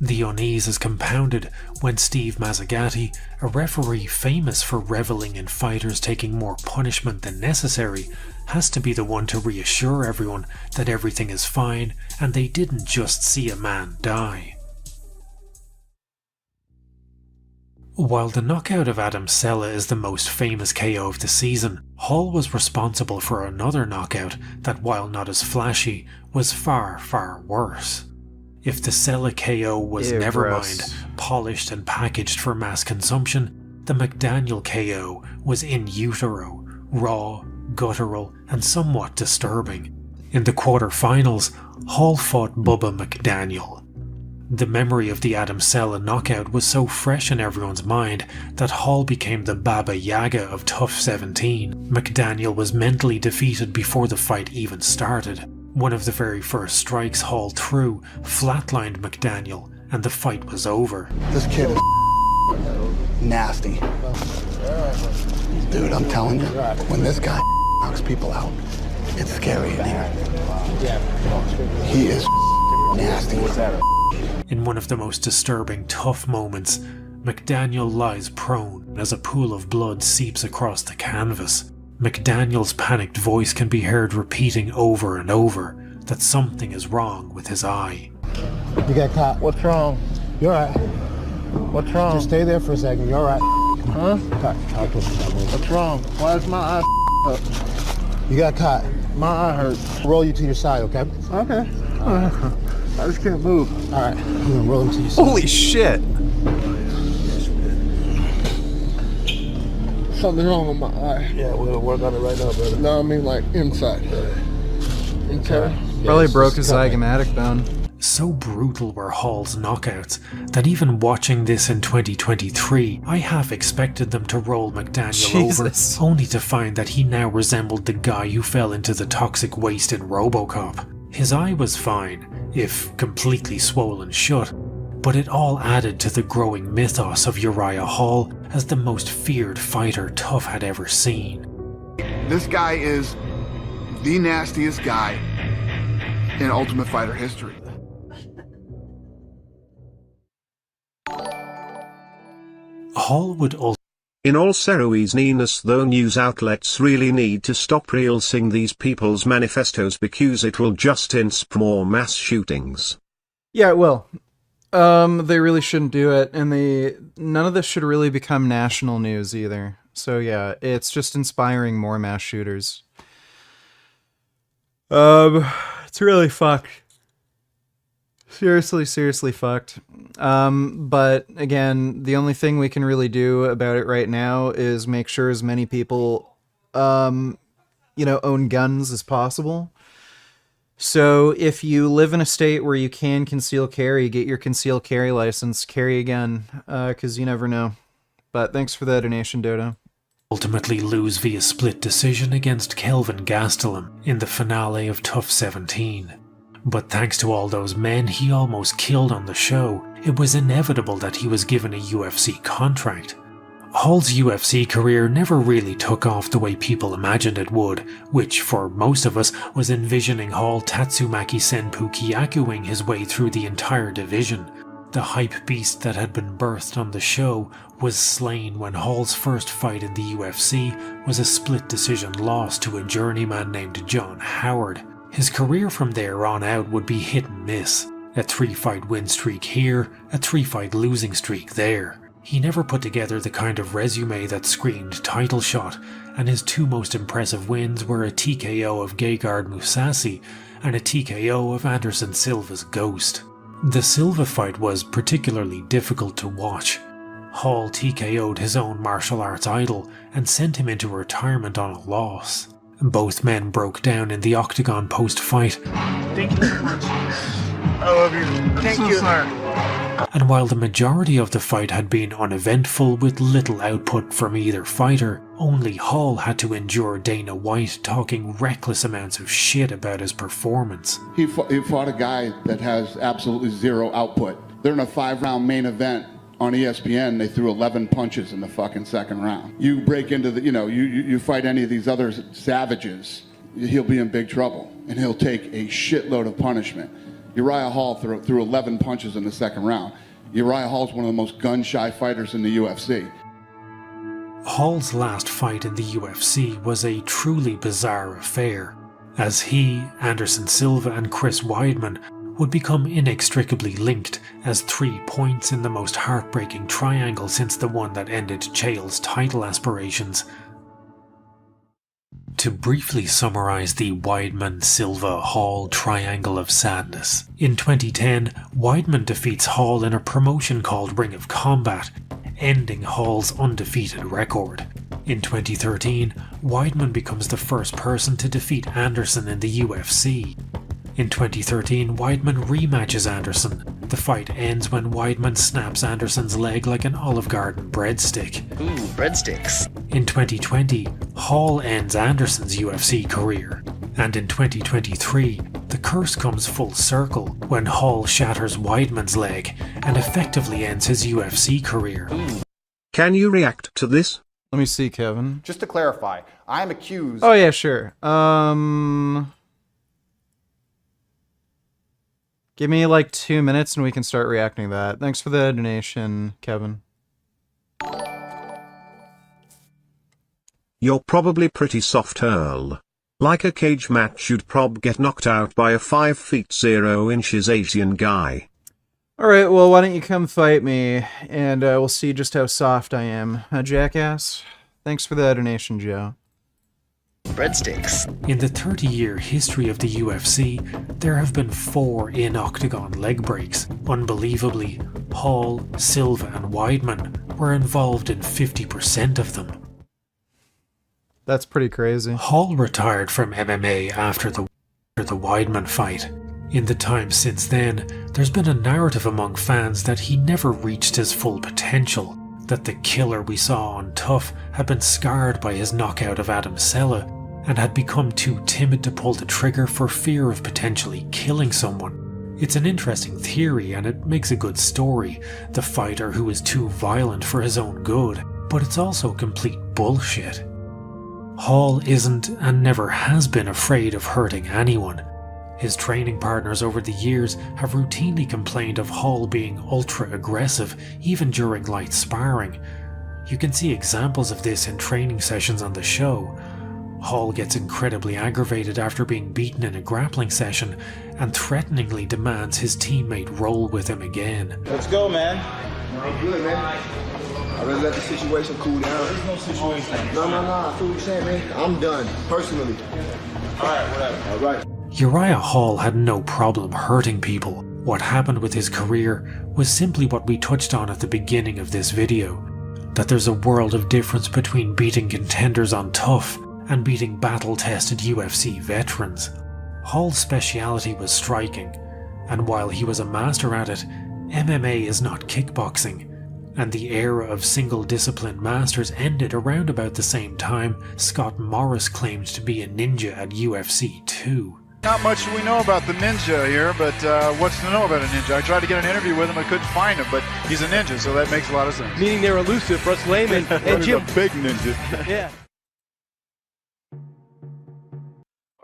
The unease is compounded when Steve Mazzagatti, a referee famous for reveling in fighters taking more punishment than necessary, has to be the one to reassure everyone that everything is fine and they didn't just see a man die. While the knockout of Adam Sella is the most famous KO of the season, Hall was responsible for another knockout that, while not as flashy, was far, far worse. If the Sella KO was nevermind, polished and packaged for mass consumption, the McDaniel KO was in utero, raw, guttural, and somewhat disturbing. In the quarterfinals, Hall fought Bubba McDaniel. The memory of the Adam Sella knockout was so fresh in everyone's mind that Hall became the Baba Yaga of Tough 17. McDaniel was mentally defeated before the fight even started. One of the very first strikes Hall threw flatlined McDaniel, and the fight was over. This kid is nasty. Dude, I'm telling you, when this guy knocks people out, it's scary in here. He is nasty. In one of the most disturbing tough moments, McDaniel lies prone as a pool of blood seeps across the canvas. McDaniel's panicked voice can be heard repeating over and over that something is wrong with his eye. You got caught. What's wrong? You're alright. What's wrong? Just stay there for a second. You're alright. Huh? What's wrong? Why is my eye up? You got caught. My eye hurts. Roll you to your side, okay? Okay. I just can't move. Alright. I'm gonna roll him to your side. Holy shit! Something wrong with my eye. Yeah, we're gonna work on it right now, brother. No, I mean like inside. Okay. Probably broke his zygomatic bone. So brutal were Hall's knockouts that even watching this in 2023, I half expected them to roll McDaniel over, only to find that he now resembled the guy who fell into the toxic waste in RoboCop. His eye was fine, if completely swollen shut, but it all added to the growing mythos of Uriah Hall as the most feared fighter Tough had ever seen. This guy is the nastiest guy in Ultimate Fighter history. Hall would also In all seriousness though, news outlets really need to stop releasing these people's manifestos because it will just inspire more mass shootings. Yeah, it will. They really shouldn't do it, and none of this should really become national news either. So yeah, it's just inspiring more mass shooters. It's really fucked. Seriously fucked. But again, the only thing we can really do about it right now is make sure as many people, own guns as possible. So if you live in a state where you can conceal carry, get your concealed carry license, carry a gun, because you never know. But thanks for the donation, Dodo. Ultimately lose via split decision against Kelvin Gastelum in the finale of Tough 17. But thanks to all those men he almost killed on the show, it was inevitable that he was given a UFC contract. Hall's UFC career never really took off the way people imagined it would, which for most of us was envisioning Hall Tatsumaki Senpu Kyakuing his way through the entire division. The hype beast that had been birthed on the show was slain when Hall's first fight in the UFC was a split decision loss to a journeyman named John Howard. His career from there on out would be hit and miss. A 3-fight win streak here, a 3-fight losing streak there. He never put together the kind of resume that screamed title shot, and his 2 most impressive wins were a TKO of Gegard Mousasi and a TKO of Anderson Silva's Ghost. The Silva fight was particularly difficult to watch. Hall TKO'd his own martial arts idol and sent him into retirement on a loss. Both men broke down in the octagon post-fight. Thank you so much. I love you. Thank you. And while the majority of the fight had been uneventful with little output from either fighter, only Hall had to endure Dana White talking reckless amounts of shit about his performance. He fought a guy that has absolutely zero output. They're in a 5-round main event on ESPN. They threw 11 punches in the fucking second round. You break into the, you fight any of these other savages, he'll be in big trouble, and he'll take a shitload of punishment. Uriah Hall threw 11 punches in the second round. Uriah Hall's one of the most gun-shy fighters in the UFC. Hall's last fight in the UFC was a truly bizarre affair, as he, Anderson Silva and Chris Weidman would become inextricably linked as 3 points in the most heartbreaking triangle since the one that ended Chael's title aspirations. To briefly summarise the Weidman-Silva-Hall triangle of sadness, in 2010, Weidman defeats Hall in a promotion called Ring of Combat, ending Hall's undefeated record. In 2013, Weidman becomes the first person to defeat Anderson in the UFC. In 2013, Weidman rematches Anderson. The fight ends when Weidman snaps Anderson's leg like an Olive Garden breadstick. Ooh, breadsticks. In 2020, Hall ends Anderson's UFC career. And in 2023, the curse comes full circle when Hall shatters Weidman's leg and effectively ends his UFC career. Can you react to this? Let me see, Kevin. Just to clarify, I'm accused... Oh yeah, sure. Give me like 2 minutes and we can start reacting to that. Thanks for the donation, Kevin. You're probably pretty soft, Earl. Like a cage match, you'd prob get knocked out by a 5 feet 0 inches Asian guy. Alright, well, why don't you come fight me, and we'll see just how soft I am. Jackass? Thanks for the donation, Joe. Breadsticks. In the 30-year history of the UFC, there have been 4 in-octagon leg breaks. Unbelievably, Hall, Silva and Weidman were involved in 50% of them. That's pretty crazy. Hall retired from MMA after the Weidman fight. In the time since then, there's been a narrative among fans that he never reached his full potential, that the killer we saw on Tough had been scarred by his knockout of Adam Sella and had become too timid to pull the trigger for fear of potentially killing someone. It's an interesting theory and it makes a good story, the fighter who is too violent for his own good, but it's also complete bullshit. Hall isn't and never has been afraid of hurting anyone. His training partners over the years have routinely complained of Hall being ultra-aggressive even during light sparring. You can see examples of this in training sessions on the show. Hall gets incredibly aggravated after being beaten in a grappling session and threateningly demands his teammate roll with him again. Let's go, man. I'm good, man. I really let the situation cool down. There's no situation. No. I feel what you're saying, man. I'm done, personally. Alright, whatever. Alright. Uriah Hall had no problem hurting people. What happened with his career was simply what we touched on at the beginning of this video. That there's a world of difference between beating contenders on Tough and beating battle-tested UFC veterans. Hall's speciality was striking, and while he was a master at it, MMA is not kickboxing, and the era of single-discipline masters ended around about the same time Scott Morris claimed to be a ninja at UFC 2. Not much we know about the ninja here, but what's to know about a ninja? I tried to get an interview with him, I couldn't find him, but he's a ninja, so that makes a lot of sense. Meaning they're elusive for us laymen. And Jim, a big ninja. Yeah.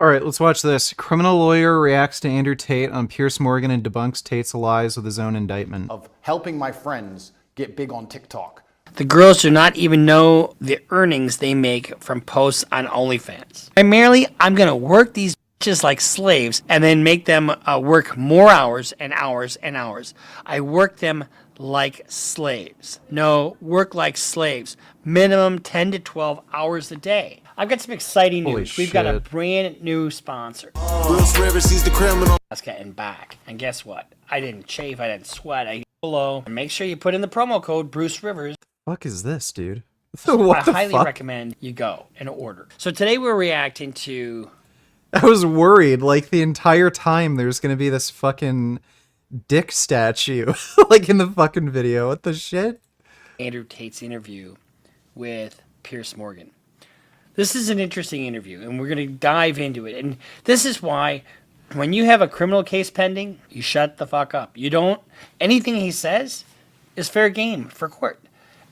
All right, let's watch this. Criminal lawyer reacts to Andrew Tate on Pierce Morgan and debunks Tate's lies with his own indictment. Of helping my friends get big on TikTok. The girls do not even know the earnings they make from posts on OnlyFans. Primarily, I'm going to work these bitches like slaves and then make them work more hours and hours and hours. I work them like slaves. No, work like slaves. Minimum 10 to 12 hours a day. I've got some exciting Holy news. We've got a shit. brand new sponsor. Bruce Rivers, he's the criminal. That's getting back. And guess what? I didn't chafe, I didn't sweat. I below. And make sure you put in the promo code Bruce Rivers. Fuck is this, dude? What the I highly fuck? recommend you go and order. So today we're reacting to... I was worried, like, the entire time there's gonna be this fucking dick statue, like, in the fucking video. What the shit? Andrew Tate's interview with Pierce Morgan. This is an interesting interview, and we're going to dive into it. And this is why, when you have a criminal case pending, you shut the fuck up. You don't... Anything he says is fair game for court.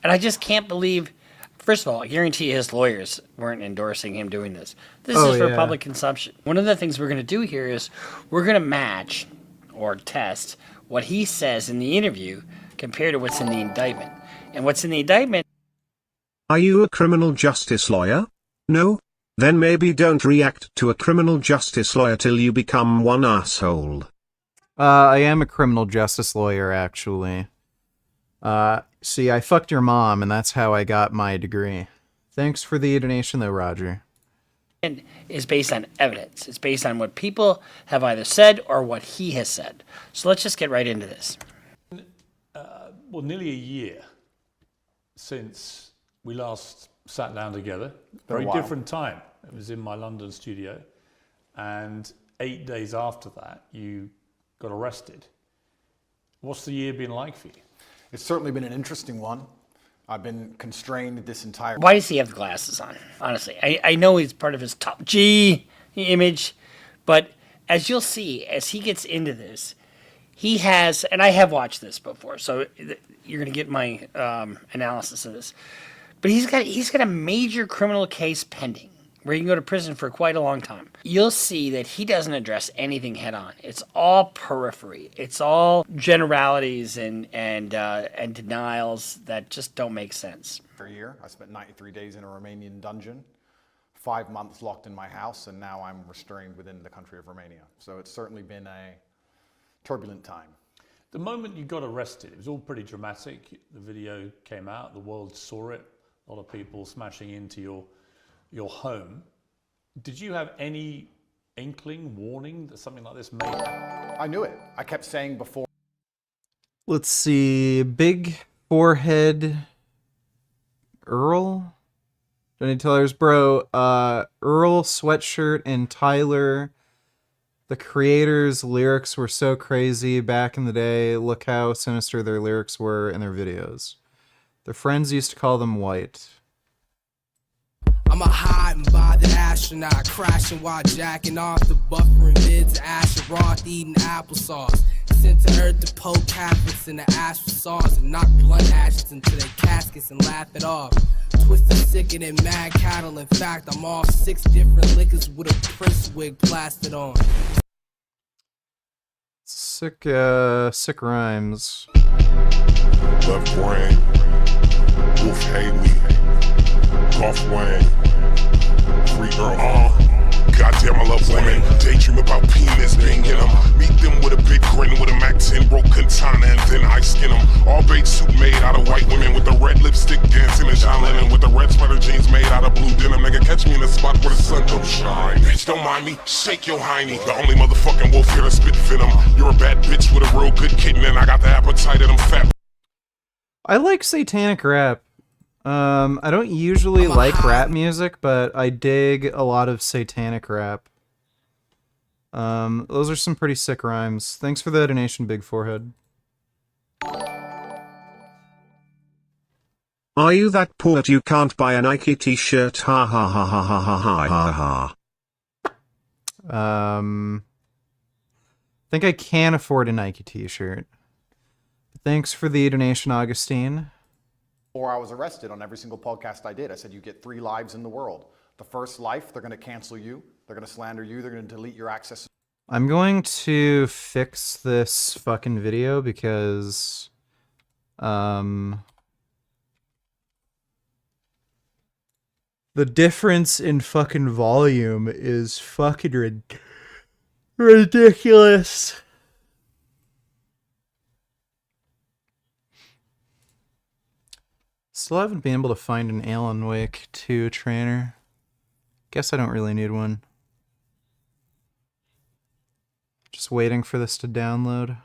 And I just can't believe... First of all, I guarantee his lawyers weren't endorsing him doing this. This is for public consumption. One of the things we're going to do here is we're going to match or test what he says in the interview compared to what's in the indictment. And what's in the indictment... Are you a criminal justice lawyer? No? Then maybe don't react to a criminal justice lawyer till you become one asshole. I am a criminal justice lawyer, actually. See, I fucked your mom, and that's how I got my degree. Thanks for the donation, though, Roger. And is based on evidence. It's based on what people have either said or what he has said. So let's just get right into this. Well, nearly a year since we last sat down together. Very different time. It was in my London studio. And 8 days after that, you got arrested. What's the year been like for you? It's certainly been an interesting one. I've been constrained this entire... Why does he have the glasses on? Honestly, I know he's part of his top G image, but as you'll see, as he gets into this, he has, and I have watched this before, so you're going to get my analysis of this, but he's got a major criminal case pending where he can go to prison for quite a long time. You'll see that he doesn't address anything head on. It's all periphery. It's all generalities and denials that just don't make sense. For a year, I spent 93 days in a Romanian dungeon, 5 months locked in my house, and now I'm restrained within the country of Romania. So it's certainly been a turbulent time. The moment you got arrested, it was all pretty dramatic. The video came out, the world saw it. A lot of people smashing into your home. Did you have any inkling, warning that something like this may happen? I knew it. I kept saying before. Let's see. Big forehead Earl? Johnny Tellers, bro. Earl Sweatshirt and Tyler, the creators' lyrics were so crazy back in the day. Look how sinister their lyrics were in their videos. Their friends used to call them white. I'm a hiding by the astronaut, crashing while jacking off the buffering mids of Asheroth, eating applesauce. Sent to Earth to poke Catholics in the ash for saws and knock blunt ashes into their caskets and laugh it off. Twisted sicker than mad cattle. In fact, I'm off 6 different liquors with a Prince wig plastered on. Sick rhymes. Left brain, Wolf Haley, Golf Wang, Free Girl, goddamn I love women, daydream about penis being in them, meet them with a big grin with a Mac 10 broke katana and then I skin them, all bait suit made out of white women with the red lipstick dancing in John Lennon with the red sweater jeans made out of blue denim, nigga catch me in the spot where the sun don't shine, bitch don't mind me, shake your hiney, the only motherfucking wolf here to spit venom, you're a bad bitch with a real good kitten and I got the appetite of them fat. I like satanic rap. I don't usually like rap music, but I dig a lot of satanic rap. Those are some pretty sick rhymes. Thanks for the donation, Big Forehead. Are you that poor that you can't buy a Nike t-shirt? Ha ha ha ha ha ha ha ha. I think I can afford a Nike t-shirt. Thanks for the donation, Augustine. Or I was arrested on every single podcast I did. I said, you get 3 lives in the world. The first life, they're going to cancel you. They're going to slander you. They're going to delete your access. I'm going to fix this fucking video because, the difference in fucking volume is fucking ridiculous. Still haven't been able to find an Alan Wake 2 trainer. Guess I don't really need one. Just waiting for this to download.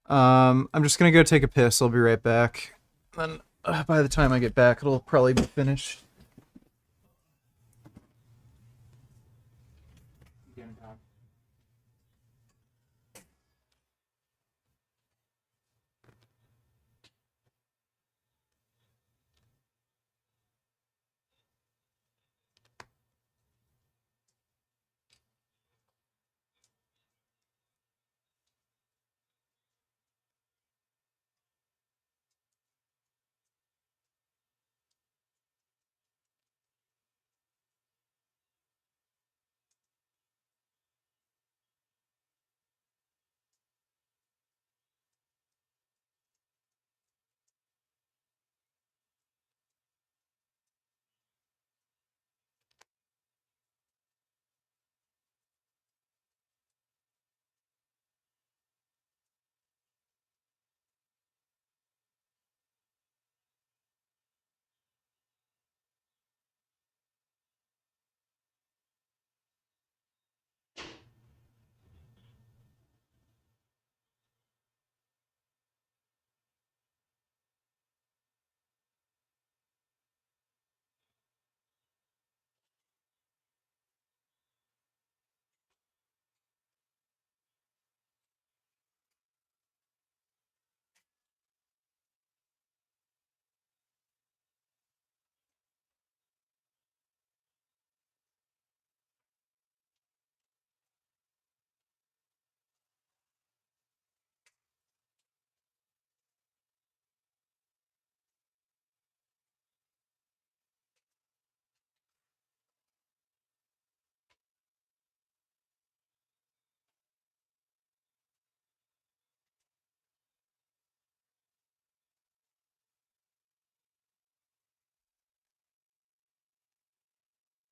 I'm just gonna go take a piss. I'll be right back. Then by the time I get back, it'll probably be finished.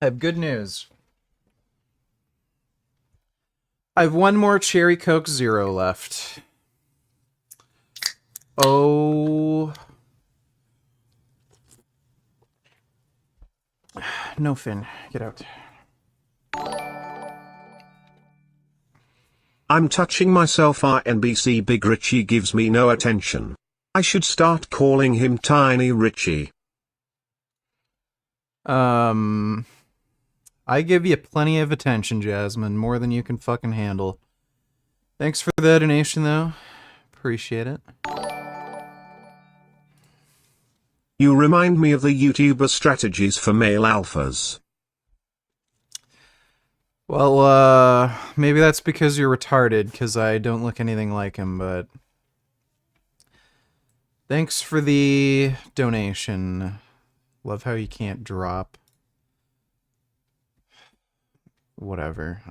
I have good news. I have one more Cherry Coke Zero left. Oh. No, Finn. Get out. I'm touching myself. RNBC Big Richie gives me no attention. I should start calling him Tiny Richie. I give you plenty of attention, Jasmine. More than you can fucking handle. Thanks for the donation, though. Appreciate it. You remind me of the YouTuber strategies for male alphas. Well, maybe that's because you're retarded, because I don't look anything like him, but... Thanks for the donation. Love how you can't drop. Whatever.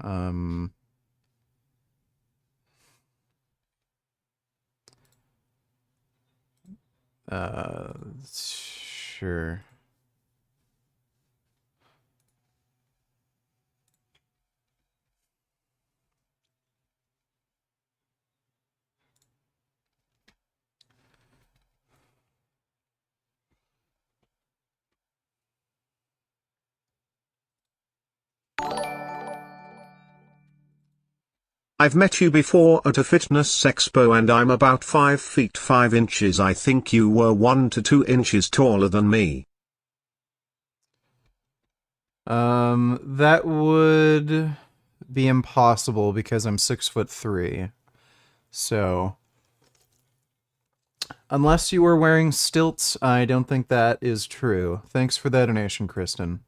Sure. I've met you before at a fitness expo and I'm about 5 feet 5 inches. I think you were 1 to 2 inches taller than me. That would be impossible because I'm 6'3". So, unless you were wearing stilts, I don't think that is true. Thanks for that donation, Kristen.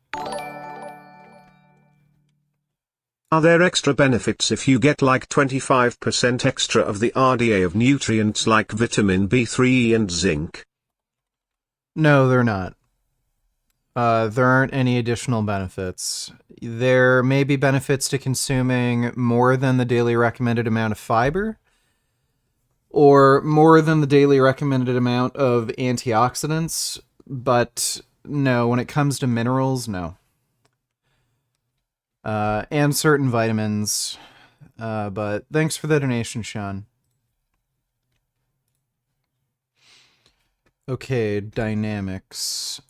Are there extra benefits if you get like 25% extra of the RDA of nutrients like vitamin B3 and zinc? No, they're not. There aren't any additional benefits. There may be benefits to consuming more than the daily recommended amount of fiber, or more than the daily recommended amount of antioxidants, but no, when it comes to minerals, no. And certain vitamins, but thanks for the donation, Sean. Okay, dynamics.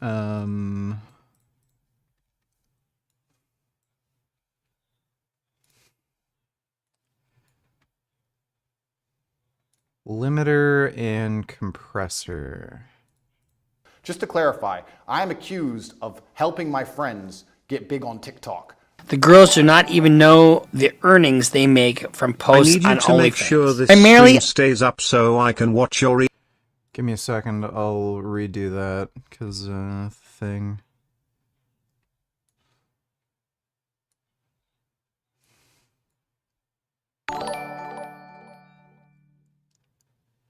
Limiter and compressor. Just to clarify, I am accused of helping my friends get big on TikTok. The girls do not even know the earnings they make from I posts need you on to make OnlyFans. sure this Primarily, stream stays up so I can watch your Give me a second, I'll redo that, because, thing.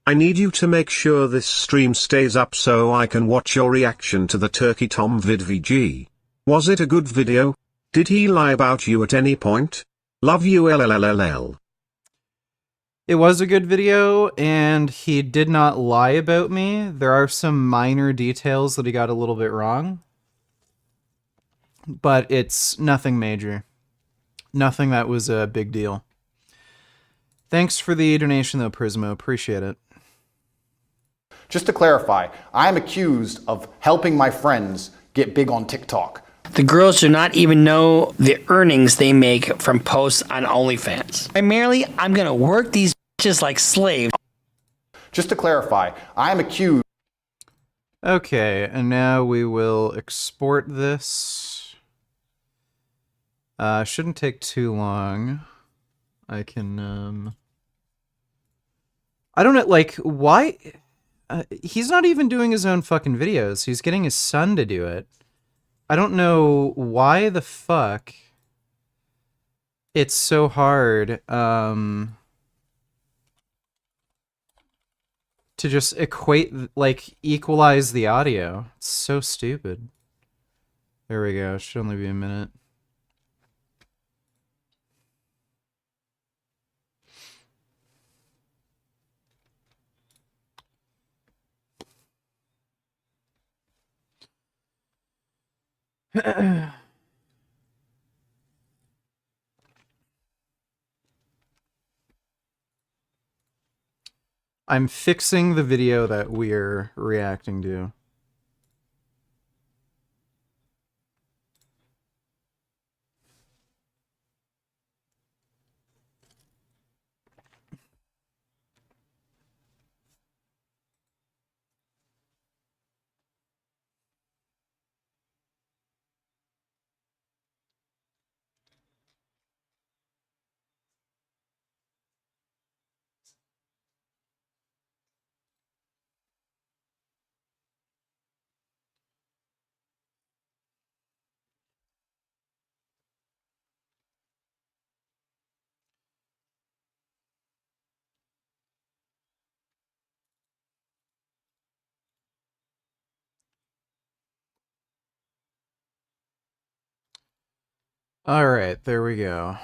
I need you to make sure this stream stays up so I can watch your reaction to the Turkey Tom vid VG. Was it a good video? Did he lie about you at any point? Love you LLLL. It was a good video, and he did not lie about me. There are some minor details that he got a little bit wrong, but it's nothing major. Nothing that was a big deal. Thanks for the donation, though, Prismo. Appreciate it. Just to clarify, I am accused of helping my friends get big on TikTok. the girls do not even know the earnings they make from posts on OnlyFans. Primarily, I'm gonna work these bitches like slaves. Just to clarify, I am accused. Okay, and now we will export this. Shouldn't take too long. I can, I don't know, like, why? He's not even doing his own fucking videos. He's getting his son to do it. I don't know why the fuck it's so hard, to just equate, like, equalize the audio. It's so stupid. There we go. Should only be a minute. I'm fixing the video that we're reacting to. All right, there we go.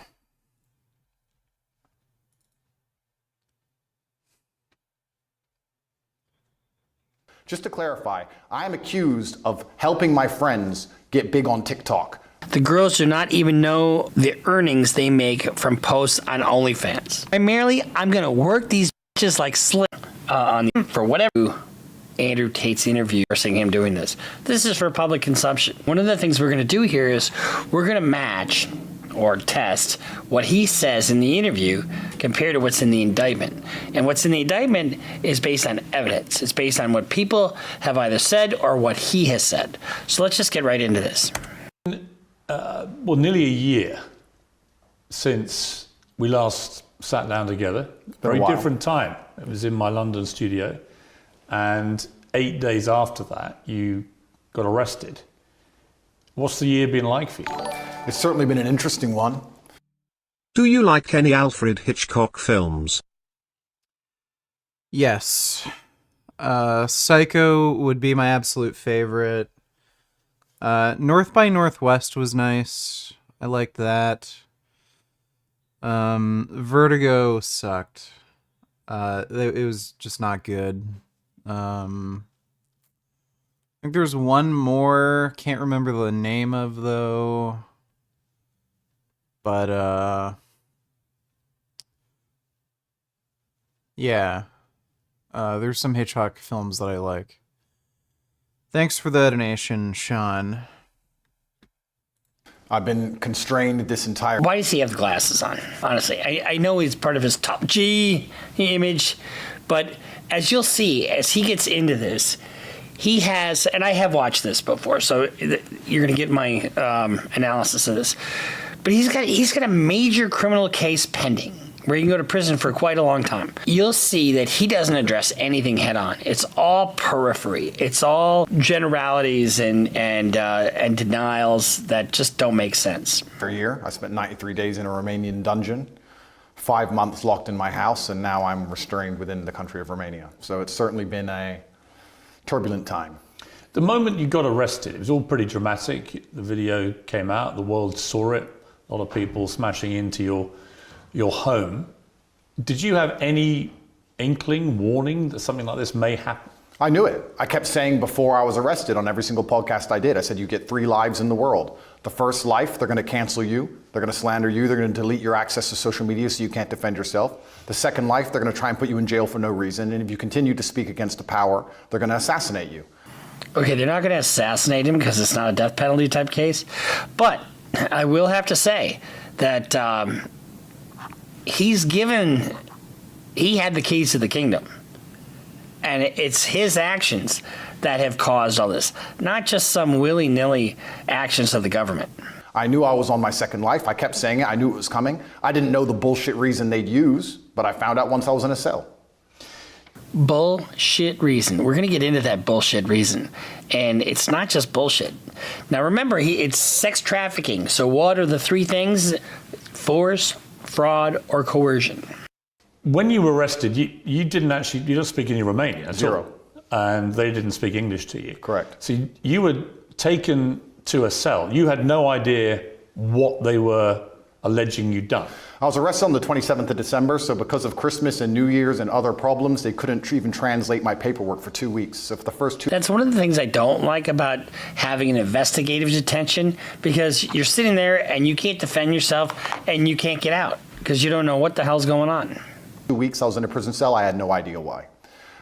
Just to clarify, I am accused of helping my friends get big on TikTok. The girls do not even know the earnings they make from posts on OnlyFans. Primarily, I'm gonna work these bitches like slaves for whatever. Andrew Tate's interview, seeing him doing this. This is for public consumption. One of the things we're gonna do here is we're gonna match or test what he says in the interview compared to what's in the indictment. And what's in the indictment is based on evidence. It's based on what people have either said or what he has said. So let's just get right into this. Well, nearly a year since we last sat down together. Very different time. It was in my London studio. And 8 days after that, you got arrested. What's the year been like for you? It's certainly been an interesting one. Do you like any Alfred Hitchcock films? Yes. Psycho would be my absolute favorite. North by Northwest was nice. I liked that. Vertigo sucked. It was just not good. I think there's one more, can't remember the name of though. But yeah. There's some Hitchcock films that I like. Thanks for the donation, Sean. I've been constrained this entire... Why does he have the glasses on? Honestly, I know he's part of his top G image, but as you'll see, as he gets into this, he has, and I have watched this before, so you're going to get my analysis of this, but he's got a major criminal case pending, where you can go to prison for quite a long time. You'll see that he doesn't address anything head on. It's all periphery. It's all generalities and denials that just don't make sense. For a year, I spent 93 days in a Romanian dungeon, 5 months locked in my house, and now I'm restrained within the country of Romania. So it's certainly been a turbulent time. The moment you got arrested, it was all pretty dramatic. The video came out, the world saw it, a lot of people smashing into your home. Did you have any inkling, warning that something like this may happen? I knew it. I kept saying before I was arrested on every single podcast I did, I said, you get 3 lives in the world. The first life, they're going to cancel you. They're going to slander you. They're going to delete your access to social media so you can't defend yourself. The second life, they're going to try and put you in jail for no reason. And if you continue to speak against the power, they're going to assassinate you. Okay, they're not going to assassinate him because it's not a death penalty type case. But I will have to say that he had the keys to the kingdom. And it's his actions that have caused all this, not just some willy-nilly actions of the government. I knew I was on my second life. I kept saying it. I knew it was coming. I didn't know the bullshit reason they'd use, but I found out once I was in a cell. Bullshit reason. We're going to get into that bullshit reason. And it's not just bullshit. Now remember, it's sex trafficking. So what are the 3 things? Force, fraud, or coercion. When you were arrested, you don't speak any Romanian at Zero. all. And they didn't speak English to you. Correct. So you were taken to a cell. You had no idea what they were alleging you'd done. I was arrested on the 27th of December, so because of Christmas and New Year's and other problems, they couldn't even translate my paperwork for 2 weeks. So for the first 2... That's one of the things I don't like about having an investigative detention, because you're sitting there and you can't defend yourself and you can't get out because you don't know what the hell's going on. 2 weeks I was in a prison cell. I had no idea why.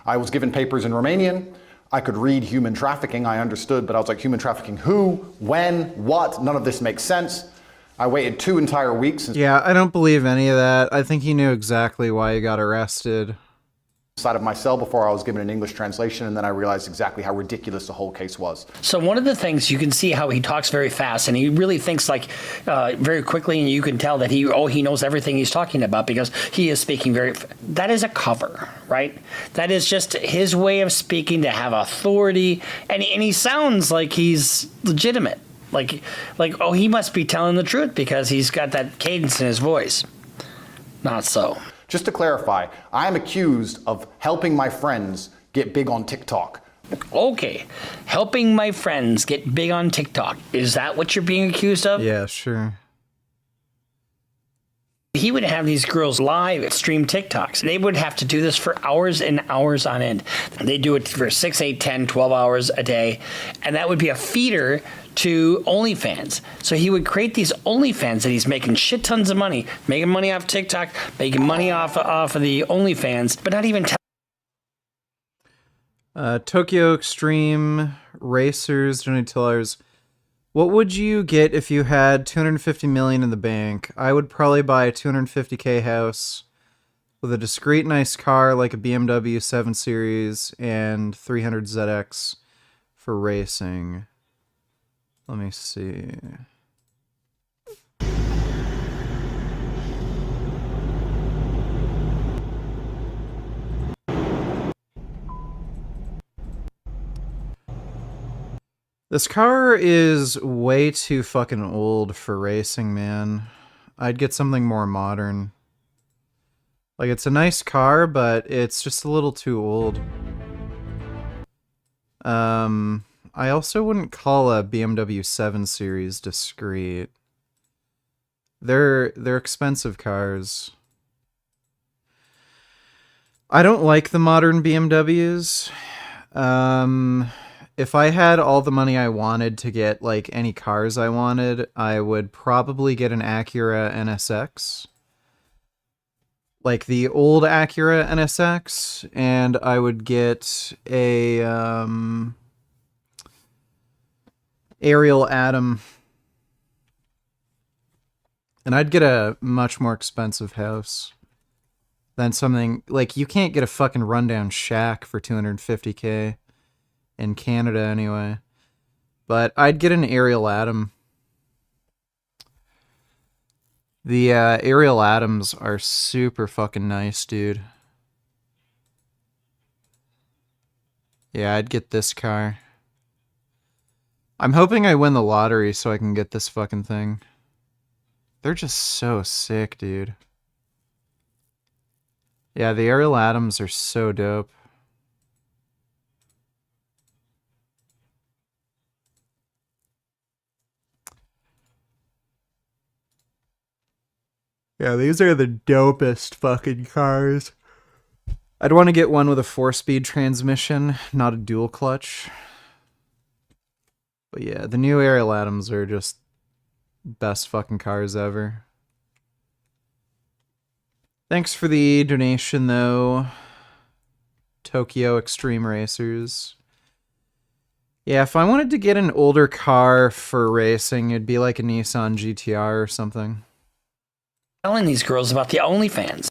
I was given papers in Romanian. I could read human trafficking. I understood, but I was like, human trafficking who, when, what? None of this makes sense. I waited 2 entire weeks. Yeah, I don't believe any of that. I think he knew exactly why he got arrested. Inside of my cell before I was given an English translation, and then I realized exactly how ridiculous the whole case was. So one of the things, you can see how he talks very fast, and he really thinks like very quickly, and you can tell that he knows everything he's talking about because he is speaking that is a cover, right? That is just his way of speaking to have authority, and he sounds like he's legitimate. Like, oh, he must be telling the truth because he's got that cadence in his voice. Not so. Just to clarify, I am accused of helping my friends get big on TikTok. Okay, helping my friends get big on TikTok. Is that what you're being accused of? Yeah, sure. He would have these girls live stream TikToks. They would have to do this for hours and hours on end. They do it for 6, 8, 10, 12 hours a day. And that would be a feeder to OnlyFans. So he would create these OnlyFans that he's making shit tons of money, making money off TikTok, making money off of the OnlyFans, but not even Tokyo Extreme Racers, $20. What would you get if you had $250 million in the bank? I would probably buy a $250K house with a discreet nice car like a BMW 7 Series and 300 ZX for racing. Let me see. This car is way too fucking old for racing, man. I'd get something more modern. Like, it's a nice car, but it's just a little too old. I also wouldn't call a BMW 7 Series discreet. They're expensive cars. I don't like the modern BMWs. If I had all the money I wanted to get like any cars I wanted, I would probably get an Acura NSX. Like the old Acura NSX, and I would get a Ariel Atom. And I'd get a much more expensive house than something like, you can't get a fucking rundown shack for $250K in Canada anyway. But I'd get an Ariel Atom. The Ariel Atoms are super fucking nice, dude. Yeah, I'd get this car. I'm hoping I win the lottery so I can get this fucking thing. They're just so sick, dude. Yeah, the Ariel Atoms are so dope. Yeah, these are the dopest fucking cars. I'd want to get one with a 4-speed transmission, not a dual clutch. But yeah, the new Ariel Atoms are just best fucking cars ever. Thanks for the donation, though. Tokyo Extreme Racers. Yeah, if I wanted to get an older car for racing, it'd be like a Nissan GTR or something. Telling these girls about the OnlyFans.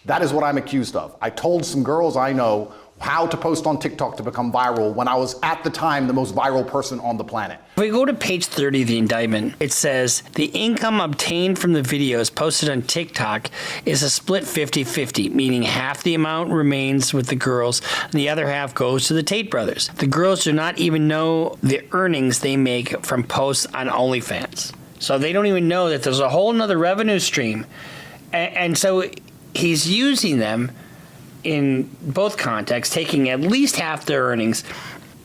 That is what I'm accused of. I told some girls I know how to post on TikTok to become viral when I was at the time the most viral person on the planet. If we go to page 30 of the indictment, it says the income obtained from the videos posted on TikTok is a split 50-50, meaning half the amount remains with the girls and the other half goes to the Tate brothers. The girls do not even know the earnings they make from posts on OnlyFans. So they don't even know that there's a whole nother revenue stream. And so he's using them in both contexts, taking at least half their earnings.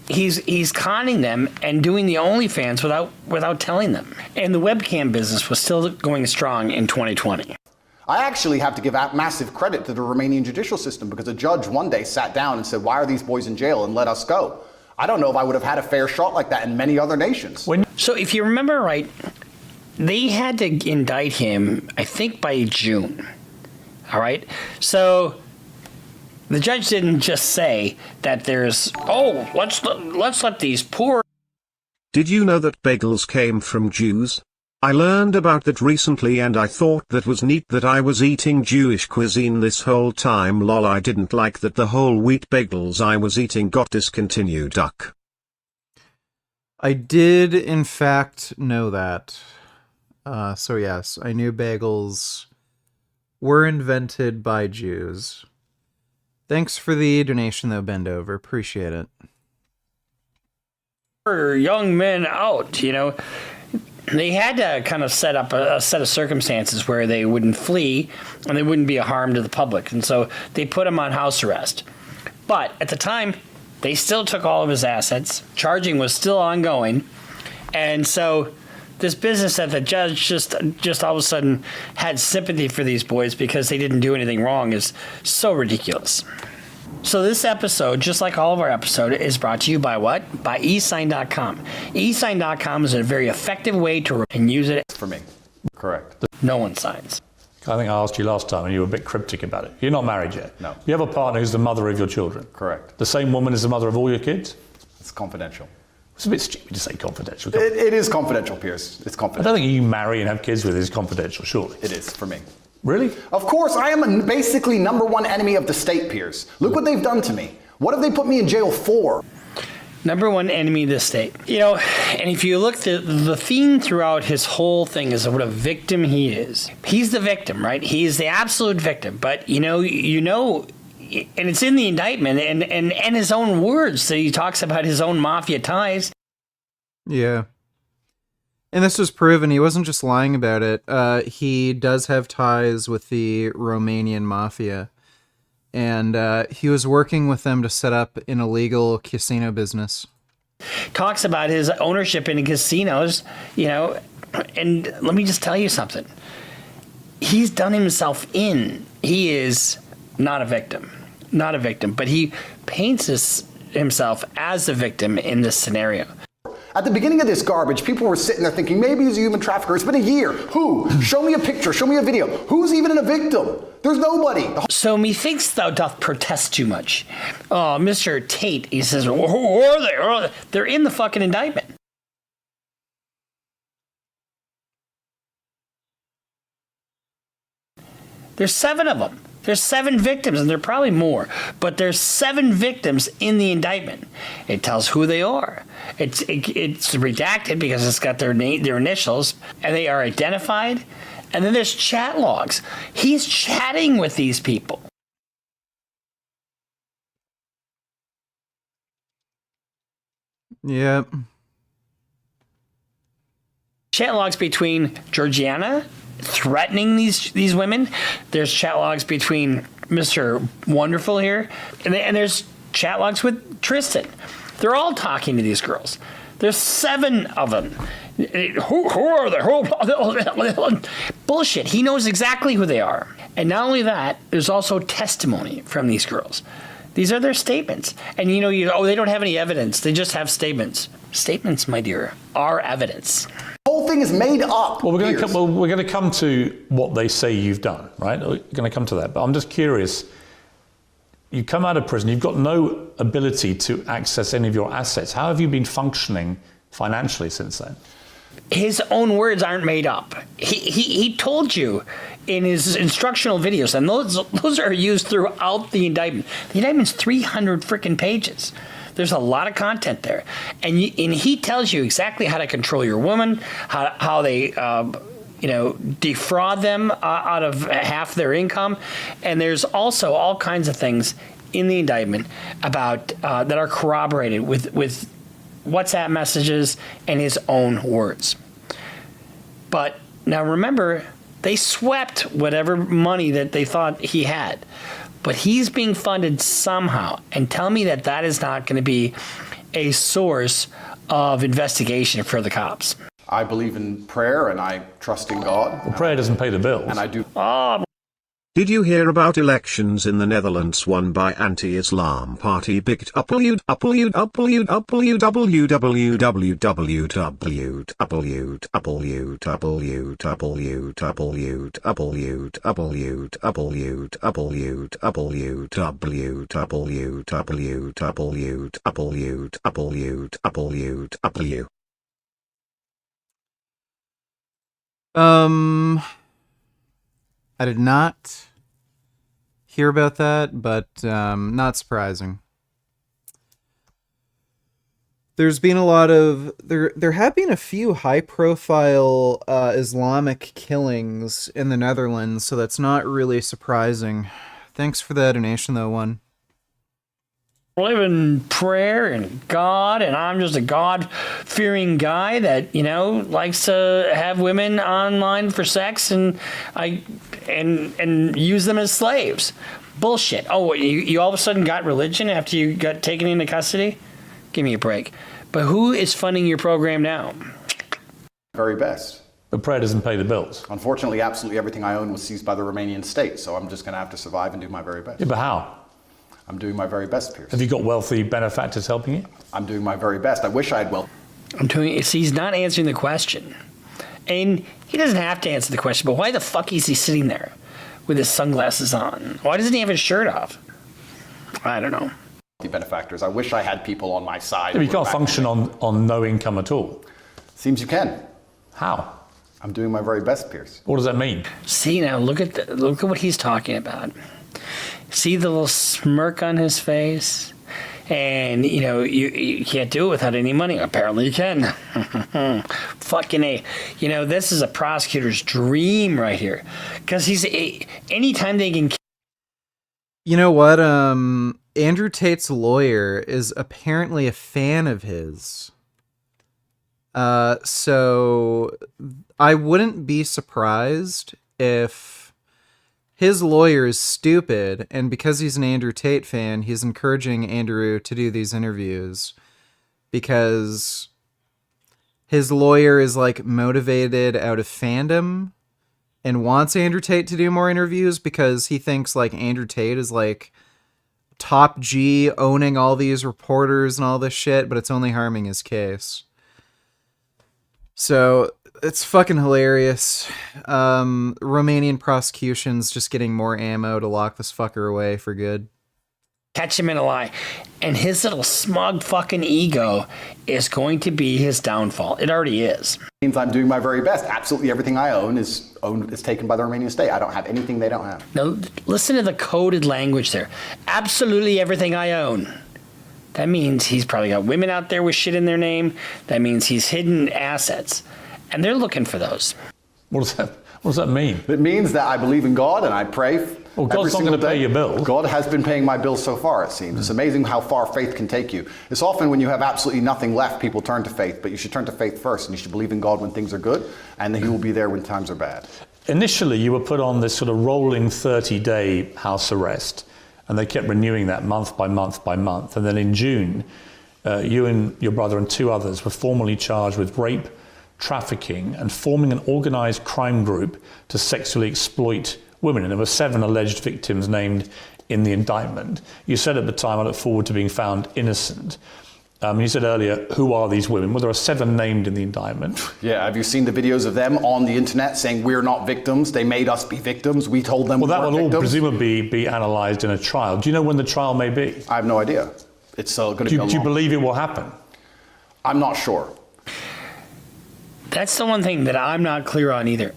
He's conning them and doing the OnlyFans without telling them. And the webcam business was still going strong in 2020. I actually have to give massive credit to the Romanian judicial system because a judge one day sat down and said, why are these boys in jail, and let us go. I don't know if I would have had a fair shot like that in many other nations. So if you remember right, they had to indict him, I think, by June. All right? So the judge didn't just say that there's, let's let these poor... Did you know that bagels came from Jews? I learned about that recently and I thought that was neat that I was eating Jewish cuisine this whole time. Lol, I didn't like that the whole wheat bagels I was eating got discontinued. Duck. I did, in fact, know that. So yes, I knew bagels were invented by Jews. Thanks for the donation, though, Bend Over. Appreciate it. Young men out, you know. They had to kind of set up a set of circumstances where they wouldn't flee and they wouldn't be a harm to the public. And so they put him on house arrest. But at the time, they still took all of his assets. Charging was still ongoing. And so this business that the judge just all of a sudden had sympathy for these boys because they didn't do anything wrong is so ridiculous. So this episode, just like all of our episodes, is brought to you by what? By eSign.com. eSign.com is a very effective way to use it. For me. Correct. No one signs. I think I asked you last time and you were a bit cryptic about it. You're not married yet. No. You have a partner who's the mother of your children. Correct. The same woman is the mother of all your kids? It's confidential. It's a bit stupid to say confidential. It is confidential, Piers. It's confidential. I don't think you marry and have kids with is confidential, surely. It is, for me. Really? Of course, I am basically #1 enemy of the state, Piers. Look what they've done to me. What have they put me in jail for? #1 enemy of the state. You know, and if you look, the theme throughout his whole thing is what a victim he is. He's the victim, right? He is the absolute victim. But, you know, and it's in the indictment and his own words that he talks about his own mafia ties. Yeah. And this was proven. He wasn't just lying about it. He does have ties with the Romanian mafia. and he was working with them to set up an illegal casino business. Talks about his ownership in casinos, and let me just tell you something. He's done himself in. He is not a victim, but he paints himself as the victim in this scenario. At the beginning of this garbage, people were sitting there thinking, maybe he's a human trafficker. It's been a year. Who? Show me a picture. Show me a video. Who's even a victim? There's nobody. So methinks thou doth protest too much. Oh, Mr. Tate, he says, who are they? Who are they? They're in the fucking indictment. There's 7 of them. There's 7 victims, and there are probably more, but there's 7 victims in the indictment. It tells who they are. It's redacted because it's got their initials, and they are identified. And then there's chat logs. He's chatting with these people. Yep. Chat logs between Georgiana threatening these women. There's chat logs between Mr. Wonderful here, and there's chat logs with Tristan. They're all talking to these girls. There's 7 of them. Who are they? Bullshit. He knows exactly who they are. And not only that, there's also testimony from these girls. These are their statements. And they don't have any evidence. They just have statements. Statements, my dear, are evidence. The whole thing is made up. Well, we're going to come to what they say you've done, right? We're going to come to that. But I'm just curious. You come out of prison, you've got no ability to access any of your assets. How have you been functioning financially since then? His own words aren't made up. He told you in his instructional videos, and those are used throughout the indictment. The indictment's 300 freaking pages. There's a lot of content there, and he tells you exactly how to control your woman, how they defraud them out of half their income, and there's also all kinds of things in the indictment about that are corroborated with WhatsApp messages and his own words. But now remember, they swept whatever money that they thought he had. But he's being funded somehow. And tell me that is not going to be a source of investigation for the cops. I believe in prayer and I trust in God. Well, prayer doesn't pay the bills. And I do. Did you hear about elections in the Netherlands won by anti-Islam party Bikt I did not hear about that, but not surprising. There's been a lot of there have been a few high-profile Islamic killings in the Netherlands, so that's not really surprising. Thanks for the donation, though, one. Live in prayer and God, and I'm just a God-fearing guy that likes to have women online for sex and use them as slaves. Bullshit. Oh, you all of a sudden got religion after you got taken into custody? Give me a break. But who is funding your program now? Very best. But prayer doesn't pay the bills. Unfortunately, absolutely everything I own was seized by the Romanian state, so I'm just going to have to survive and do my very best. Yeah, but how? I'm doing my very best, Pierce. Have you got wealthy benefactors helping you? I'm doing my very best. I wish I had wealth. He's not answering the question. And he doesn't have to answer the question, but why the fuck is he sitting there with his sunglasses on? Why doesn't he have his shirt off? I don't know. Benefactors. I wish I had people on my side. Yeah, you can't function on no income at all. Seems you can. How? I'm doing my very best, Pierce. What does that mean? See, now look at what he's talking about. See the little smirk on his face? And, you can't do it without any money. Apparently you can. Fucking A. This is a prosecutor's dream right here. Because anytime they can... You know what? Andrew Tate's lawyer is apparently a fan of his. So I wouldn't be surprised if his lawyer is stupid, and because he's an Andrew Tate fan, he's encouraging Andrew to do these interviews because his lawyer is like motivated out of fandom and wants Andrew Tate to do more interviews because he thinks like Andrew Tate is like top G owning all these reporters and all this shit, but it's only harming his case. So it's fucking hilarious. Romanian prosecution's just getting more ammo to lock this fucker away for good. Catch him in a lie. And his little smug fucking ego is going to be his downfall. It already is. Means I'm doing my very best. Absolutely everything I own is taken by the Romanian state. I don't have anything they don't have. Now, listen to the coded language there. Absolutely everything I own. That means he's probably got women out there with shit in their name. That means he's hidden assets. And they're looking for those. What does that mean? It means that I believe in God and I pray. Well, God's not going to pay your bills. God has been paying my bills so far, it seems. It's amazing how far faith can take you. It's often when you have absolutely nothing left, people turn to faith. But you should turn to faith first, and you should believe in God when things are good, and then He will be there when times are bad. Initially, you were put on this sort of rolling 30-day house arrest, and they kept renewing that month by month by month. And then in June, you and your brother and 2 others were formally charged with rape, trafficking, and forming an organized crime group to sexually exploit women. And there were 7 alleged victims named in the indictment. You said at the time, I look forward to being found innocent. You said earlier, who are these women? Well, there are 7 named in the indictment. Yeah, have you seen the videos of them on the internet saying we're not victims? They made us be victims. We told them we weren't victims. Well, that will all presumably be analysed in a trial. Do you know when the trial may be? I have no idea. It's going to be Do you believe it will happen? I'm not sure. That's the one thing that I'm not clear on either.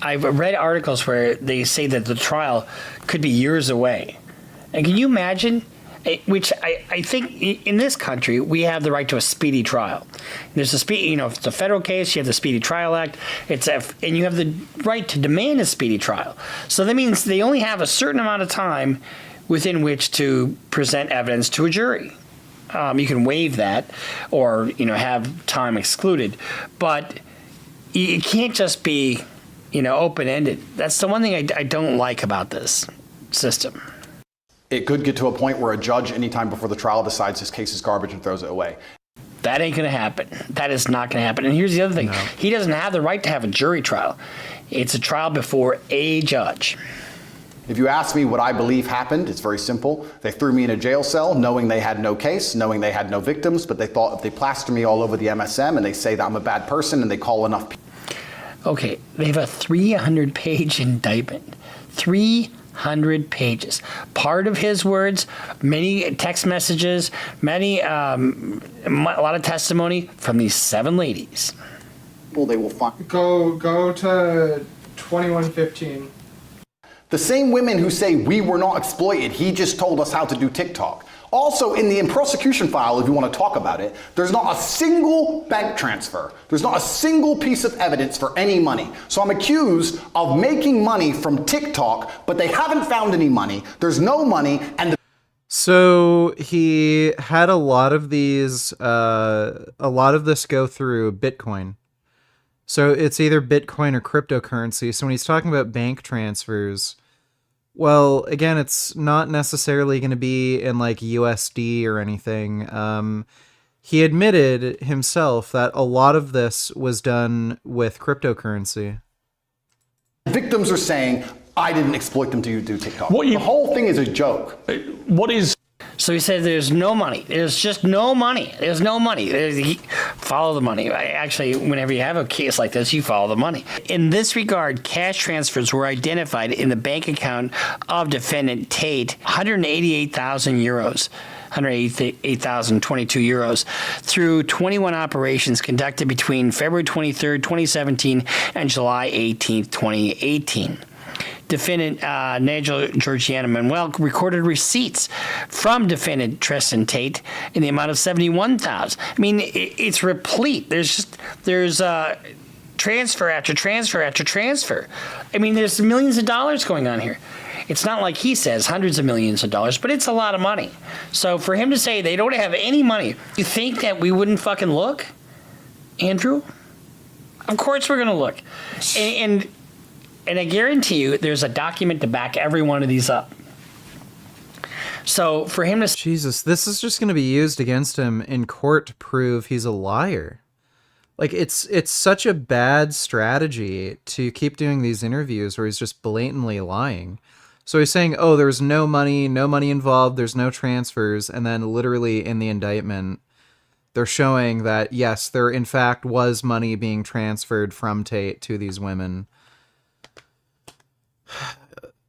I've read articles where they say that the trial could be years away. And can you imagine? Which I think in this country, we have the right to a speedy trial. There's if it's a federal case, you have the Speedy Trial Act, and you have the right to demand a speedy trial. So that means they only have a certain amount of time within which to present evidence to a jury. You can waive that or, have time excluded. But it can't just be, open-ended. That's the one thing I don't like about this system. It could get to a point where a judge, anytime before the trial, decides his case is garbage and throws it away. That ain't going to happen. That is not going to happen. And here's the other thing. No. He doesn't have the right to have a jury trial. It's a trial before a judge. If you ask me what I believe happened, it's very simple. They threw me in a jail cell knowing they had no case, knowing they had no victims, but they thought if they plaster me all over the MSM and they say that I'm a bad person and they call enough people. Okay, they have a 300-page indictment. 300 pages. Part of his words, many text messages, a lot of testimony from these 7 ladies. Well, they will find. Go to 2115. The same women who say we were not exploited, he just told us how to do TikTok. Also, in the prosecution file, if you want to talk about it, there's not a single bank transfer. There's not a single piece of evidence for any money. So I'm accused of making money from TikTok, but they haven't found any money. There's no money, and So he had a lot of these, a lot of this go through Bitcoin. So it's either Bitcoin or cryptocurrency. So when he's talking about bank transfers, well, again, it's not necessarily going to be in like USD or anything. He admitted himself that a lot of this was done with cryptocurrency. Victims are saying, I didn't exploit them to do TikTok. The whole thing is a joke. What is... So he said there's no money. There's just no money. There's no money. Follow the money. Actually, whenever you have a case like this, you follow the money. In this regard, cash transfers were identified in the bank account of defendant Tate, 188,000 euros. 188,022 euros through 21 operations conducted between February 23rd, 2017 and July 18th, 2018. Defendant Nigel Georgiana Manuel recorded receipts from defendant Tristan Tate in the amount of 71,000. I mean, it's replete. There's transfer after transfer after transfer. I mean, there's millions of dollars going on here. It's not like he says hundreds of millions of dollars, but it's a lot of money. So for him to say they don't have any money, you think that we wouldn't fucking look, Andrew? Of course we're going to look. And And I guarantee you there's a document to back every one of these up. So for him to... Jesus, this is just going to be used against him in court to prove he's a liar. Like, it's such a bad strategy to keep doing these interviews where he's just blatantly lying. So he's saying, oh, there was no money involved, there's no transfers, and then literally in the indictment, they're showing that, yes, there in fact was money being transferred from Tate to these women.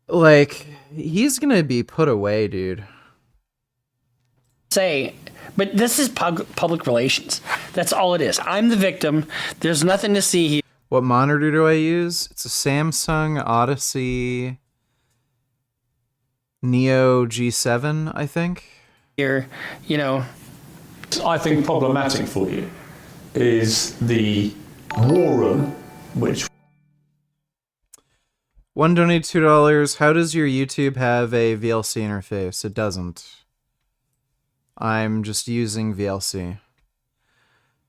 Like, he's gonna be put away, dude. But this is public relations. That's all it is. I'm the victim. There's nothing to see here. What monitor do I use? It's a Samsung Odyssey Neo G7, I think. Here, you know. I think problematic for you is the war room, which... One donated $2. How does your YouTube have a VLC interface? It doesn't. I'm just using VLC.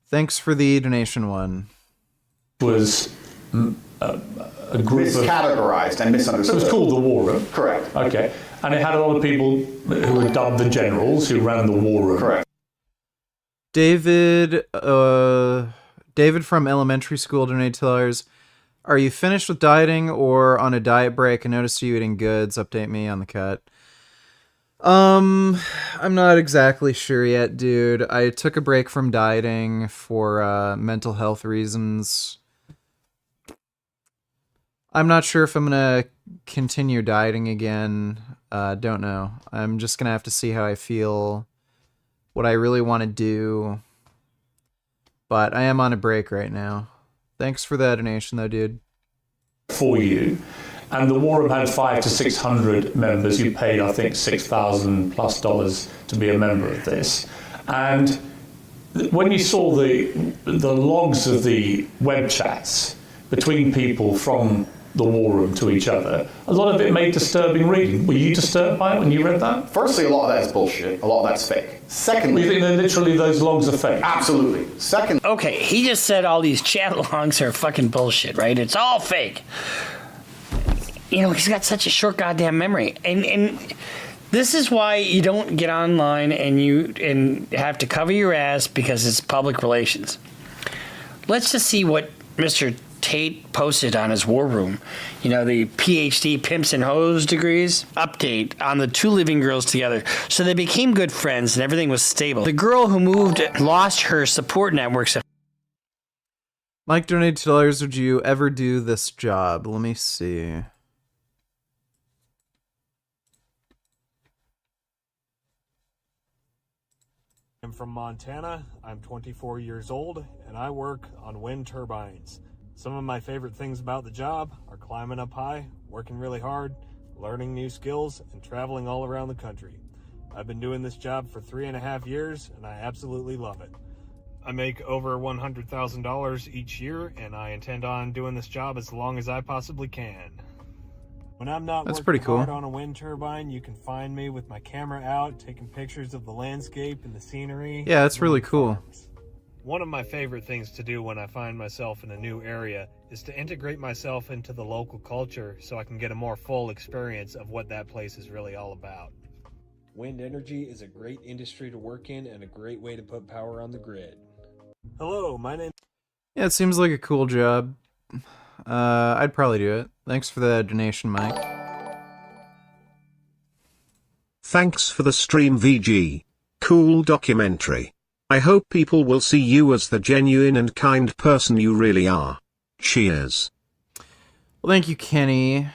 Thanks for the donation one. Was a group miscategorized and misunderstood. It was called the War Room. Correct. Okay. And it had a lot of people who were dubbed the generals who ran the War Room. Correct. David from elementary school donated $2. Are you finished with dieting or on a diet break? I noticed you eating goods. Update me on the cut. I'm not exactly sure yet, dude. I took a break from dieting for mental health reasons. I'm not sure if I'm gonna continue dieting again. Don't know. I'm just gonna have to see how I feel, what I really want to do. But I am on a break right now. Thanks for the donation, though, dude. For you. And the War Room had 500 to 600 members. You paid, I think, $6,000+ to be a member of this. And when you saw the logs of the web chats between people from the War Room to each other, a lot of it made disturbing reading. Were you disturbed by it when you read that? Firstly, a lot of that is bullshit. A lot of that's fake. Secondly... You think that literally those logs are fake? Absolutely. Second... Okay, he just said all these chat logs are fucking bullshit, right? It's all fake. You know, he's got such a short goddamn memory. And this is why you don't get online and have to cover your ass because it's public relations. Let's just see what Mr. Tate posted on his War Room. You know, the PhD pimps and hoes degrees. Update on the two living girls together. So they became good friends and everything was stable. The girl who moved lost her support networks. Mike donated $2. Would you ever do this job? Let me see. I'm from Montana. I'm 24 years old and I work on wind turbines. Some of my favorite things about the job are climbing up high, working really hard, learning new skills, and traveling all around the country. I've been doing this job for 3.5 years and I absolutely love it. I make over $100,000 each year and I intend on doing this job as long as I possibly can. When I'm not That's working pretty cool. hard on a wind turbine, you can find me with my camera out, taking pictures of the landscape and the scenery. Yeah, that's really cool. One of my favorite things to do when I find myself in a new area is to integrate myself into the local culture so I can get a more full experience of what that place is really all about. Wind energy is a great industry to work in and a great way to put power on the grid. Hello, my name... Yeah, it seems like a cool job. I'd probably do it. Thanks for the donation, Mike. Thanks for the stream, VG. Cool documentary. I hope people will see you as the genuine and kind person you really are. Cheers. Well, thank you, Kenny.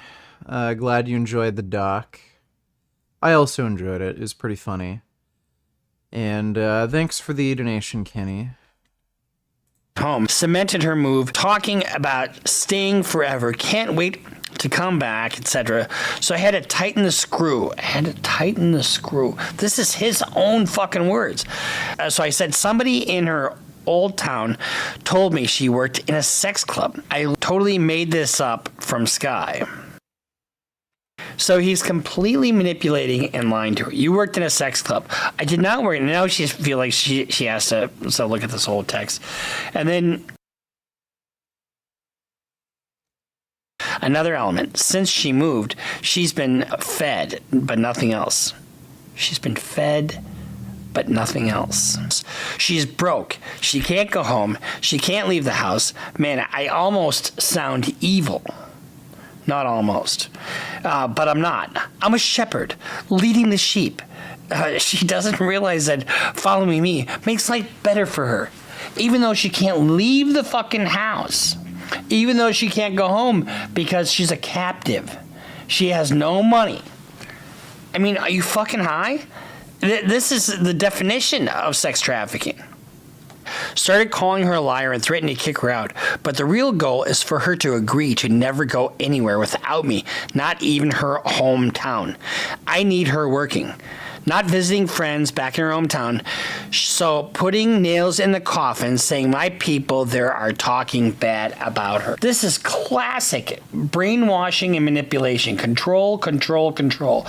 Glad you enjoyed the doc. I also enjoyed it. It was pretty funny. And thanks for the donation, Kenny. Home cemented her move, talking about staying forever, can't wait to come back, etc. So I had to tighten the screw. This is his own fucking words. So I said, somebody in her old town told me she worked in a sex club. I totally made this up from Sky. So he's completely manipulating and lying to her. You worked in a sex club. I did not work. Now she feels like she has to. So look at this whole text. And then Another element, since she moved, she's been fed, but nothing else. She's been fed, but nothing else. She's broke. She can't go home. She can't leave the house. Man, I almost sound evil. Not almost. But I'm not. I'm a shepherd, leading the sheep. She doesn't realize that following me makes life better for her. Even though she can't leave the fucking house. Even though she can't go home because she's a captive. She has no money. I mean, are you fucking high? This is the definition of sex trafficking. Started calling her a liar and threatened to kick her out. But the real goal is for her to agree to never go anywhere without me, not even her hometown. I need her working, not visiting friends back in her hometown. So putting nails in the coffin, saying my people there are talking bad about her. This is classic brainwashing and manipulation. Control, control, control.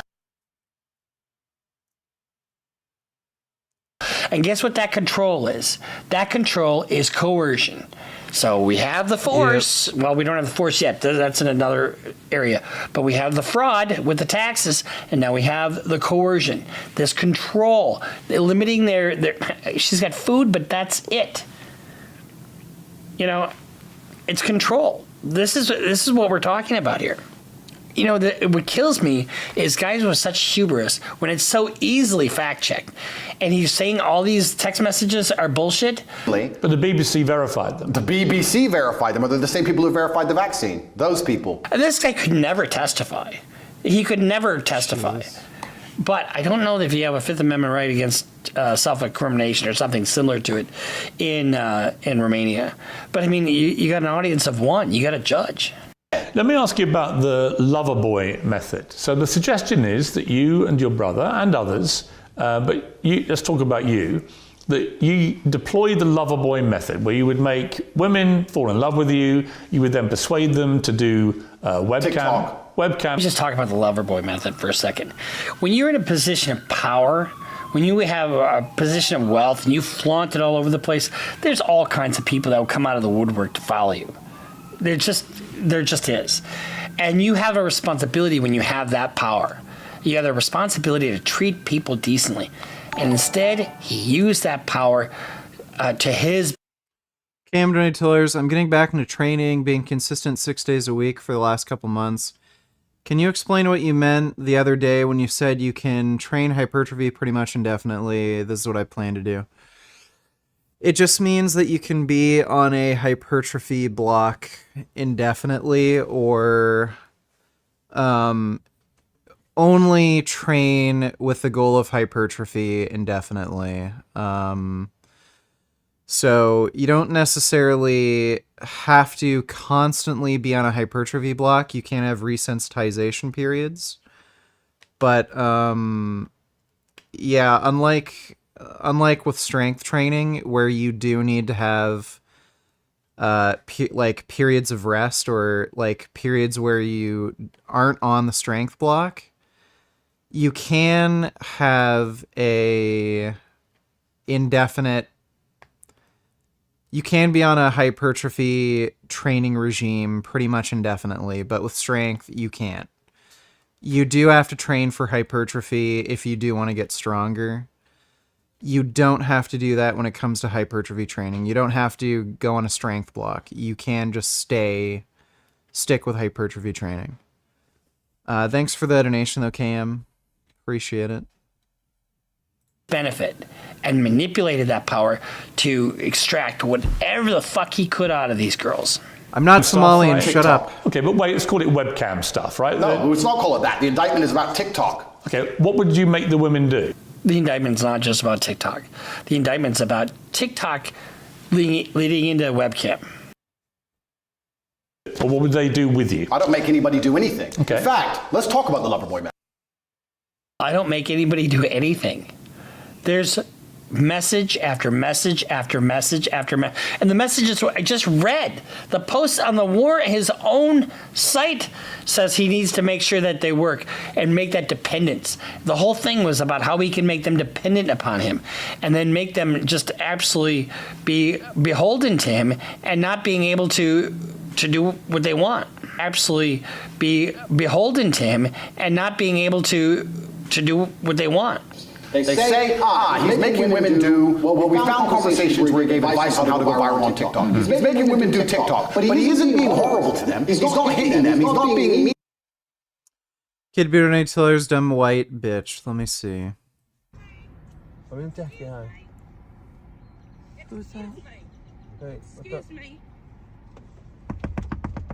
And guess what that control is? That control is coercion. So we have the force. Yep. Well, we don't have the force yet. That's in another area. But we have the fraud with the taxes, and now we have the coercion. This control, limiting their she's got food, but that's it. You know, it's control. This is what we're talking about here. You know, what kills me is guys with such hubris when it's so easily fact-checked. And he's saying all these text messages are bullshit. But the BBC verified them. The BBC verified them, or they're the same people who verified the vaccine. Those people. And this guy could never testify. He could never testify. Jeez. But I don't know if you have a Fifth Amendment right against self-incrimination or something similar to it in Romania. But I mean, you got an audience of one. You got a judge. Let me ask you about the lover boy method. So the suggestion is that you and your brother and others, let's talk about you, that you deploy the lover boy method where you would make women fall in love with you, you would then persuade them to do webcam. Let me just talk about the lover boy method for a second. When you're in a position of power, when you have a position of wealth and you flaunt it all over the place, there's all kinds of people that will come out of the woodwork to follow you. There just is. And you have a responsibility when you have that power. You have the responsibility to treat people decently. And instead, he used that power to his... Cam Donate Tillers, I'm getting back into training, being consistent 6 days a week for the last couple months. Can you explain what you meant the other day when you said you can train hypertrophy pretty much indefinitely? This is what I plan to do. It just means that you can be on a hypertrophy block indefinitely, or only train with the goal of hypertrophy indefinitely. So you don't necessarily have to constantly be on a hypertrophy block. You can have resensitization periods. But yeah, unlike with strength training, where you do need to have like periods of rest, or like periods where you aren't on the strength block, you can have a indefinite. You can be on a hypertrophy training regime pretty much indefinitely, but with strength, you can't. You do have to train for hypertrophy if you do want to get stronger. You don't have to do that when it comes to hypertrophy training. You don't have to go on a strength block. You can just stick with hypertrophy training. Thanks for the donation though, Cam. Appreciate it. Benefit and manipulated that power to extract whatever the fuck he could out of these girls. I'm not Somalian, shut up. Okay, but wait, let's call it webcam stuff, right? No, let's not call it that. The indictment is about TikTok. Okay, what would you make the women do? The indictment's not just about TikTok. The indictment's about TikTok leading into webcam. Or what would they do with you? I don't make anybody do anything. Okay. In fact, let's talk about the lover boy method. I don't make anybody do anything. There's message after message after message after message. And the messages I just read. The post on the war, his own site says he needs to make sure that they work and make that dependence. The whole thing was about how he can make them dependent upon him and then make them just absolutely be beholden to him and not being able to to do what they want, absolutely be beholden to him and not being able to do what they want. They say, he's making women do, well, we found conversations where he gave advice on how to go viral on TikTok. He's making women do TikTok, but he isn't being horrible to them. He's not hitting them. He's not being mean. Kid Beard Night Tiller's dumb white bitch. Let me see. Excuse me.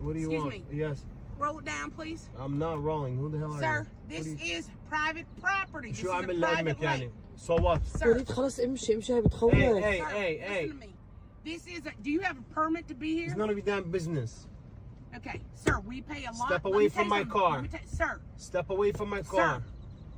What do you Excuse want? me. Yes. Roll it down, please. I'm not rolling. Who the hell are Sir, you? this is private property. This Sure, is I'm a a land private mechanic. lake. So what? Sir. Hey, Sir, listen to me. This is do you have a permit to be here? It's none of your damn business. Okay, sir, we pay a lot. Step Let away me tell from you my something. car. Let me sir. Step away from my car. Sir,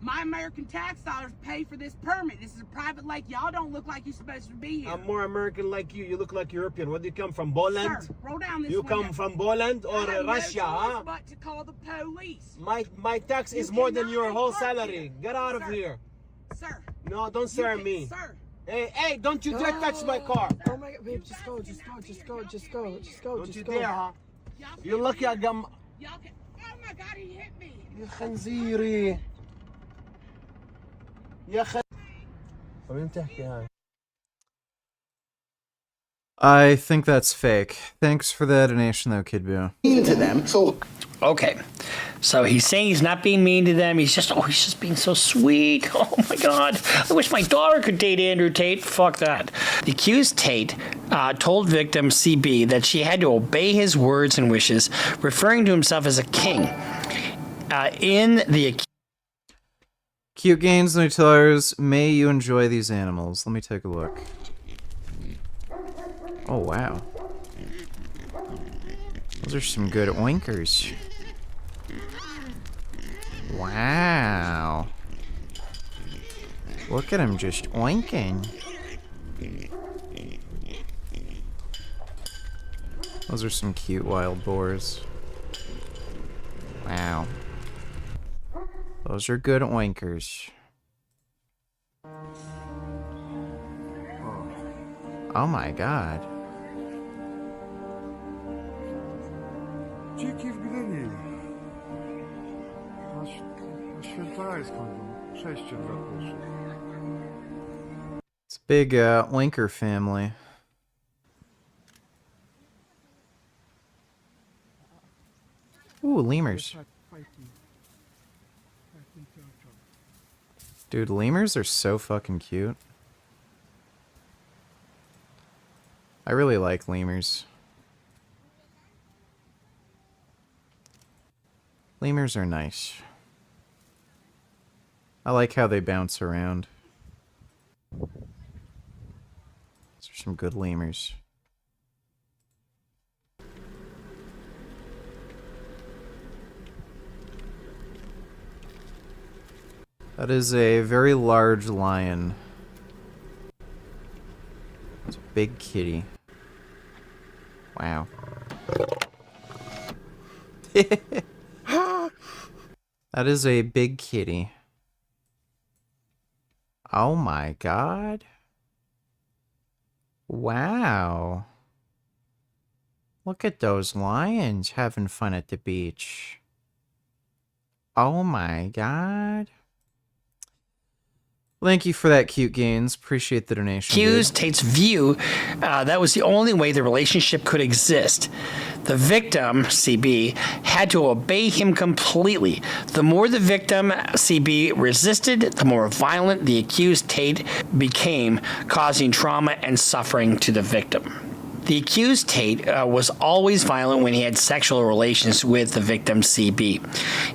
my American tax dollars pay for this permit. This is a private lake. Y'all don't look like you're supposed to be here. I'm more American like you. You look like European. Where do you come from? Poland? Sir, roll down this You window. come from Poland or I have Russia, no huh? choice but to call the police. My tax You is more than cannot your whole park salary. here. Get out of Sir. here. Sir. No, don't stare at me. Sir. Hey, don't you dare touch my car. Oh my God, babe, just go, just go, just go, just go, just go, Don't just you go. dare, huh? You're lucky I got Y'all can. Oh my God, he hit me. يا خنزيري يا وين بتحكي هاي؟ I think that's fake. Thanks for the donation, though, Kid Boo. Mean to them. Okay. So he's saying he's not being mean to them. He's just being so sweet. Oh my God. I wish my daughter could date Andrew Tate. Fuck that. The accused Tate told victim CB that she had to obey his words and wishes, referring to himself as a king. Cute Gains, Nutellers, may you enjoy these animals. Let me take a look. Oh, wow. Those are some good oinkers. Wow. Look at him just oinking. Those are some cute wild boars. Wow. Those are good oinkers. Oh my God. Dziki wgnęli. Na świętarańską przejście brakło. It's a big oinker family. Ooh, lemurs. Dude, lemurs are so fucking cute. I really like lemurs. Lemurs are nice. I like how they bounce around. Those are some good lemurs. That is a very large lion. It's a big kitty. Wow. That is a big kitty. Oh my God. Wow. Look at those lions having fun at the beach. Oh my God. Thank you for that, Cute Gains. Appreciate the donation. Accused Tate's view that was the only way the relationship could exist. The victim, CB, had to obey him completely. The more the victim, CB, resisted, the more violent the accused Tate became, causing trauma and suffering to the victim. The accused Tate was always violent when he had sexual relations with the victim CB.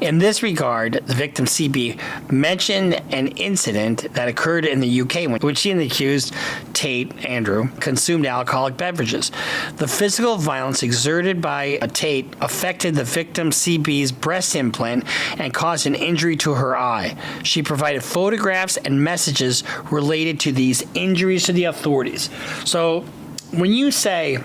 In this regard, the victim CB mentioned an incident that occurred in the UK when she and the accused Tate, Andrew, consumed alcoholic beverages. The physical violence exerted by Tate affected the victim CB's breast implant and caused an injury to her eye. She provided photographs and messages related to these injuries to the authorities. So, when you say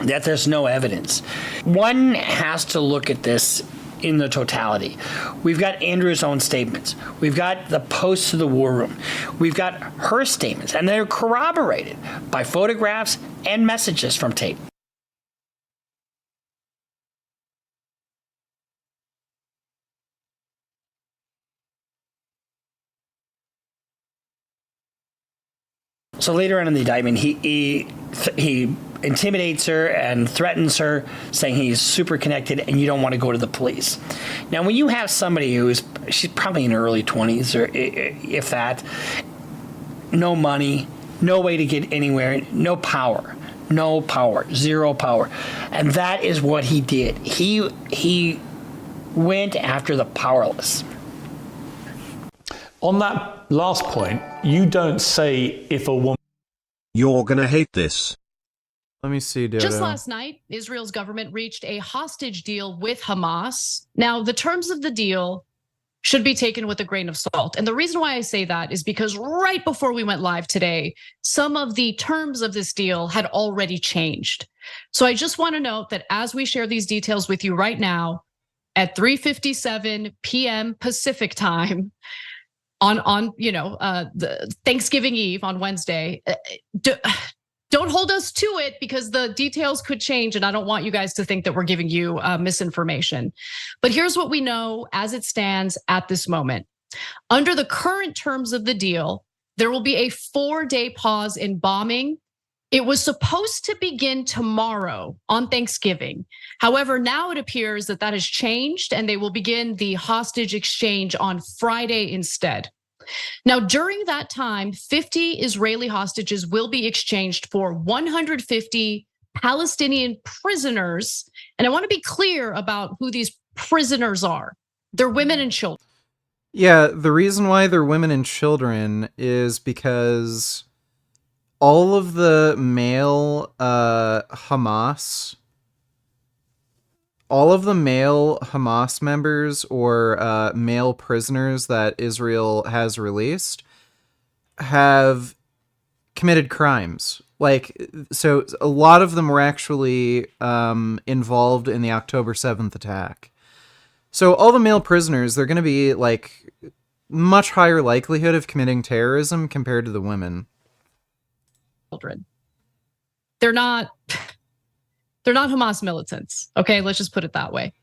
that there's no evidence, one has to look at this in the totality. We've got Andrew's own statements. We've got the posts to the war room. We've got her statements, and they're corroborated by photographs and messages from Tate. So later on in the indictment, he intimidates her and threatens her, saying he's super connected and you don't want to go to the police. Now, when you have somebody she's probably in her early 20s, or if that, no money, no way to get anywhere, no power, zero power. And that is what he did. He went after the powerless. On that last point, you don't say if a woman... You're gonna hate this. Let me see, Dodo. Just last night, Israel's government reached a hostage deal with Hamas. Now, the terms of the deal should be taken with a grain of salt. And the reason why I say that is because right before we went live today, some of the terms of this deal had already changed. So I just want to note that as we share these details with you right now at 3:57 p.m. Pacific time on the Thanksgiving Eve on Wednesday, don't hold us to it because the details could change and I don't want you guys to think that we're giving you misinformation. But here's what we know as it stands at this moment. Under the current terms of the deal, there will be a 4-day pause in bombing. It was supposed to begin tomorrow on Thanksgiving. However, now it appears that has changed and they will begin the hostage exchange on Friday instead. Now, during that time, 50 Israeli hostages will be exchanged for 150 Palestinian prisoners. And I want to be clear about who these prisoners are. They're women and children. Yeah, the reason why they're women and children is because all of the male Hamas members or male prisoners that Israel has released have committed crimes. So a lot of them were actually involved in the October 7th attack. So all the male prisoners, they're going to be much higher likelihood of committing terrorism compared to the women. Children. They're not Hamas militants. Okay, let's just put it that way.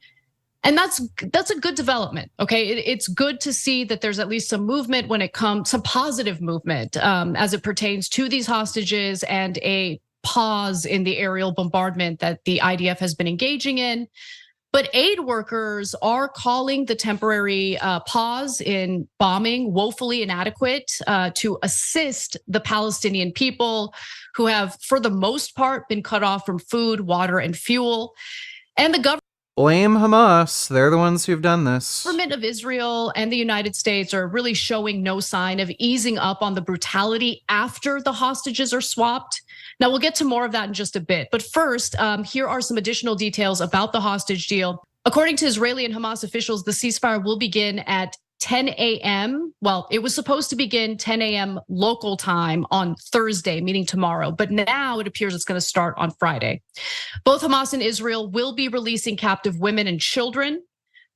And that's a good development. Okay, it's good to see that there's at least some movement when it comes, some positive movement as it pertains to these hostages and a pause in the aerial bombardment that the IDF has been engaging in. But aid workers are calling the temporary pause in bombing woefully inadequate to assist the Palestinian people who have, for the most part, been cut off from food, water, and fuel. And the government. Blame Hamas. They're the ones who've done this. The government of Israel and the United States are really showing no sign of easing up on the brutality after the hostages are swapped. Now, we'll get to more of that in just a bit. But first, here are some additional details about the hostage deal. According to Israeli and Hamas officials, the ceasefire will begin at 10 a.m. Well, it was supposed to begin 10 a.m. local time on Thursday, meaning tomorrow. But now it appears it's going to start on Friday. Both Hamas and Israel will be releasing captive women and children.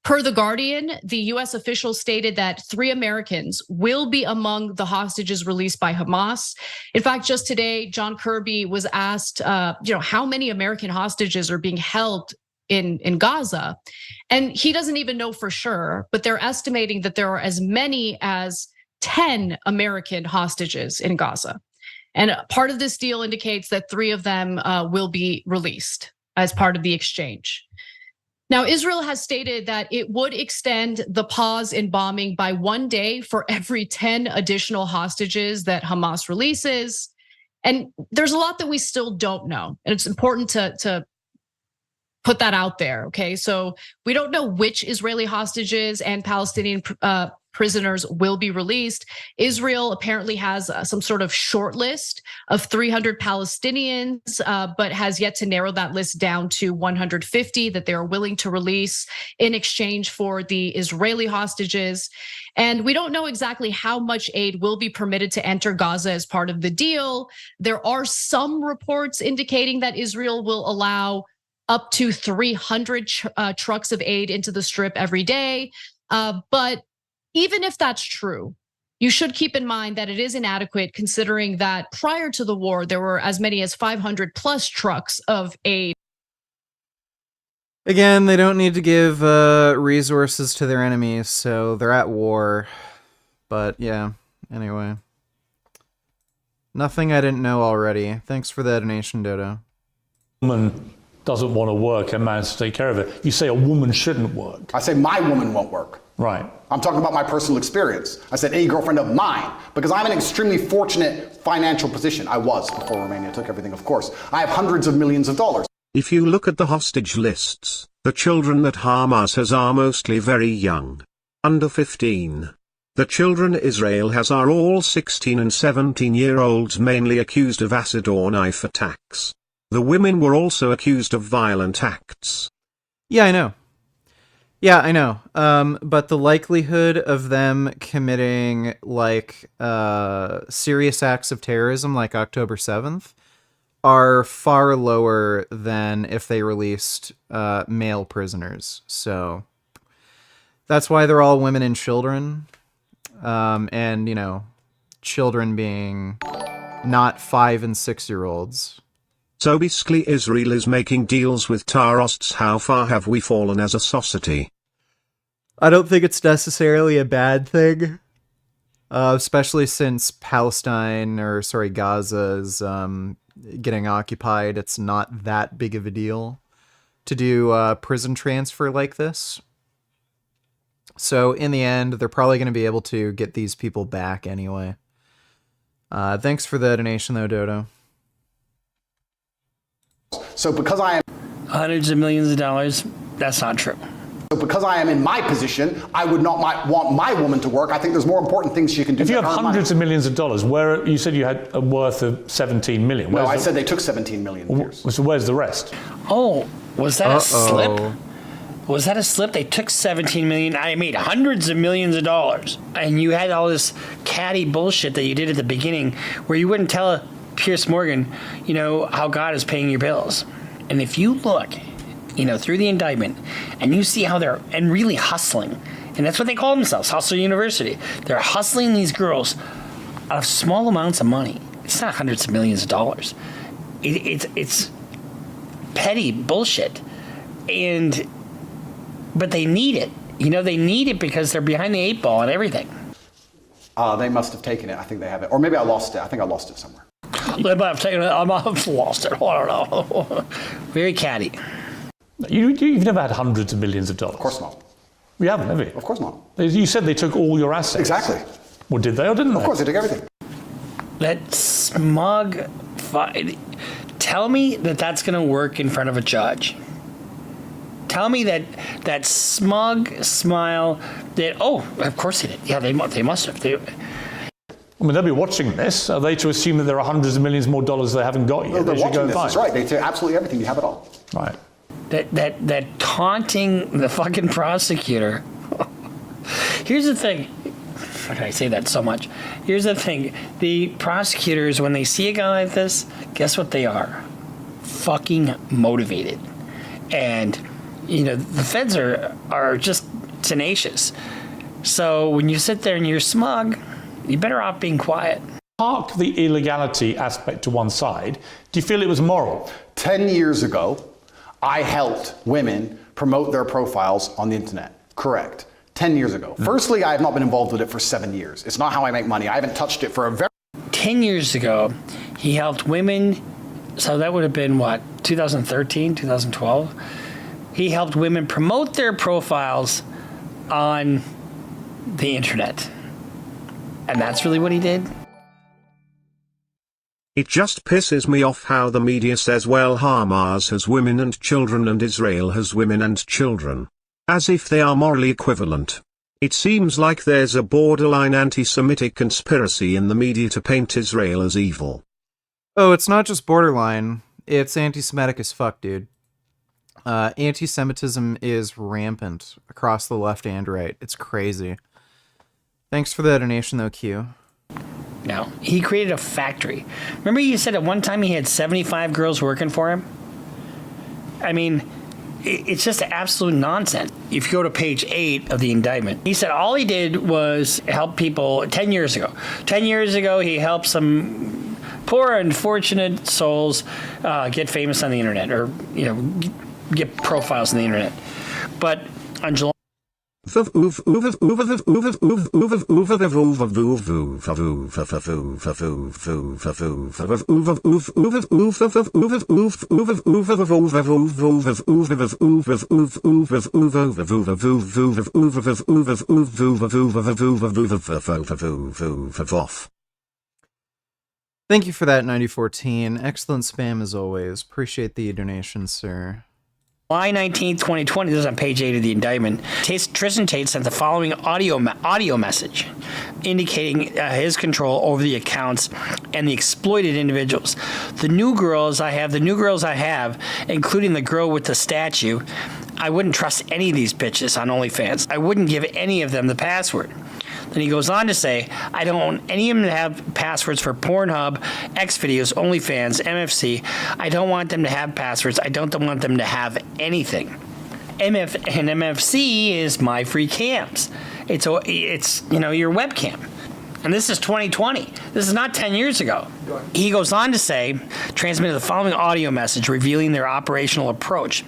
Per The Guardian, the US officials stated that 3 Americans will be among the hostages released by Hamas. In fact, just today, John Kirby was asked, how many American hostages are being held in Gaza? And he doesn't even know for sure, but they're estimating that there are as many as 10 American hostages in Gaza. And part of this deal indicates that 3 of them will be released as part of the exchange. Now, Israel has stated that it would extend the pause in bombing by 1 day for every 10 additional hostages that Hamas releases. And there's a lot that we still don't know. And it's important to put that out there, okay? So we don't know which Israeli hostages and Palestinian prisoners will be released. Israel apparently has some sort of short list of 300 Palestinians, but has yet to narrow that list down to 150 that they are willing to release in exchange for the Israeli hostages. And we don't know exactly how much aid will be permitted to enter Gaza as part of the deal. There are some reports indicating that Israel will allow up to 300 trucks of aid into the strip every day. But even if that's true, you should keep in mind that it is inadequate considering that prior to the war, there were as many as 500 plus trucks of aid. Again, they don't need to give resources to their enemies, so they're at war. But yeah, anyway. Nothing I didn't know already. Thanks for the donation, Dodo. Woman doesn't want to work and man has to take care of it. You say a woman shouldn't work. I say my woman won't work. Right. I'm talking about my personal experience. I said any girlfriend of mine, because I'm in an extremely fortunate financial position. I was before Romania took everything, of course. I have hundreds of millions of dollars. If you look at the hostage lists, the children that Hamas has are mostly very young. Under 15. The children Israel has are all 16 and 17-year-olds, mainly accused of acid or knife attacks. The women were also accused of violent acts. Yeah, I know. But the likelihood of them committing serious acts of terrorism like October 7th are far lower than if they released male prisoners. So that's why they're all women and children. And, children being not 5 and 6-year-olds. So basically Israel is making deals with terrorists. How far have we fallen as a society? I don't think it's necessarily a bad thing. Especially since Gaza is getting occupied. It's not that big of a deal to do prison transfer like this. So in the end, they're probably going to be able to get these people back anyway. Thanks for the donation, though, Dodo. So because I am hundreds of millions of dollars, that's not true. So because I am in my position, I would not want my woman to work. I think there's more important things she can do. If you have hundreds of millions of dollars, where you said you had a worth of 17 million. No, I said they took 17 million. So where's the rest? Oh, was that a slip? Was that a slip? They took 17 million. I made hundreds of millions of dollars. And you had all this catty bullshit that you did at the beginning where you wouldn't tell Piers Morgan, how God is paying your bills. And if you look, through the indictment and you see how they're really hustling, and that's what they call themselves, Hustle University. They're hustling these girls out of small amounts of money. It's not hundreds of millions of dollars. It's petty bullshit. But they need it. They need it because they're behind the 8 ball and everything. They must have taken it. I think they have it. Or maybe I lost it. I think I lost it somewhere. They might have taken it. I might have lost it. I don't know. Very catty. You've never had hundreds of millions of dollars. Of course not. You haven't, have you? Of course not. You said they took all your assets. Exactly. Well, did they or didn't they? Of course, they took everything. That smug... Tell me that's going to work in front of a judge. Tell me that smug smile that, of course they did. Yeah, they must have. I mean, they'll be watching this. Are they to assume that there are hundreds of millions more dollars they haven't got yet? No, they're watching this. That's right. They take absolutely everything. You have it all. Right. That taunting the fucking prosecutor. Here's the thing. Why did I say that so much? Here's the thing. The prosecutors, when they see a guy like this, guess what they are? Fucking motivated. And... the feds are just tenacious. So when you sit there and you're smug, you're better off being quiet. Park the illegality aspect to one side. Do you feel it was moral? 10 years ago, I helped women promote their profiles on the internet. Correct. 10 years ago. Firstly, I have not been involved with it for 7 years. It's not how I make money. I haven't touched it for a very... 10 years ago, he helped women. So that would have been, 2013, 2012? He helped women promote their profiles on the internet. And that's really what he did? It just pisses me off how the media says, well, Hamas has women and children and Israel has women and children. As if they are morally equivalent. It seems like there's a borderline anti-Semitic conspiracy in the media to paint Israel as evil. Oh, it's not just borderline. It's anti-Semitic as fuck, dude. Anti-Semitism is rampant across the left and right. It's crazy. Thanks for the donation, though, Q. No, he created a factory. Remember you said at one time he had 75 girls working for him? I mean, it's just absolute nonsense. If you go to page 8 of the indictment, he said all he did was help people 10 years ago. 10 years ago, he helped some poor, unfortunate souls get famous on the internet or, get profiles on the internet. But on July... Thank you for that, 9014. Excellent spam as always. Appreciate the donation, sir. July 19th, 2020, this is on page 8 of the indictment. Tristan Tate sent the following audio message indicating his control over the accounts and the exploited individuals. The new girls I have, including the girl with the statue, I wouldn't trust any of these bitches on OnlyFans. I wouldn't give any of them the password. Then he goes on to say, I don't want any of them to have passwords for Pornhub, Xvideos, OnlyFans, MFC. I don't want them to have passwords. I don't want them to have anything. MFC is My Free Cams. It's your webcam. And this is 2020. This is not 10 years ago. He goes on to say, transmitted the following audio message revealing their operational approach.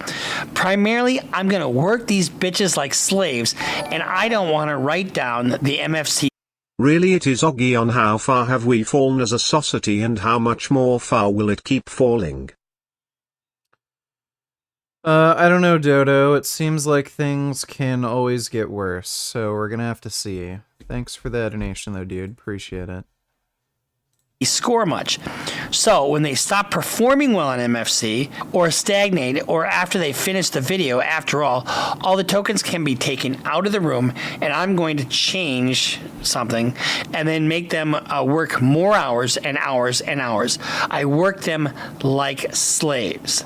Primarily, I'm going to work these bitches like slaves, and I don't want to write down the MFC. Really, it is Oggy on how far have we fallen as a society and how much more far will it keep falling? I don't know, Dodo. It seems like things can always get worse, so we're gonna have to see. Thanks for the donation, though, dude. Appreciate it. Score much. So when they stop performing well on MFC or stagnate or after they finish the video, after all the tokens can be taken out of the room, and I'm going to change something and then make them work more hours and hours and hours. I work them like slaves.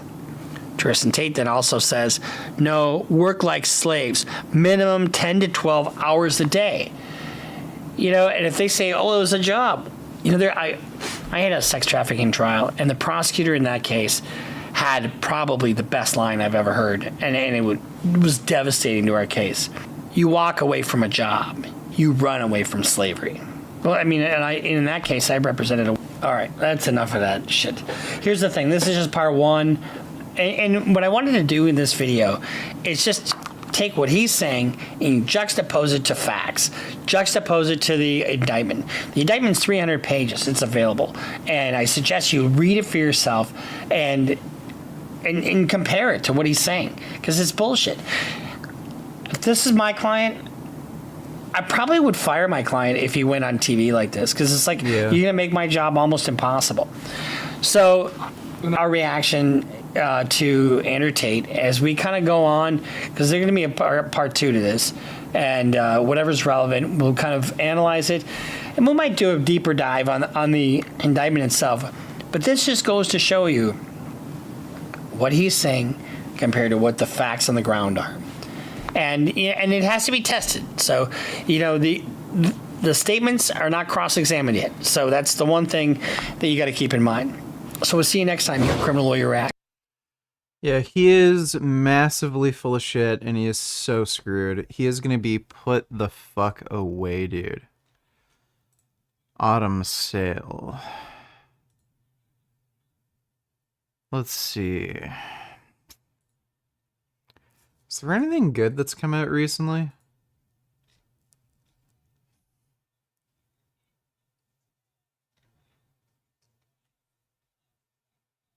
Tristan Tate then also says, no, work like slaves, minimum 10 to 12 hours a day. And if they say, oh, it was a job, I had a sex trafficking trial, and the prosecutor in that case had probably the best line I've ever heard, and it was devastating to our case. You walk away from a job, you run away from slavery. Well, in that case, I represented all right, that's enough of that shit. Here's the thing, this is just part one, and what I wanted to do in this video is just take what he's saying and juxtapose it to facts. Juxtapose it to the indictment. The indictment's 300 pages. It's available. And I suggest you read it for yourself and compare it to what he's saying. Because it's bullshit. If this is my client, I probably would fire my client if he went on TV like this. Because it's like, you're going to make my job almost impossible. So our reaction to Andrew Tate as we kind of go on, because there's going to be a part two to this, and whatever's relevant, we'll kind of analyze it, and we might do a deeper dive on the indictment itself. But this just goes to show you what he's saying compared to what the facts on the ground are, and it has to be tested. So the statements are not cross-examined yet, so that's the one thing that you got to keep in mind. So we'll see you next time here, Criminal Lawyer React. Yeah, he is massively full of shit, and he is so screwed. He is going to be put the fuck away, dude. Autumn sale. Let's see. Is there anything good that's come out recently?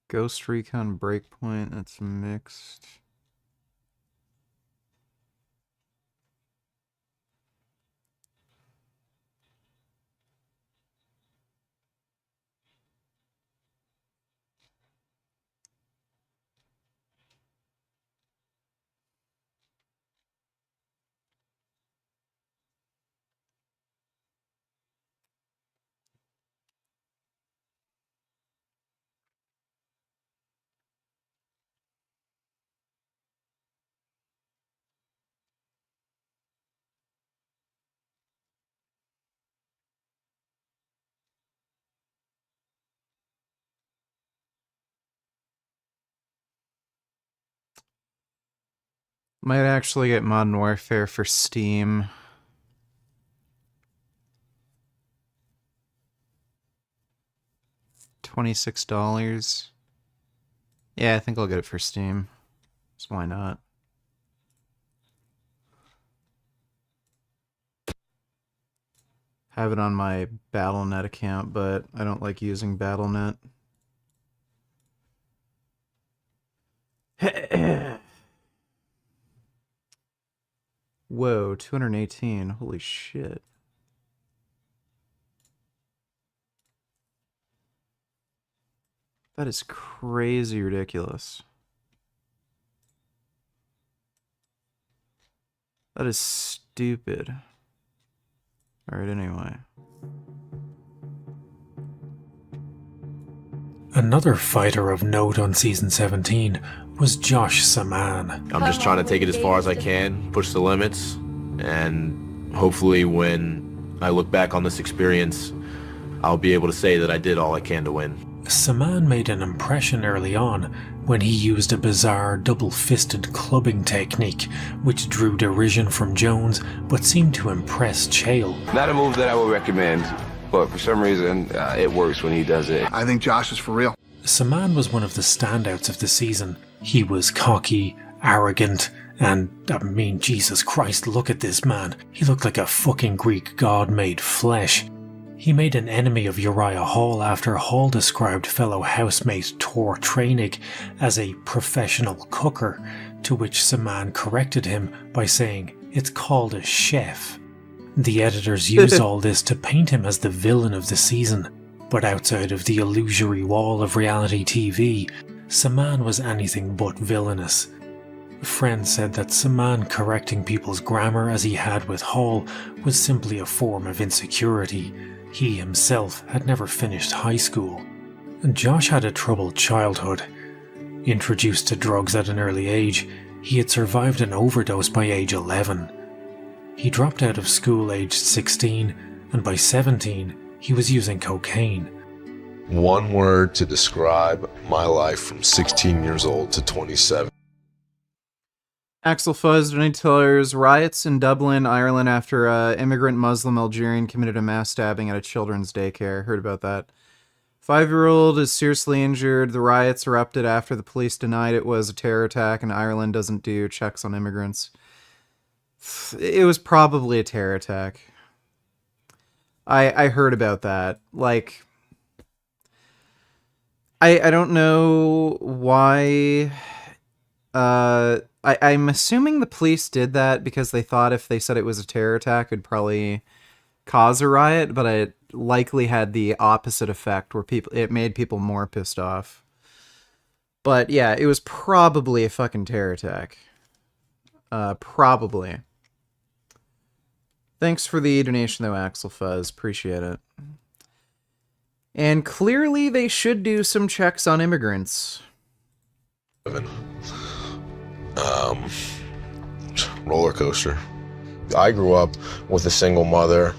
Ghost Recon Breakpoint, that's mixed. Might actually get Modern Warfare for Steam. $26. Yeah, I think I'll get it for Steam. So why not? have it on my Battle.net account, but I don't like using Battle.net. Whoa, 218. Holy shit. That is crazy ridiculous. That is stupid. Alright, anyway. Another fighter of note on season 17 was Josh Saman. I'm just trying to take it as far as I can, push the limits, and hopefully when I look back on this experience, I'll be able to say that I did all I can to win. Saman made an impression early on when he used a bizarre double-fisted clubbing technique which drew derision from Jones but seemed to impress Chael. Not a move that I would recommend, but for some reason it works when he does it. I think Josh is for real. Saman was one of the standouts of the season. He was cocky, arrogant, and, I mean, Jesus Christ, look at this man. He looked like a fucking Greek god made flesh. He made an enemy of Uriah Hall after Hall described fellow housemate Tor Trainig as a professional cooker, to which Saman corrected him by saying, "It's called a chef." The editors used all this to paint him as the villain of the season, but outside of the illusory wall of reality TV, Saman was anything but villainous. Friends said that Saman correcting people's grammar as he had with Hall was simply a form of insecurity. He himself had never finished high school. Josh had a troubled childhood. Introduced to drugs at an early age, he had survived an overdose by age 11. He dropped out of school aged 16, and by 17, he was using cocaine. One word to describe my life from 16 years old to 27. Axel Fuzz, $20. Riots in Dublin, Ireland after immigrant Muslim Algerian committed a mass stabbing at a children's daycare. Heard about that. 5-year-old is seriously injured. The riots erupted after the police denied it was a terror attack, and Ireland doesn't do checks on immigrants. It was probably a terror attack. I heard about that. Like, I don't know why. I'm assuming the police did that because they thought if they said it was a terror attack, it'd probably cause a riot, but it likely had the opposite effect where it made people more pissed off. But yeah, it was probably a fucking terror attack. Probably. Thanks for the donation though, Axel Fuzz. Appreciate it. And clearly they should do some checks on immigrants. Roller coaster. I grew up with a single mother.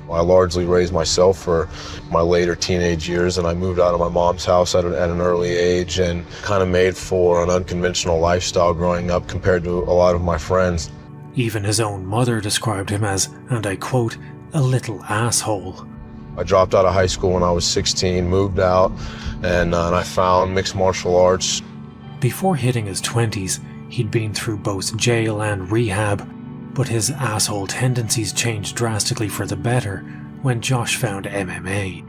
I largely raised myself for my later teenage years, and I moved out of my mom's house at an early age and kind of made for an unconventional lifestyle growing up compared to a lot of my friends. Even his own mother described him as, and I quote, a little asshole. I dropped out of high school when I was 16, moved out, and I found mixed martial arts. Before hitting his 20s, he'd been through both jail and rehab, but his asshole tendencies changed drastically for the better when Josh found MMA.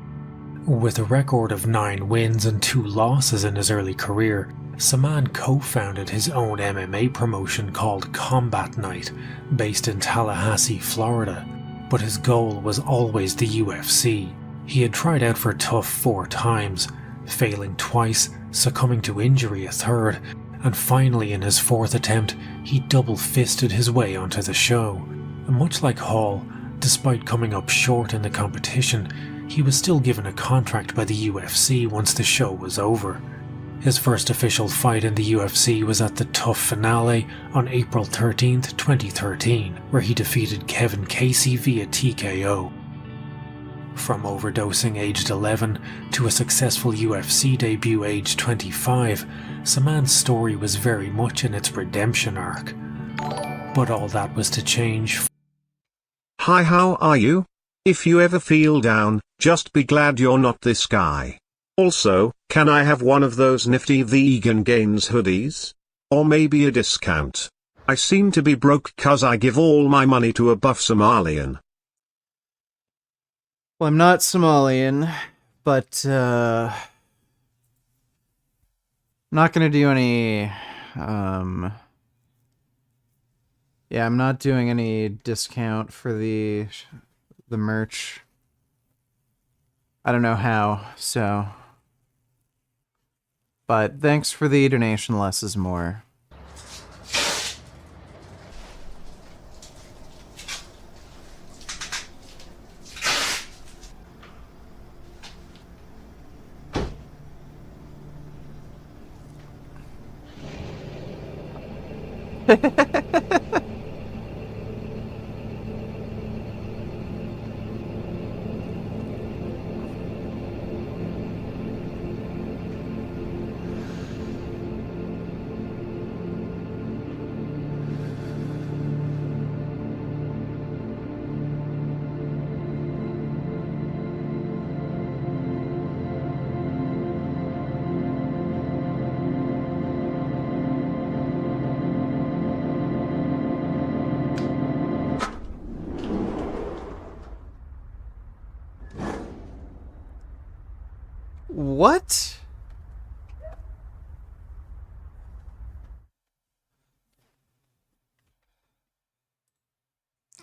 With a record of 9 wins and 2 losses in his early career, Saman co-founded his own MMA promotion called Combat Night, based in Tallahassee, Florida. But his goal was always the UFC. He had tried out for TUF 4 times, failing twice, succumbing to injury a third, and finally in his 4th attempt, he double-fisted his way onto the show. Much like Hall, despite coming up short in the competition, he was still given a contract by the UFC once the show was over. His first official fight in the UFC was at the TUF finale on April 13th, 2013, where he defeated Kevin Casey via TKO. From overdosing aged 11 to a successful UFC debut aged 25, Saman's story was very much in its redemption arc. But all that was to change. Hi, how are you? If you ever feel down, just be glad you're not this guy. Also, can I have one of those nifty vegan gains hoodies? Or maybe a discount? I seem to be broke 'cause I give all my money to a buff Somalian. Well, I'm not Somalian, but I'm not gonna do any. Yeah, I'm not doing any discount for the merch. I don't know how, so. But thanks for the donation, less is more. What?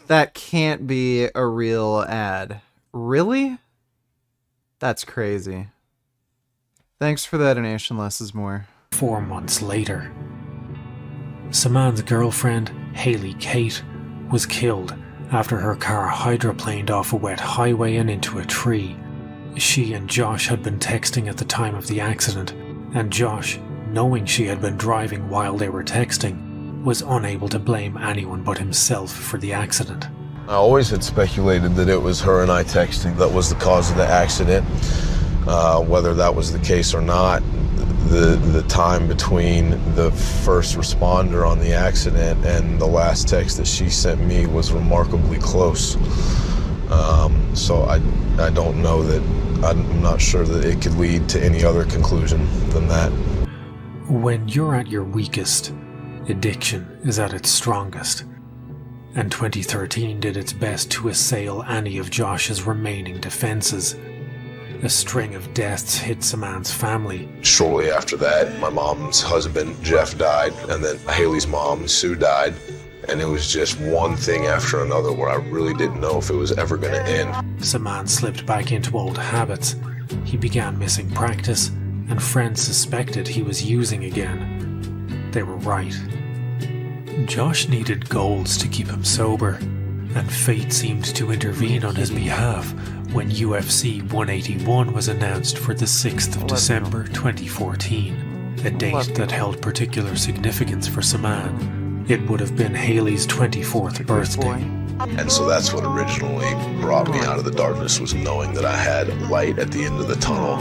That can't be a real ad. Really? That's crazy. Thanks for that donation, less is more. 4 months later, Saman's girlfriend, Haley Tate, was killed after her car hydroplaned off a wet highway and into a tree. She and Josh had been texting at the time of the accident, and Josh, knowing she had been driving while they were texting, was unable to blame anyone but himself for the accident. I always had speculated that it was her and I texting that was the cause of the accident. Whether that was the case or not, the time between the first responder on the accident and the last text that she sent me was remarkably close. So I don't know that, I'm not sure that it could lead to any other conclusion than that. When you're at your weakest, addiction is at its strongest, and 2013 did its best to assail any of Josh's remaining defenses. A string of deaths hit Saman's family. Shortly after that, my mom's husband, Jeff, died, and then Haley's mom, Sue, died. And it was just one thing after another where I really didn't know if it was ever going to end. Saman slipped back into old habits. He began missing practice, and friends suspected he was using again. They were right. Josh needed goals to keep him sober, and fate seemed to intervene on his behalf when UFC 181 was announced for the 6th of December 2014, a date that held particular significance for Saman. It would have been Haley's 24th birthday. And so that's what originally brought me out of the darkness, was knowing that I had light at the end of the tunnel.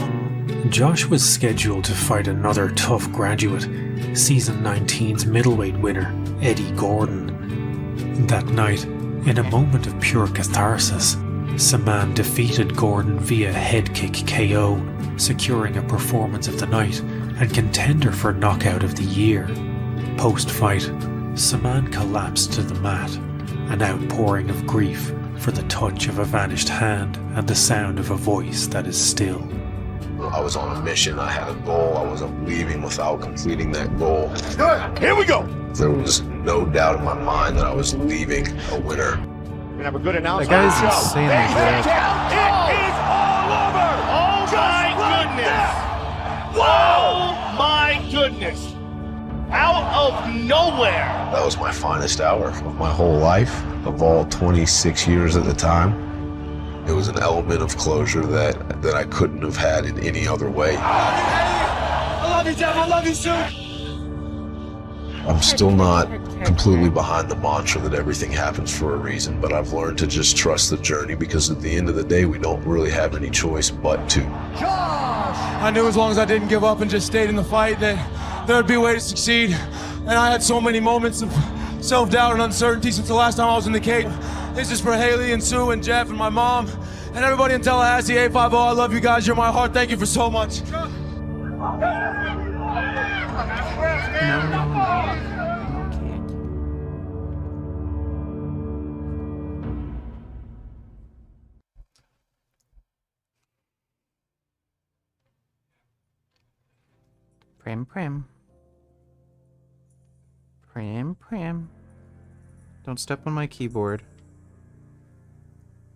Josh was scheduled to fight another tough graduate, Season 19's middleweight winner, Eddie Gordon. That night, in a moment of pure catharsis, Saman defeated Gordon via head kick KO, securing a performance of the night and contender for knockout of the year. Post-fight, Saman collapsed to the mat, an outpouring of grief for the touch of a vanished hand and the sound of a voice that is still. I was on a mission, I had a goal, I wasn't leaving without completing that goal. Here we go! There was no doubt in my mind that I was leaving a winner. We're gonna have a good announcement. That guy's insanely good. It is all over! Oh my goodness! Whoa! My goodness! Out of nowhere! That was my finest hour of my whole life, of all 26 years at the time. It was an element of closure that I couldn't have had in any other way. I love you, Jeff. I love you, Sue. I'm still not completely behind the mantra that everything happens for a reason, but I've learned to just trust the journey, because at the end of the day, we don't really have any choice but to. I knew as long as I didn't give up and just stayed in the fight that there would be a way to succeed. And I had so many moments of self-doubt and uncertainty since the last time I was in the cage. This is for Haley and Sue and Jeff and my mom and everybody in Tallahassee, 850. I love you guys. You're my heart. Thank you for so much. Prim, prim. Prim, prim. Don't step on my keyboard.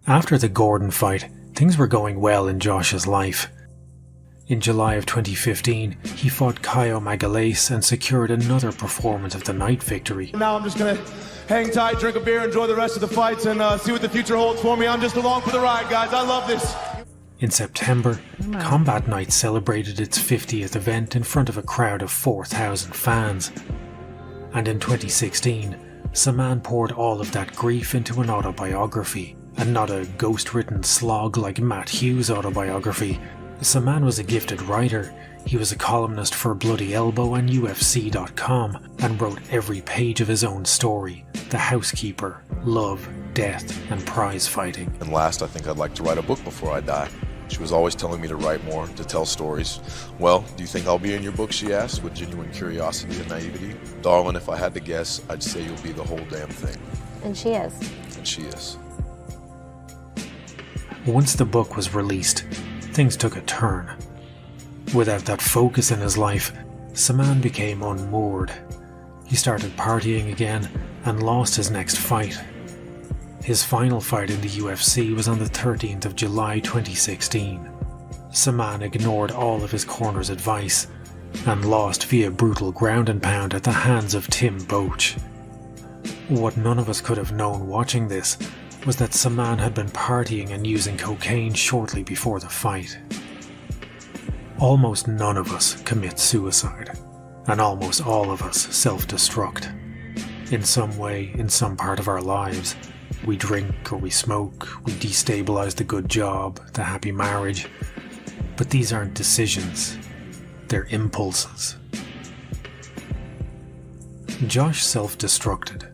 After the Gordon fight, things were going well in Josh's life. In July of 2015, he fought Caio Magalhães and secured another Performance of the Night victory. Now I'm just gonna hang tight, drink a beer, enjoy the rest of the fights, and see what the future holds for me. I'm just along for the ride, guys. I love this. In September, Combat Night celebrated its 50th event in front of a crowd of 4,000 fans. And in 2016, Saman poured all of that grief into an autobiography, and not a ghost-written slog like Matt Hughes' autobiography. Saman was a gifted writer. He was a columnist for Bloody Elbow and UFC.com and wrote every page of his own story: The Housekeeper, Love, Death, and Prize Fighting. And last, I think I'd like to write a book before I die. She was always telling me to write more, to tell stories. Well, do you think I'll be in your book, she asked, with genuine curiosity and naivety. Darling, if I had to guess, I'd say you'll be the whole damn thing. And she is. And she is. Once the book was released, things took a turn. Without that focus in his life, Saman became unmoored. He started partying again and lost his next fight. His final fight in the UFC was on the 13th of July 2016. Saman ignored all of his corner's advice and lost via brutal ground and pound at the hands of Tim Boach. What none of us could have known watching this was that Saman had been partying and using cocaine shortly before the fight. Almost none of us commit suicide, and almost all of us self-destruct. In some way, in some part of our lives, we drink or we smoke, we destabilize the good job, the happy marriage. But these aren't decisions, they're impulses. Josh self-destructed.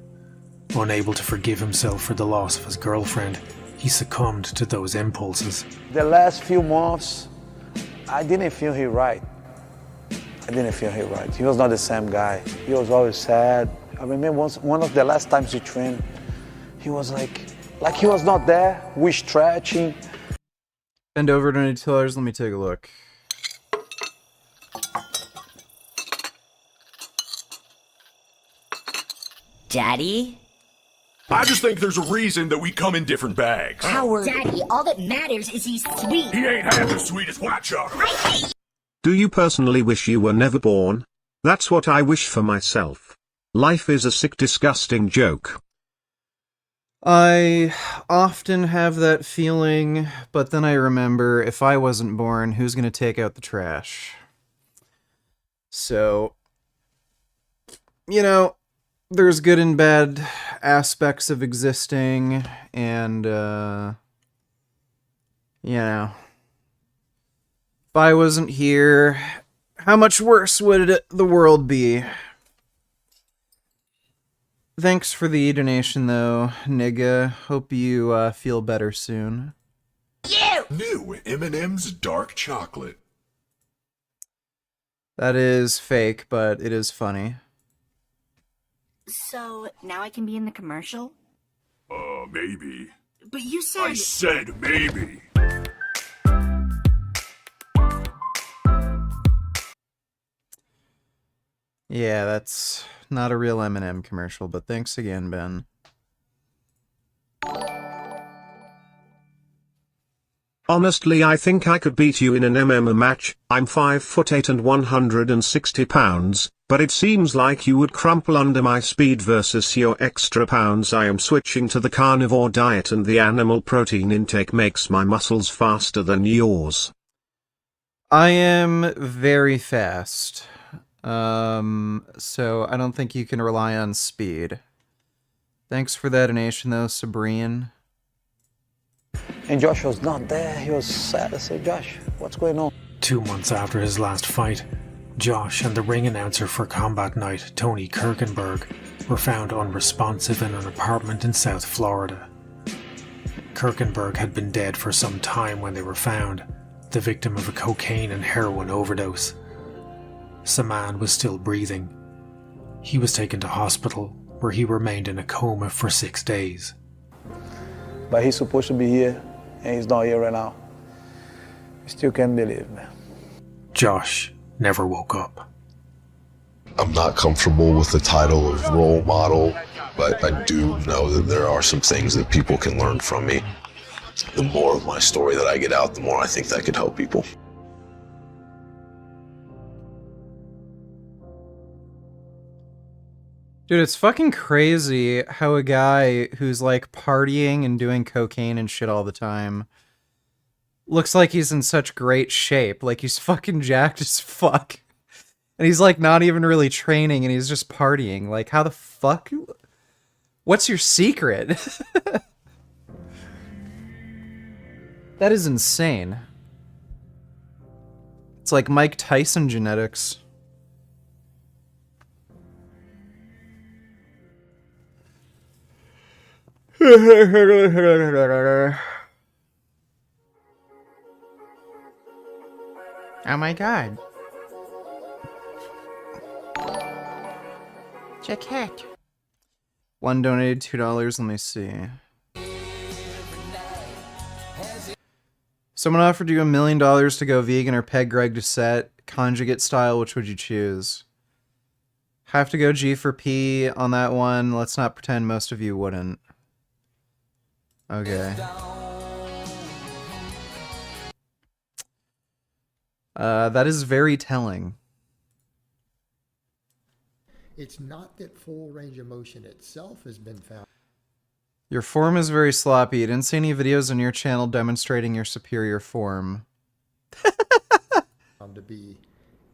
Unable to forgive himself for the loss of his girlfriend, he succumbed to those impulses. The last few months, I didn't feel he right. He was not the same guy. He was always sad. I remember one of the last times we trained, he was like he was not there. We stretching. Bend over to $20. Let me take a look. Daddy? I just think there's a reason that we come in different bags. Howard. Daddy, all that matters is he's sweet. He ain't half as sweet as white chocolate. Do you personally wish you were never born? That's what I wish for myself. Life is a sick, disgusting joke. I often have that feeling, but then I remember, if I wasn't born, who's going to take out the trash? So, you know, there's good and bad aspects of existing, and, you know, if I wasn't here, how much worse would the world be? Thanks for the donation, though, nigga. Hope you feel better soon. You! New M&M's dark chocolate. That is fake, but it is funny. So, now I can be in the commercial? Maybe. But you said... I said maybe. Yeah, that's not a real M&M commercial, but thanks again, Ben. Honestly, I think I could beat you in an MMA match. I'm 5'8" and 160 pounds, but it seems like you would crumple under my speed versus your extra pounds. I am switching to the carnivore diet and the animal protein intake makes my muscles faster than yours. I am very fast. So I don't think you can rely on speed. Thanks for that donation, though, Sabrine. And Josh was not there. He was sad. I said, Josh, what's going on? 2 months after his last fight, Josh and the ring announcer for Combat Night, Tony Kirkenberg, were found unresponsive in an apartment in South Florida. Kirkenberg had been dead for some time when they were found, the victim of a cocaine and heroin overdose. Saman was still breathing. He was taken to hospital, where he remained in a coma for 6 days. But he's supposed to be here, and he's not here right now. I still can't believe, man. Josh never woke up. I'm not comfortable with the title of role model, but I do know that there are some things that people can learn from me. The more of my story that I get out, the more I think that could help people. Dude, it's fucking crazy how a guy who's like partying and doing cocaine and shit all the time looks like he's in such great shape. Like he's fucking jacked as fuck. And he's like not even really training and he's just partying. Like how the fuck? What's your secret? That is insane. It's like Mike Tyson genetics. Oh my god. Check it. One donated $2. Let me see. Someone offered you $1 million to go vegan or peg Greg to set. Conjugate style, which would you choose? Have to go G for P on that one. Let's not pretend most of you wouldn't. Okay. That is very telling. It's not that full range of motion itself has been found. Your form is very sloppy. You didn't see any videos on your channel demonstrating your superior form. To be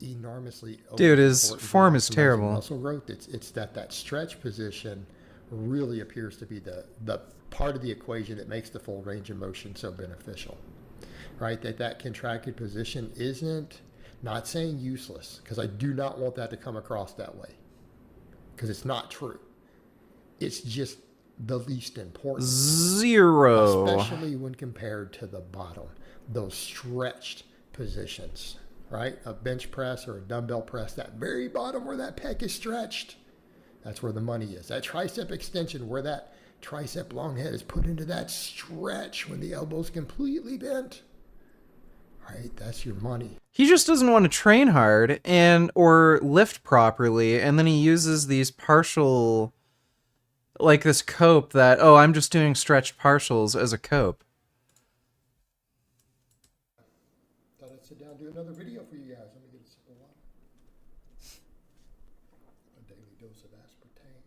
enormously. Dude, his form is terrible. Muscle growth. It's that stretch position really appears to be the part of the equation that makes the full range of motion so beneficial, right? That contracted position isn't, not saying useless, because I do not want that to come across that way, because it's not true. It's just the least important. Zero. Especially when compared to the bottom, those stretched positions, right? A bench press or a dumbbell press, that very bottom where that pec is stretched, that's where the money is. That tricep extension, where that tricep long head is put into that stretch when the elbow's completely bent, right? That's your money. He just doesn't want to train hard and or lift properly, and then he uses these partial, like this cope that, oh, I'm just doing stretched partials as a cope. Thought I'd sit down and do another video for you guys. Let me get a sip of water. A daily dose of aspartame.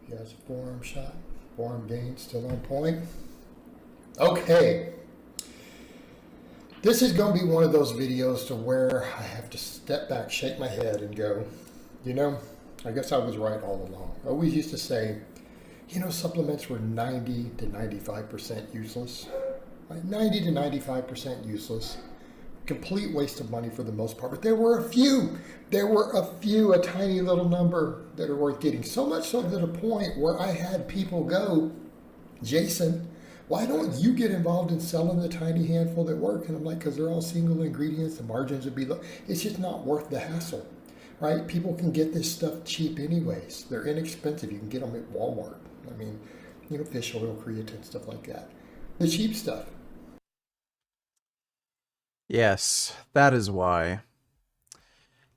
You guys, a forearm shot. Forearm gain still on point. Okay. This is going to be one of those videos to where I have to step back, shake my head, and go, you know, I guess I was right all along. I always used to say, you know, supplements were 90 to 95% useless. Like 90 to 95% useless. Complete waste of money for the most part. But there were a few, a tiny little number that are worth getting. So much so to the point where I had people go, Jason, why don't you get involved in selling the tiny handful that work? And I'm like, because they're all single ingredients, the margins would be low. It's just not worth the hassle, right? People can get this stuff cheap anyways. They're inexpensive. You can get them at Walmart. I mean, you know, fish oil, creatine, stuff like that. The cheap stuff. Yes, that is why.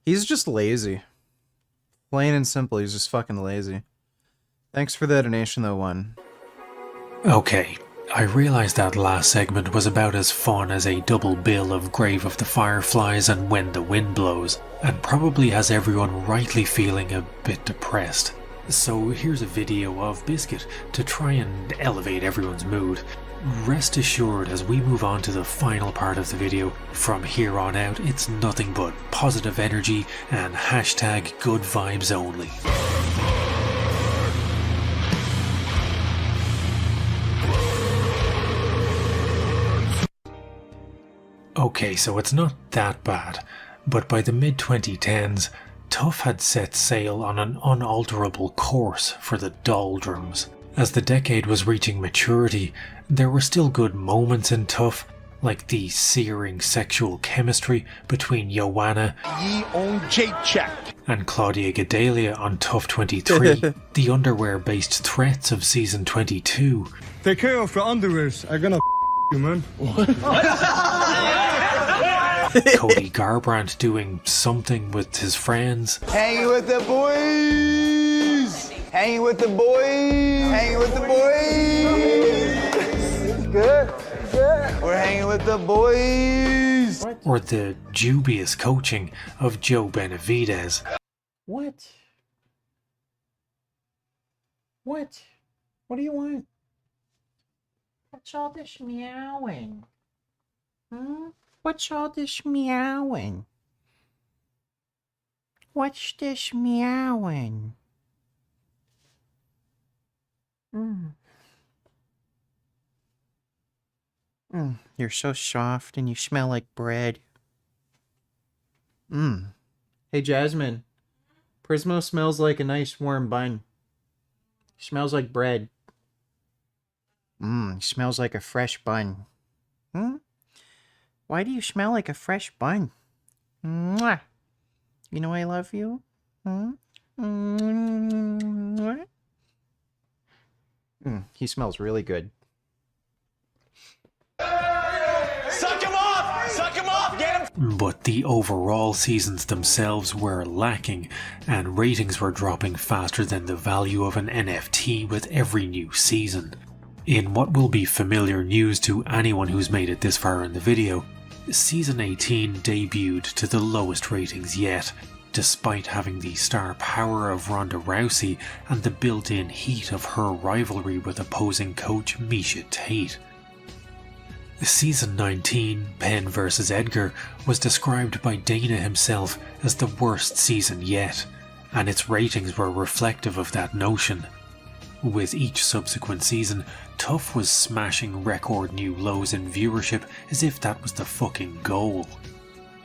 He's just lazy. Plain and simple, he's just fucking lazy. Thanks for the donation though, one. Okay, I realised that last segment was about as fun as a double bill of Grave of the Fireflies and When the Wind Blows, and probably has everyone rightly feeling a bit depressed. So here's a video of Biscuit to try and elevate everyone's mood. Rest assured, as we move on to the final part of the video, from here on out it's nothing but positive energy and hashtag good vibes only. Okay, so it's not that bad, but by the mid-2010s, Tough had set sail on an unalterable course for the doldrums. As the decade was reaching maturity, there were still good moments in Tough, like the searing sexual chemistry between Joanna and Claudia Gadelia on Tough 23, the underwear-based threats of season 22. Take care of your underwears. I'm gonna you, man. Cody Garbrandt doing something with his friends, Hanging with the boys! Hanging with the boys! Hanging with the boys! Good, good. We're hanging with the boys! or the dubious coaching of Joe Benavidez. What? What? What do you want? What's all this meowing? What's all this meowing? What's this meowing? You're so soft and you smell like bread. Hey, Jasmine. Prismo smells like a nice warm bun. Smells like bread. Smells like a fresh bun. Why do you smell like a fresh bun? Mwah. You know I love you? He smells really good. Suck him off! Suck him off! Get him! But the overall seasons themselves were lacking, and ratings were dropping faster than the value of an NFT with every new season. In what will be familiar news to anyone who's made it this far in the video, Season 18 debuted to the lowest ratings yet, despite having the star power of Ronda Rousey and the built-in heat of her rivalry with opposing coach Miesha Tate. Season 19, Penn vs Edgar, was described by Dana himself as the worst season yet, and its ratings were reflective of that notion. With each subsequent season, Tough was smashing record new lows in viewership as if that was the fucking goal.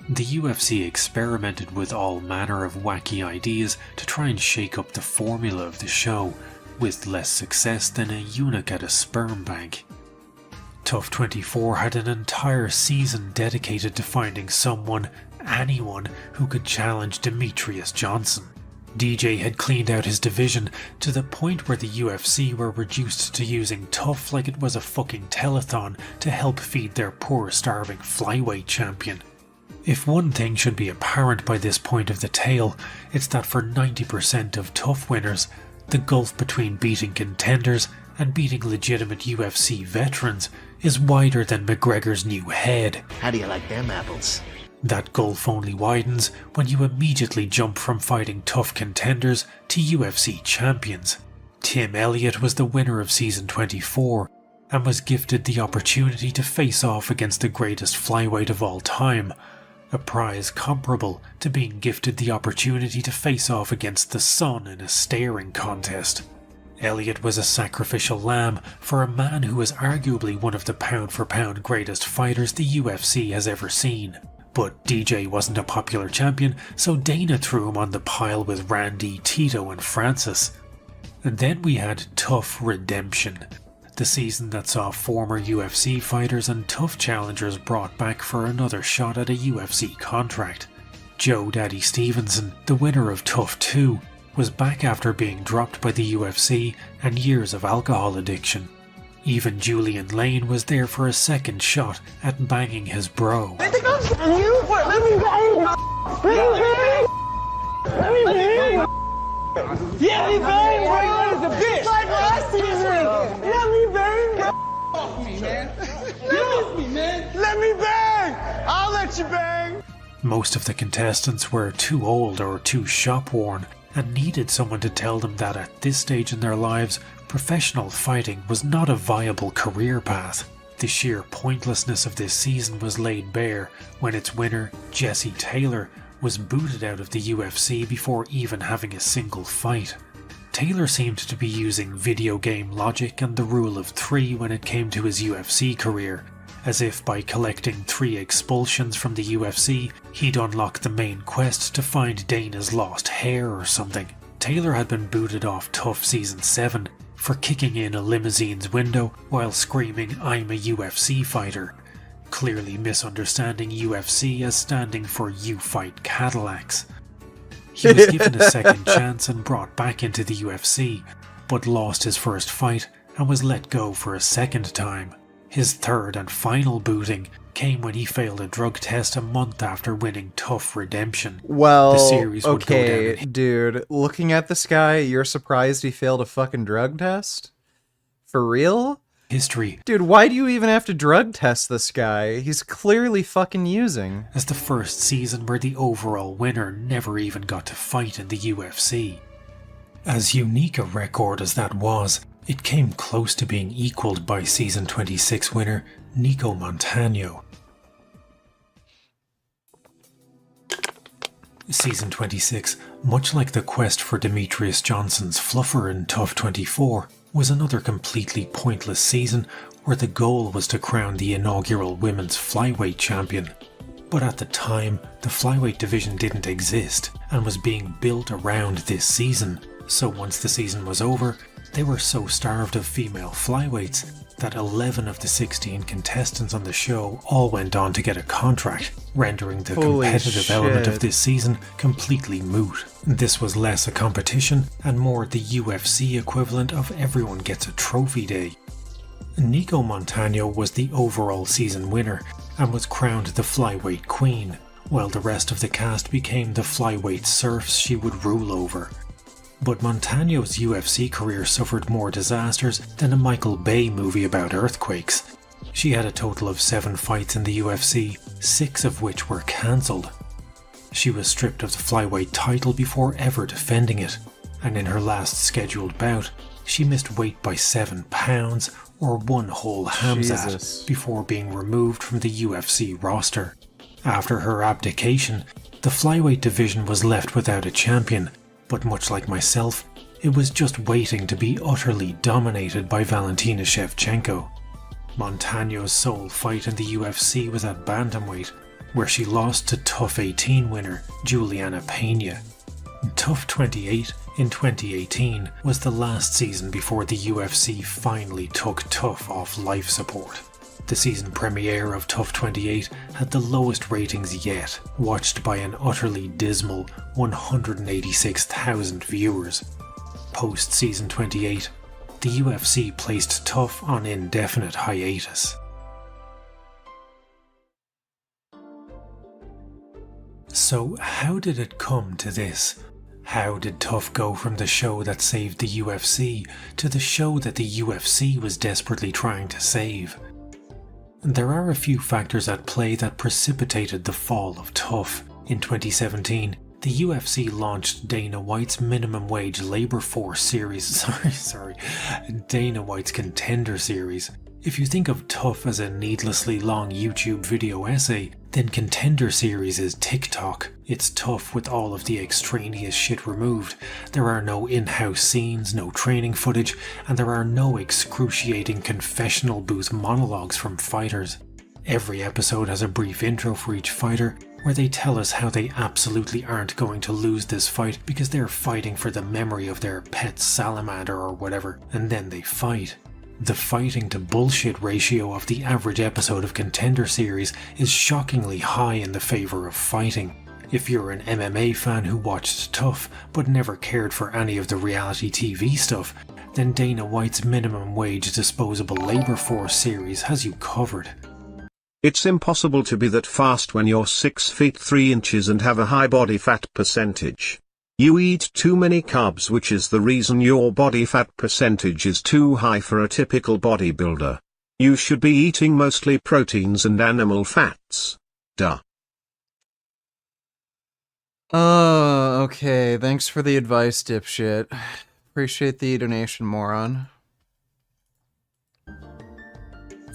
The UFC experimented with all manner of wacky ideas to try and shake up the formula of the show, with less success than a eunuch at a sperm bank. Tough 24 had an entire season dedicated to finding someone, anyone, who could challenge Demetrius Johnson. DJ had cleaned out his division to the point where the UFC were reduced to using Tough like it was a fucking telethon to help feed their poor starving flyweight champion. If one thing should be apparent by this point of the tale, it's that for 90% of Tough winners, the gulf between beating contenders and beating legitimate UFC veterans is wider than McGregor's new head. How do you like them apples? That gulf only widens when you immediately jump from fighting tough contenders to UFC champions. Tim Elliott was the winner of Season 24 and was gifted the opportunity to face off against the greatest flyweight of all time, a prize comparable to being gifted the opportunity to face off against the sun in a staring contest. Elliott was a sacrificial lamb for a man who is arguably one of the pound-for-pound greatest fighters the UFC has ever seen. But DJ wasn't a popular champion, so Dana threw him on the pile with Randy, Tito and Francis. And then we had Tough Redemption, the season that saw former UFC fighters and tough challengers brought back for another shot at a UFC contract. Joe Daddy Stevenson, the winner of Tough 2, was back after being dropped by the UFC and years of alcohol addiction. Even Julian Lane was there for a second shot at banging his bro. Let me bang! Yeah, me bang, bro! It's a bitch! Like last season! Let me bang, bro! Off me, man! Get me, man! Let me bang! I'll let you bang! Most of the contestants were too old or too shop-worn and needed someone to tell them that at this stage in their lives, professional fighting was not a viable career path. The sheer pointlessness of this season was laid bare when its winner, Jesse Taylor, was booted out of the UFC before even having a single fight. Taylor seemed to be using video game logic and the rule of 3 when it came to his UFC career, as if by collecting 3 expulsions from the UFC, he'd unlock the main quest to find Dana's lost hair or something. Taylor had been booted off Tough Season 7 for kicking in a limousine's window while screaming, "I'm a UFC fighter," clearly misunderstanding UFC as standing for "You Fight Cadillacs." He was given a second chance and brought back into the UFC, but lost his first fight and was let go for a second time. His third and final booting came when he failed a drug test a month after winning Tough Redemption. Well, the series would go okay, down dude, looking at this guy, you're surprised he failed a fucking drug test? For real? history. Dude, why do you even have to drug test this guy? He's clearly fucking using. As the first season where the overall winner never even got to fight in the UFC. As unique a record as that was, it came close to being equalled by season 26 winner Nico Montano. Season 26, much like the quest for Demetrius Johnson's fluffer in Tough 24, was another completely pointless season where the goal was to crown the inaugural women's flyweight champion. But at the time, the flyweight division didn't exist and was being built around this season, so once the season was over, they were so starved of female flyweights that 11 of the 16 contestants on the show all went on to get a contract, rendering the Holy competitive element of shit. this season completely moot. This was less a competition and more the UFC equivalent of everyone gets a trophy day. Nico Montano was the overall season winner and was crowned the flyweight queen, while the rest of the cast became the flyweight serfs she would rule over. But Montano's UFC career suffered more disasters than a Michael Bay movie about earthquakes. She had a total of 7 fights in the UFC, 6 of which were cancelled. She was stripped of the flyweight title before ever defending it, and in her last scheduled bout, she missed weight by 7 pounds or 1 whole Hamzat Jesus. before being removed from the UFC roster. After her abdication, the flyweight division was left without a champion, but much like myself, it was just waiting to be utterly dominated by Valentina Shevchenko. Montano's sole fight in the UFC was at bantamweight, where she lost to Tough 18 winner Juliana Pena. Tough 28 in 2018 was the last season before the UFC finally took Tough off life support. The season premiere of Tough 28 had the lowest ratings yet, watched by an utterly dismal 186,000 viewers. Post season 28, the UFC placed Tough on indefinite hiatus. So how did it come to this? How did Tough go from the show that saved the UFC to the show that the UFC was desperately trying to save? There are a few factors at play that precipitated the fall of Tough. In 2017, the UFC launched Dana White's minimum wage labor force series. Dana White's Contender series. If you think of Tough as a needlessly long YouTube video essay, then Contender series is TikTok. It's Tough with all of the extraneous shit removed. There are no in-house scenes, no training footage, and there are no excruciating confessional booth monologues from fighters. Every episode has a brief intro for each fighter, where they tell us how they absolutely aren't going to lose this fight because they're fighting for the memory of their pet salamander or whatever, and then they fight. The fighting to bullshit ratio of the average episode of Contender series is shockingly high in the favour of fighting. If you're an MMA fan who watched Tough but never cared for any of the reality TV stuff, then Dana White's minimum wage disposable labour force series has you covered. It's impossible to be that fast when you're 6 feet 3 inches and have a high body fat percentage. You eat too many carbs, which is the reason your body fat percentage is too high for a typical bodybuilder. You should be eating mostly proteins and animal fats. Duh. Okay, thanks for the advice, dipshit. Appreciate the donation, moron.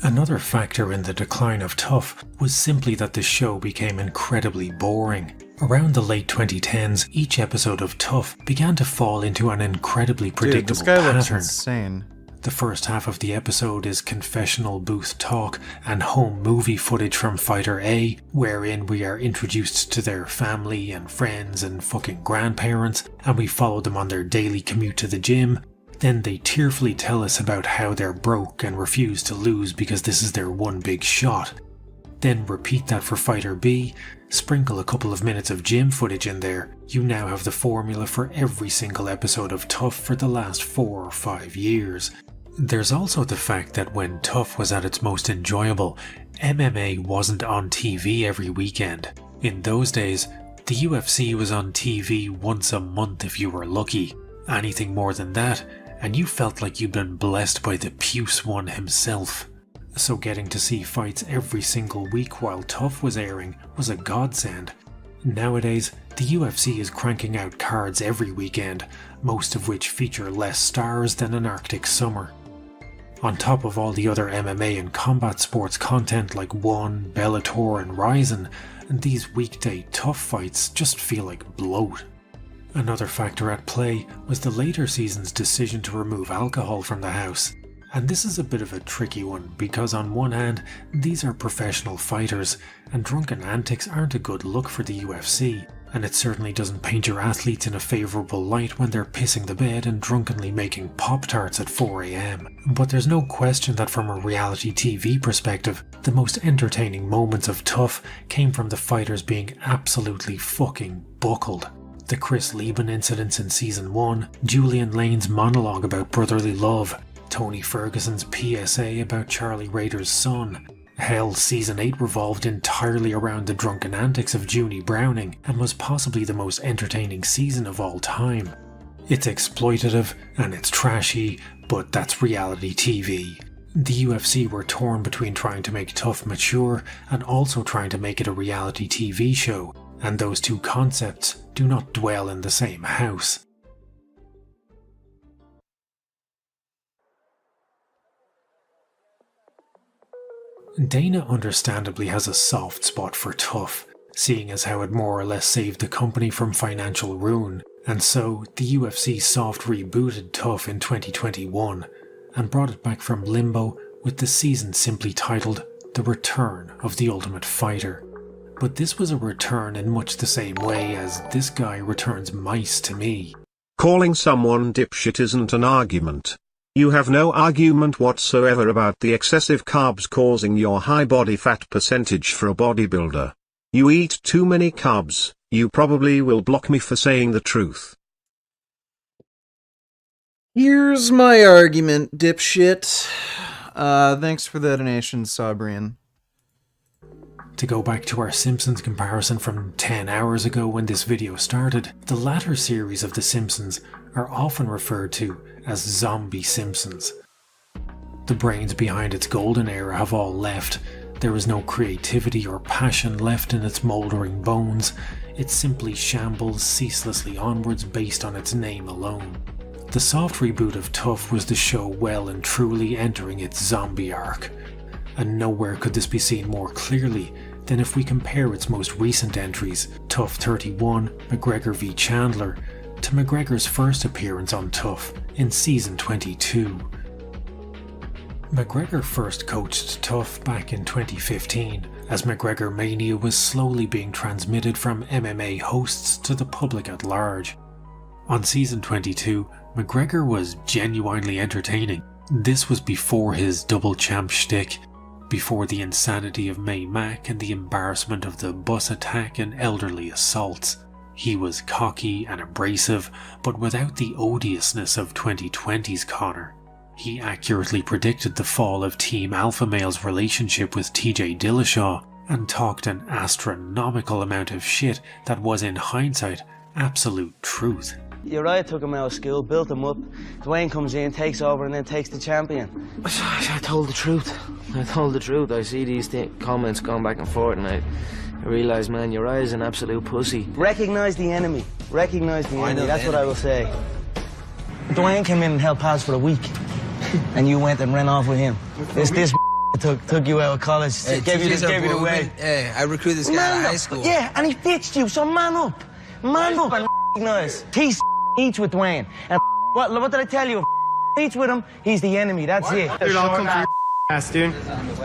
Another factor in the decline of Tough was simply that the show became incredibly boring. Around the late 2010s, each episode of Tough began to fall into an incredibly predictable Dude, this guy looks pattern. insane. The first half of the episode is confessional booth talk and home movie footage from Fighter A, wherein we are introduced to their family and friends and fucking grandparents, and we follow them on their daily commute to the gym. Then they tearfully tell us about how they're broke and refuse to lose because this is their one big shot. Then repeat that for Fighter B, sprinkle a couple of minutes of gym footage in there. You now have the formula for every single episode of Tough for the last 4 or 5 years. There's also the fact that when Tough was at its most enjoyable, MMA wasn't on TV every weekend. In those days, the UFC was on TV once a month if you were lucky. Anything more than that, and you felt like you'd been blessed by the Puce One himself. So getting to see fights every single week while Tough was airing was a godsend. Nowadays, the UFC is cranking out cards every weekend, most of which feature less stars than an Arctic summer. On top of all the other MMA and combat sports content like ONE, Bellator and Ryzen, these weekday Tough fights just feel like bloat. Another factor at play was the later season's decision to remove alcohol from the house. And this is a bit of a tricky one because on one hand, these are professional fighters and drunken antics aren't a good look for the UFC, and it certainly doesn't paint your athletes in a favourable light when they're pissing the bed and drunkenly making Pop-Tarts at 4 AM. But there's no question that from a reality TV perspective, the most entertaining moments of Tough came from the fighters being absolutely fucking buckled. The Chris Lieben incidents in Season 1, Julian Lane's monologue about brotherly love, Tony Ferguson's PSA about Charlie Rader's son. Hell, Season 8 revolved entirely around the drunken antics of Junie Browning and was possibly the most entertaining season of all time. It's exploitative and it's trashy, but that's reality TV. The UFC were torn between trying to make Tough mature and also trying to make it a reality TV show, and those two concepts do not dwell in the same house. Dana understandably has a soft spot for Tough, seeing as how it more or less saved the company from financial ruin, and so the UFC soft rebooted Tough in 2021 and brought it back from limbo with the season simply titled The Return of the Ultimate Fighter. But this was a return in much the same way as this guy returns mice to me. Calling someone dipshit isn't an argument. You have no argument whatsoever about the excessive carbs causing your high body fat percentage for a bodybuilder. You eat too many carbs, you probably will block me for saying the truth. Here's my argument, dipshit. Thanks for the donation, Sabrian. To go back to our Simpsons comparison from 10 hours ago when this video started, the latter series of The Simpsons are often referred to as Zombie Simpsons. The brains behind its golden era have all left. There is no creativity or passion left in its mouldering bones. It simply shambles ceaselessly onwards based on its name alone. The soft reboot of Tough was the show well and truly entering its zombie arc. And nowhere could this be seen more clearly than if we compare its most recent entries, Tough 31, McGregor v Chandler, to McGregor's first appearance on Tough in Season 22. McGregor first coached Tough back in 2015, as McGregor Mania was slowly being transmitted from MMA hosts to the public at large. On Season 22, McGregor was genuinely entertaining. This was before his double champ shtick, before the insanity of May Mack and the embarrassment of the bus attack and elderly assaults. He was cocky and abrasive, but without the odiousness of 2020's Conor. He accurately predicted the fall of Team Alpha Male's relationship with TJ Dillashaw, and talked an astronomical amount of shit that was in hindsight absolute truth. Uriah took him out of school, built him up. Dwayne comes in, takes over, and then takes the champion. I told the truth. I told the truth. I see these comments going back and forth, and I realise, man, Uriah's an absolute pussy. Recognise the enemy. Recognise the enemy. That's what I will say. Dwayne came in and held pads for a week, and you went and ran off with him. This took you out of college, gave you the way. Hey, I recruited this guy out of high school. Yeah, and he ditched you, so man up. Man up and recognise. He's each with Dwayne. And what did I tell you? Each with him, he's the enemy. That's it. Dude, I'll come for your ass, dude.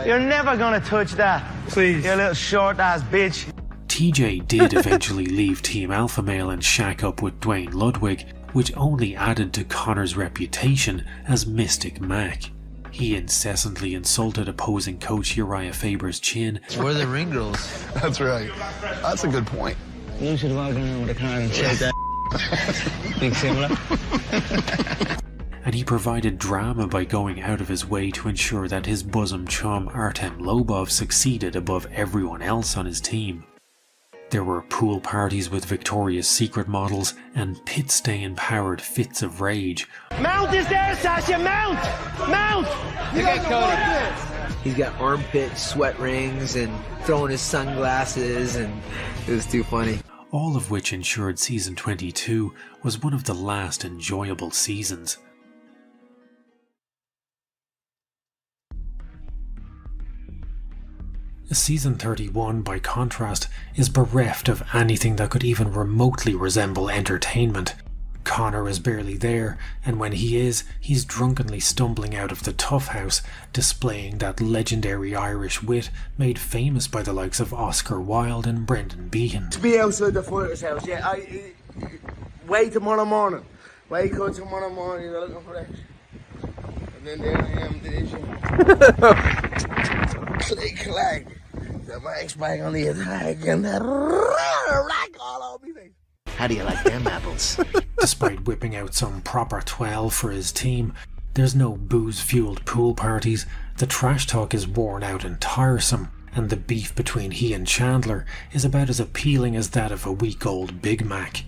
You're never gonna touch that. Please. You little short ass bitch. TJ did eventually leave Team Alpha Male and shack up with Dwayne Ludwig, which only added to Conor's reputation as Mystic Mac. He incessantly insulted opposing coach Uriah Faber's chin. We're the ring girls. That's right. That's a good point. You should walk around with a car and shake that. Big similar. and he provided drama by going out of his way to ensure that his bosom chum Artem Lobov succeeded above everyone else on his team. There were pool parties with Victoria's Secret models and pit-stay-empowered fits of rage. Mount is there, Sasha! Mount! Mount! Look at Cody. He's got armpit sweat rings and throwing his sunglasses, and it was too funny. All of which ensured season 22 was one of the last enjoyable seasons. Season 31, by contrast, is bereft of anything that could even remotely resemble entertainment. Connor is barely there, and when he is, he's drunkenly stumbling out of the Tough House, displaying that legendary Irish wit made famous by the likes of Oscar Wilde and Brendan Behan. To be outside the fighter's house, yeah. Wait tomorrow morning. Wait till tomorrow morning, you're looking for action. And then there I am, click, clack. The mic's back on the attack, and that rack all over me. How do you like them apples? Despite whipping out some proper 12 for his team, there's no booze-fueled pool parties, the trash talk is worn out and tiresome, and the beef between he and Chandler is about as appealing as that of a week-old Big Mac.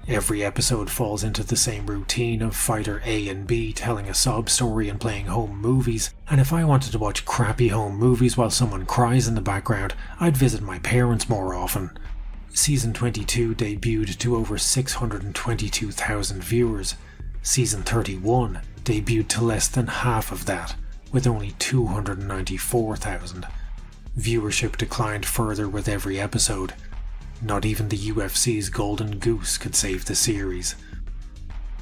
Every episode falls into the same routine of fighter A and B telling a sob story and playing home movies, and if I wanted to watch crappy home movies while someone cries in the background, I'd visit my parents more often. Season 22 debuted to over 622,000 viewers. Season 31 debuted to less than half of that, with only 294,000. Viewership declined further with every episode. Not even the UFC's Golden Goose could save the series.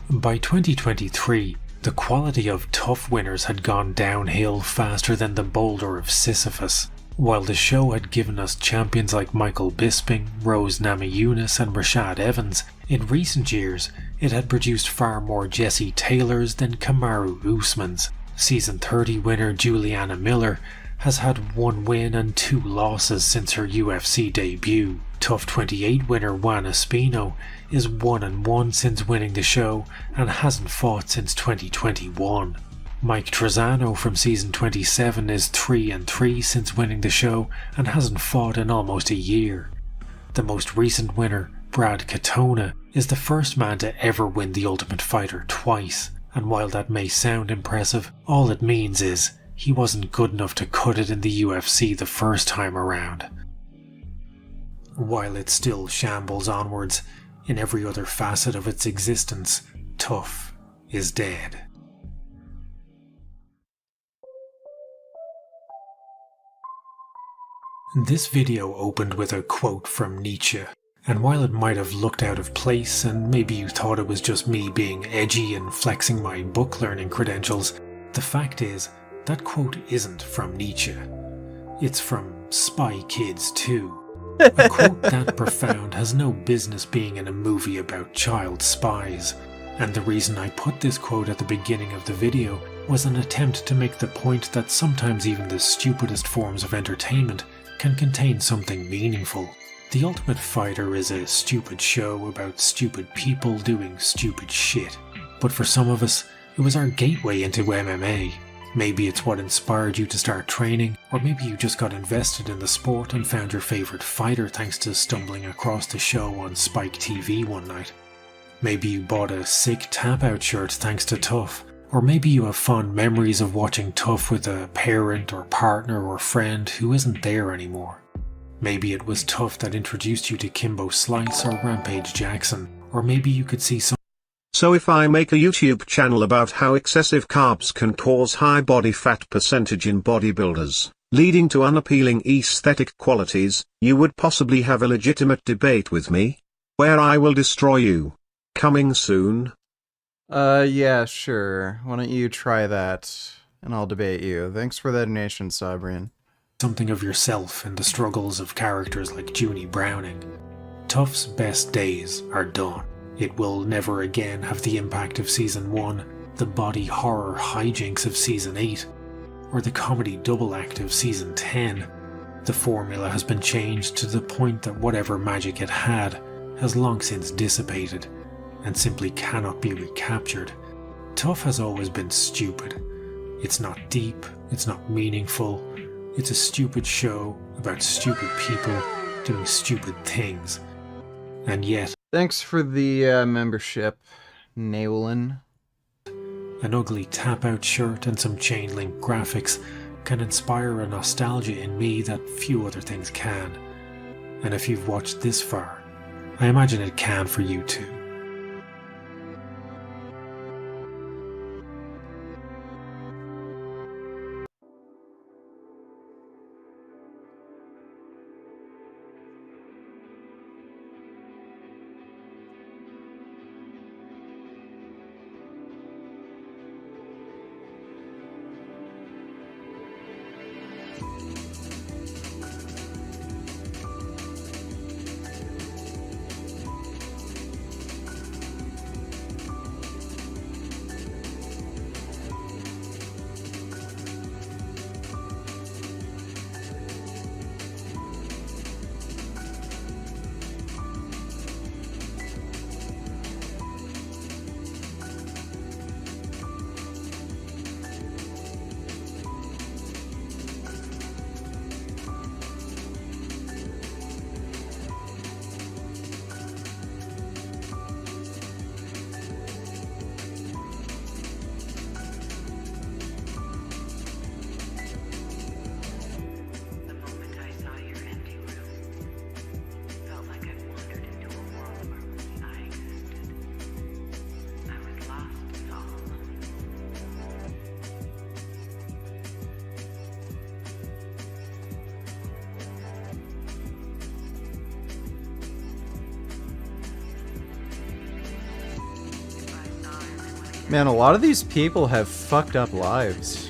By 2023, the quality of tough winners had gone downhill faster than the boulder of Sisyphus. While the show had given us champions like Michael Bisping, Rose Namajunas and Rashad Evans, in recent years it had produced far more Jesse Taylors than Kamaru Usmans. Season 30 winner Juliana Miller has had 1 win and 2 losses since her UFC debut. Tough 28 winner Juan Espino is 1-1 since winning the show and hasn't fought since 2021. Mike Trezano from season 27 is 3-3 since winning the show and hasn't fought in almost a year. The most recent winner, Brad Katona, is the first man to ever win The Ultimate Fighter twice, and while that may sound impressive, all it means is he wasn't good enough to cut it in the UFC the first time around. While it still shambles onwards, in every other facet of its existence, Tough is dead. This video opened with a quote from Nietzsche, and while it might have looked out of place and maybe you thought it was just me being edgy and flexing my book learning credentials, the fact is, that quote isn't from Nietzsche. It's from Spy Kids 2. A quote that profound has no business being in a movie about child spies, and the reason I put this quote at the beginning of the video was an attempt to make the point that sometimes even the stupidest forms of entertainment can contain something meaningful. The Ultimate Fighter is a stupid show about stupid people doing stupid shit, but for some of us, it was our gateway into MMA. Maybe it's what inspired you to start training, or maybe you just got invested in the sport and found your favourite fighter thanks to stumbling across the show on Spike TV one night. Maybe you bought a sick tap-out shirt thanks to Tough, or maybe you have fond memories of watching Tough with a parent or partner or friend who isn't there anymore. Maybe it was Tough that introduced you to Kimbo Slice or Rampage Jackson, or maybe you could see some. So if I make a YouTube channel about how excessive carbs can cause high body fat percentage in bodybuilders, leading to unappealing aesthetic qualities, you would possibly have a legitimate debate with me? Where I will destroy you. Coming soon. Yeah, sure. Why don't you try that, and I'll debate you. Thanks for that donation, Sabrian. Something of yourself in the struggles of characters like Junie Browning. Tough's best days are done. It will never again have the impact of Season 1, the body horror hijinks of Season 8, or the comedy double act of Season 10. The formula has been changed to the point that whatever magic it had has long since dissipated, and simply cannot be recaptured. Tough has always been stupid. It's not deep, it's not meaningful, it's a stupid show about stupid people doing stupid things. And yet... Thanks for the membership, Naolin. An ugly tap-out shirt and some chain-link graphics can inspire a nostalgia in me that few other things can. And if you've watched this far, I imagine it can for you too. Man, a lot of these people have fucked up lives.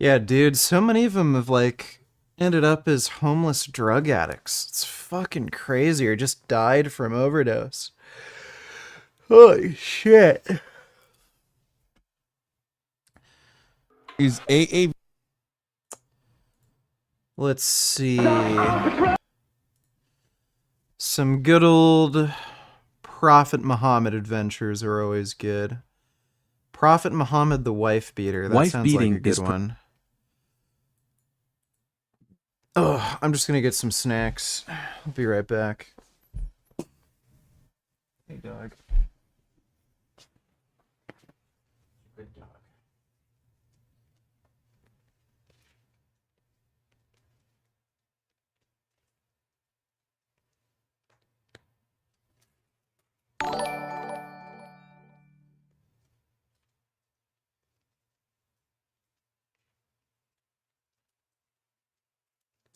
Yeah, dude, so many of them have, like, ended up as homeless drug addicts. It's fucking crazy, or just died from overdose. Holy shit. Is AA... Let's see. Some good old Prophet Muhammad adventures are always good. Prophet Muhammad the Wife Beater. That sounds like a good one. Oh, I'm just gonna get some snacks. I'll be right back. Hey, dog. Good dog.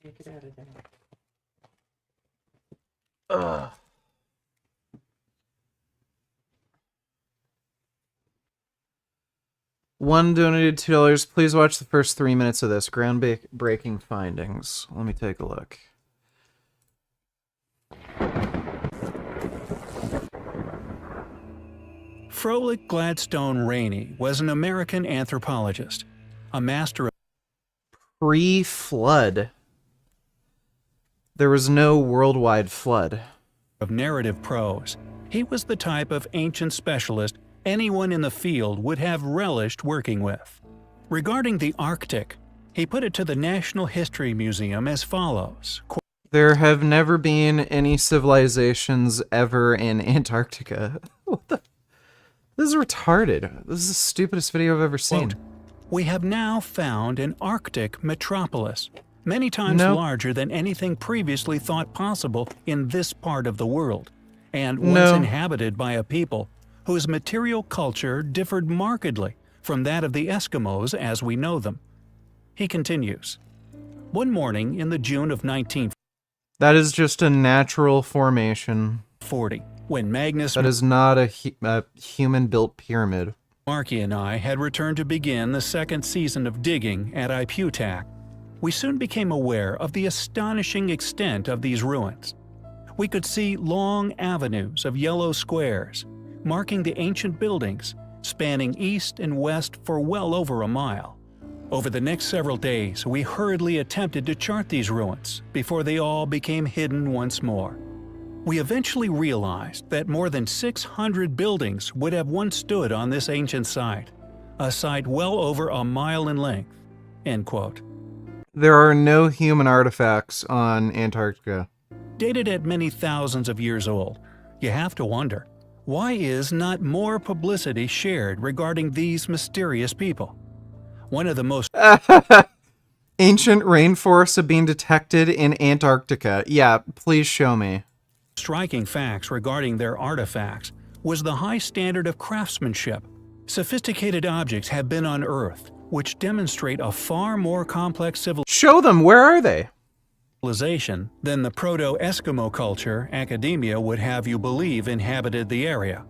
Take it out of there. Ugh. One donated $2. Please watch the first 3 minutes of this. Groundbreaking findings. Let me take a look. Froelich Gladstone Rainey was an American anthropologist, a master of pre-flood. There was no worldwide flood. Of narrative prose. He was the type of ancient specialist anyone in the field would have relished working with. Regarding the Arctic, he put it to the National History Museum as follows. There have never been any civilizations ever in Antarctica. What the? This is retarded. This is the stupidest video I've ever seen. Quote, we have now found an Arctic metropolis, many times larger than anything previously thought possible in this part of the world, and once inhabited by a people whose material culture differed markedly from that of the Eskimos as we know them. He continues, one morning in the June of 1940, that is just a natural formation. When Magnus... That is not a human-built pyramid. Marky and I had returned to begin the second season of digging at Iputak. We soon became aware of the astonishing extent of these ruins. We could see long avenues of yellow squares, marking the ancient buildings, spanning east and west for well over a mile. Over the next several days, we hurriedly attempted to chart these ruins before they all became hidden once more. We eventually realized that more than 600 buildings would have once stood on this ancient site, a site well over a mile in length." End quote. There are no human artifacts on Antarctica. Dated at many thousands of years old, you have to wonder, why is not more publicity shared regarding these mysterious people? One of the most ancient rainforests have been detected in Antarctica. Yeah, please show me. Striking facts regarding their artifacts was the high standard of craftsmanship. Sophisticated objects have been unearthed, which demonstrate a far more complex civilization. Show them, where are they? Than the proto-Eskimo culture academia would have you believe inhabited the area.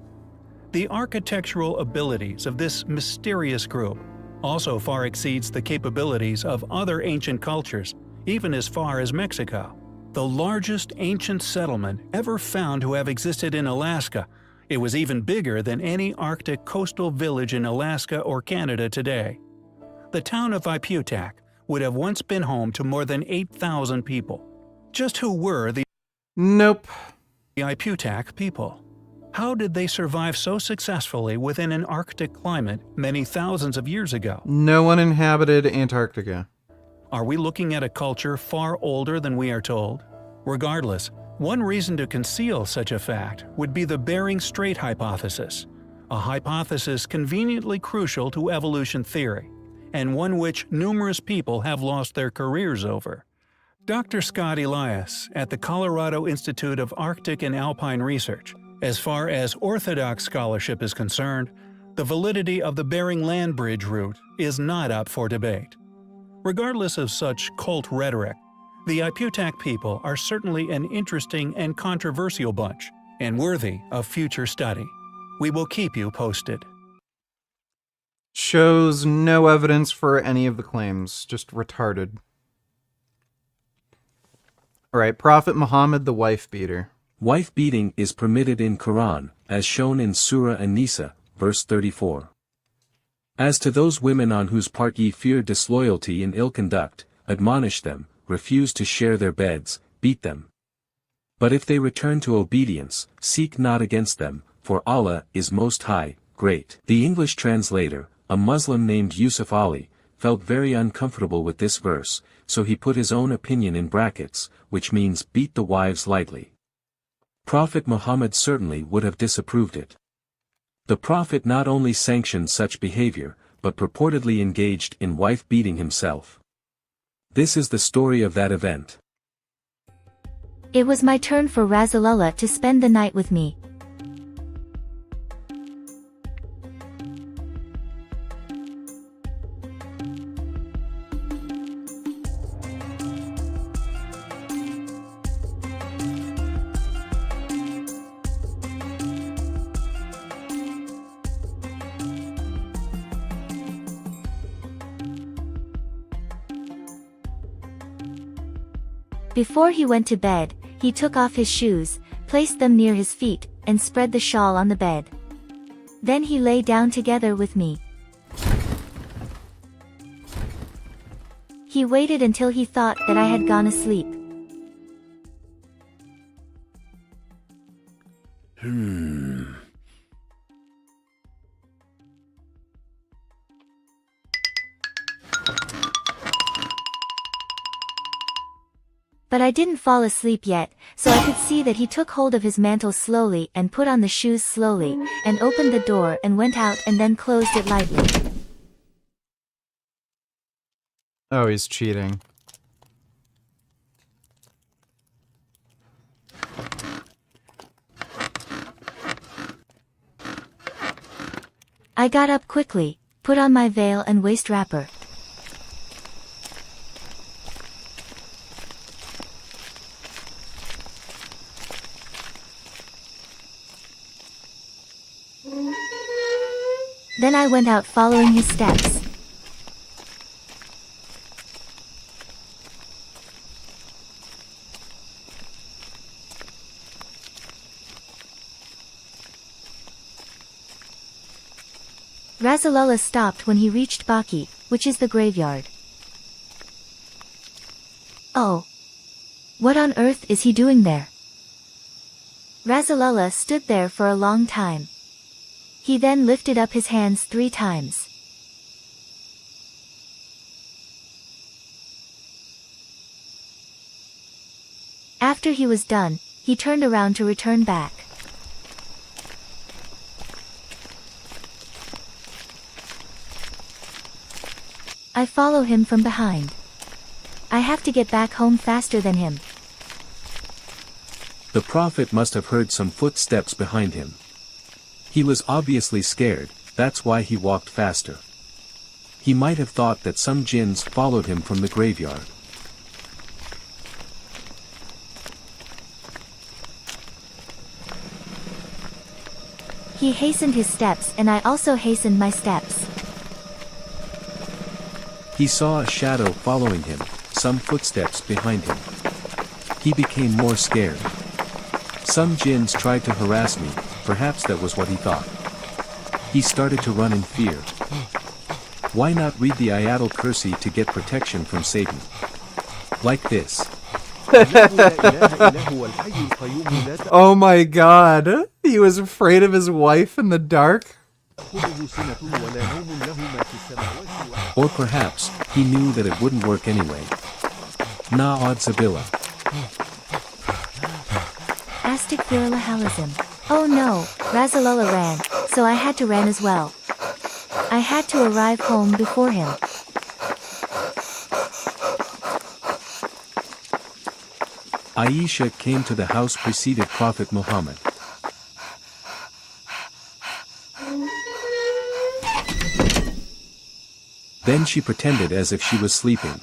The architectural abilities of this mysterious group also far exceeds the capabilities of other ancient cultures, even as far as Mexico. The largest ancient settlement ever found to have existed in Alaska, it was even bigger than any Arctic coastal village in Alaska or Canada today. The town of Iputak would have once been home to more than 8,000 people. Just who were the Iputak people? How did they survive so successfully within an Arctic climate many thousands of years ago? No one inhabited Antarctica. Are we looking at a culture far older than we are told? Regardless, one reason to conceal such a fact would be the Bering Strait hypothesis, a hypothesis conveniently crucial to evolution theory, and one which numerous people have lost their careers over. Dr. Scott Elias at the Colorado Institute of Arctic and Alpine Research, as far as orthodox scholarship is concerned, the validity of the Bering Land Bridge route is not up for debate. Regardless of such cult rhetoric, the Iputak people are certainly an interesting and controversial bunch, and worthy of future study. We will keep you posted. Shows no evidence for any of the claims, just retarded. Alright, Prophet Muhammad the wife beater. Wife beating is permitted in Quran, as shown in Surah An-Nisa, verse 34. As to those women on whose part ye fear disloyalty and ill conduct, admonish them, refuse to share their beds, beat them. But if they return to obedience, seek not against them, for Allah is most high, great. The English translator, a Muslim named Yusuf Ali, felt very uncomfortable with this verse, so he put his own opinion in brackets, which means beat the wives lightly. Prophet Muhammad certainly would have disapproved it. The Prophet not only sanctioned such behavior, but purportedly engaged in wife-beating himself. This is the story of that event. It was my turn for Rasulullah to spend the night with me. Before he went to bed, he took off his shoes, placed them near his feet, and spread the shawl on the bed. Then he lay down together with me. He waited until he thought that I had gone asleep. But I didn't fall asleep yet, so I could see that he took hold of his mantle slowly and put on the shoes slowly, and opened the door and went out and then closed it lightly. Oh, he's cheating. I got up quickly, put on my veil and waist wrapper. Then I went out following his steps. Rasulullah stopped when he reached Baki, which is the graveyard. Oh. What on earth is he doing there? Rasulullah stood there for a long time. He then lifted up his hands 3 times. After he was done, he turned around to return back. I follow him from behind. I have to get back home faster than him. The Prophet must have heard some footsteps behind him. He was obviously scared, that's why he walked faster. He might have thought that some jinns followed him from the graveyard. He hastened his steps and I also hastened my steps. He saw a shadow following him, some footsteps behind him. He became more scared. Some jinns tried to harass me, perhaps that was what he thought. He started to run in fear. Why not read the Ayatul Kursi to get protection from Satan? Like this. Oh my god, he was afraid of his wife in the dark? Or perhaps, he knew that it wouldn't work anyway. Na'udzubillah. Astaghfirullahalazim. Oh no, Rasulullah ran, so I had to run as well. I had to arrive home before him. Aisha came to the house preceded Prophet Muhammad. Then she pretended as if she was sleeping.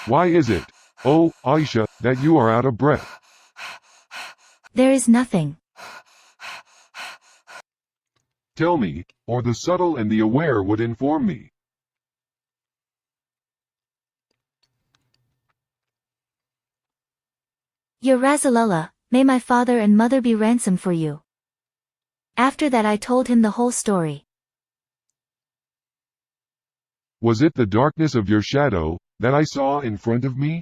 Why is it, oh, Aisha, that you are out of breath? There is nothing. Tell me, or the subtle and the aware would inform me. Ya Rasulullah, may my father and mother be ransomed for you. After that I told him the whole story. Was it the darkness of your shadow that I saw in front of me?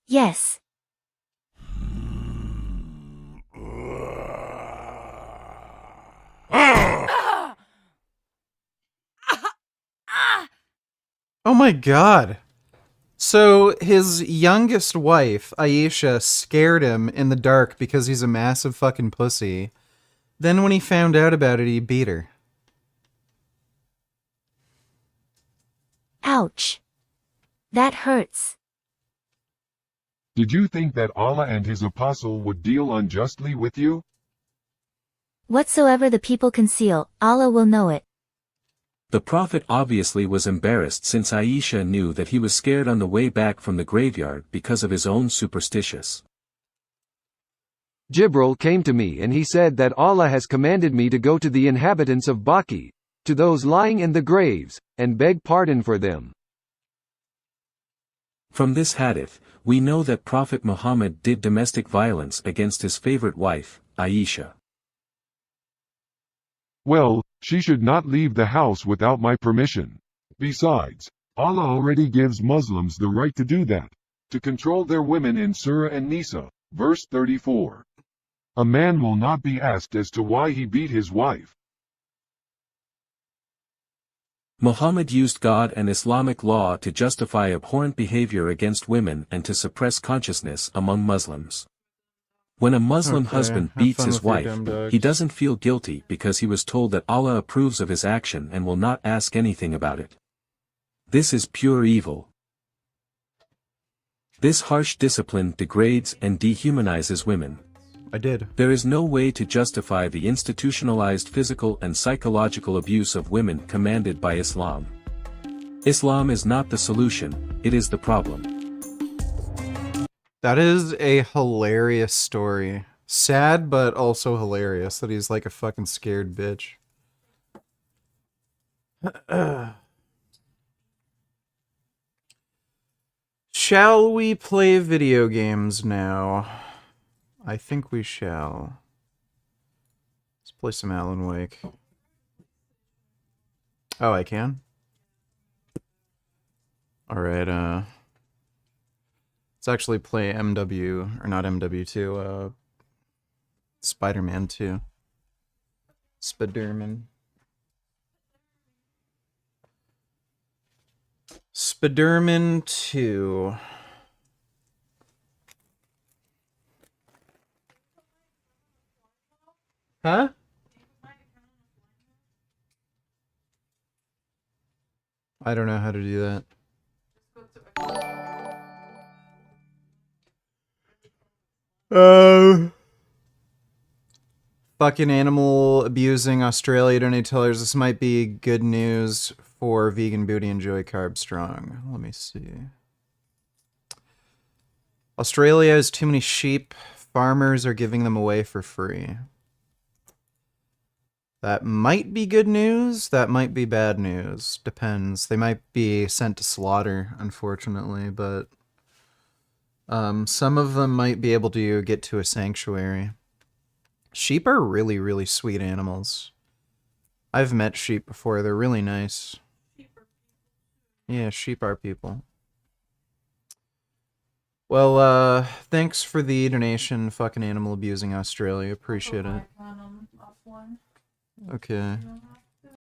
Yes. Oh my god. So his youngest wife, Aisha, scared him in the dark because he's a massive fucking pussy. Then when he found out about it, he beat her. Ouch. That hurts. Did you think that Allah and His Apostle would deal unjustly with you? Whatsoever the people conceal, Allah will know it. The Prophet obviously was embarrassed since Aisha knew that he was scared on the way back from the graveyard because of his own superstitious. Jibril came to me and he said that Allah has commanded me to go to the inhabitants of Baqi, to those lying in the graves, and beg pardon for them. From this hadith, we know that Prophet Muhammad did domestic violence against his favorite wife, Aisha. Well, she should not leave the house without my permission. Besides, Allah already gives Muslims the right to do that, to control their women in Surah An-Nisa, verse 34. A man will not be asked as to why he beat his wife. Muhammad used God and Islamic law to justify abhorrent behavior against women and to suppress consciousness among Muslims. When a Muslim husband beats his wife, he doesn't feel guilty because he was told that Allah approves of his action and will not ask anything about it. This is pure evil. This harsh discipline degrades and dehumanizes women. I did. There is no way to justify the institutionalized physical and psychological abuse of women commanded by Islam. Islam is not the solution, it is the problem. That is a hilarious story. Sad, but also hilarious that he's like a fucking scared bitch. Shall we play video games now? I think we shall. Let's play some Alan Wake. Oh, I can? Alright, let's actually play MW, or not MW2, Spider-Man 2. Spiderman. Spiderman 2. Huh? I don't know how to do that. Fucking animal abusing Australia. Don't need tellers. This might be good news for vegan booty and Joy Carb Strong. Let me see. Australia has too many sheep. Farmers are giving them away for free. That might be good news. That might be bad news. Depends. They might be sent to slaughter, unfortunately, but some of them might be able to get to a sanctuary. Sheep are really, really sweet animals. I've met sheep before. They're really nice. Yeah, sheep are people. Well, thanks for the donation, fucking animal abusing Australia. Appreciate it. Okay.